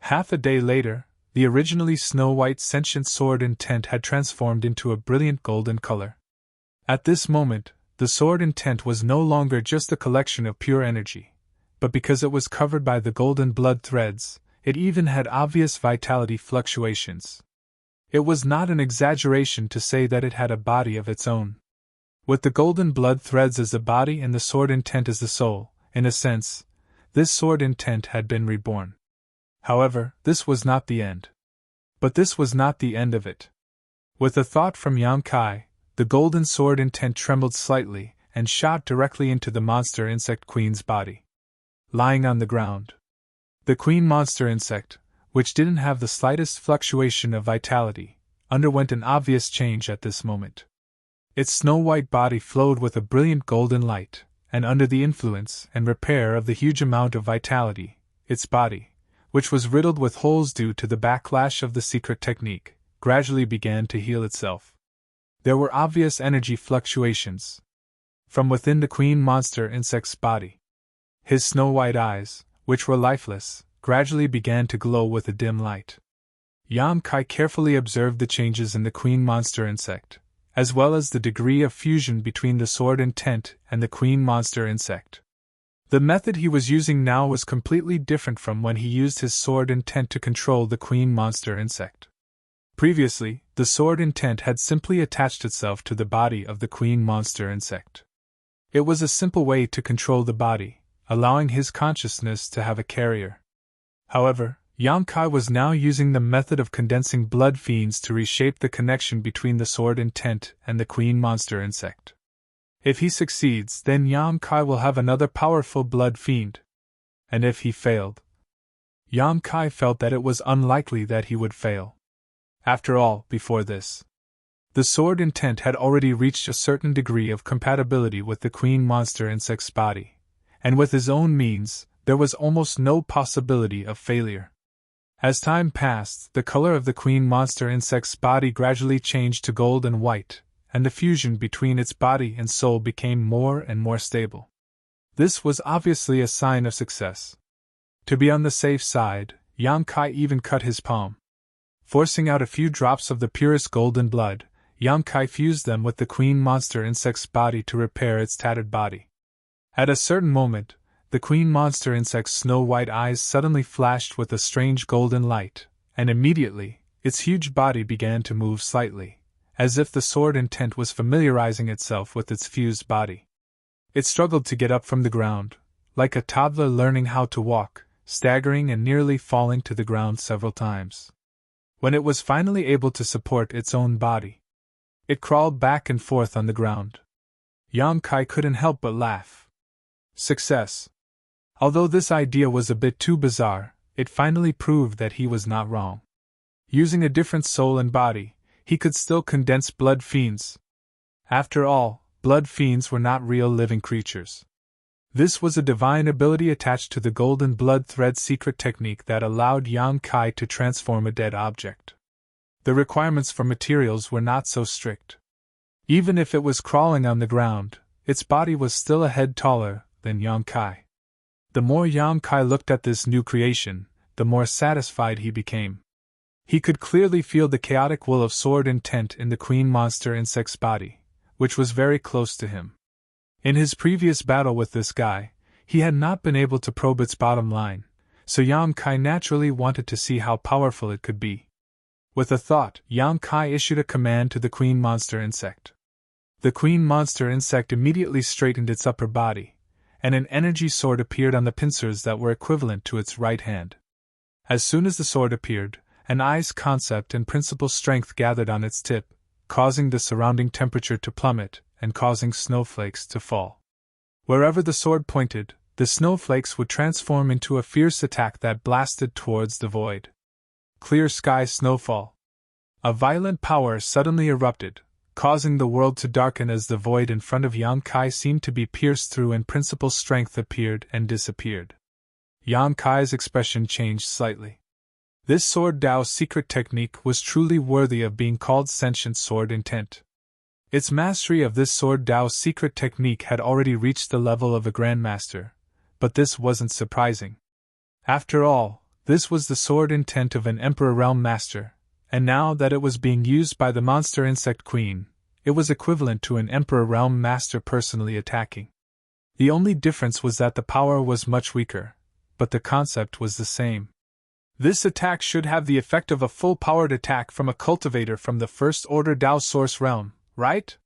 Half a day later, the originally snow-white sentient sword intent had transformed into a brilliant golden color. At this moment, the sword intent was no longer just a collection of pure energy, but because it was covered by the golden blood threads, it even had obvious vitality fluctuations. It was not an exaggeration to say that it had a body of its own. With the golden blood threads as the body and the sword intent as the soul, in a sense, this sword intent had been reborn. However, this was not the end. But this was not the end of it. With a thought from Yang Kai, the golden sword intent trembled slightly and shot directly into the monster insect queen's body. Lying on the ground, the queen monster insect, which didn't have the slightest fluctuation of vitality, underwent an obvious change at this moment. Its snow-white body flowed with a brilliant golden light, and under the influence and repair of the huge amount of vitality, its body, which was riddled with holes due to the backlash of the secret technique, gradually began to heal itself. There were obvious energy fluctuations from within the queen monster insect's body. His snow-white eyes, which were lifeless, gradually began to glow with a dim light. Yang Kai carefully observed the changes in the queen monster insect, as well as the degree of fusion between the sword intent and the queen monster insect. The method he was using now was completely different from when he used his sword intent to control the queen monster insect. Previously, the sword intent had simply attached itself to the body of the queen monster insect. It was a simple way to control the body, allowing his consciousness to have a carrier. However, Yang Kai was now using the method of condensing blood fiends to reshape the connection between the sword intent and the queen monster insect. If he succeeds, then Yang Kai will have another powerful blood fiend. And if he failed, Yang Kai felt that it was unlikely that he would fail. After all, before this, the sword intent had already reached a certain degree of compatibility with the queen monster insect's body, and with his own means, there was almost no possibility of failure. As time passed, the color of the queen monster insect's body gradually changed to gold and white, and the fusion between its body and soul became more and more stable. This was obviously a sign of success. To be on the safe side, Yang Kai even cut his palm. Forcing out a few drops of the purest golden blood, Yang Kai fused them with the queen monster insect's body to repair its tattered body. At a certain moment, the queen monster insect's snow-white eyes suddenly flashed with a strange golden light, and immediately, its huge body began to move slightly, as if the sword intent was familiarizing itself with its fused body. It struggled to get up from the ground, like a toddler learning how to walk, staggering and nearly falling to the ground several times. When it was finally able to support its own body, it crawled back and forth on the ground. Yang Kai couldn't help but laugh. Success. Although this idea was a bit too bizarre, it finally proved that he was not wrong. Using a different soul and body, he could still condense blood fiends. After all, blood fiends were not real living creatures. This was a divine ability attached to the golden blood thread secret technique that allowed Yang Kai to transform a dead object. The requirements for materials were not so strict. Even if it was crawling on the ground, its body was still a head taller than Yang Kai. The more Yang Kai looked at this new creation, the more satisfied he became. He could clearly feel the chaotic will of sword intent in the queen monster insect's body, which was very close to him. In his previous battle with this guy, he had not been able to probe its bottom line, so Yang Kai naturally wanted to see how powerful it could be. With a thought, Yang Kai issued a command to the queen monster insect. The queen monster insect immediately straightened its upper body, and an energy sword appeared on the pincers that were equivalent to its right hand. As soon as the sword appeared, an ice concept and principle strength gathered on its tip, causing the surrounding temperature to plummet and causing snowflakes to fall. Wherever the sword pointed, the snowflakes would transform into a fierce attack that blasted towards the void. Clear sky snowfall. A violent power suddenly erupted, causing the world to darken as the void in front of Yang Kai seemed to be pierced through and principle strength appeared and disappeared. Yang Kai's expression changed slightly. This Sword Dao secret technique was truly worthy of being called sentient sword intent. Its mastery of this Sword Dao secret technique had already reached the level of a grandmaster, but this wasn't surprising. After all, this was the sword intent of an Emperor Realm Master, and now that it was being used by the Monster Insect Queen, it was equivalent to an Emperor Realm Master personally attacking. The only difference was that the power was much weaker, but the concept was the same. This attack should have the effect of a full-powered attack from a cultivator from the First Order Dao Source Realm, right?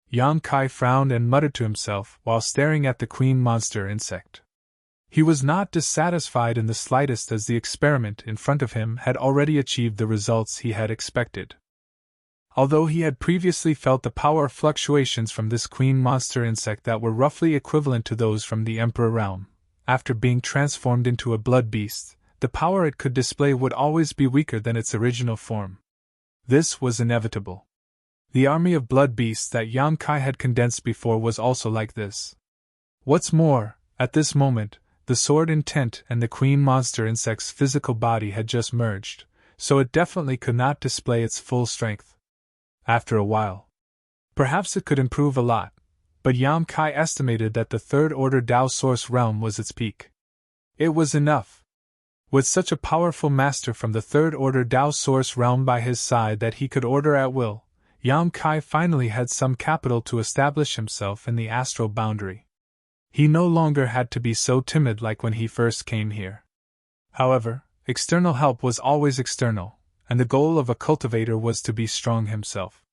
Yang Kai frowned and muttered to himself while staring at the queen monster insect. He was not dissatisfied in the slightest as the experiment in front of him had already achieved the results he had expected. Although he had previously felt the power fluctuations from this queen monster insect that were roughly equivalent to those from the Emperor Realm, after being transformed into a blood beast, the power it could display would always be weaker than its original form. This was inevitable. The army of blood beasts that Yang Kai had condensed before was also like this. What's more, at this moment, the sword intent and the queen monster insect's physical body had just merged, so it definitely could not display its full strength. After a while, perhaps it could improve a lot, but Yang Kai estimated that the Third Order Dao Source Realm was its peak. It was enough. With such a powerful master from the Third Order Dao Source Realm by his side that he could order at will, Yang Kai finally had some capital to establish himself in the astral boundary. He no longer had to be so timid like when he first came here. However, external help was always external, and the goal of a cultivator was to be strong himself.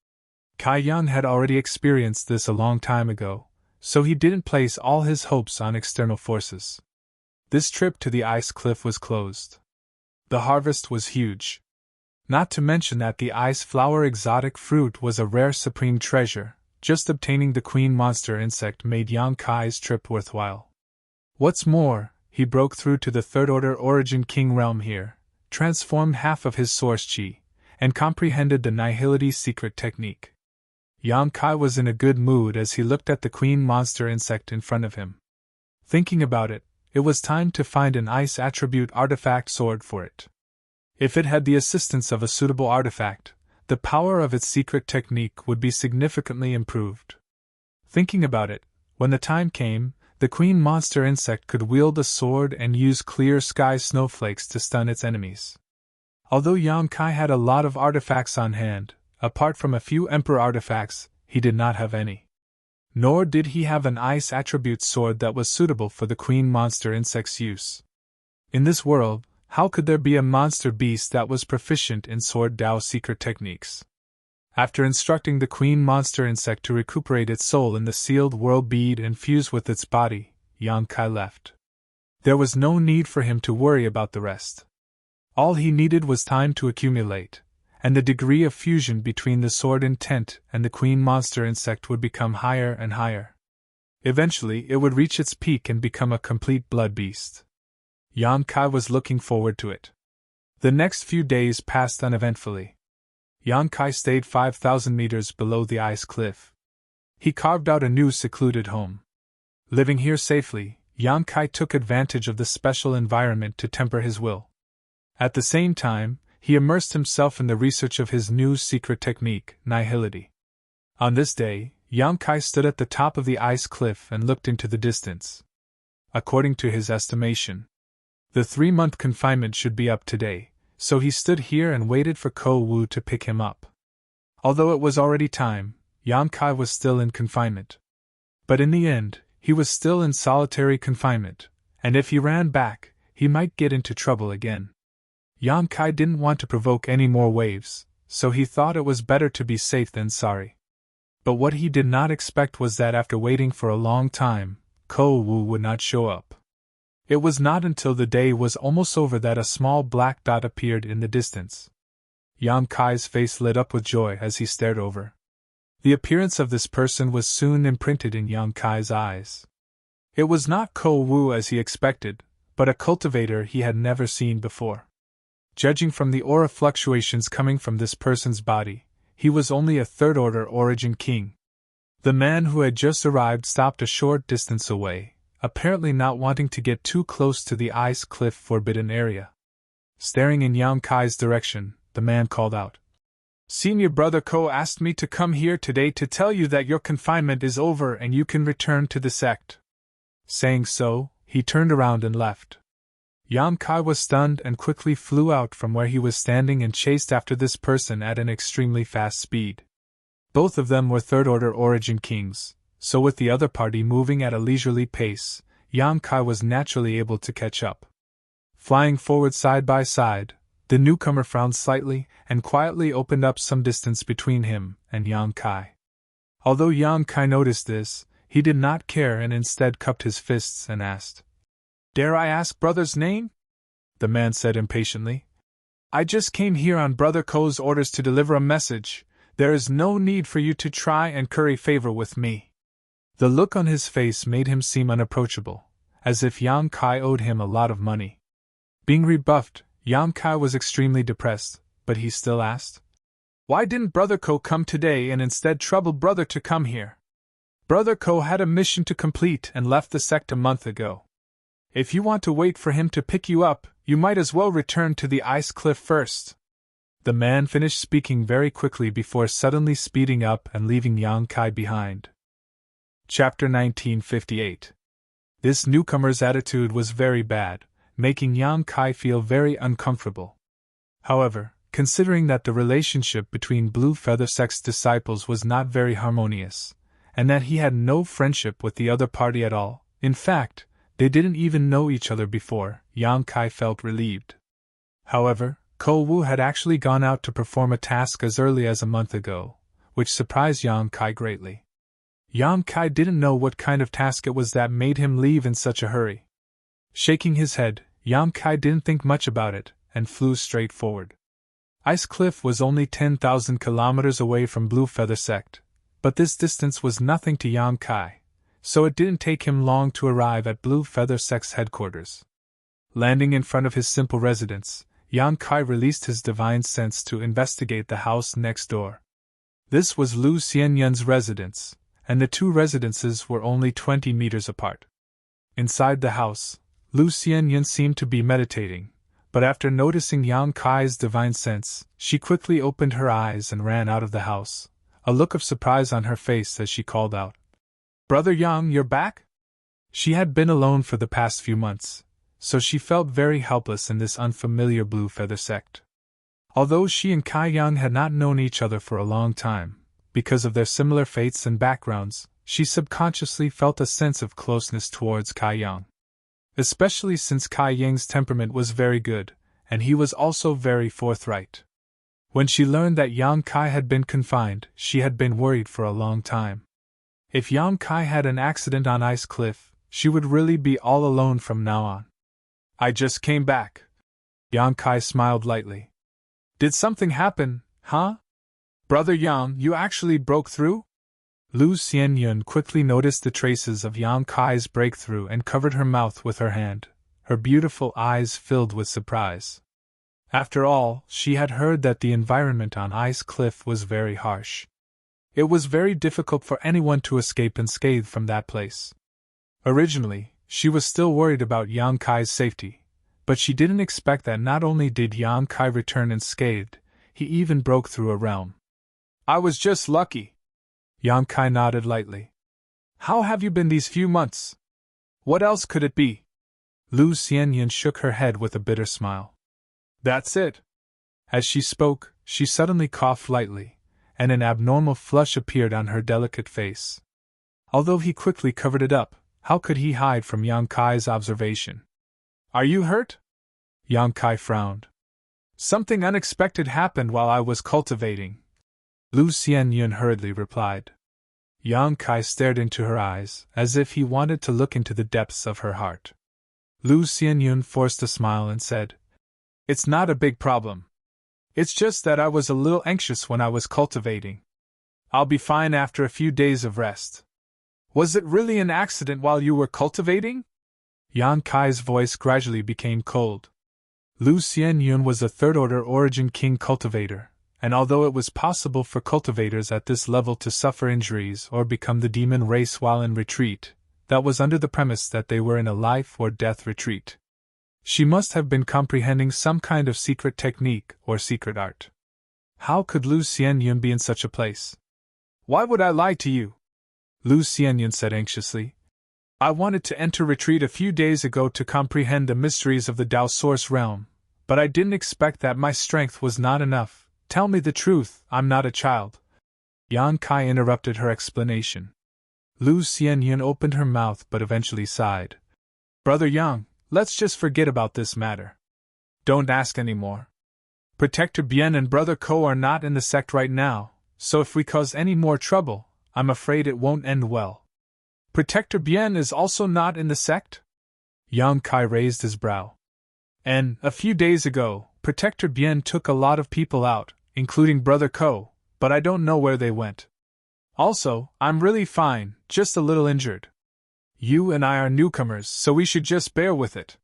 Kai Yan had already experienced this a long time ago, so he didn't place all his hopes on external forces. This trip to the ice cliff was closed. The harvest was huge. Not to mention that the ice flower exotic fruit was a rare supreme treasure. Just obtaining the queen monster insect made Yang Kai's trip worthwhile. What's more, he broke through to the Third Order Origin King realm here, transformed half of his source chi, and comprehended the Nihility secret technique. Yang Kai was in a good mood as he looked at the queen monster insect in front of him. Thinking about it, it was time to find an ice attribute artifact sword for it. If it had the assistance of a suitable artifact, the power of its secret technique would be significantly improved. Thinking about it, when the time came, the queen monster insect could wield a sword and use clear sky snowflakes to stun its enemies. Although Yang Kai had a lot of artifacts on hand, apart from a few emperor artifacts, he did not have any. Nor did he have an ice attribute sword that was suitable for the queen monster insect's use. In this world, how could there be a monster beast that was proficient in Sword Dao secret techniques? After instructing the queen monster insect to recuperate its soul in the sealed world bead and fuse with its body, Yang Kai left. There was no need for him to worry about the rest. All he needed was time to accumulate, and the degree of fusion between the sword intent and the queen monster insect would become higher and higher. Eventually, it would reach its peak and become a complete blood beast. Yan Kai was looking forward to it. The next few days passed uneventfully. Yan Kai stayed 5,000 meters below the ice cliff. He carved out a new secluded home. Living here safely, Yan Kai took advantage of the special environment to temper his will. At the same time, he immersed himself in the research of his new secret technique, nihility. On this day, Yan Kai stood at the top of the ice cliff and looked into the distance. According to his estimation, the 3-month confinement should be up today, so he stood here and waited for Ko Wu to pick him up. Although it was already time, Yan Kai was still in confinement. But in the end, he was still in solitary confinement, and if he ran back, he might get into trouble again. Yan Kai didn't want to provoke any more waves, so he thought it was better to be safe than sorry. But what he did not expect was that after waiting for a long time, Ko Wu would not show up. It was not until the day was almost over that a small black dot appeared in the distance. Yan Kai's face lit up with joy as he stared over. The appearance of this person was soon imprinted in Yan Kai's eyes. It was not Ko Wu as he expected, but a cultivator he had never seen before. Judging from the aura fluctuations coming from this person's body, he was only a third-order origin king. The man who had just arrived stopped a short distance away, apparently not wanting to get too close to the ice cliff forbidden area. Staring in Yan Kai's direction, the man called out, "Senior brother Ko asked me to come here today to tell you that your confinement is over and you can return to the sect." Saying so, he turned around and left. Yan Kai was stunned and quickly flew out from where he was standing and chased after this person at an extremely fast speed. Both of them were third-order origin kings, so with the other party moving at a leisurely pace, Yan Kai was naturally able to catch up. Flying forward side by side, the newcomer frowned slightly and quietly opened up some distance between him and Yan Kai. Although Yan Kai noticed this, he did not care and instead cupped his fists and asked, "Dare I ask brother's name?" The man said impatiently, "I just came here on Brother Ko's orders to deliver a message. There is no need for you to try and curry favor with me." The look on his face made him seem unapproachable, as if Yan Kai owed him a lot of money. Being rebuffed, Yan Kai was extremely depressed, but he still asked, "Why didn't Brother Ko come today and instead trouble Brother to come here? Brother Ko had a mission to complete and left the sect a month ago. If you want to wait for him to pick you up, you might as well return to the ice cliff first." The man finished speaking very quickly before suddenly speeding up and leaving Yan Kai behind. Chapter 1958. This newcomer's attitude was very bad, making Yan Kai feel very uncomfortable. However, considering that the relationship between Blue Feather Sect's disciples was not very harmonious, and that he had no friendship with the other party at all, in fact, they didn't even know each other before, Yan Kai felt relieved. However, Ko Wu had actually gone out to perform a task as early as a month ago, which surprised Yan Kai greatly. Yan Kai didn't know what kind of task it was that made him leave in such a hurry. Shaking his head, Yan Kai didn't think much about it, and flew straight forward. Ice Cliff was only 10,000 kilometers away from Blue Feather Sect, but this distance was nothing to Yan Kai, so it didn't take him long to arrive at Blue Feather Sect's headquarters. Landing in front of his simple residence, Yan Kai released his divine sense to investigate the house next door. This was Lu Xianyun's residence, and the two residences were only 20 meters apart. Inside the house, Lu Xianyun seemed to be meditating, but after noticing Yan Kai's divine sense, she quickly opened her eyes and ran out of the house, a look of surprise on her face as she called out, "Brother Yang, you're back?" She had been alone for the past few months, so she felt very helpless in this unfamiliar Blue Feather Sect. Although she and Kai Yang had not known each other for a long time, because of their similar fates and backgrounds, she subconsciously felt a sense of closeness towards Kai Yang. Especially since Kai Yang's temperament was very good, and he was also very forthright. When she learned that Yang Kai had been confined, she had been worried for a long time. If Yang Kai had an accident on Ice Cliff, she would really be all alone from now on. I just came back. Yang Kai smiled lightly. Did something happen, huh? Brother Yang, you actually broke through? Lu Xianyun quickly noticed the traces of Yang Kai's breakthrough and covered her mouth with her hand, her beautiful eyes filled with surprise. After all, she had heard that the environment on Ice Cliff was very harsh. It was very difficult for anyone to escape unscathed from that place. Originally, she was still worried about Yang Kai's safety, but she didn't expect that not only did Yang Kai return unscathed, he even broke through a realm. I was just lucky. Yang Kai nodded lightly. How have you been these few months? What else could it be? Lu Xianyun shook her head with a bitter smile. That's it. As she spoke, she suddenly coughed lightly, and an abnormal flush appeared on her delicate face. Although he quickly covered it up, how could he hide from Yang Kai's observation? Are you hurt? Yang Kai frowned. Something unexpected happened while I was cultivating. Lu Xianyun hurriedly replied. Yang Kai stared into her eyes, as if he wanted to look into the depths of her heart. Lu Xianyun forced a smile and said, It's not a big problem. It's just that I was a little anxious when I was cultivating. I'll be fine after a few days of rest. Was it really an accident while you were cultivating? Yang Kai's voice gradually became cold. Lu Xianyun was a third-order Origin King cultivator, and although it was possible for cultivators at this level to suffer injuries or become the demon race while in retreat, that was under the premise that they were in a life-or-death retreat. She must have been comprehending some kind of secret technique or secret art. How could Lu Xianyun be in such a place? Why would I lie to you? Lu Xianyun said anxiously. I wanted to enter retreat a few days ago to comprehend the mysteries of the Dao Source realm, but I didn't expect that my strength was not enough. Tell me the truth, I'm not a child. Yang Kai interrupted her explanation. Lu Xianyun opened her mouth but eventually sighed. Brother Yang, let's just forget about this matter. Don't ask any more. Protector Bien and Brother Ko are not in the sect right now, so if we cause any more trouble, I'm afraid it won't end well. Protector Bien is also not in the sect? Yang Kai raised his brow. And, a few days ago, Protector Bien took a lot of people out, including Brother Ko, but I don't know where they went. Also, I'm really fine, just a little injured. You and I are newcomers, so we should just bear with it.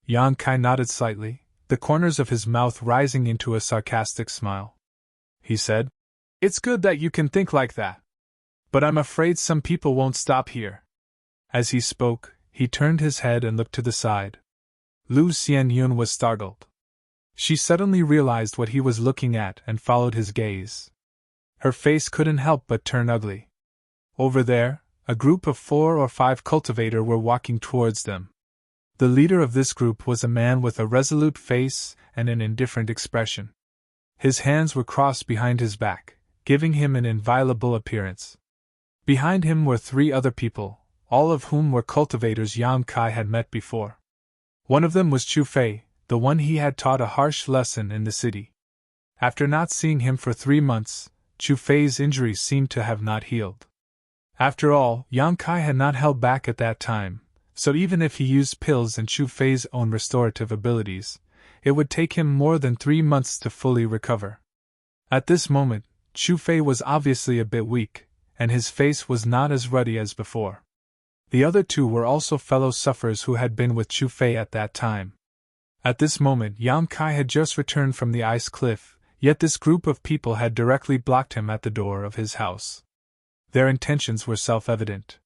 Yang Kai nodded slightly, the corners of his mouth rising into a sarcastic smile. He said, It's good that you can think like that. But I'm afraid some people won't stop here. As he spoke, he turned his head and looked to the side. Lu Xianyun was startled. She suddenly realized what he was looking at and followed his gaze. Her face couldn't help but turn ugly. Over there, a group of 4 or 5 cultivators were walking towards them. The leader of this group was a man with a resolute face and an indifferent expression. His hands were crossed behind his back, giving him an inviolable appearance. Behind him were 3 other people, all of whom were cultivators Yang Kai had met before. One of them was Chu Fei, the one he had taught a harsh lesson in the city. After not seeing him for 3 months, Chu Fei's injuries seemed to have not healed. After all, Yang Kai had not held back at that time, so even if he used pills and Chu Fei's own restorative abilities, it would take him more than 3 months to fully recover. At this moment, Chu Fei was obviously a bit weak, and his face was not as ruddy as before. The other 2 were also fellow sufferers who had been with Chu Fei at that time. At this moment Yang Kai had just returned from the ice cliff, yet this group of people had directly blocked him at the door of his house. Their intentions were self-evident.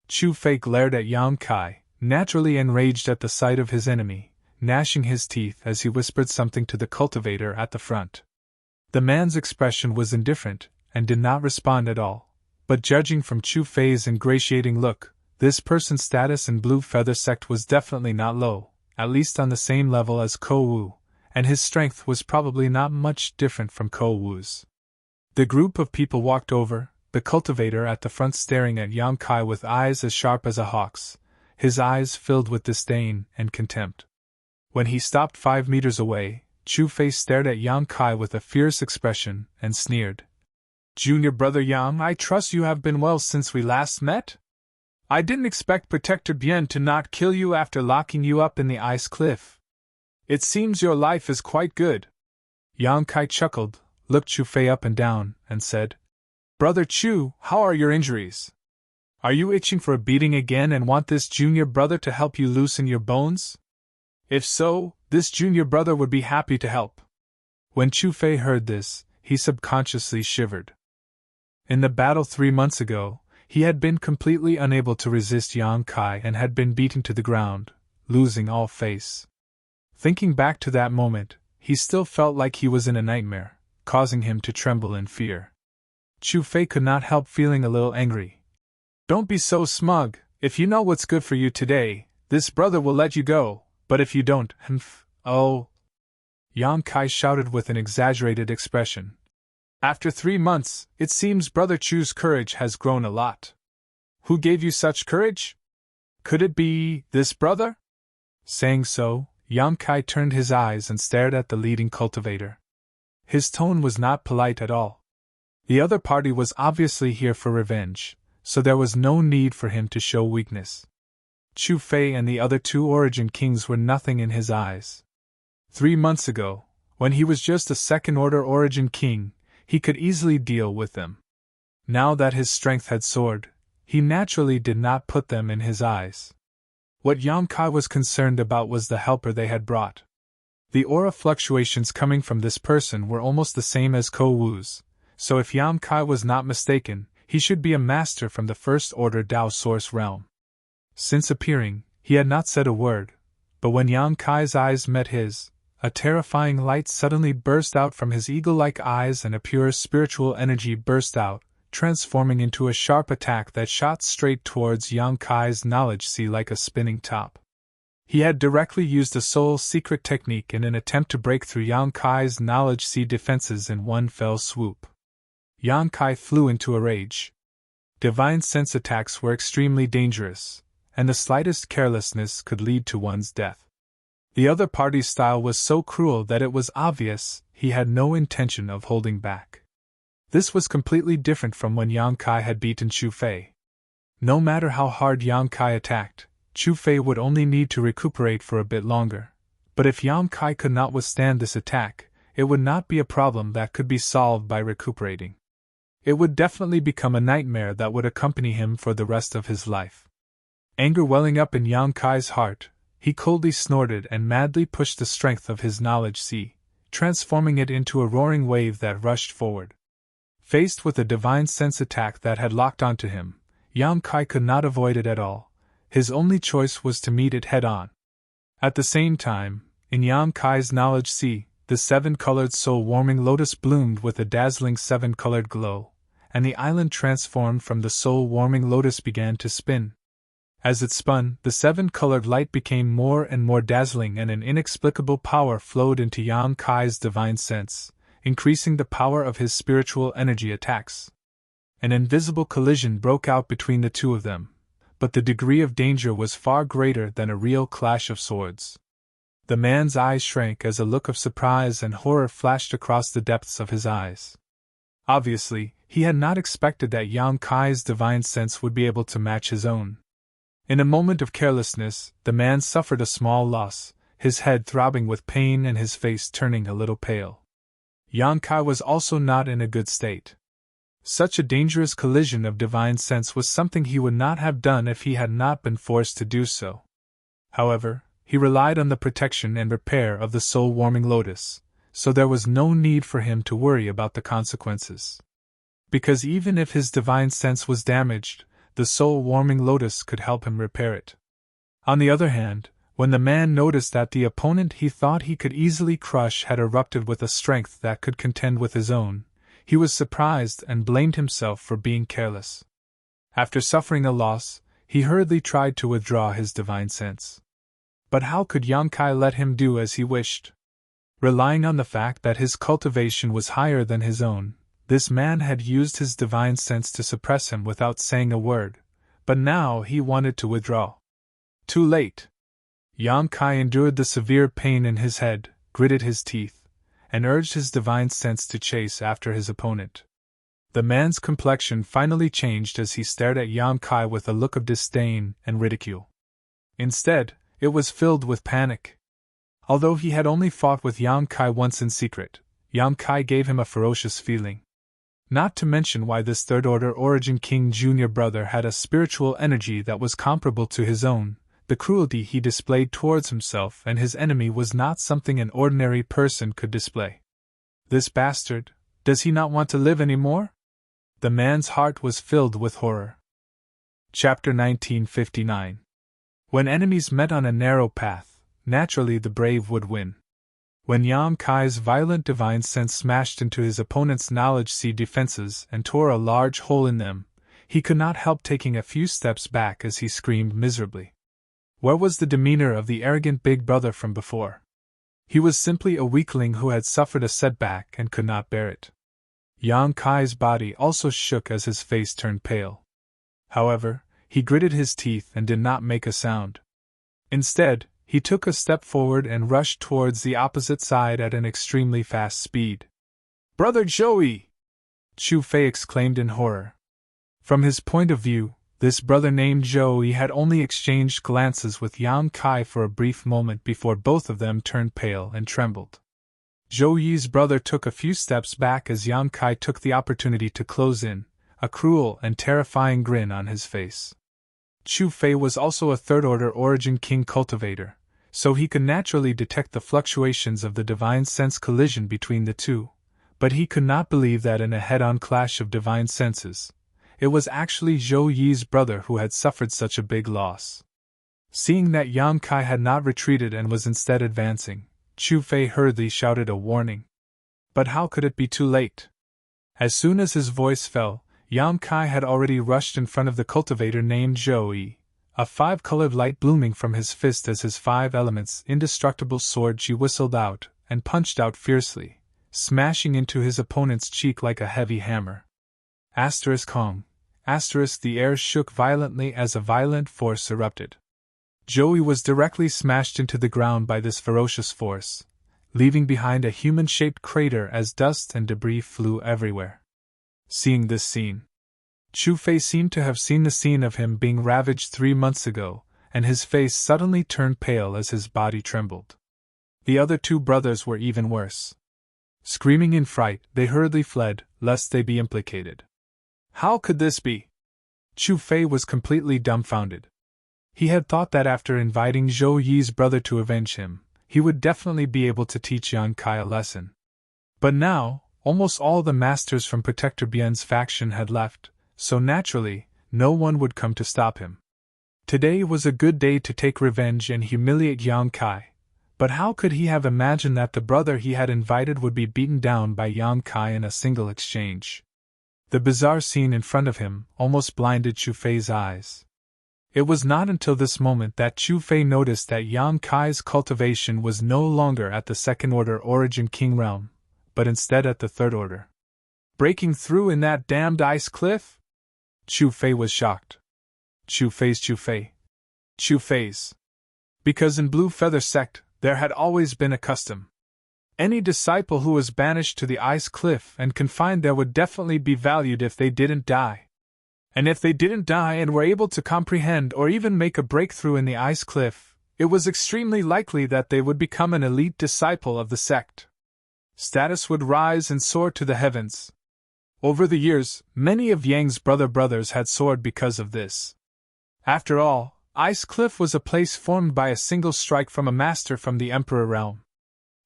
Chu Fei glared at Yang Kai, naturally enraged at the sight of his enemy, gnashing his teeth as he whispered something to the cultivator at the front. The man's expression was indifferent, and did not respond at all, but judging from Chu Fei's ingratiating look, this person's status in Blue Feather Sect was definitely not low, at least on the same level as Ko Wu, and his strength was probably not much different from Ko Wu's. The group of people walked over, the cultivator at the front staring at Yang Kai with eyes as sharp as a hawk's, his eyes filled with disdain and contempt. When he stopped 5 meters away, Chu Fei stared at Yang Kai with a fierce expression and sneered. Junior brother Yang, I trust you have been well since we last met? I didn't expect Protector Bien to not kill you after locking you up in the ice cliff. It seems your life is quite good. Yang Kai chuckled, looked Chu Fei up and down, and said, Brother Chu, how are your injuries? Are you itching for a beating again and want this junior brother to help you loosen your bones? If so, this junior brother would be happy to help. When Chu Fei heard this, he subconsciously shivered. In the battle 3 months ago, he had been completely unable to resist Yang Kai and had been beaten to the ground, losing all face. Thinking back to that moment, he still felt like he was in a nightmare, causing him to tremble in fear. Chu Fei could not help feeling a little angry. Don't be so smug. If you know what's good for you today, this brother will let you go, but if you don't, oh. Yang Kai shouted with an exaggerated expression. After 3 months, it seems Brother Chu's courage has grown a lot. Who gave you such courage? Could it be this brother? Saying so, Yang Kai turned his eyes and stared at the leading cultivator. His tone was not polite at all. The other party was obviously here for revenge, so there was no need for him to show weakness. Chu Fei and the other 2 Origin Kings were nothing in his eyes. 3 months ago, when he was just a second-order Origin King, he could easily deal with them. Now that his strength had soared, he naturally did not put them in his eyes. What Yang Kai was concerned about was the helper they had brought. The aura fluctuations coming from this person were almost the same as Ko Wu's, so if Yang Kai was not mistaken, he should be a master from the first-order Dao Source realm. Since appearing, he had not said a word, but when Yang Kai's eyes met his, a terrifying light suddenly burst out from his eagle-like eyes and a pure spiritual energy burst out, transforming into a sharp attack that shot straight towards Yang Kai's knowledge sea like a spinning top. He had directly used a soul secret technique in an attempt to break through Yang Kai's knowledge sea defenses in one fell swoop. Yang Kai flew into a rage. Divine sense attacks were extremely dangerous, and the slightest carelessness could lead to one's death. The other party's style was so cruel that it was obvious he had no intention of holding back. This was completely different from when Yang Kai had beaten Chu Fei. No matter how hard Yang Kai attacked, Chu Fei would only need to recuperate for a bit longer. But if Yang Kai could not withstand this attack, it would not be a problem that could be solved by recuperating. It would definitely become a nightmare that would accompany him for the rest of his life. Anger welling up in Yang Kai's heart, he coldly snorted and madly pushed the strength of his knowledge sea, transforming it into a roaring wave that rushed forward. Faced with a divine sense attack that had locked onto him, Yang Kai could not avoid it at all. His only choice was to meet it head-on. At the same time, in Yang Kai's knowledge sea, the 7-colored soul-warming lotus bloomed with a dazzling 7-colored glow, and the island transformed from the soul-warming lotus began to spin. As it spun, the 7-colored light became more and more dazzling and an inexplicable power flowed into Yang Kai's divine sense, increasing the power of his spiritual energy attacks. An invisible collision broke out between the two of them, but the degree of danger was far greater than a real clash of swords. The man's eyes shrank as a look of surprise and horror flashed across the depths of his eyes. Obviously, he had not expected that Yang Kai's divine sense would be able to match his own. In a moment of carelessness, the man suffered a small loss, his head throbbing with pain and his face turning a little pale. Yang Kai was also not in a good state. Such a dangerous collision of divine sense was something he would not have done if he had not been forced to do so. However, he relied on the protection and repair of the soul-warming lotus, so there was no need for him to worry about the consequences. Because even if his divine sense was damaged, the soul-warming lotus could help him repair it. On the other hand, when the man noticed that the opponent he thought he could easily crush had erupted with a strength that could contend with his own, he was surprised and blamed himself for being careless. After suffering a loss, he hurriedly tried to withdraw his divine sense. But how could Yang Kai let him do as he wished? Relying on the fact that his cultivation was higher than his own, this man had used his divine sense to suppress him without saying a word, but now he wanted to withdraw. Too late. Yang Kai endured the severe pain in his head, gritted his teeth, and urged his divine sense to chase after his opponent. The man's complexion finally changed as he stared at Yang Kai with a look of disdain and ridicule. Instead, it was filled with panic. Although he had only fought with Yang Kai once in secret, Yang Kai gave him a ferocious feeling. Not to mention why this third-order Origin King Jr. brother had a spiritual energy that was comparable to his own. The cruelty he displayed towards himself and his enemy was not something an ordinary person could display. This bastard, does he not want to live any more? The man's heart was filled with horror. Chapter 1959. When enemies met on a narrow path, naturally the brave would win. When Yang Kai's violent divine sense smashed into his opponent's knowledge sea defenses and tore a large hole in them, he could not help taking a few steps back as he screamed miserably. Where was the demeanor of the arrogant big brother from before? He was simply a weakling who had suffered a setback and could not bear it. Yang Kai's body also shook as his face turned pale. However, he gritted his teeth and did not make a sound. Instead, he took a step forward and rushed towards the opposite side at an extremely fast speed. "Brother Joey!" Chu Fei exclaimed in horror. From his point of view, this brother named Joey had only exchanged glances with Yang Kai for a brief moment before both of them turned pale and trembled. Joey's brother took a few steps back as Yang Kai took the opportunity to close in, a cruel and terrifying grin on his face. Chu Fei was also a third-order Origin King cultivator, so he could naturally detect the fluctuations of the divine sense collision between the two, but he could not believe that in a head-on clash of divine senses, it was actually Zhou Yi's brother who had suffered such a big loss. Seeing that Yang Kai had not retreated and was instead advancing, Chu Fei hurriedly shouted a warning. But how could it be too late? As soon as his voice fell, Yang Kai had already rushed in front of the cultivator named Zhou Yi, a five-colored light blooming from his fist as his five elements indestructible sword she whistled out and punched out fiercely, smashing into his opponent's cheek like a heavy hammer. Hong. The air shook violently as a violent force erupted. Joey was directly smashed into the ground by this ferocious force, leaving behind a human-shaped crater as dust and debris flew everywhere. Seeing this scene, Chu Fei seemed to have seen the scene of him being ravaged 3 months ago, and his face suddenly turned pale as his body trembled. The other two brothers were even worse. Screaming in fright, they hurriedly fled, lest they be implicated. How could this be? Chu Fei was completely dumbfounded. He had thought that after inviting Zhou Yi's brother to avenge him, he would definitely be able to teach Yang Kai a lesson. But now, almost all the masters from Protector Bian's faction had left, so naturally, no one would come to stop him. Today was a good day to take revenge and humiliate Yang Kai, but how could he have imagined that the brother he had invited would be beaten down by Yang Kai in a single exchange? The bizarre scene in front of him almost blinded Chu Fei's eyes. It was not until this moment that Chu Fei noticed that Yang Kai's cultivation was no longer at the second-order Origin King realm, but instead at the third order. Breaking through in that damned ice cliff? Chu Fei was shocked. Chu Fei's. Because in Blue Feather Sect, there had always been a custom. Any disciple who was banished to the ice cliff and confined there would definitely be valued if they didn't die. And if they didn't die and were able to comprehend or even make a breakthrough in the ice cliff, it was extremely likely that they would become an elite disciple of the sect. Status would rise and soar to the heavens. Over the years, many of Yang's brothers had soared because of this. After all, Ice Cliff was a place formed by a single strike from a master from the Emperor realm.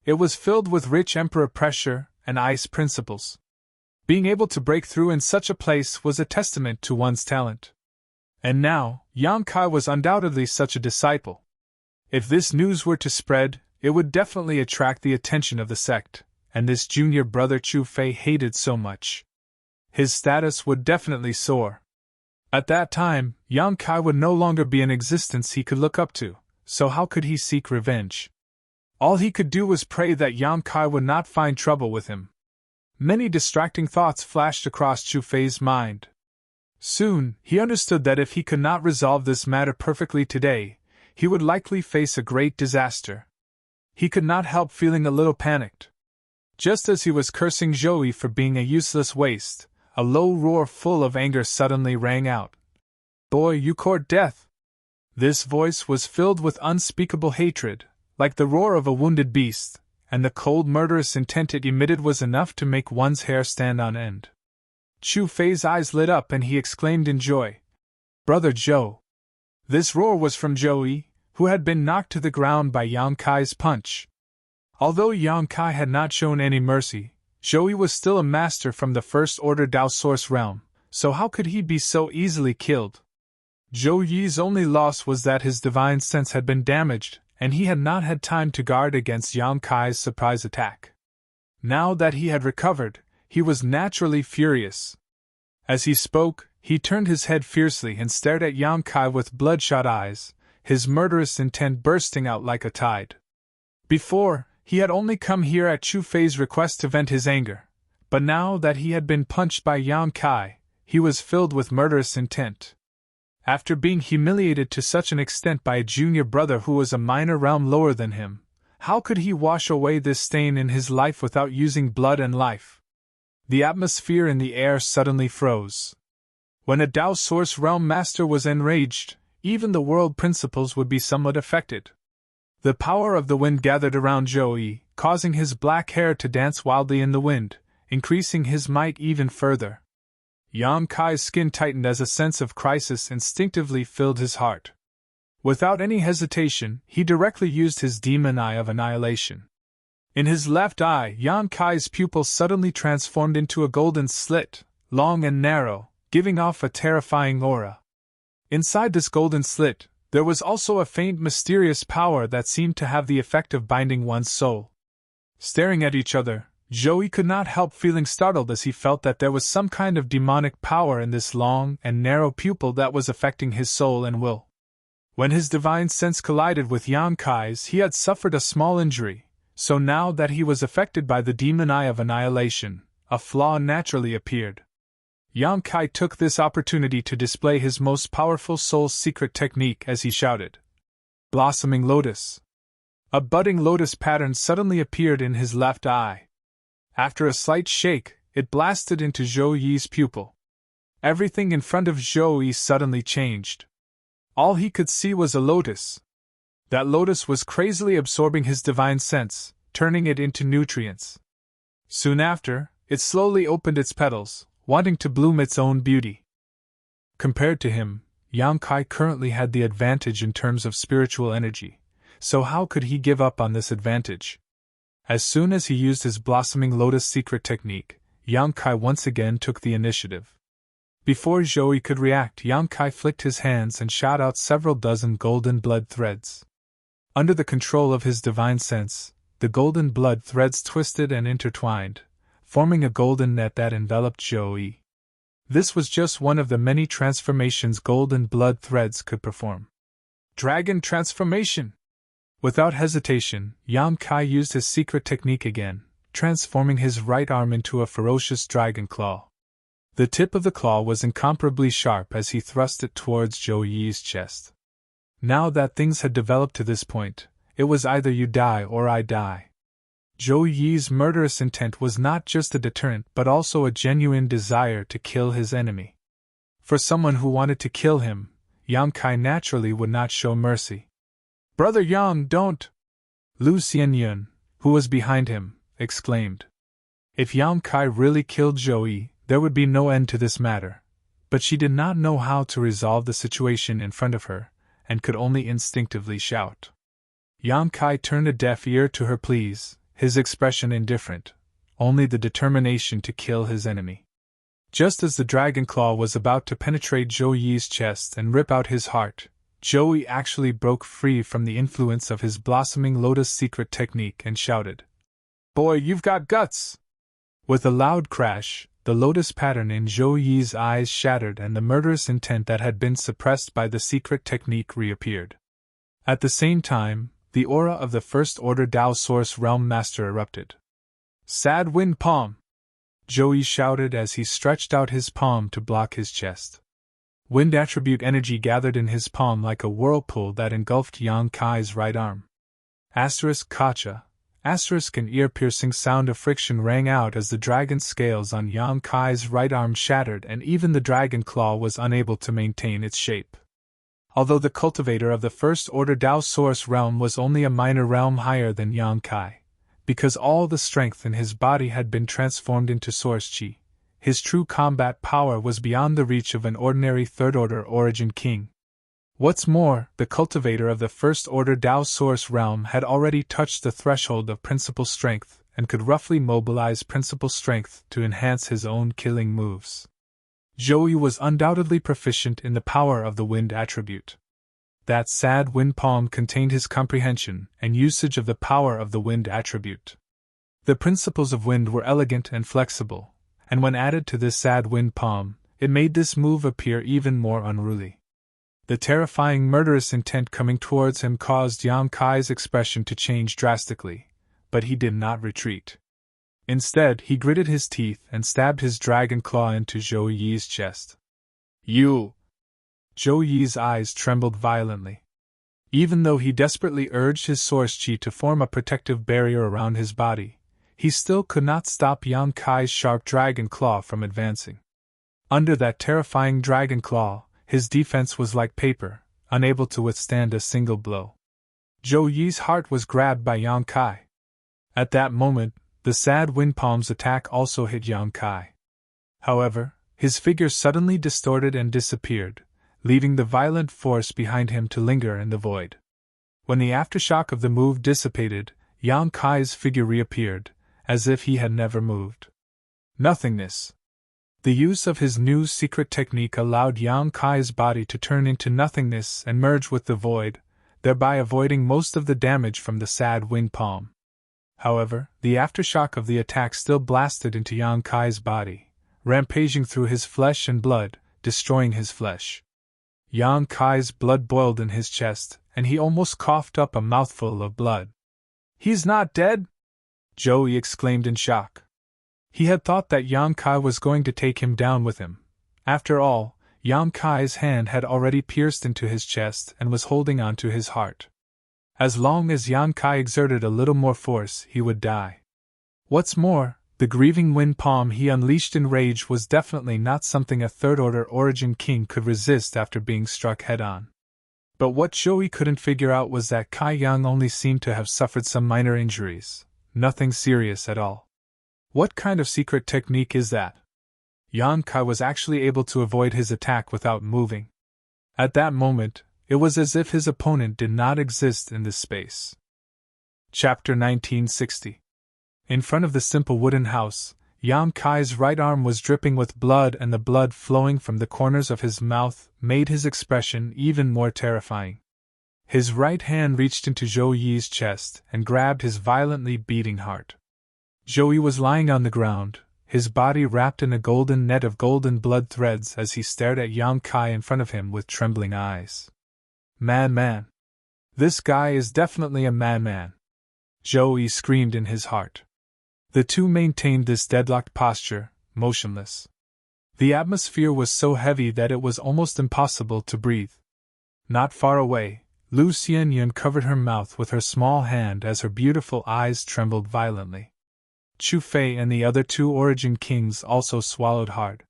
It was filled with rich Emperor pressure and ice principles. Being able to break through in such a place was a testament to one's talent. And now, Yang Kai was undoubtedly such a disciple. If this news were to spread, it would definitely attract the attention of the sect, and this junior brother Chu Fei hated so much. His status would definitely soar. At that time, Yang Kai would no longer be an existence he could look up to, so how could he seek revenge? All he could do was pray that Yang Kai would not find trouble with him. Many distracting thoughts flashed across Chu Fei's mind. Soon, he understood that if he could not resolve this matter perfectly today, he would likely face a great disaster. He could not help feeling a little panicked. Just as he was cursing Joey for being a useless waste, a low roar full of anger suddenly rang out. "Boy, you court death!" This voice was filled with unspeakable hatred, like the roar of a wounded beast, and the cold murderous intent it emitted was enough to make one's hair stand on end. Chu Fei's eyes lit up and he exclaimed in joy, "Brother Zhou!" This roar was from Zhou Yi, who had been knocked to the ground by Yang Kai's punch. Although Yang Kai had not shown any mercy, Zhou Yi was still a master from the First Order Dao Source realm, so how could he be so easily killed? Zhou Yi's only loss was that his divine sense had been damaged, and he had not had time to guard against Yang Kai's surprise attack. Now that he had recovered, he was naturally furious. As he spoke, he turned his head fiercely and stared at Yang Kai with bloodshot eyes, his murderous intent bursting out like a tide. Before, he had only come here at Chu Fei's request to vent his anger, but now that he had been punched by Yang Kai, he was filled with murderous intent. After being humiliated to such an extent by a junior brother who was a minor realm lower than him, how could he wash away this stain in his life without using blood and life? The atmosphere in the air suddenly froze. When a Dao Source realm master was enraged, even the world principles would be somewhat affected. The power of the wind gathered around Zhou Yi, causing his black hair to dance wildly in the wind, increasing his might even further. Yang Kai's skin tightened as a sense of crisis instinctively filled his heart. Without any hesitation, he directly used his demon eye of annihilation. In his left eye, Yang Kai's pupil suddenly transformed into a golden slit, long and narrow, giving off a terrifying aura. Inside this golden slit, there was also a faint mysterious power that seemed to have the effect of binding one's soul. Staring at each other, Zhou Yi could not help feeling startled as he felt that there was some kind of demonic power in this long and narrow pupil that was affecting his soul and will. When his divine sense collided with Yang Kai's, he had suffered a small injury, so now that he was affected by the demon eye of annihilation, a flaw naturally appeared. Yang Kai took this opportunity to display his most powerful soul's secret technique as he shouted, "Blossoming Lotus!" A budding lotus pattern suddenly appeared in his left eye. After a slight shake, it blasted into Zhou Yi's pupil. Everything in front of Zhou Yi suddenly changed. All he could see was a lotus. That lotus was crazily absorbing his divine sense, turning it into nutrients. Soon after, it slowly opened its petals, wanting to bloom its own beauty. Compared to him, Yang Kai currently had the advantage in terms of spiritual energy, so how could he give up on this advantage? As soon as he used his blossoming lotus secret technique, Yang Kai once again took the initiative. Before Zhou Yi could react, Yang Kai flicked his hands and shot out several dozen golden blood threads. Under the control of his divine sense, the golden blood threads twisted and intertwined, forming a golden net that enveloped Zhou Yi. This was just one of the many transformations golden blood threads could perform. Dragon transformation! Without hesitation, Yang Kai used his secret technique again, transforming his right arm into a ferocious dragon claw. The tip of the claw was incomparably sharp as he thrust it towards Zhou Yi's chest. Now that things had developed to this point, it was either you die or I die. Zhou Yi's murderous intent was not just a deterrent but also a genuine desire to kill his enemy. For someone who wanted to kill him, Yang Kai naturally would not show mercy. "Brother Yang, don't!" Lu Xianyun, who was behind him, exclaimed. If Yang Kai really killed Zhou Yi, there would be no end to this matter, but she did not know how to resolve the situation in front of her, and could only instinctively shout. Yang Kai turned a deaf ear to her pleas, his expression indifferent, only the determination to kill his enemy. Just as the dragon claw was about to penetrate Zhou Yi's chest and rip out his heart, Zhou Yi actually broke free from the influence of his blossoming lotus secret technique and shouted, "Boy, you've got guts!" With a loud crash, the lotus pattern in Zhou Yi's eyes shattered and the murderous intent that had been suppressed by the secret technique reappeared. At the same time, the aura of the First Order Dao Source Realm Master erupted. "Sad wind palm!" Zhou Yi shouted as he stretched out his palm to block his chest. Wind attribute energy gathered in his palm like a whirlpool that engulfed Yang Kai's right arm. Kacha, Asterisk an ear-piercing sound of friction rang out as the dragon's scales on Yang Kai's right arm shattered and even the dragon claw was unable to maintain its shape. Although the cultivator of the First Order Dao Source realm was only a minor realm higher than Yang Kai, because all the strength in his body had been transformed into Source Qi, his true combat power was beyond the reach of an ordinary Third Order Origin King. What's more, the cultivator of the First Order Dao Source realm had already touched the threshold of principal strength and could roughly mobilize principal strength to enhance his own killing moves. Joey was undoubtedly proficient in the power of the wind attribute. That sad wind palm contained his comprehension and usage of the power of the wind attribute. The principles of wind were elegant and flexible, and when added to this sad wind palm, it made this move appear even more unruly. The terrifying murderous intent coming towards him caused Yang Kai's expression to change drastically, but he did not retreat. Instead, he gritted his teeth and stabbed his dragon claw into Zhou Yi's chest. You! Zhou Yi's eyes trembled violently. Even though he desperately urged his Source Qi to form a protective barrier around his body, he still could not stop Yang Kai's sharp dragon claw from advancing. Under that terrifying dragon claw, his defense was like paper, unable to withstand a single blow. Zhou Yi's heart was grabbed by Yang Kai. At that moment, the sad wind palm's attack also hit Yang Kai. However, his figure suddenly distorted and disappeared, leaving the violent force behind him to linger in the void. When the aftershock of the move dissipated, Yang Kai's figure reappeared, as if he had never moved. Nothingness. The use of his new secret technique allowed Yang Kai's body to turn into nothingness and merge with the void, thereby avoiding most of the damage from the sad wind palm. However, the aftershock of the attack still blasted into Yang Kai's body, rampaging through his flesh and blood, destroying his flesh. Yang Kai's blood boiled in his chest, and he almost coughed up a mouthful of blood. "He's not dead?" Joey exclaimed in shock. He had thought that Yang Kai was going to take him down with him. After all, Yang Kai's hand had already pierced into his chest and was holding on to his heart. As long as Yang Kai exerted a little more force, he would die. What's more, the grieving wind palm he unleashed in rage was definitely not something a Third Order Origin King could resist after being struck head-on. But what Joey couldn't figure out was that Kai Yang only seemed to have suffered some minor injuries, nothing serious at all. What kind of secret technique is that? Yang Kai was actually able to avoid his attack without moving. At that moment, it was as if his opponent did not exist in this space. Chapter 1960. In front of the simple wooden house, Yang Kai's right arm was dripping with blood, and the blood flowing from the corners of his mouth made his expression even more terrifying. His right hand reached into Zhou Yi's chest and grabbed his violently beating heart. Zhou Yi was lying on the ground, his body wrapped in a golden net of golden blood threads as he stared at Yang Kai in front of him with trembling eyes. Man. This guy is definitely a madman. Zhou Yi screamed in his heart. The two maintained this deadlocked posture, motionless. The atmosphere was so heavy that it was almost impossible to breathe. Not far away, Lu Xianyun covered her mouth with her small hand as her beautiful eyes trembled violently. Chu Fei and the other two Origin Kings also swallowed hard.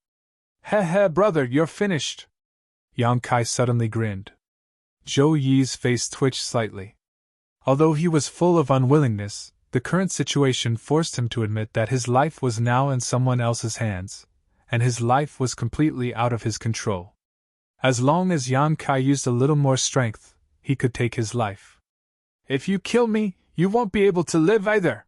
Heh, brother, you're finished. Yang Kai suddenly grinned. Zhou Yi's face twitched slightly. Although he was full of unwillingness, the current situation forced him to admit that his life was now in someone else's hands, and his life was completely out of his control. As long as Yang Kai used a little more strength, he could take his life. If you kill me, you won't be able to live either.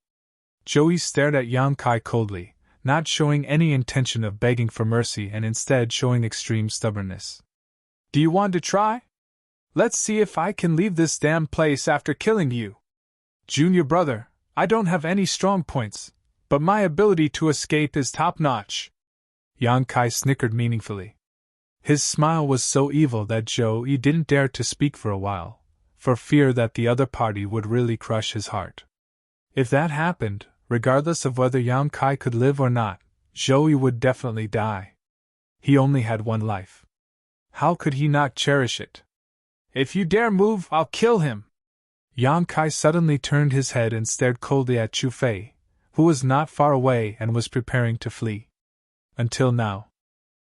Joey stared at Yang Kai coldly, not showing any intention of begging for mercy and instead showing extreme stubbornness. Do you want to try? Let's see if I can leave this damn place after killing you. Junior brother, I don't have any strong points, but my ability to escape is top-notch. Yang Kai snickered meaningfully. His smile was so evil that Zhou Yi didn't dare to speak for a while, for fear that the other party would really crush his heart. If that happened, regardless of whether Yang Kai could live or not, Zhou Yi would definitely die. He only had one life. How could he not cherish it? If you dare move, I'll kill him. Yang Kai suddenly turned his head and stared coldly at Chu Fei, who was not far away and was preparing to flee. Until now.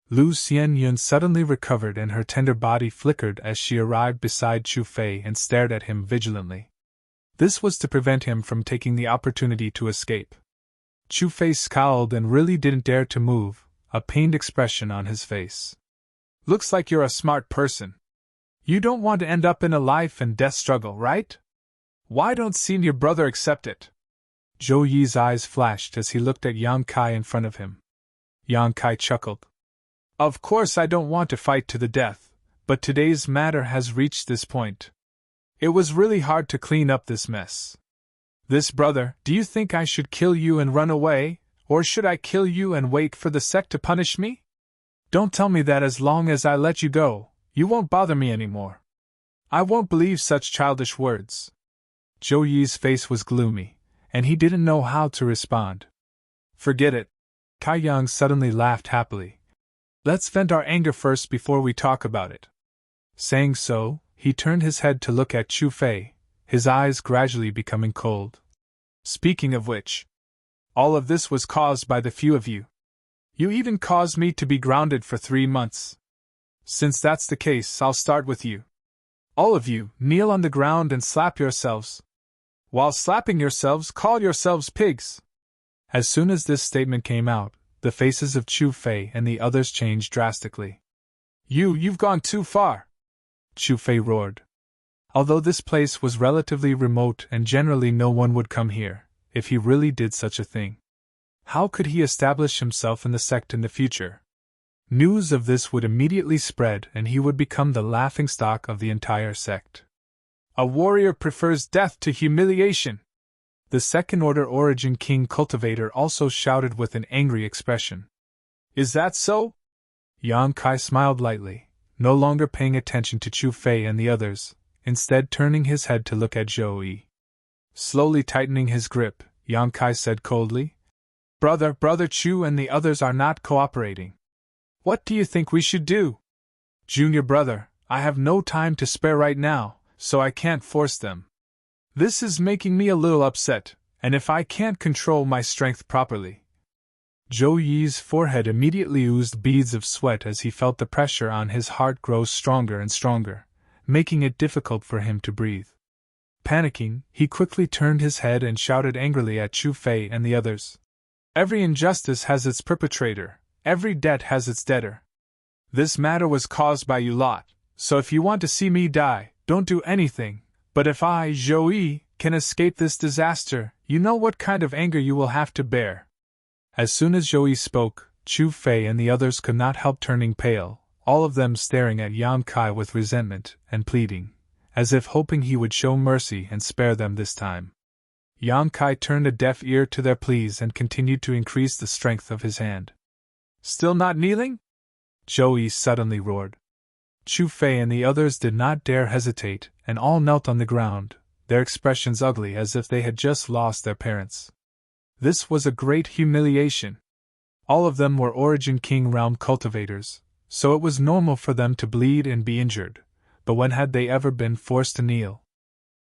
Lu Xianyun suddenly recovered and her tender body flickered as she arrived beside Chu Fei and stared at him vigilantly. This was to prevent him from taking the opportunity to escape. Chu Fei scowled and really didn't dare to move, a pained expression on his face. Looks like you're a smart person. You don't want to end up in a life and death struggle, right? Why don't senior brother accept it? Zhou Yi's eyes flashed as he looked at Yang Kai in front of him. Yang Kai chuckled. Of course I don't want to fight to the death, but today's matter has reached this point. It was really hard to clean up this mess. This brother, do you think I should kill you and run away, or should I kill you and wait for the sect to punish me? Don't tell me that as long as I let you go, you won't bother me anymore. I won't believe such childish words. Zhou Yi's face was gloomy, and he didn't know how to respond. Forget it. Kai Yang suddenly laughed happily. Let's vent our anger first before we talk about it. Saying so, he turned his head to look at Chu Fei, his eyes gradually becoming cold. Speaking of which, all of this was caused by the few of you. You even caused me to be grounded for 3 months. Since that's the case, I'll start with you. All of you, kneel on the ground and slap yourselves. While slapping yourselves, call yourselves pigs. As soon as this statement came out, the faces of Chu Fei and the others changed drastically. You've gone too far! Chu Fei roared. Although this place was relatively remote and generally no one would come here, if he really did such a thing, how could he establish himself in the sect in the future? News of this would immediately spread and he would become the laughingstock of the entire sect. A warrior prefers death to humiliation! The second-order origin king cultivator also shouted with an angry expression. Is that so? Yang Kai smiled lightly, no longer paying attention to Chu Fei and the others, instead turning his head to look at Zhou Yi. Slowly tightening his grip, Yang Kai said coldly, Brother Chu and the others are not cooperating. What do you think we should do? Junior brother, I have no time to spare right now, so I can't force them. This is making me a little upset, and if I can't control my strength properly. Zhou Yi's forehead immediately oozed beads of sweat as he felt the pressure on his heart grow stronger and stronger, making it difficult for him to breathe. Panicking, he quickly turned his head and shouted angrily at Chu Fei and the others. Every injustice has its perpetrator, every debt has its debtor. This matter was caused by you lot, so if you want to see me die, don't do anything, but if I, Zhou Yi, can escape this disaster, you know what kind of anger you will have to bear. As soon as Zhou Yi spoke, Chu Fei and the others could not help turning pale, all of them staring at Yang Kai with resentment and pleading, as if hoping he would show mercy and spare them this time. Yang Kai turned a deaf ear to their pleas and continued to increase the strength of his hand. Still not kneeling? Zhou Yi suddenly roared. Chu Fei and the others did not dare hesitate, and all knelt on the ground, their expressions ugly as if they had just lost their parents. This was a great humiliation. All of them were Origin King realm cultivators, so it was normal for them to bleed and be injured, but when had they ever been forced to kneel?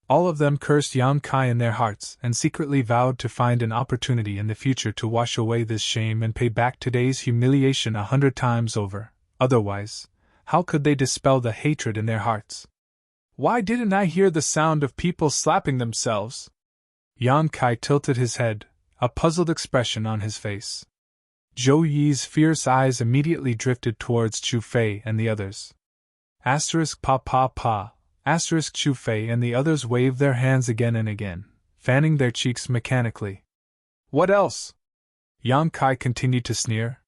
All of them cursed Yang Kai in their hearts and secretly vowed to find an opportunity in the future to wash away this shame and pay back today's humiliation 100 times over. Otherwise, how could they dispel the hatred in their hearts? Why didn't I hear the sound of people slapping themselves? Yang Kai tilted his head, a puzzled expression on his face. Zhou Yi's fierce eyes immediately drifted towards Chu Fei and the others. Pa. Chu Fei and the others waved their hands again and again, fanning their cheeks mechanically. What else? Yang Kai continued to sneer.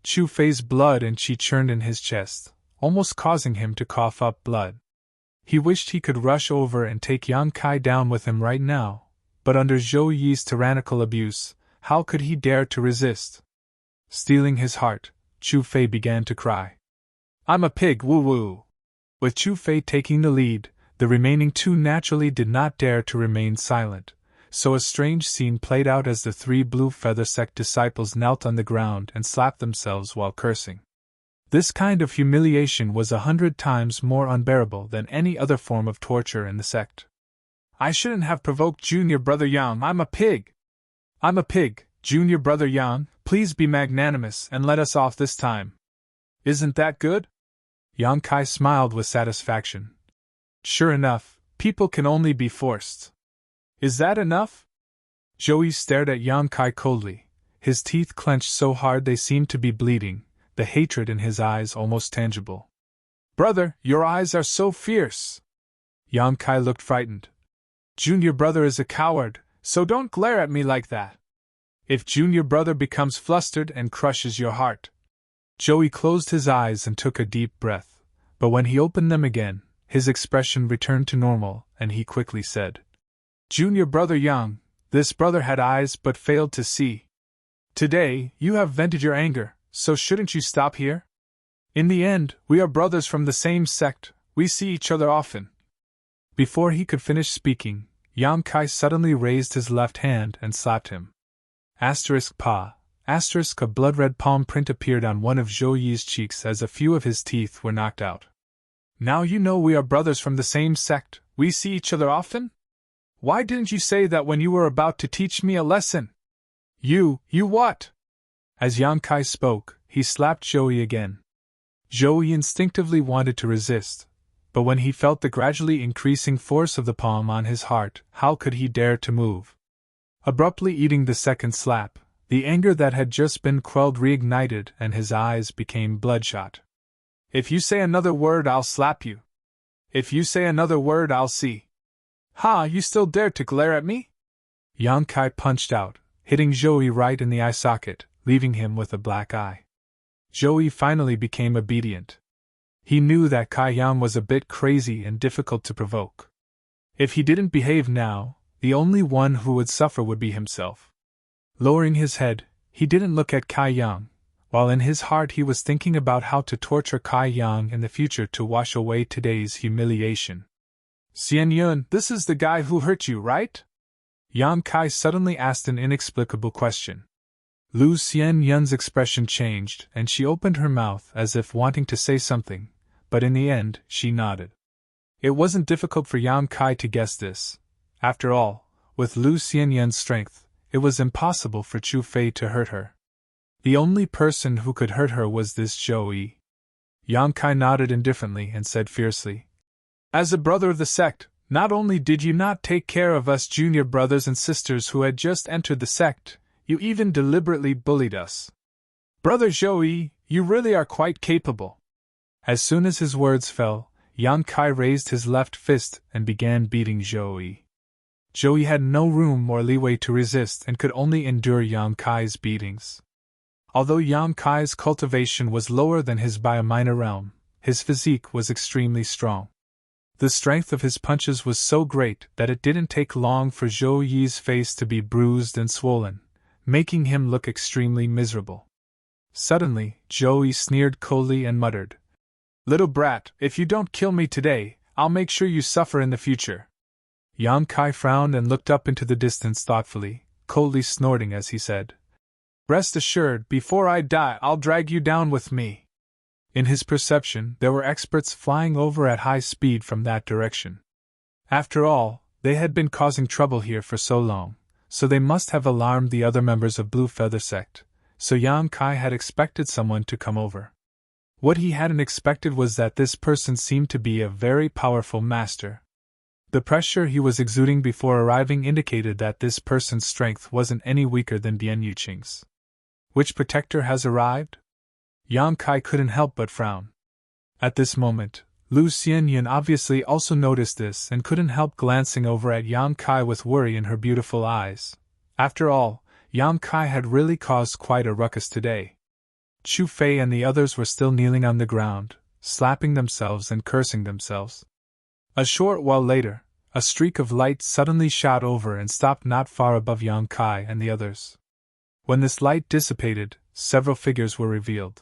Chu Fei's blood and qi churned in his chest, almost causing him to cough up blood. He wished he could rush over and take Yang Kai down with him right now, but under Zhou Yi's tyrannical abuse, how could he dare to resist? Steeling his heart, Chu Fei began to cry. I'm a pig, woo-woo. With Chu Fei taking the lead, the remaining two naturally did not dare to remain silent, so a strange scene played out as the 3 Blue Feather Sect disciples knelt on the ground and slapped themselves while cursing. This kind of humiliation was 100 times more unbearable than any other form of torture in the sect. I shouldn't have provoked Junior Brother Yang. I'm a pig. I'm a pig, Junior Brother Yang. Please be magnanimous and let us off this time. Isn't that good? Yang Kai smiled with satisfaction. Sure enough, people can only be forced. Is that enough? Joey stared at Yang Kai coldly, his teeth clenched so hard they seemed to be bleeding, the hatred in his eyes almost tangible. Brother, your eyes are so fierce. Yang Kai looked frightened. Junior Brother is a coward, so don't glare at me like that. If Junior Brother becomes flustered and crushes your heart. Joey closed his eyes and took a deep breath, but when he opened them again, his expression returned to normal, and he quickly said, Junior Brother Yang, this brother had eyes but failed to see. Today, you have vented your anger, so shouldn't you stop here? In the end, we are brothers from the same sect, we see each other often. Before he could finish speaking, Yang Kai suddenly raised his left hand and slapped him. *Pa. A blood-red palm print appeared on one of Zhou Yi's cheeks as a few of his teeth were knocked out. Now you know we are brothers from the same sect, we see each other often? Why didn't you say that when you were about to teach me a lesson? You what? As Yang Kai spoke, he slapped Joey again. Joey instinctively wanted to resist, but when he felt the gradually increasing force of the palm on his heart, how could he dare to move? Abruptly eating the second slap, the anger that had just been quelled reignited and his eyes became bloodshot. If you say another word, I'll slap you. If you say another word, I'll see. Ha, you still dare to glare at me? Yang Kai punched out, hitting Joey right in the eye socket, leaving him with a black eye. Joey finally became obedient. He knew that Kai Yang was a bit crazy and difficult to provoke. If he didn't behave now, the only one who would suffer would be himself. Lowering his head, he didn't look at Kai Yang, while in his heart he was thinking about how to torture Kai Yang in the future to wash away today's humiliation. Xian Yun, this is the guy who hurt you, right? Yang Kai suddenly asked an inexplicable question. Lu Xian Yun's expression changed and she opened her mouth as if wanting to say something, but in the end, she nodded. It wasn't difficult for Yang Kai to guess this. After all, with Lu Xian Yun's strength, it was impossible for Chu Fei to hurt her. The only person who could hurt her was this Zhou Yi. Yang Kai nodded indifferently and said fiercely, As a brother of the sect, not only did you not take care of us junior brothers and sisters who had just entered the sect, you even deliberately bullied us. Brother Zhou Yi, you really are quite capable. As soon as his words fell, Yang Kai raised his left fist and began beating Zhou Yi. Zhou Yi had no room or leeway to resist and could only endure Yang Kai's beatings. Although Yang Kai's cultivation was lower than his by a minor realm, his physique was extremely strong. The strength of his punches was so great that it didn't take long for Zhou Yi's face to be bruised and swollen, making him look extremely miserable. Suddenly, Zhou Yi sneered coldly and muttered, Little brat, if you don't kill me today, I'll make sure you suffer in the future. Yang Kai frowned and looked up into the distance thoughtfully, coldly snorting as he said, Rest assured, before I die I'll drag you down with me. In his perception, there were experts flying over at high speed from that direction. After all, they had been causing trouble here for so long, so they must have alarmed the other members of Blue Feather Sect, so Yang Kai had expected someone to come over. What he hadn't expected was that this person seemed to be a very powerful master. The pressure he was exuding before arriving indicated that this person's strength wasn't any weaker than Bian Yuqing's. Which protector has arrived? Yang Kai couldn't help but frown. At this moment, Lu Xianyan obviously also noticed this and couldn't help glancing over at Yang Kai with worry in her beautiful eyes. After all, Yang Kai had really caused quite a ruckus today. Chu Fei and the others were still kneeling on the ground, slapping themselves and cursing themselves. A short while later, a streak of light suddenly shot over and stopped not far above Yang Kai and the others. When this light dissipated, several figures were revealed.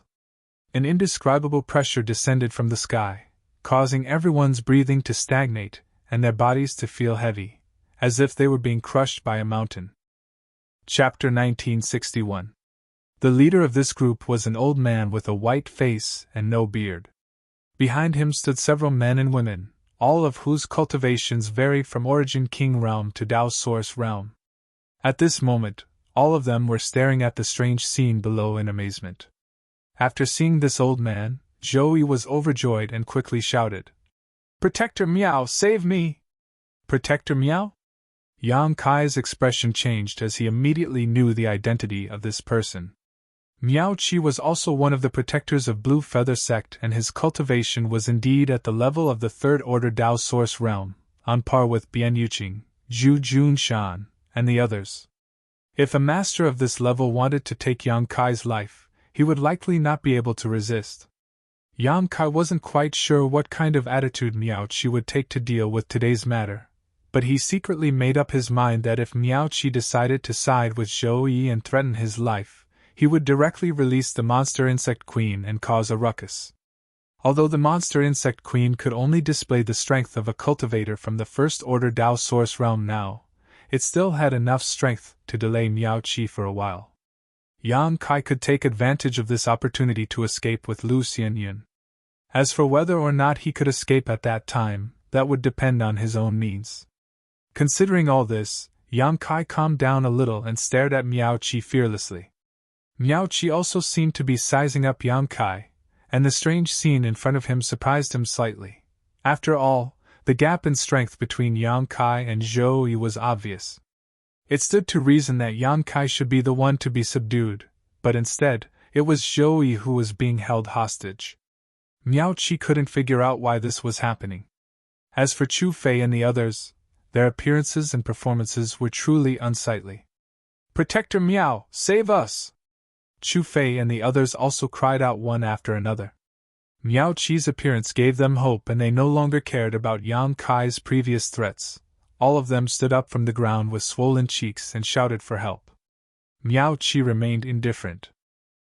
An indescribable pressure descended from the sky, causing everyone's breathing to stagnate and their bodies to feel heavy, as if they were being crushed by a mountain. Chapter 1961. The leader of this group was an old man with a white face and no beard. Behind him stood several men and women, all of whose cultivations vary from Origin King realm to Tao Source realm. At this moment, all of them were staring at the strange scene below in amazement. After seeing this old man, Zhou was overjoyed and quickly shouted, "Protector Miao, save me!" "Protector Miao?" Yang Kai's expression changed as he immediately knew the identity of this person. Miao Qi was also one of the protectors of Blue Feather Sect, and his cultivation was indeed at the level of the Third Order Tao Source realm, on par with Bian Yuqing, Zhu Junshan, and the others. If a master of this level wanted to take Yang Kai's life, he would likely not be able to resist. Yang Kai wasn't quite sure what kind of attitude Miao Qi would take to deal with today's matter, but he secretly made up his mind that if Miao Qi decided to side with Zhou Yi and threaten his life, he would directly release the Monster Insect Queen and cause a ruckus. Although the Monster Insect Queen could only display the strength of a cultivator from the First Order Tao Source realm now, it still had enough strength to delay Miao Qi for a while. Yang Kai could take advantage of this opportunity to escape with Lu Xianyun. As for whether or not he could escape at that time, that would depend on his own means. Considering all this, Yang Kai calmed down a little and stared at Miao Qi fearlessly. Miao Qi also seemed to be sizing up Yang Kai, and the strange scene in front of him surprised him slightly. After all, the gap in strength between Yang Kai and Zhou Yi was obvious. It stood to reason that Yang Kai should be the one to be subdued, but instead, it was Zhou Yi who was being held hostage. Miao Qi couldn't figure out why this was happening. As for Chu Fei and the others, their appearances and performances were truly unsightly. "Protector Miao, save us!" Chu Fei and the others also cried out one after another. Miao Qi's appearance gave them hope, and they no longer cared about Yang Kai's previous threats. All of them stood up from the ground with swollen cheeks and shouted for help. Miao Qi remained indifferent.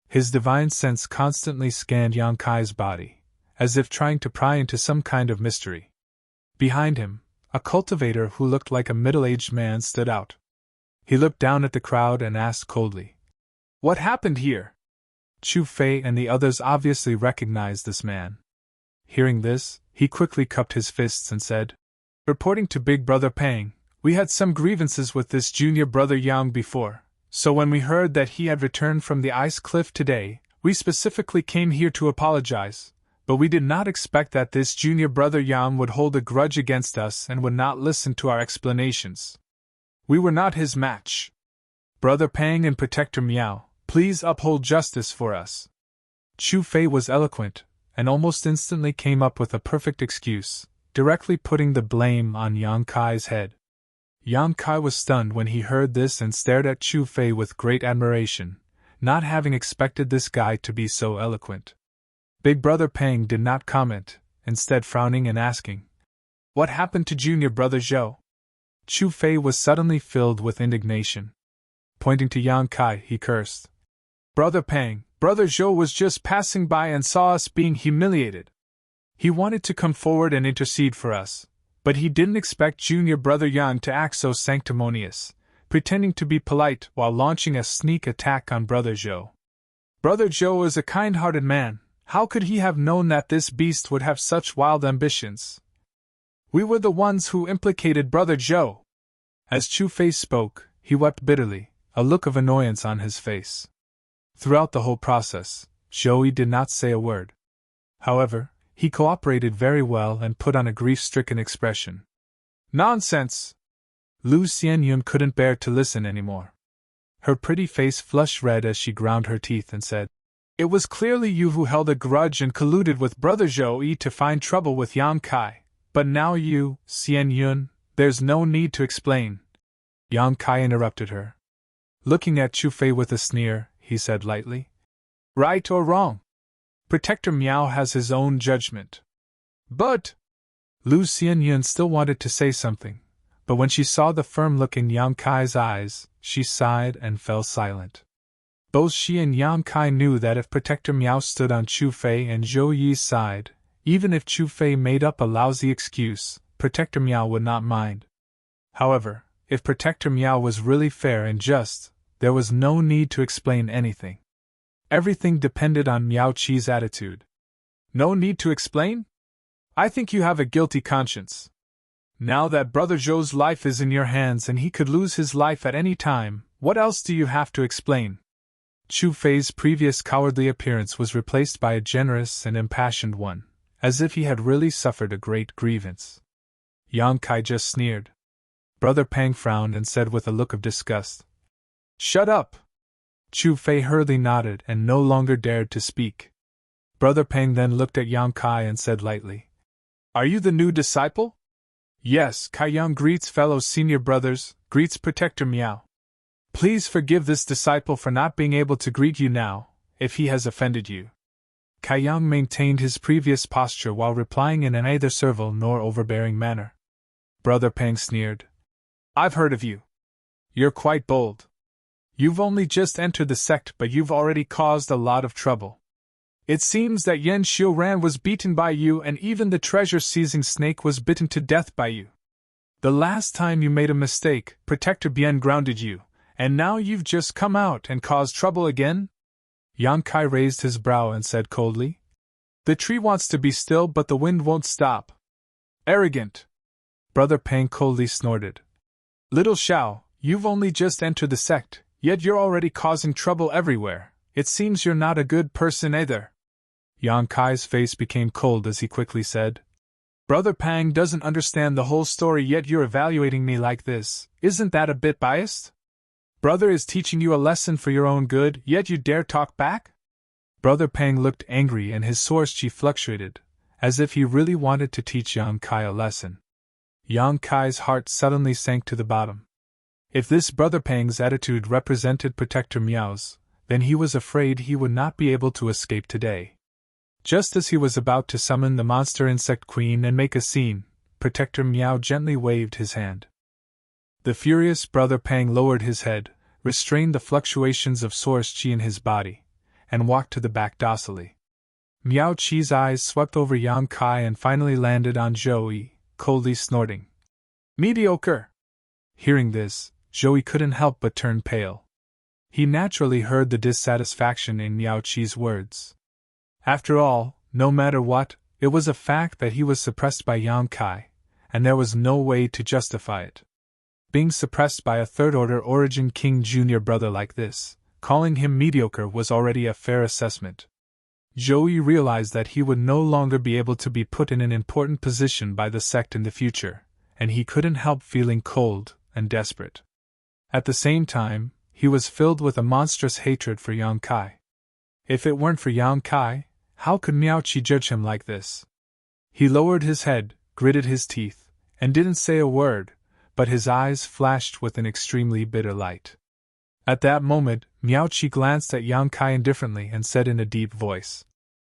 His divine sense constantly scanned Yang Kai's body, as if trying to pry into some kind of mystery. Behind him, a cultivator who looked like a middle-aged man stood out. He looked down at the crowd and asked coldly, "What happened here?" Chu Fei and the others obviously recognized this man. Hearing this, he quickly cupped his fists and said, "Reporting to Big Brother Pang, we had some grievances with this junior brother Yang before, so when we heard that he had returned from the ice cliff today, we specifically came here to apologize, but we did not expect that this junior brother Yang would hold a grudge against us and would not listen to our explanations. We were not his match. Brother Pang and Protector Miao, please uphold justice for us." Chu Fei was eloquent, and almost instantly came up with a perfect excuse, directly putting the blame on Yang Kai's head. Yang Kai was stunned when he heard this and stared at Chu Fei with great admiration, not having expected this guy to be so eloquent. Big Brother Pang did not comment, instead frowning and asking, "What happened to junior brother Zhou?" Chu Fei was suddenly filled with indignation. Pointing to Yang Kai, he cursed, "Brother Pang, Brother Zhou was just passing by and saw us being humiliated. He wanted to come forward and intercede for us, but he didn't expect junior brother Yang to act so sanctimonious, pretending to be polite while launching a sneak attack on Brother Zhou. Brother Zhou is a kind-hearted man. How could he have known that this beast would have such wild ambitions? We were the ones who implicated Brother Zhou." As Chu Fei spoke, he wept bitterly, a look of annoyance on his face. Throughout the whole process, Zhou Yi did not say a word. However, he cooperated very well and put on a grief-stricken expression. "Nonsense!" Lu Xianyun couldn't bear to listen anymore. Her pretty face flushed red as she ground her teeth and said, "It was clearly you who held a grudge and colluded with Brother Zhou Yi to find trouble with Yang Kai, but now you, Xianyun, there's no need to explain." Yang Kai interrupted her. Looking at Chu Fei with a sneer, he said lightly, "Right or wrong? Protector Miao has his own judgment." "But—" Lu Xianyun still wanted to say something, but when she saw the firm look in Yang Kai's eyes, she sighed and fell silent. Both she and Yang Kai knew that if Protector Miao stood on Chu Fei and Zhou Yi's side, even if Chu Fei made up a lousy excuse, Protector Miao would not mind. However, if Protector Miao was really fair and just, there was no need to explain anything. Everything depended on Miao Qi's attitude. "No need to explain?" I think you have a guilty conscience. Now that Brother Zhou's life is in your hands and he could lose his life at any time, what else do you have to explain? Chu Fei's previous cowardly appearance was replaced by a generous and impassioned one, as if he had really suffered a great grievance. Yang Kai just sneered. Brother Pang frowned and said with a look of disgust, "Shut up!" Chu Fei hurriedly nodded and no longer dared to speak. Brother Pang then looked at Yang Kai and said lightly, "Are you the new disciple?" "Yes, Kai Yang greets fellow senior brothers, greets Protector Miao. Please forgive this disciple for not being able to greet you now, if he has offended you." Kai Yang maintained his previous posture while replying in an neither servile nor overbearing manner. Brother Pang sneered, "I've heard of you. You're quite bold. You've only just entered the sect, but you've already caused a lot of trouble. It seems that Yan Xiuran was beaten by you, and even the treasure-seizing snake was bitten to death by you. The last time you made a mistake, Protector Bien grounded you, and now you've just come out and caused trouble again?" Yang Kai raised his brow and said coldly, "The tree wants to be still, but the wind won't stop. Arrogant!" Brother Pang coldly snorted, "Little Xiao, you've only just entered the sect, yet you're already causing trouble everywhere. It seems you're not a good person either." Yang Kai's face became cold as he quickly said, "Brother Pang doesn't understand the whole story, yet you're evaluating me like this. Isn't that a bit biased? Brother is teaching you a lesson for your own good, yet you dare talk back?" Brother Pang looked angry and his source chi fluctuated, as if he really wanted to teach Yang Kai a lesson. Yang Kai's heart suddenly sank to the bottom. If this Brother Pang's attitude represented Protector Miao's, then he was afraid he would not be able to escape today. Just as he was about to summon the monster insect queen and make a scene, Protector Miao gently waved his hand. The furious Brother Pang lowered his head, restrained the fluctuations of source chi in his body, and walked to the back docilely. Miao Qi's eyes swept over Yang Kai and finally landed on Zhou Yi, coldly snorting, "Mediocre!" Hearing this, Zhou Yi couldn't help but turn pale. He naturally heard the dissatisfaction in Miao Qi's words. After all, no matter what, it was a fact that he was suppressed by Yang Kai, and there was no way to justify it. Being suppressed by a third-order origin king junior brother like this, calling him mediocre was already a fair assessment. Zhou Yi realized that he would no longer be able to be put in an important position by the sect in the future, and he couldn't help feeling cold and desperate. At the same time, he was filled with a monstrous hatred for Yang Kai. If it weren't for Yang Kai, how could Miao Qi judge him like this? He lowered his head, gritted his teeth, and didn't say a word, but his eyes flashed with an extremely bitter light. At that moment, Miao Qi glanced at Yang Kai indifferently and said in a deep voice,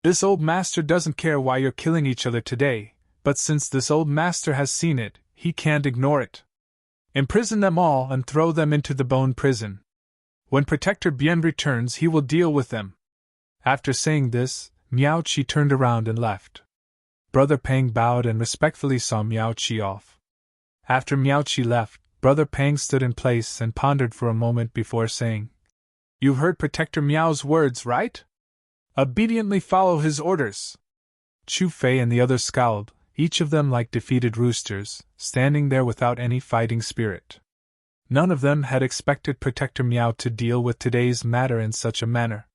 "This old master doesn't care why you're killing each other today, but since this old master has seen it, he can't ignore it. Imprison them all and throw them into the bone prison. When Protector Bien returns, he will deal with them." After saying this, Miao Qi turned around and left. Brother Pang bowed and respectfully saw Miao Qi off. After Miao Qi left, Brother Pang stood in place and pondered for a moment before saying, "You heard Protector Miao's words, right? Obediently follow his orders." Chu Fei and the others scowled, each of them like defeated roosters, standing there without any fighting spirit. None of them had expected Protector Miao to deal with today's matter in such a manner.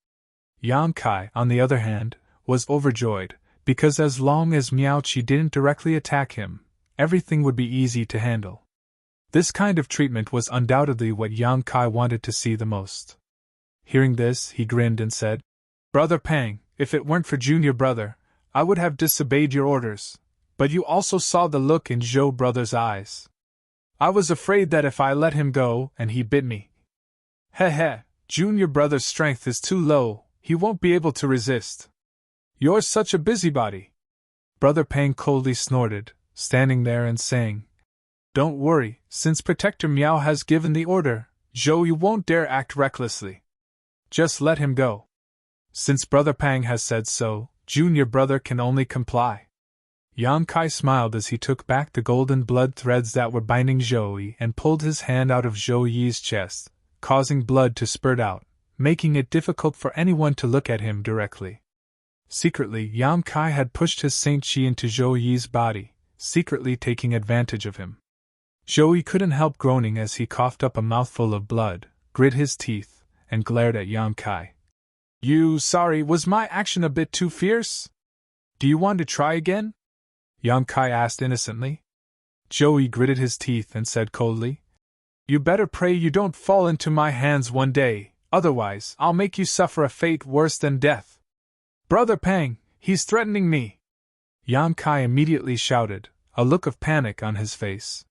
Yang Kai, on the other hand, was overjoyed, because as long as Miao Qi didn't directly attack him, everything would be easy to handle. This kind of treatment was undoubtedly what Yang Kai wanted to see the most. Hearing this, he grinned and said, "Brother Pang, if it weren't for Junior Brother, I would have disobeyed your orders, but you also saw the look in Zhou Brother's eyes. I was afraid that if I let him go and he bit me. Junior Brother's strength is too low, he won't be able to resist. You're such a busybody." Brother Pang coldly snorted, standing there and saying, "Don't worry, since Protector Miao has given the order, Zhou Yu won't dare act recklessly. Just let him go. Since Brother Pang has said so, Junior Brother can only comply." Yang Kai smiled as he took back the golden blood threads that were binding Zhou Yi and pulled his hand out of Zhou Yi's chest, causing blood to spurt out, making it difficult for anyone to look at him directly. Secretly, Yang Kai had pushed his Saint Chi into Zhou Yi's body, secretly taking advantage of him. Zhou Yi couldn't help groaning as he coughed up a mouthful of blood, grit his teeth, and glared at Yang Kai. Sorry, was my action a bit too fierce? Do you want to try again? Yang Kai asked innocently. Zhou Yi gritted his teeth and said coldly, You better pray you don't fall into my hands one day, otherwise I'll make you suffer a fate worse than death. Brother Pang, he's threatening me! Yang Kai immediately shouted, a look of panic on his face.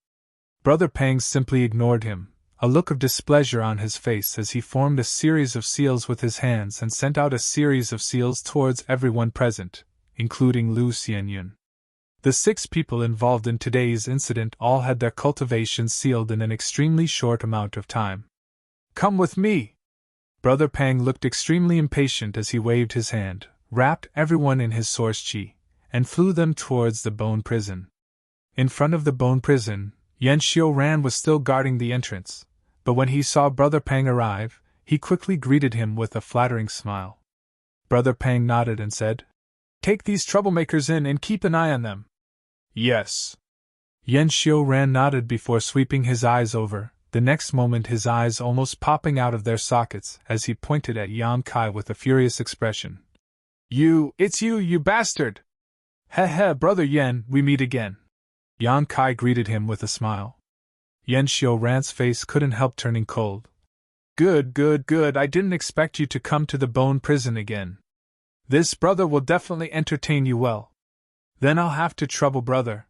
Brother Pang simply ignored him, a look of displeasure on his face as he formed a series of seals with his hands and sent out a series of seals towards everyone present, including Lu Xianyun. The 6 people involved in today's incident all had their cultivations sealed in an extremely short amount of time. Come with me! Brother Pang looked extremely impatient as he waved his hand, wrapped everyone in his source chi, and flew them towards the bone prison. In front of the bone prison, Yan Xiuran was still guarding the entrance, but when he saw Brother Pang arrive, he quickly greeted him with a flattering smile. Brother Pang nodded and said, Take these troublemakers in and keep an eye on them. Yes. Yan Xiuran nodded before sweeping his eyes over, the next moment his eyes almost popping out of their sockets as he pointed at Yang Kai with a furious expression. It's you, you bastard! Heh, Brother Yan, we meet again. Yang Kai greeted him with a smile. Yan Xiuran's face couldn't help turning cold. Good, I didn't expect you to come to the bone prison again. This brother will definitely entertain you well. Then I'll have to trouble brother.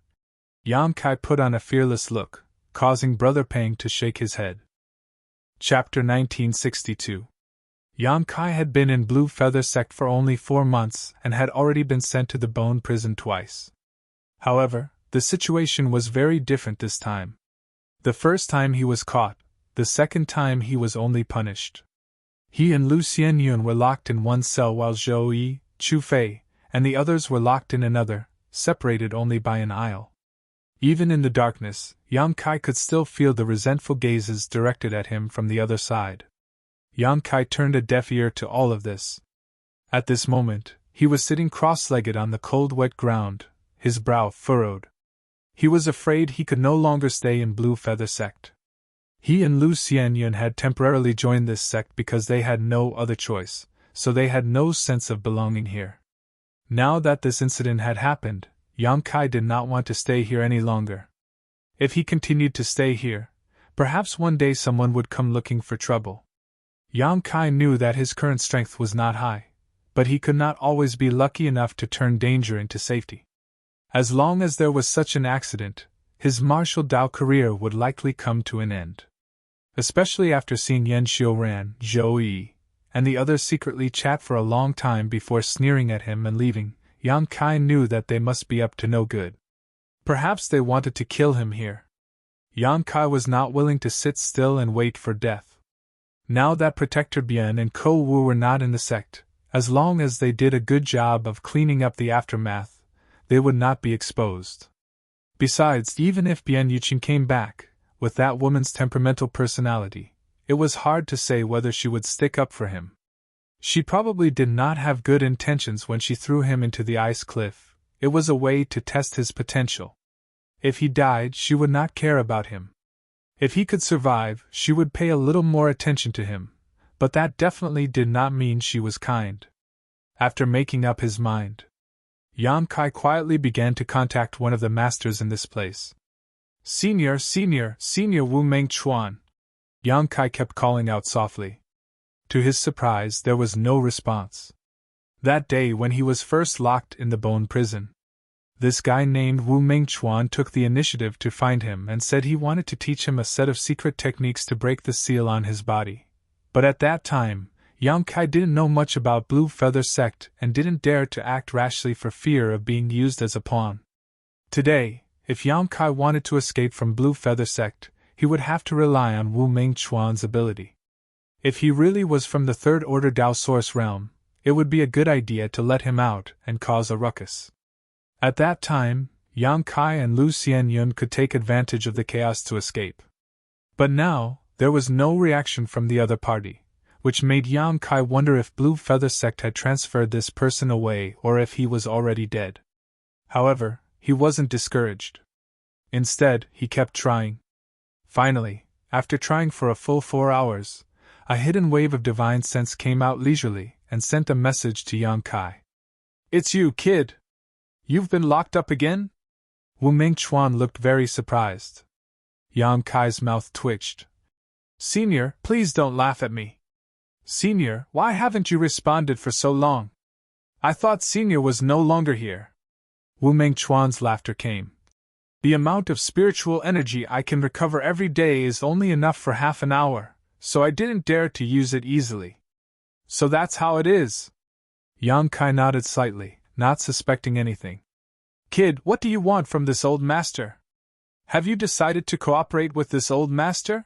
Yang Kai put on a fearless look, causing Brother Pang to shake his head. Chapter 1962. Yang Kai had been in Blue Feather Sect for only 4 months and had already been sent to the bone prison twice. However, the situation was very different this time. The first time he was caught, the second time he was only punished. He and Lu Xianyun were locked in one cell while Zhou Yi, Chu Fei, and the others were locked in another, separated only by an aisle. Even in the darkness, Yang Kai could still feel the resentful gazes directed at him from the other side. Yang Kai turned a deaf ear to all of this. At this moment, he was sitting cross-legged on the cold wet ground, his brow furrowed. He was afraid he could no longer stay in Blue Feather Sect. He and Lu Xianyun had temporarily joined this sect because they had no other choice, so they had no sense of belonging here. Now that this incident had happened, Yang Kai did not want to stay here any longer. If he continued to stay here, perhaps one day someone would come looking for trouble. Yang Kai knew that his current strength was not high, but he could not always be lucky enough to turn danger into safety. As long as there was such an accident, his martial Dao career would likely come to an end. Especially after seeing Yan Xiuran, Zhou Yi, and the others secretly chat for a long time before sneering at him and leaving, Yang Kai knew that they must be up to no good. Perhaps they wanted to kill him here. Yang Kai was not willing to sit still and wait for death. Now that Protector Bian and Ko Wu were not in the sect, as long as they did a good job of cleaning up the aftermath, they would not be exposed. Besides, even if Bian Yuqing came back, with that woman's temperamental personality, it was hard to say whether she would stick up for him. She probably did not have good intentions when she threw him into the ice cliff. It was a way to test his potential. If he died, she would not care about him. If he could survive, she would pay a little more attention to him, but that definitely did not mean she was kind. After making up his mind, Yang Kai quietly began to contact one of the masters in this place. Senior Wu Meng Chuan. Yang Kai kept calling out softly. To his surprise, there was no response. That day when he was first locked in the bone prison, this guy named Wu Meng Chuan took the initiative to find him and said he wanted to teach him a set of secret techniques to break the seal on his body. But at that time, Yang Kai didn't know much about Blue Feather Sect and didn't dare to act rashly for fear of being used as a pawn. Today, if Yang Kai wanted to escape from Blue Feather Sect, he would have to rely on Wu Meng Chuan's ability. If he really was from the Third Order Dao Source realm, it would be a good idea to let him out and cause a ruckus. At that time, Yang Kai and Lu Xianyun could take advantage of the chaos to escape. But now, there was no reaction from the other party, which made Yang Kai wonder if Blue Feather Sect had transferred this person away or if he was already dead. However, he wasn't discouraged. Instead, he kept trying. Finally, after trying for a full 4 hours, a hidden wave of divine sense came out leisurely and sent a message to Yang Kai. "It's you, kid! You've been locked up again?" Wu Mingchuan looked very surprised. Yang Kai's mouth twitched. "Senior, please don't laugh at me. Senior, why haven't you responded for so long? I thought Senior was no longer here." Wu Mingchuan's laughter came. "The amount of spiritual energy I can recover every day is only enough for half an hour, so I didn't dare to use it easily." "So that's how it is?" Yang Kai nodded slightly, not suspecting anything. "Kid, what do you want from this old master? Have you decided to cooperate with this old master?"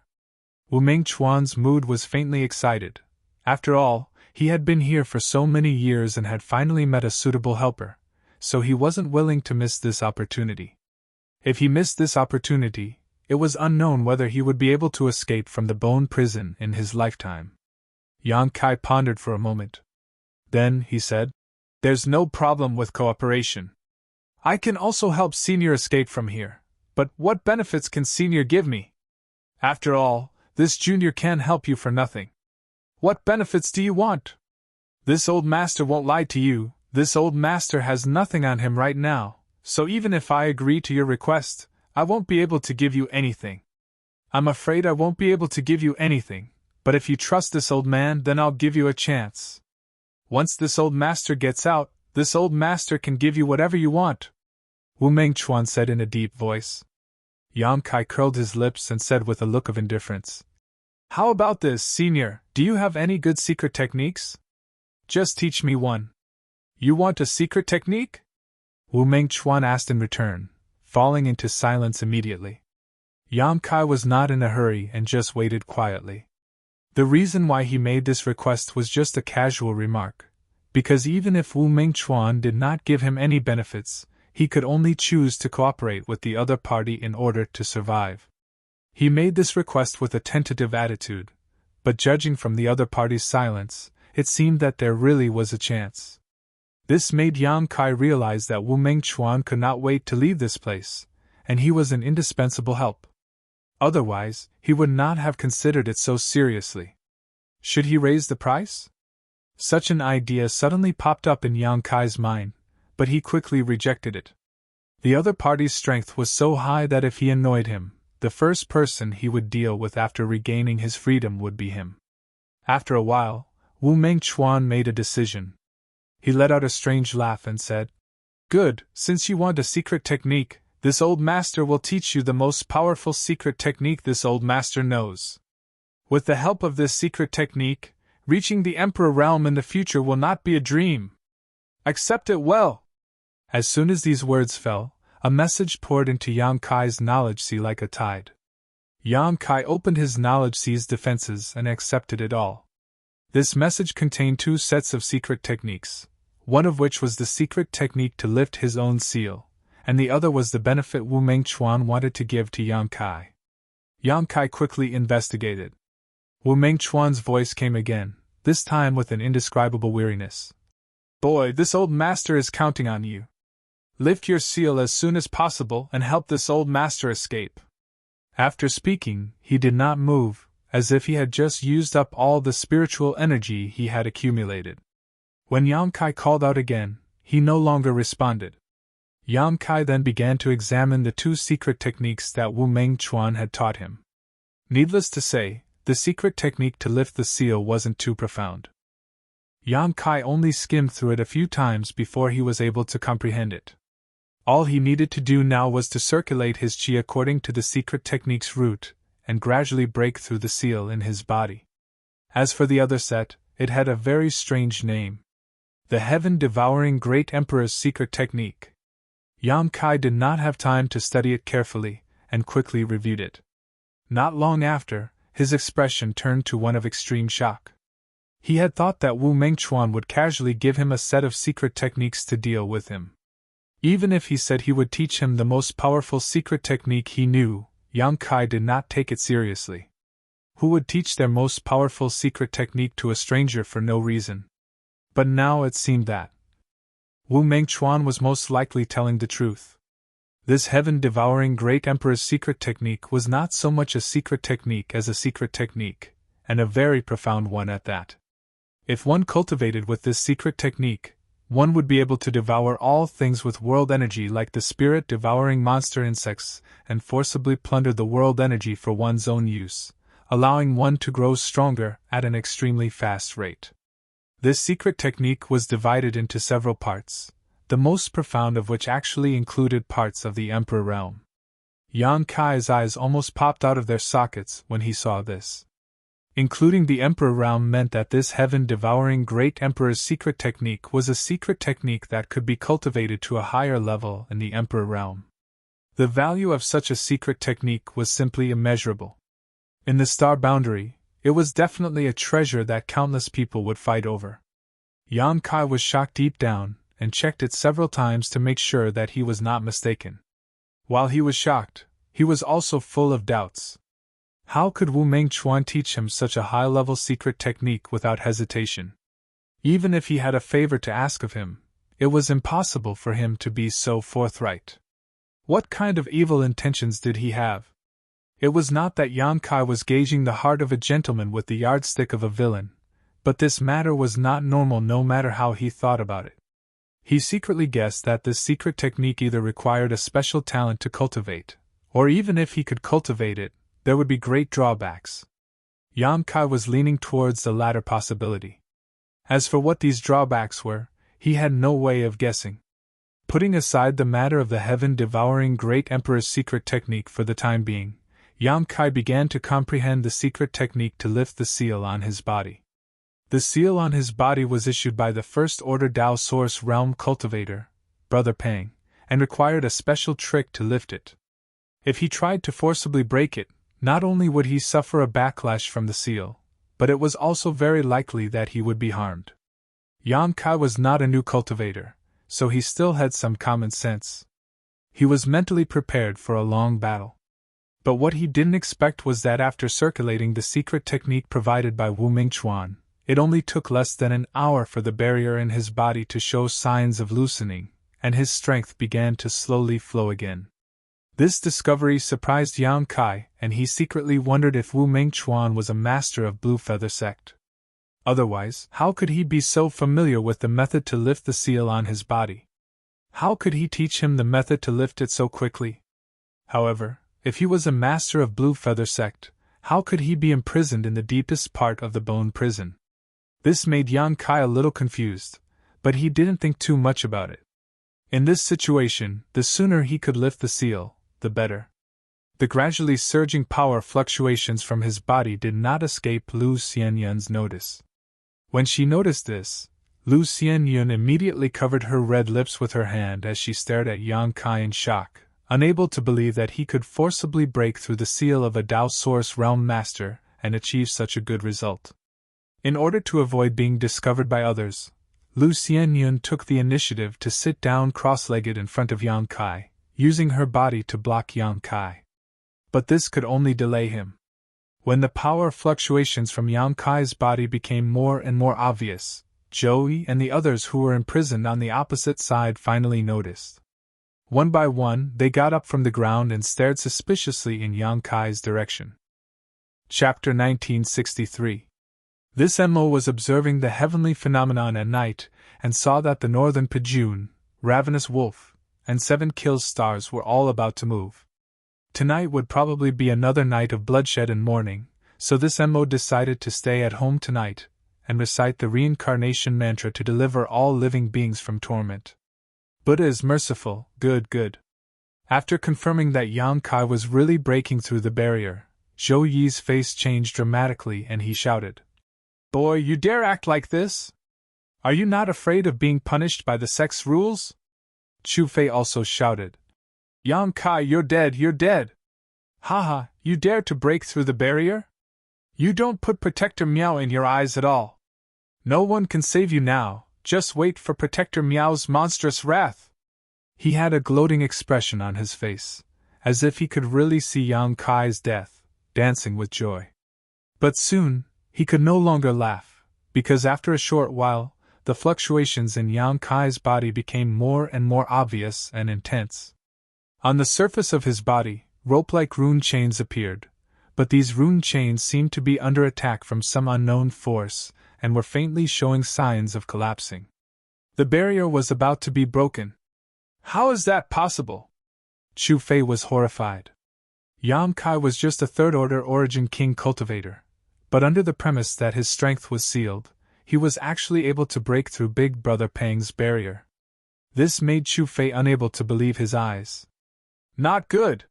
Wu Mingchuan's mood was faintly excited. After all, he had been here for so many years and had finally met a suitable helper, so he wasn't willing to miss this opportunity. If he missed this opportunity, it was unknown whether he would be able to escape from the bone prison in his lifetime. Yang Kai pondered for a moment. Then, he said, "There's no problem with cooperation. I can also help Senior escape from here, but what benefits can Senior give me? After all, this junior can't help you for nothing. What benefits do you want? This old master won't lie to you. This old master has nothing on him right now, so even if I agree to your request, I won't be able to give you anything. I'm afraid I won't be able to give you anything, but if you trust this old man, then I'll give you a chance. Once this old master gets out, this old master can give you whatever you want," Wu Mingchuan said in a deep voice. Yang Kai curled his lips and said with a look of indifference, "How about this, Senior? Do you have any good secret techniques? Just teach me one." "You want a secret technique?" Wu Mingchuan asked in return, falling into silence immediately. Yang Kai was not in a hurry and just waited quietly. The reason why he made this request was just a casual remark, because even if Wu Mingchuan did not give him any benefits, he could only choose to cooperate with the other party in order to survive. He made this request with a tentative attitude, but judging from the other party's silence, it seemed that there really was a chance. This made Yang Kai realize that Wu Mingchuan could not wait to leave this place, and he was an indispensable help. Otherwise, he would not have considered it so seriously. Should he raise the price? Such an idea suddenly popped up in Yang Kai's mind, but he quickly rejected it. The other party's strength was so high that if he annoyed him, the first person he would deal with after regaining his freedom would be him. After a while, Wu Mingchuan made a decision. He let out a strange laugh and said, "Good, since you want a secret technique, this old master will teach you the most powerful secret technique this old master knows. With the help of this secret technique, reaching the Emperor realm in the future will not be a dream. Accept it well." As soon as these words fell, a message poured into Yang Kai's knowledge sea like a tide. Yang Kai opened his knowledge sea's defenses and accepted it all. This message contained 2 sets of secret techniques, one of which was the secret technique to lift his own seal, and the other was the benefit Wu Mingchuan wanted to give to Yang Kai. Yang Kai quickly investigated. Wu Mingchuan's voice came again, this time with an indescribable weariness. "Boy, this old master is counting on you. Lift your seal as soon as possible and help this old master escape." After speaking, he did not move, as if he had just used up all the spiritual energy he had accumulated. When Yang Kai called out again, he no longer responded. Yang Kai then began to examine the 2 secret techniques that Wu Mingchuan had taught him. Needless to say, the secret technique to lift the seal wasn't too profound. Yang Kai only skimmed through it a few times before he was able to comprehend it. All he needed to do now was to circulate his chi according to the secret technique's route, and gradually break through the seal in his body. As for the other set, it had a very strange name. The Heaven-Devouring Great Emperor's Secret Technique. Yang Kai did not have time to study it carefully, and quickly reviewed it. Not long after, his expression turned to one of extreme shock. He had thought that Wu Mingchuan would casually give him a set of secret techniques to deal with him. Even if he said he would teach him the most powerful secret technique he knew, Yang Kai did not take it seriously. who would teach their most powerful secret technique to a stranger for no reason. But now it seemed that Wu Mengchuan was most likely telling the truth. This heaven-devouring great emperor's secret technique was not so much a secret technique as a secret technique, and a very profound one at that. If one cultivated with this secret technique, one would be able to devour all things with world energy like the spirit-devouring monster insects and forcibly plunder the world energy for one's own use, allowing one to grow stronger at an extremely fast rate. This secret technique was divided into several parts, the most profound of which actually included parts of the Emperor realm. Yang Kai's eyes almost popped out of their sockets when he saw this. Including the Emperor realm meant that this heaven-devouring great Emperor's secret technique was a secret technique that could be cultivated to a higher level in the Emperor realm. The value of such a secret technique was simply immeasurable. In the star boundary, it was definitely a treasure that countless people would fight over. Yang Kai was shocked deep down, and checked it several times to make sure that he was not mistaken. While he was shocked, he was also full of doubts. How could Wu Mengchuan teach him such a high-level secret technique without hesitation? Even if he had a favor to ask of him, it was impossible for him to be so forthright. What kind of evil intentions did he have? It was not that Yang Kai was gauging the heart of a gentleman with the yardstick of a villain, but this matter was not normal no matter how he thought about it. He secretly guessed that this secret technique either required a special talent to cultivate, or even if he could cultivate it, there would be great drawbacks. Yang Kai was leaning towards the latter possibility. As for what these drawbacks were, he had no way of guessing. Putting aside the matter of the heaven-devouring great emperor's secret technique for the time being, Yang Kai began to comprehend the secret technique to lift the seal on his body. The seal on his body was issued by the first-order Dao Source Realm cultivator, Brother Pang, and required a special trick to lift it. If he tried to forcibly break it, not only would he suffer a backlash from the seal, but it was also very likely that he would be harmed. Yang Kai was not a new cultivator, so he still had some common sense. He was mentally prepared for a long battle. But what he didn't expect was that after circulating the secret technique provided by Wu Mengchuan, it only took less than an hour for the barrier in his body to show signs of loosening, and his strength began to slowly flow again. This discovery surprised Yang Kai, and he secretly wondered if Wu Mengchuan was a master of Blue Feather Sect. Otherwise, how could he be so familiar with the method to lift the seal on his body? How could he teach him the method to lift it so quickly? However, if he was a master of Blue Feather Sect, how could he be imprisoned in the deepest part of the bone prison? This made Yang Kai a little confused, but he didn't think too much about it. In this situation, the sooner he could lift the seal, the better. The gradually surging power fluctuations from his body did not escape Lu Xianyun's notice. When she noticed this, Lu Xianyun immediately covered her red lips with her hand as she stared at Yang Kai in shock, unable to believe that he could forcibly break through the seal of a Dao Source Realm Master and achieve such a good result. In order to avoid being discovered by others, Lu Xianyun took the initiative to sit down cross-legged in front of Yang Kai, using her body to block Yang Kai. But this could only delay him. When the power fluctuations from Yang Kai's body became more and more obvious, Joey and the others who were imprisoned on the opposite side finally noticed. One by one, they got up from the ground and stared suspiciously in Yang Kai's direction. Chapter 1963. This Mo was observing the heavenly phenomenon at night, and saw that the northern Pajun, Ravenous Wolf, and 7 Kill Stars were all about to move. Tonight would probably be another night of bloodshed and mourning, so this Mo decided to stay at home tonight, and recite the reincarnation mantra to deliver all living beings from torment. Buddha is merciful, good, good. After confirming that Yang Kai was really breaking through the barrier, Zhou Yi's face changed dramatically and he shouted, "Boy, you dare act like this? Are you not afraid of being punished by the sect's rules?" Chu Fei also shouted, "Yang Kai, you're dead, you're dead! Haha, you dare to break through the barrier? You don't put Protector Miao in your eyes at all. No one can save you now, just wait for Protector Miao's monstrous wrath." He had a gloating expression on his face, as if he could really see Yang Kai's death, dancing with joy. But soon, he could no longer laugh, because after a short while, the fluctuations in Yang Kai's body became more and more obvious and intense. On the surface of his body, rope-like rune chains appeared, but these rune chains seemed to be under attack from some unknown force, and were faintly showing signs of collapsing. The barrier was about to be broken. How is that possible? Chu Fei was horrified. Yang Kai was just a third-order origin king cultivator, but under the premise that his strength was sealed, he was actually able to break through Big Brother Pang's barrier. This made Chu Fei unable to believe his eyes. Not good!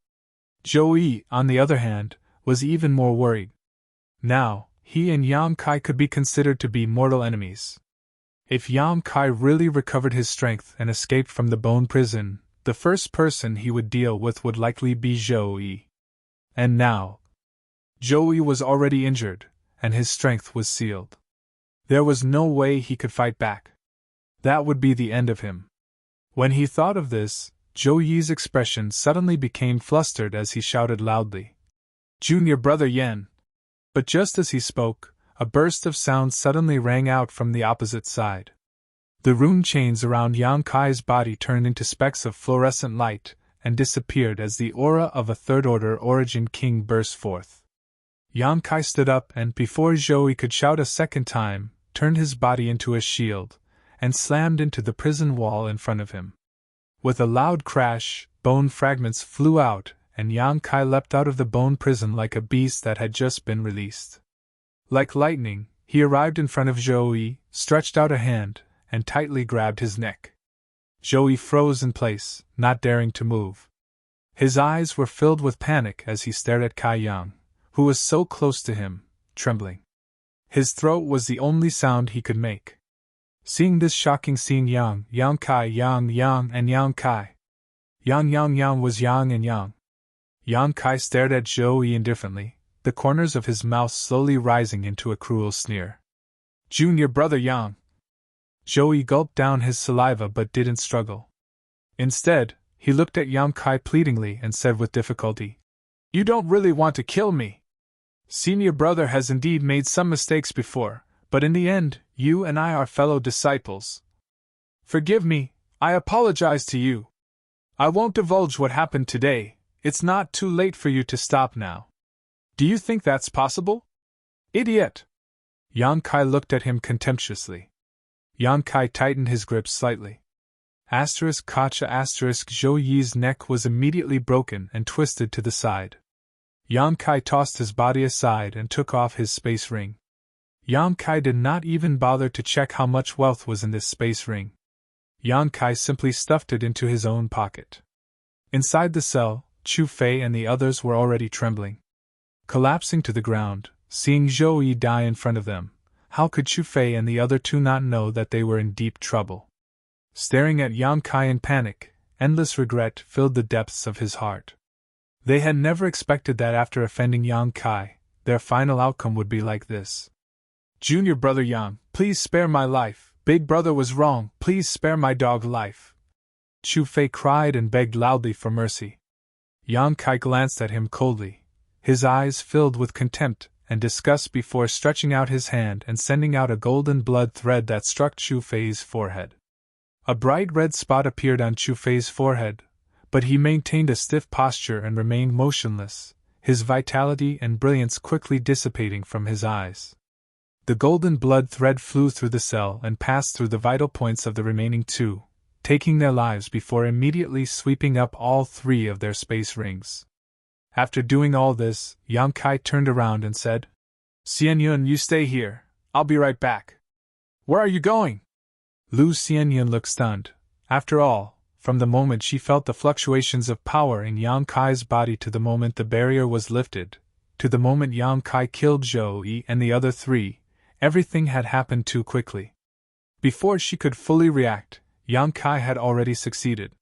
Zhou Yi, on the other hand, was even more worried. Now, he and Yang Kai could be considered to be mortal enemies. If Yang Kai really recovered his strength and escaped from the bone prison, the first person he would deal with would likely be Zhou Yi. And now, Zhou Yi was already injured, and his strength was sealed. There was no way he could fight back. That would be the end of him. When he thought of this, Zhou Yi's expression suddenly became flustered as he shouted loudly, "Junior brother Yan!" But just as he spoke, a burst of sound suddenly rang out from the opposite side. The rune chains around Yang Kai's body turned into specks of fluorescent light and disappeared as the aura of a third-order origin king burst forth. Yang Kai stood up and, before Zhou Yi could shout a second time, turned his body into a shield and slammed into the prison wall in front of him. With a loud crash, bone fragments flew out, and Yang Kai leapt out of the bone prison like a beast that had just been released. Like lightning, he arrived in front of Zhou Yi, stretched out a hand, and tightly grabbed his neck. Zhou Yi froze in place, not daring to move. His eyes were filled with panic as he stared at Kai Yang, who was so close to him, trembling. His throat was the only sound he could make. Seeing this shocking scene, Yang Kai, Yang, and Yang Kai. Yang was Yang and Yang. Yang Kai stared at Zhou Yi indifferently, the corners of his mouth slowly rising into a cruel sneer. "Junior brother Yang!" Zhou Yi gulped down his saliva but didn't struggle. Instead, he looked at Yang Kai pleadingly and said with difficulty, "You don't really want to kill me. Senior brother has indeed made some mistakes before, but in the end, you and I are fellow disciples. Forgive me, I apologize to you. I won't divulge what happened today, it's not too late for you to stop now. Do you think that's possible? Idiot!" Yang Kai looked at him contemptuously. Yang Kai tightened his grip slightly. Kacha Zhou Yi's neck was immediately broken and twisted to the side. Yang Kai tossed his body aside and took off his space ring. Yang Kai did not even bother to check how much wealth was in this space ring. Yang Kai simply stuffed it into his own pocket. Inside the cell, Chu Fei and the others were already trembling. Collapsing to the ground, seeing Zhou Yi die in front of them, how could Chu Fei and the other two not know that they were in deep trouble? Staring at Yang Kai in panic, endless regret filled the depths of his heart. They had never expected that after offending Yang Kai, their final outcome would be like this. "Junior brother Yang, please spare my life. Big brother was wrong, please spare my dog life." Chu Fei cried and begged loudly for mercy. Yang Kai glanced at him coldly, his eyes filled with contempt and disgust before stretching out his hand and sending out a golden blood thread that struck Chu Fei's forehead. A bright red spot appeared on Chu Fei's forehead, but he maintained a stiff posture and remained motionless, his vitality and brilliance quickly dissipating from his eyes. The golden blood thread flew through the cell and passed through the vital points of the remaining two, taking their lives before immediately sweeping up all three of their space rings. After doing all this, Yang Kai turned around and said, "Xianyun, you stay here, I'll be right back." "Where are you going?" Lu Xianyun looked stunned. After all, from the moment she felt the fluctuations of power in Yang Kai's body to the moment the barrier was lifted, to the moment Yang Kai killed Zhou Yi and the other three, everything had happened too quickly. Before she could fully react, Yang Kai had already succeeded.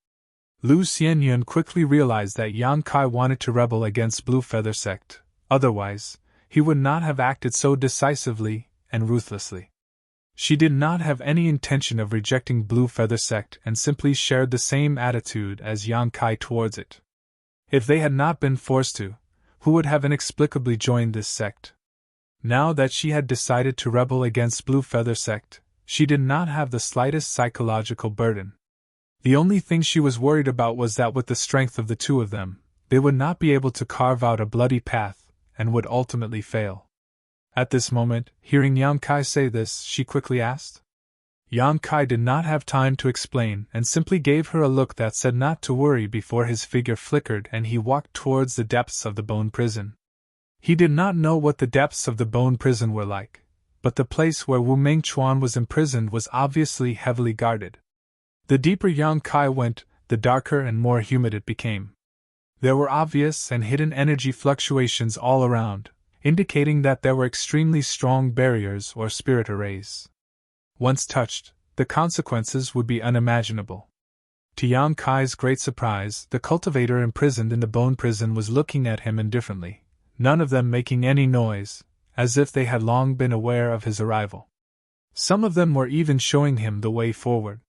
Lu Xianyun quickly realized that Yang Kai wanted to rebel against Blue Feather Sect, otherwise, he would not have acted so decisively and ruthlessly. She did not have any intention of rejecting Blue Feather Sect and simply shared the same attitude as Yang Kai towards it. If they had not been forced to, who would have inexplicably joined this sect? Now that she had decided to rebel against Blue Feather Sect, she did not have the slightest psychological burden. The only thing she was worried about was that with the strength of the two of them, they would not be able to carve out a bloody path, and would ultimately fail. At this moment, hearing Yang Kai say this, she quickly asked. Yang Kai did not have time to explain and simply gave her a look that said not to worry before his figure flickered and he walked towards the depths of the bone prison. He did not know what the depths of the bone prison were like, but the place where Wu Mengchuan was imprisoned was obviously heavily guarded. The deeper Yang Kai went, the darker and more humid it became. There were obvious and hidden energy fluctuations all around, indicating that there were extremely strong barriers or spirit arrays. Once touched, the consequences would be unimaginable. To Yang Kai's great surprise, the cultivator imprisoned in the bone prison was looking at him indifferently, none of them making any noise, as if they had long been aware of his arrival. Some of them were even showing him the way forward,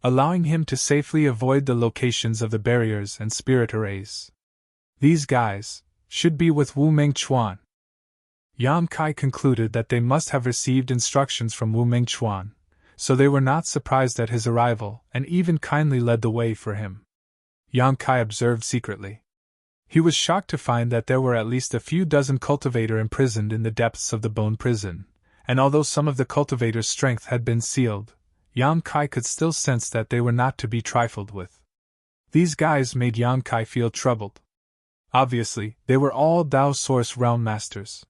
allowing him to safely avoid the locations of the barriers and spirit arrays. These guys should be with Wu Mengchuan. Yang Kai concluded that they must have received instructions from Wu Mengchuan, so they were not surprised at his arrival and even kindly led the way for him. Yang Kai observed secretly. He was shocked to find that there were at least a few dozen cultivator imprisoned in the depths of the bone prison, and although some of the cultivator's strength had been sealed, Yang Kai could still sense that they were not to be trifled with. These guys made Yang Kai feel troubled. Obviously, they were all Dao Source Realm Masters.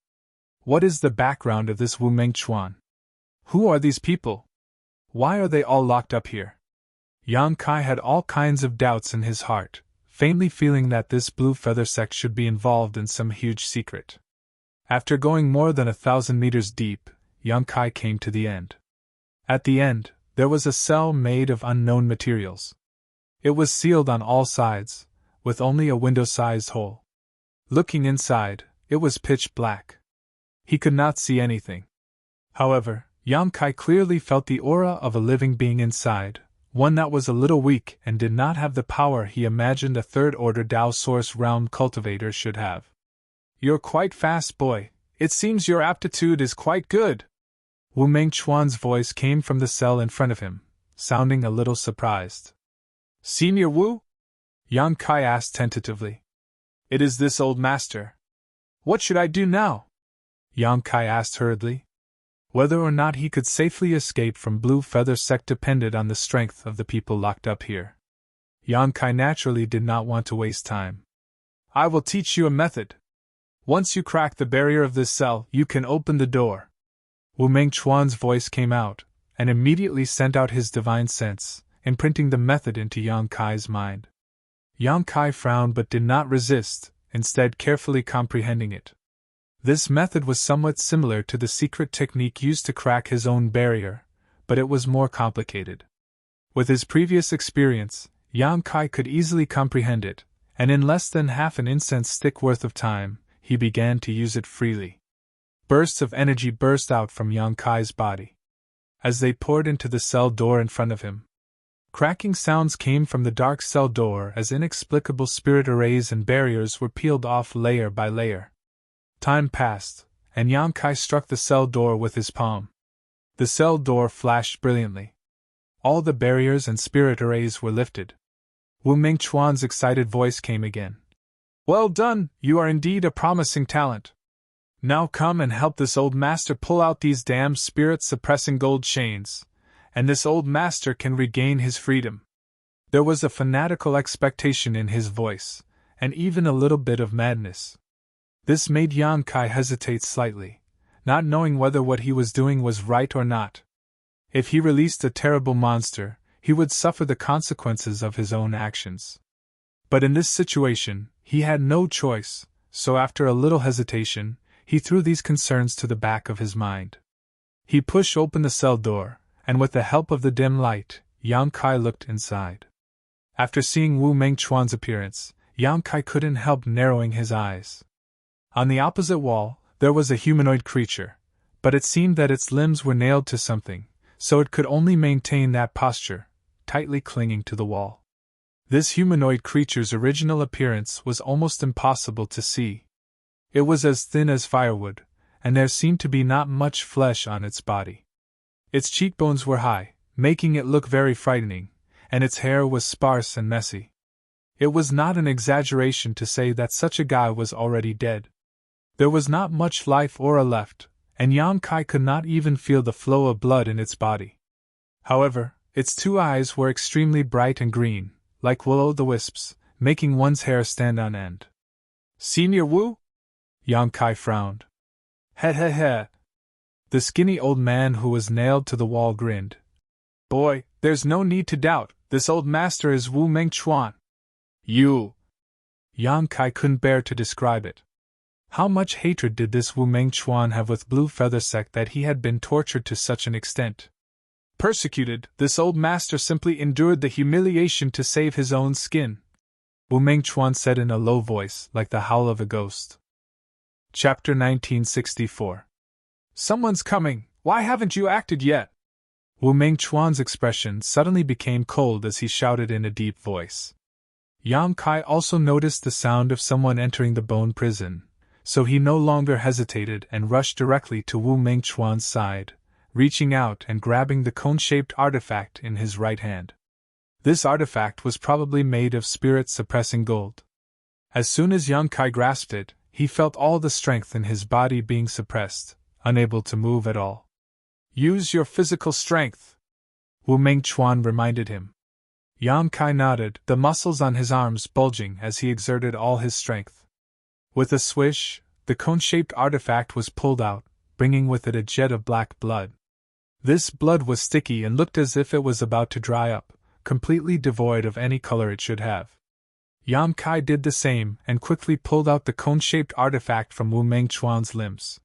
What is the background of this Wu Mengchuan? Who are these people? Why are they all locked up here? Yang Kai had all kinds of doubts in his heart, faintly feeling that this Blue Feather Sect should be involved in some huge secret. After going more than 1,000 meters deep, Yang Kai came to the end. At the end, there was a cell made of unknown materials. It was sealed on all sides, with only a window-sized hole. Looking inside, it was pitch black. He could not see anything. However, Yang Kai clearly felt the aura of a living being inside, one that was a little weak and did not have the power he imagined a third-order Dao Source Realm cultivator should have. "You're quite fast, boy. It seems your aptitude is quite good." Wu Mengchuan's voice came from the cell in front of him, sounding a little surprised. "Senior Wu?" Yang Kai asked tentatively. "It is this old master. What should I do now?" Yang Kai asked hurriedly. Whether or not he could safely escape from Blue Feather Sect depended on the strength of the people locked up here. Yang Kai naturally did not want to waste time. "I will teach you a method. Once you crack the barrier of this cell, you can open the door." Wu Mengchuan's voice came out, and immediately sent out his divine sense, imprinting the method into Yang Kai's mind. Yang Kai frowned but did not resist, instead carefully comprehending it. This method was somewhat similar to the secret technique used to crack his own barrier, but it was more complicated. With his previous experience, Yang Kai could easily comprehend it, and in less than half an incense stick worth of time, he began to use it freely. Bursts of energy burst out from Yang Kai's body. As they poured into the cell door in front of him, cracking sounds came from the dark cell door as inexplicable spirit arrays and barriers were peeled off layer by layer. Time passed, and Yang Kai struck the cell door with his palm. The cell door flashed brilliantly. All the barriers and spirit arrays were lifted. Wu Mengchuan's excited voice came again. "Well done, you are indeed a promising talent. Now come and help this old master pull out these damned spirit-suppressing gold chains, and this old master can regain his freedom." There was a fanatical expectation in his voice, and even a little bit of madness. This made Yang Kai hesitate slightly, not knowing whether what he was doing was right or not. If he released a terrible monster, he would suffer the consequences of his own actions. But in this situation, he had no choice, so after a little hesitation, he threw these concerns to the back of his mind. He pushed open the cell door, and with the help of the dim light, Yang Kai looked inside. After seeing Wu Mengchuan's appearance, Yang Kai couldn't help narrowing his eyes. On the opposite wall, there was a humanoid creature, but it seemed that its limbs were nailed to something, so it could only maintain that posture, tightly clinging to the wall. This humanoid creature's original appearance was almost impossible to see. It was as thin as firewood, and there seemed to be not much flesh on its body. Its cheekbones were high, making it look very frightening, and its hair was sparse and messy. It was not an exaggeration to say that such a guy was already dead. There was not much life aura left, and Yang Kai could not even feel the flow of blood in its body. However, its two eyes were extremely bright and green, like will-o'-the-wisps, making one's hair stand on end. Senior Wu? Yang Kai frowned. He he he. The skinny old man who was nailed to the wall grinned. Boy, there's no need to doubt, this old master is Wu Mengchuan. You. Yang Kai couldn't bear to describe it. How much hatred did this Wu Mengchuan have with Blue Feather Sect that he had been tortured to such an extent? Persecuted, this old master simply endured the humiliation to save his own skin, Wu Mengchuan said in a low voice, like the howl of a ghost. Chapter 1964. Someone's coming, why haven't you acted yet? Wu Mengchuan's expression suddenly became cold as he shouted in a deep voice. Yang Kai also noticed the sound of someone entering the bone prison, so he no longer hesitated and rushed directly to Wu Mengchuan's side, reaching out and grabbing the cone-shaped artifact in his right hand. This artifact was probably made of spirit-suppressing gold. As soon as Yang Kai grasped it, he felt all the strength in his body being suppressed, unable to move at all. Use your physical strength, Wu Mengchuan reminded him. Yang Kai nodded, the muscles on his arms bulging as he exerted all his strength. With a swish, the cone-shaped artifact was pulled out, bringing with it a jet of black blood. This blood was sticky and looked as if it was about to dry up, completely devoid of any color it should have. Yang Kai did the same and quickly pulled out the cone-shaped artifact from Wu Mengchuan's limbs.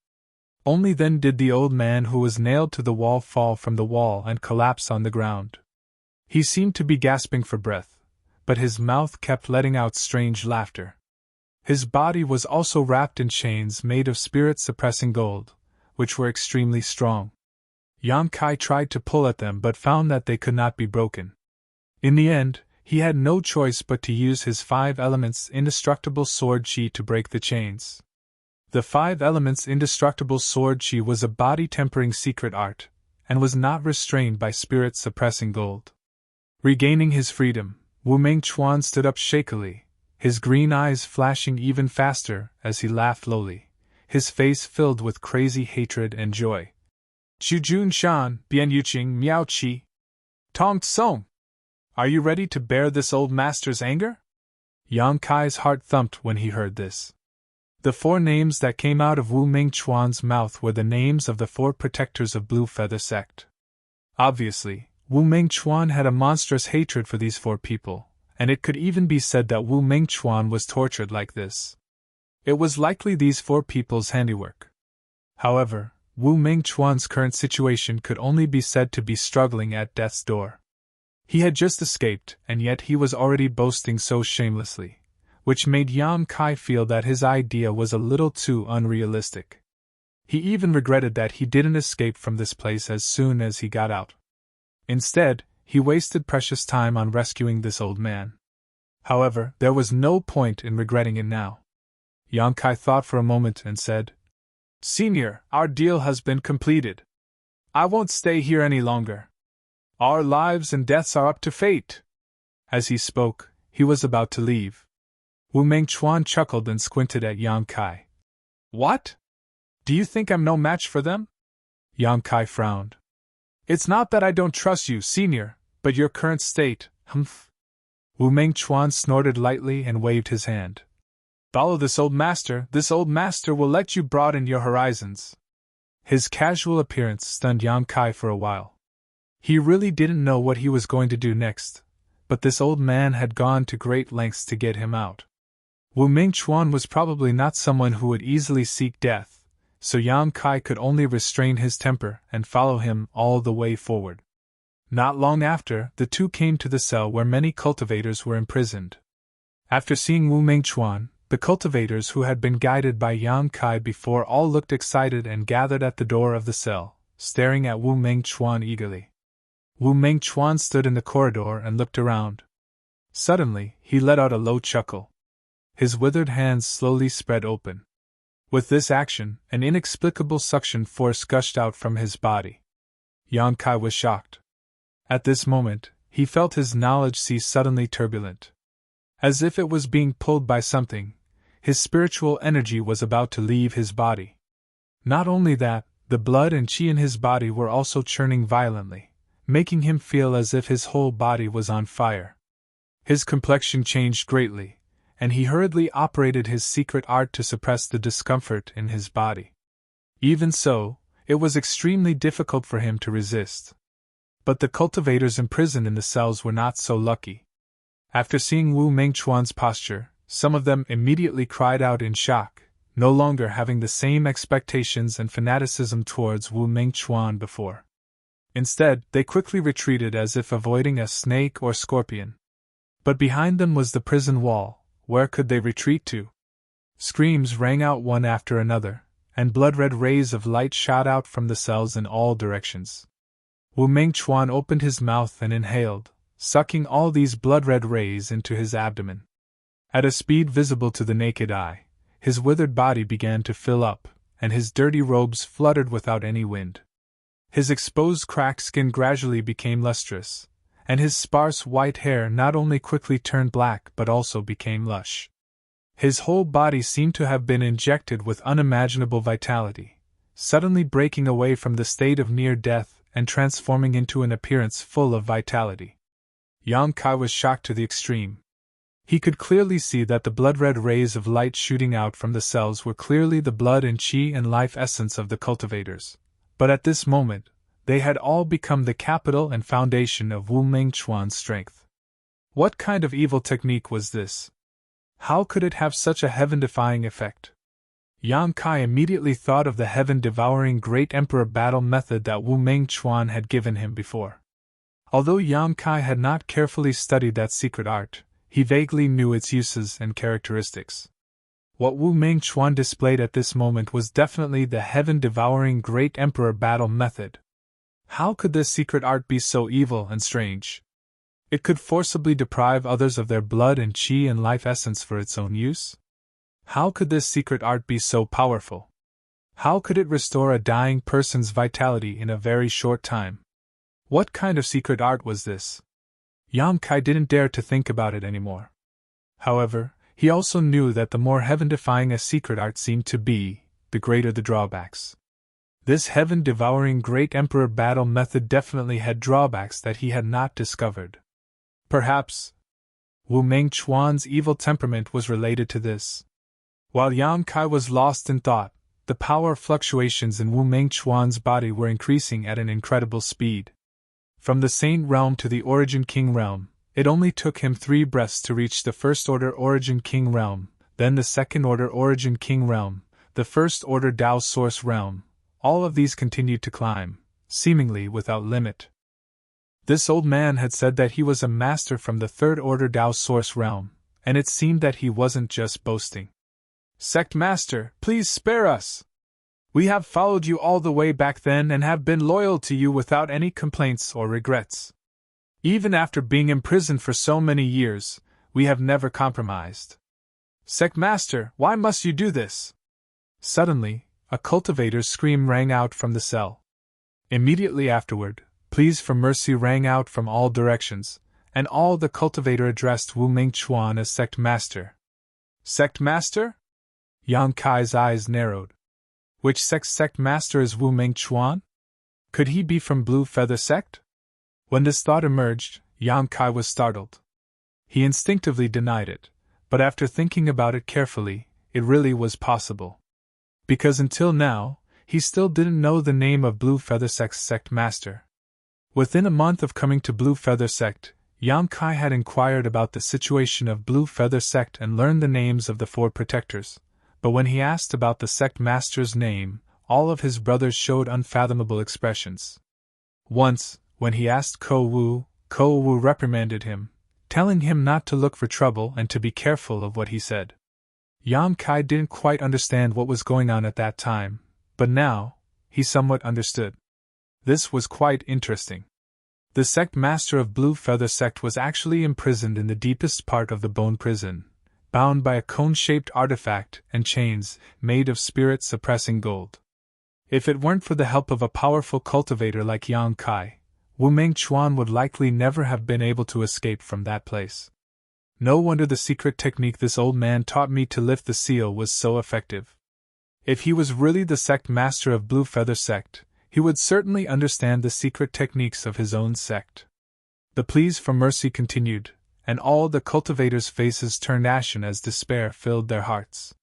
Only then did the old man who was nailed to the wall fall from the wall and collapse on the ground. He seemed to be gasping for breath, but his mouth kept letting out strange laughter. His body was also wrapped in chains made of spirit-suppressing gold, which were extremely strong. Yang Kai tried to pull at them but found that they could not be broken. In the end, he had no choice but to use his 5 elements indestructible sword chi to break the chains. The 5 elements indestructible sword chi was a body-tempering secret art, and was not restrained by spirit-suppressing gold. Regaining his freedom, Wu Mengchuan stood up shakily, his green eyes flashing even faster as he laughed lowly, his face filled with crazy hatred and joy. Jun Shan, Bian Yuqing Miao Qi. Tong Tsong! Are you ready to bear this old master's anger? Yang Kai's heart thumped when he heard this. The 4 names that came out of Wu Mengchuan's mouth were the names of the 4 protectors of Blue Feather Sect. Obviously, Wu Mengchuan had a monstrous hatred for these 4 people, and it could even be said that Wu Mengchuan was tortured like this. It was likely these 4 people's handiwork. However, Wu Mengchuan's current situation could only be said to be struggling at death's door. He had just escaped, and yet he was already boasting so shamelessly, which made Yang Kai feel that his idea was a little too unrealistic. He even regretted that he didn't escape from this place as soon as he got out. Instead, he wasted precious time on rescuing this old man. However, there was no point in regretting it now. Yang Kai thought for a moment and said, Senior, our deal has been completed. I won't stay here any longer. Our lives and deaths are up to fate. As he spoke, he was about to leave. Wu Mengchuan chuckled and squinted at Yang Kai. What? Do you think I'm no match for them? Yang Kai frowned. It's not that I don't trust you, Senior, but your current state, humph. Wu Mengchuan snorted lightly and waved his hand. Follow this old master will let you broaden your horizons. His casual appearance stunned Yang Kai for a while. He really didn't know what he was going to do next, but this old man had gone to great lengths to get him out. Wu Mengchuan was probably not someone who would easily seek death, so Yang Kai could only restrain his temper and follow him all the way forward. Not long after, the 2 came to the cell where many cultivators were imprisoned. After seeing Wu Mengchuan, the cultivators who had been guided by Yang Kai before all looked excited and gathered at the door of the cell, staring at Wu Mengchuan eagerly. Wu Mengchuan stood in the corridor and looked around. Suddenly, he let out a low chuckle. His withered hands slowly spread open. With this action, an inexplicable suction force gushed out from his body. Yang Kai was shocked. At this moment, he felt his knowledge sea suddenly turbulent. As if it was being pulled by something, his spiritual energy was about to leave his body. Not only that, the blood and qi in his body were also churning violently, making him feel as if his whole body was on fire. His complexion changed greatly, and he hurriedly operated his secret art to suppress the discomfort in his body. Even so, it was extremely difficult for him to resist. But the cultivators imprisoned in the cells were not so lucky. After seeing Wu Mengchuan's posture, some of them immediately cried out in shock, no longer having the same expectations and fanaticism towards Wu Mengchuan before. Instead, they quickly retreated as if avoiding a snake or scorpion. But behind them was the prison wall. Where could they retreat to? Screams rang out one after another, and blood-red rays of light shot out from the cells in all directions. Wu Mengchuan opened his mouth and inhaled, sucking all these blood-red rays into his abdomen. At a speed visible to the naked eye, his withered body began to fill up, and his dirty robes fluttered without any wind. His exposed cracked skin gradually became lustrous, and his sparse white hair not only quickly turned black but also became lush. His whole body seemed to have been injected with unimaginable vitality, suddenly breaking away from the state of near death and transforming into an appearance full of vitality. Yang Kai was shocked to the extreme. He could clearly see that the blood-red rays of light shooting out from the cells were clearly the blood and qi and life essence of the cultivators, but at this moment, they had all become the capital and foundation of Wu Mengchuan's strength. What kind of evil technique was this? How could it have such a heaven-defying effect? Yang Kai immediately thought of the heaven-devouring Great Emperor battle method that Wu Mengchuan had given him before. Although Yang Kai had not carefully studied that secret art, he vaguely knew its uses and characteristics. What Wu Mengchuan displayed at this moment was definitely the heaven-devouring Great Emperor battle method. How could this secret art be so evil and strange? It could forcibly deprive others of their blood and qi and life essence for its own use? How could this secret art be so powerful? How could it restore a dying person's vitality in a very short time? What kind of secret art was this? Yang Kai didn't dare to think about it anymore. However, he also knew that the more heaven-defying a secret art seemed to be, the greater the drawbacks. This heaven-devouring Great Emperor battle method definitely had drawbacks that he had not discovered. Perhaps Wu Mengchuan's evil temperament was related to this. While Yang Kai was lost in thought, the power fluctuations in Wu Mengchuan's body were increasing at an incredible speed. From the Saint realm to the Origin King realm, it only took him 3 breaths to reach the First Order Origin King realm, then the Second Order Origin King realm, the First Order Tao Source realm. All of these continued to climb, seemingly without limit. This old man had said that he was a master from the Third Order Tao Source realm, and it seemed that he wasn't just boasting. "Sect Master, please spare us! We have followed you all the way back then and have been loyal to you without any complaints or regrets. Even after being imprisoned for so many years, we have never compromised. Sect Master, why must you do this?" Suddenly, a cultivator's scream rang out from the cell. Immediately afterward, pleas for mercy rang out from all directions, and all the cultivator addressed Wu Mengchuan as Sect Master. "Sect Master?" Yang Kai's eyes narrowed. Which sect master is Wu Mengchuan? Could he be from Blue Feather Sect? When this thought emerged, Yang Kai was startled. He instinctively denied it, but after thinking about it carefully, it really was possible. Because until now, he still didn't know the name of Blue Feather Sect's sect master. Within a month of coming to Blue Feather Sect, Yang Kai had inquired about the situation of Blue Feather Sect and learned the names of the 4 protectors, but when he asked about the sect master's name, all of his brothers showed unfathomable expressions. Once, when he asked Ko Wu reprimanded him, telling him not to look for trouble and to be careful of what he said. Yang Kai didn't quite understand what was going on at that time, but now, he somewhat understood. This was quite interesting. The sect master of Blue Feather Sect was actually imprisoned in the deepest part of the Bone Prison, bound by a cone-shaped artifact and chains made of spirit-suppressing gold. If it weren't for the help of a powerful cultivator like Yang Kai, Wu Mengchuan would likely never have been able to escape from that place. No wonder the secret technique this old man taught me to lift the seal was so effective. If he was really the sect master of Blue Feather Sect, he would certainly understand the secret techniques of his own sect. The pleas for mercy continued, and all the cultivators' faces turned ashen as despair filled their hearts.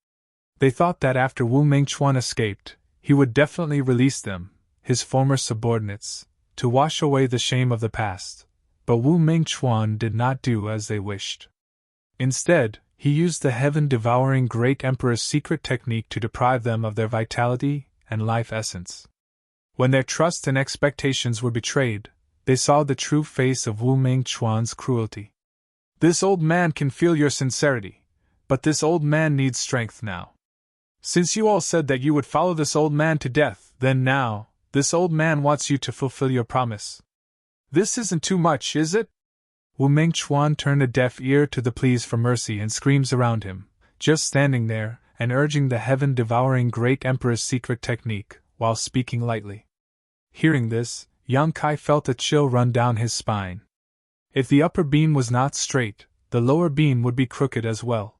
They thought that after Wu Mengchuan escaped, he would definitely release them, his former subordinates, to wash away the shame of the past, but Wu Mengchuan did not do as they wished. Instead, he used the heaven-devouring Great Emperor's secret technique to deprive them of their vitality and life essence. When their trust and expectations were betrayed, they saw the true face of Wu Mengchuan's cruelty. This old man can feel your sincerity, but this old man needs strength now. Since you all said that you would follow this old man to death, then now, this old man wants you to fulfill your promise. This isn't too much, is it? Wu Mengchuan turned a deaf ear to the pleas for mercy and screams around him, just standing there and urging the heaven-devouring Great Emperor's secret technique, while speaking lightly. Hearing this, Yang Kai felt a chill run down his spine. If the upper beam was not straight, the lower beam would be crooked as well.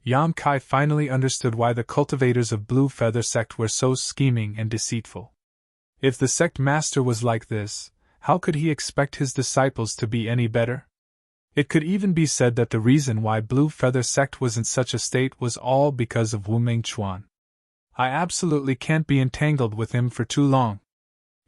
Yang Kai finally understood why the cultivators of Blue Feather Sect were so scheming and deceitful. If the sect master was like this, how could he expect his disciples to be any better? It could even be said that the reason why Blue Feather Sect was in such a state was all because of Wu Mengchuan. I absolutely can't be entangled with him for too long.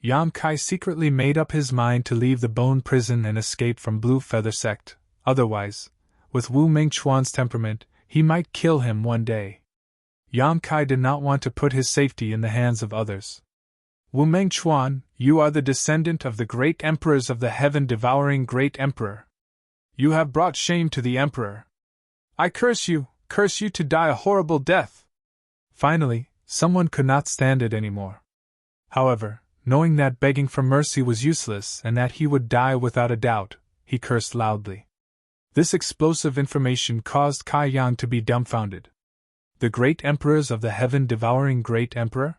Yang Kai secretly made up his mind to leave the bone prison and escape from Blue Feather Sect, otherwise, with Wu Mengchuan's temperament, he might kill him one day. Yang Kai did not want to put his safety in the hands of others. Wu Mengchuan, you are the descendant of the great emperors of the heaven-devouring Great Emperor. You have brought shame to the Emperor. I curse you to die a horrible death. Finally, someone could not stand it anymore. However, knowing that begging for mercy was useless and that he would die without a doubt, he cursed loudly. This explosive information caused Kai Yang to be dumbfounded. The great emperors of the heaven-devouring Great Emperor?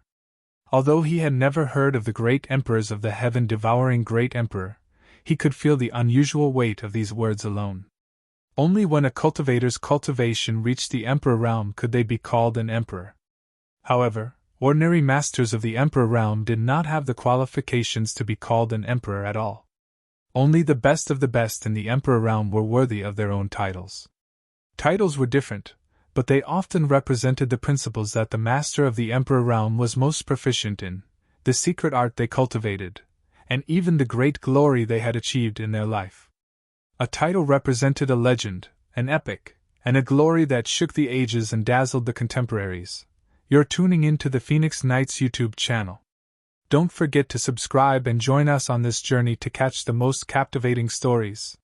Although he had never heard of the great emperors of the heaven-devouring Great Emperor, he could feel the unusual weight of these words alone. Only when a cultivator's cultivation reached the Emperor realm could they be called an emperor. However, ordinary masters of the Emperor realm did not have the qualifications to be called an emperor at all. Only the best of the best in the Emperor realm were worthy of their own titles. Titles were different, but they often represented the principles that the master of the Emperor realm was most proficient in, the secret art they cultivated, and even the great glory they had achieved in their life. A title represented a legend, an epic, and a glory that shook the ages and dazzled the contemporaries. You're tuning in to the Phoenix Knights YouTube channel. Don't forget to subscribe and join us on this journey to catch the most captivating stories.